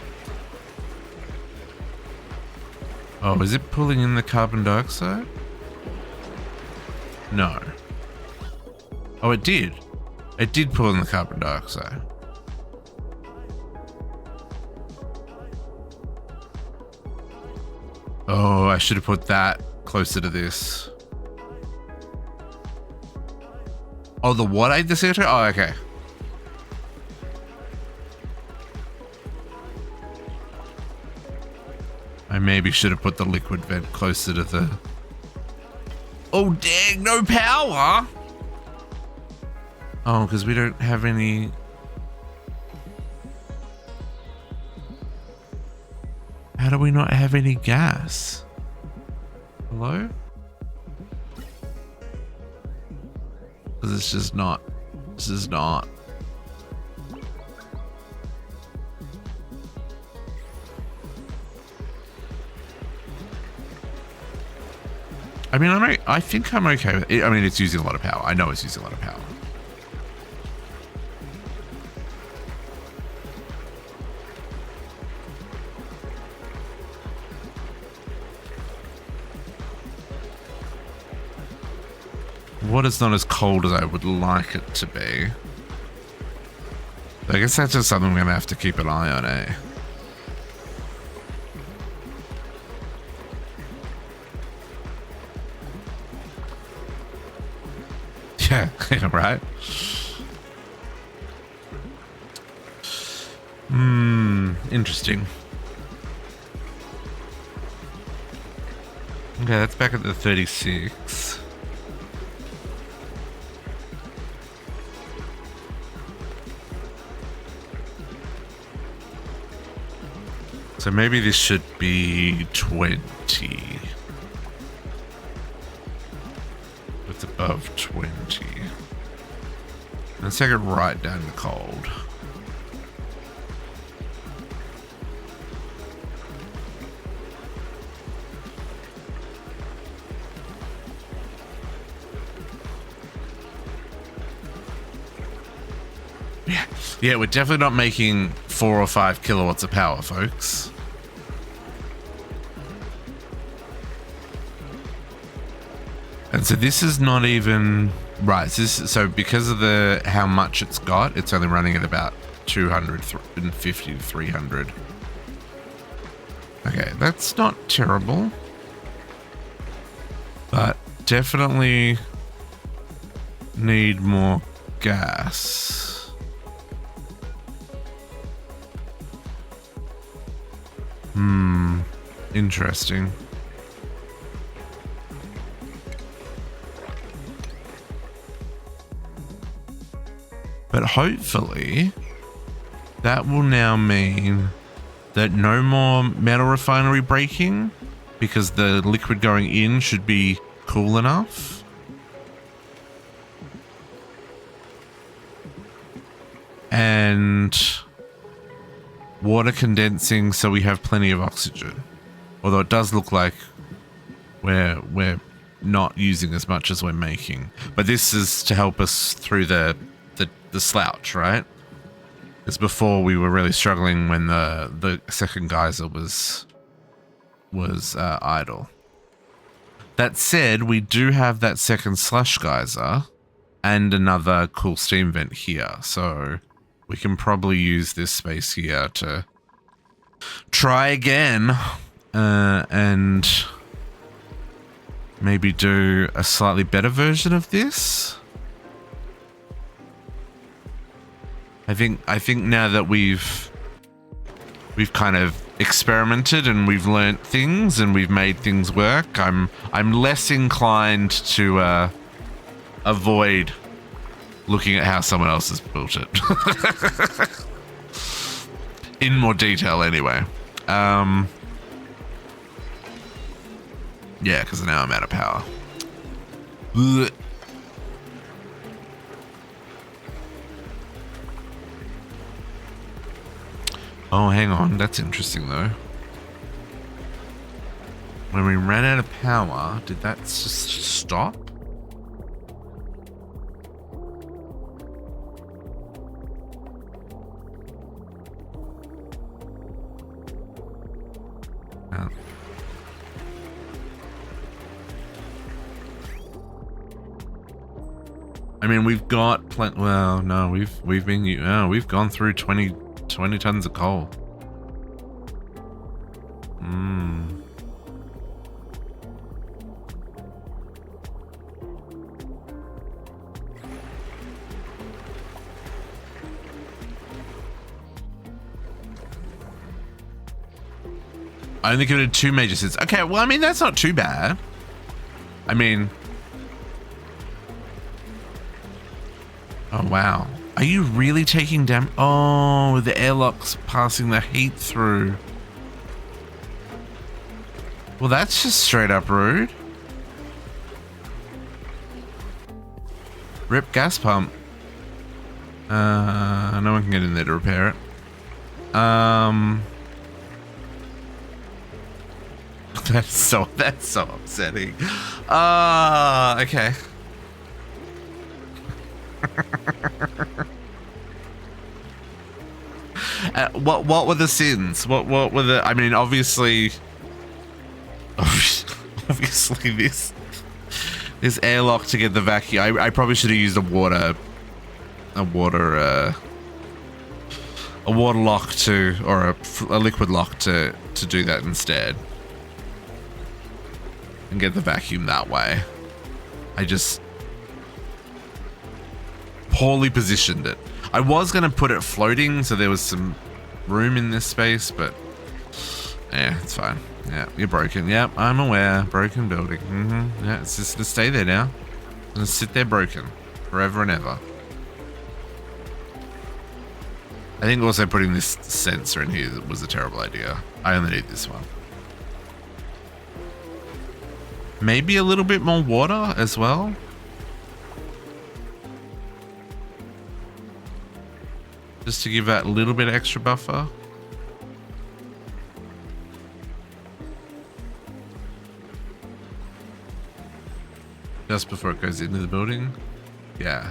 Oh, is it pulling in the carbon dioxide? No. Oh, it did. It did pull in the carbon dioxide. Oh, I should have put that closer to this. Oh, the what ate the CO2? Oh, okay. I maybe should have put the liquid vent closer to the... Oh, dang, no power! Oh, because we don't have any... How do we not have any gas? Hello? Because it's just not. This is not. I mean, I think I'm okay with it. I mean, it's using a lot of power. I know it's using a lot of power. Water's not as cold as I would like it to be. I guess that's just something we're gonna have to keep an eye on, eh? Yeah, right? Interesting. Okay, that's back at the 36. So maybe this should be 20. It's above 20. Let's take it right down to cold. Yeah, we're definitely not making 4 or 5 kilowatts of power, folks. And so this is not even right. So because of how much it's got, it's only running at about 250 to 300. Okay, that's not terrible, but definitely need more gas. Interesting. But hopefully that will now mean that no more metal refinery breaking, because the liquid going in should be cool enough. And water condensing so we have plenty of oxygen. Although it does look like we're not using as much as we're making. But this is to help us through the slouch, right? It's before we were really struggling when the second geyser was idle. That said, we do have that second slush geyser and another cool steam vent here, so we can probably use this space here to try again and maybe do a slightly better version of this. I think now that we've kind of experimented and we've learnt things and we've made things work, I'm less inclined to avoid looking at how someone else has built it. In more detail anyway. Yeah, because now I'm out of power. Blech. Oh, hang on. That's interesting, though. When we ran out of power, did that just stop? Oh. I mean, we've got plenty. Well, no, we've gone through 20 tons of coal. I only committed 2 major sins. Okay, well, I mean, that's not too bad. I mean... Oh, wow. Are you really taking damage? Oh, the airlock's passing the heat through. Well, that's just straight up rude. Rip gas pump. No one can get in there to repair it. That's so upsetting. Okay. What were the sins? What were the? I mean, obviously this airlock to get the vacuum. I probably should have used a water lock to, or a liquid lock to do that instead, and get the vacuum that way. I just poorly positioned it. I was going to put it floating so there was some room in this space, but yeah, it's fine. Yeah, you're broken. Yep, I'm aware. Broken building. Yeah, it's just going to stay there now. It's going to sit there broken forever and ever. I think also putting this sensor in here was a terrible idea. I only need this one. Maybe a little bit more water as well. Just to give that a little bit extra buffer. Just before it goes into the building. Yeah.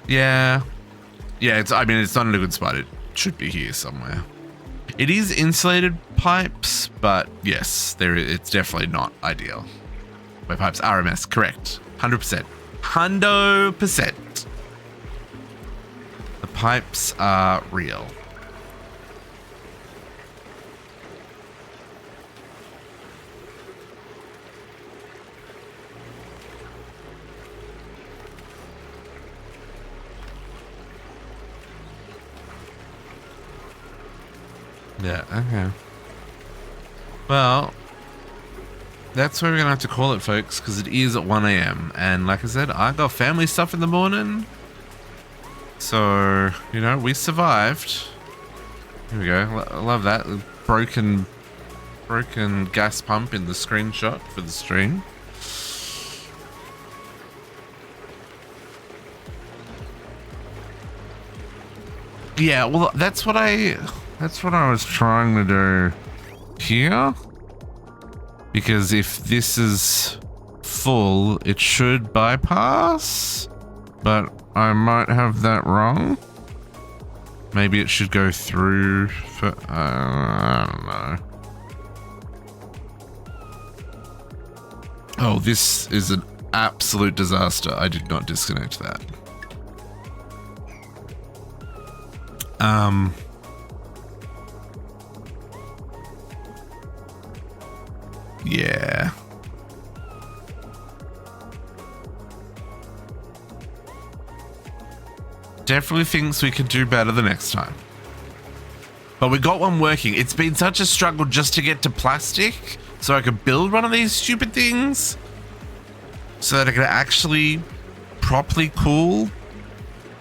Yeah. Yeah, I mean, it's not in a good spot. It should be here somewhere. It is insulated pipes, but yes, it's definitely not ideal. Wet pipes, RMS, correct. 100%. 100%. The pipes are real. Yeah, okay. Well, that's where we're gonna have to call it, folks, because it is at 1 a.m. And like I said, I got family stuff in the morning. So, you know, we survived. Here we go. I love that. Broken gas pump in the screenshot for the stream. Yeah, well, that's what I was trying to do here. Because if this is full, it should bypass. but I might have that wrong. Maybe it should go through for, I don't know. Oh, this is an absolute disaster. I did not disconnect that. Yeah. Definitely thinks we could do better the next time. But we got one working. It's been such a struggle just to get to plastic so I could build one of these stupid things so that I could actually properly cool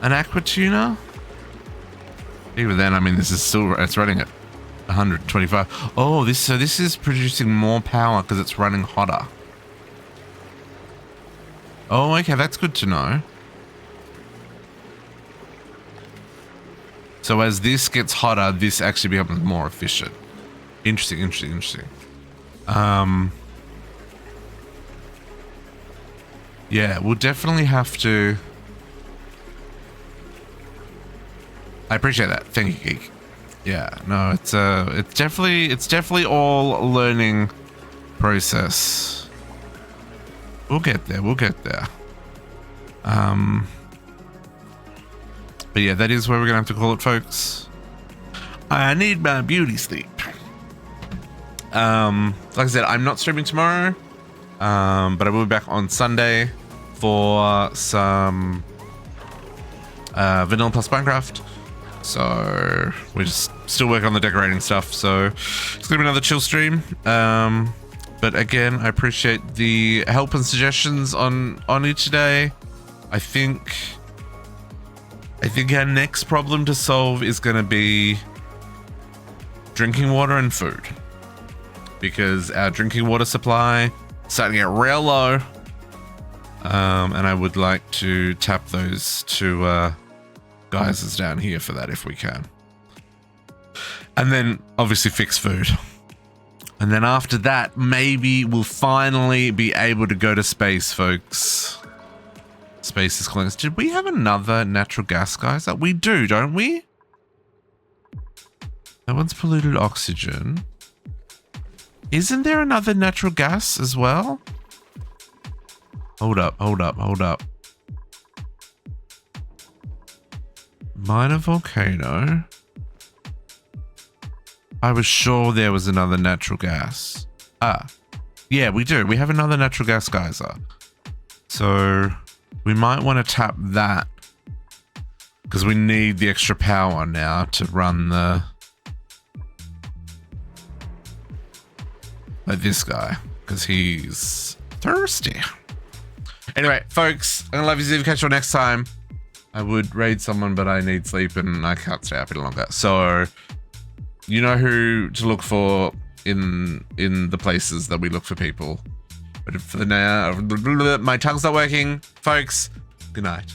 an aqua tuner. Even then, I mean, this is still, it's running at 125. Oh, so this is producing more power because it's running hotter. Oh, okay, that's good to know. So as this gets hotter, this actually becomes more efficient. Interesting, interesting, interesting. Yeah, we'll definitely have to. I appreciate that. Thank you, Geek. Yeah, no, it's definitely all a learning process. We'll get there. We'll get there. But yeah, that is where we're gonna have to call it, folks. I need my beauty sleep. Like I said, I'm not streaming tomorrow, but I will be back on Sunday for some Vanilla plus Minecraft. So we're just still working on the decorating stuff. So it's gonna be another chill stream. But again, I appreciate the help and suggestions on each today. I think our next problem to solve is going to be drinking water and food, because our drinking water supply is starting to get real low, and I would like to tap those two geysers down here for that if we can, and then obviously fix food, and then after that maybe we'll finally be able to go to space, folks. Space is calling us. Did we have another natural gas geyser? We do, don't we? That one's polluted oxygen. Isn't there another natural gas as well? Hold up, hold up, hold up. Minor volcano. I was sure there was another natural gas. Ah, yeah, we do. We have another natural gas geyser. So we might want to tap that because we need the extra power now to run the this guy because he's thirsty. Anyway, folks, I'm gonna love you. See you. Catch you next time. I would raid someone, but I need sleep and I can't stay up any longer. So you know who to look for in the places that we look for people. But for the now, my tongue's not working, folks. Good night.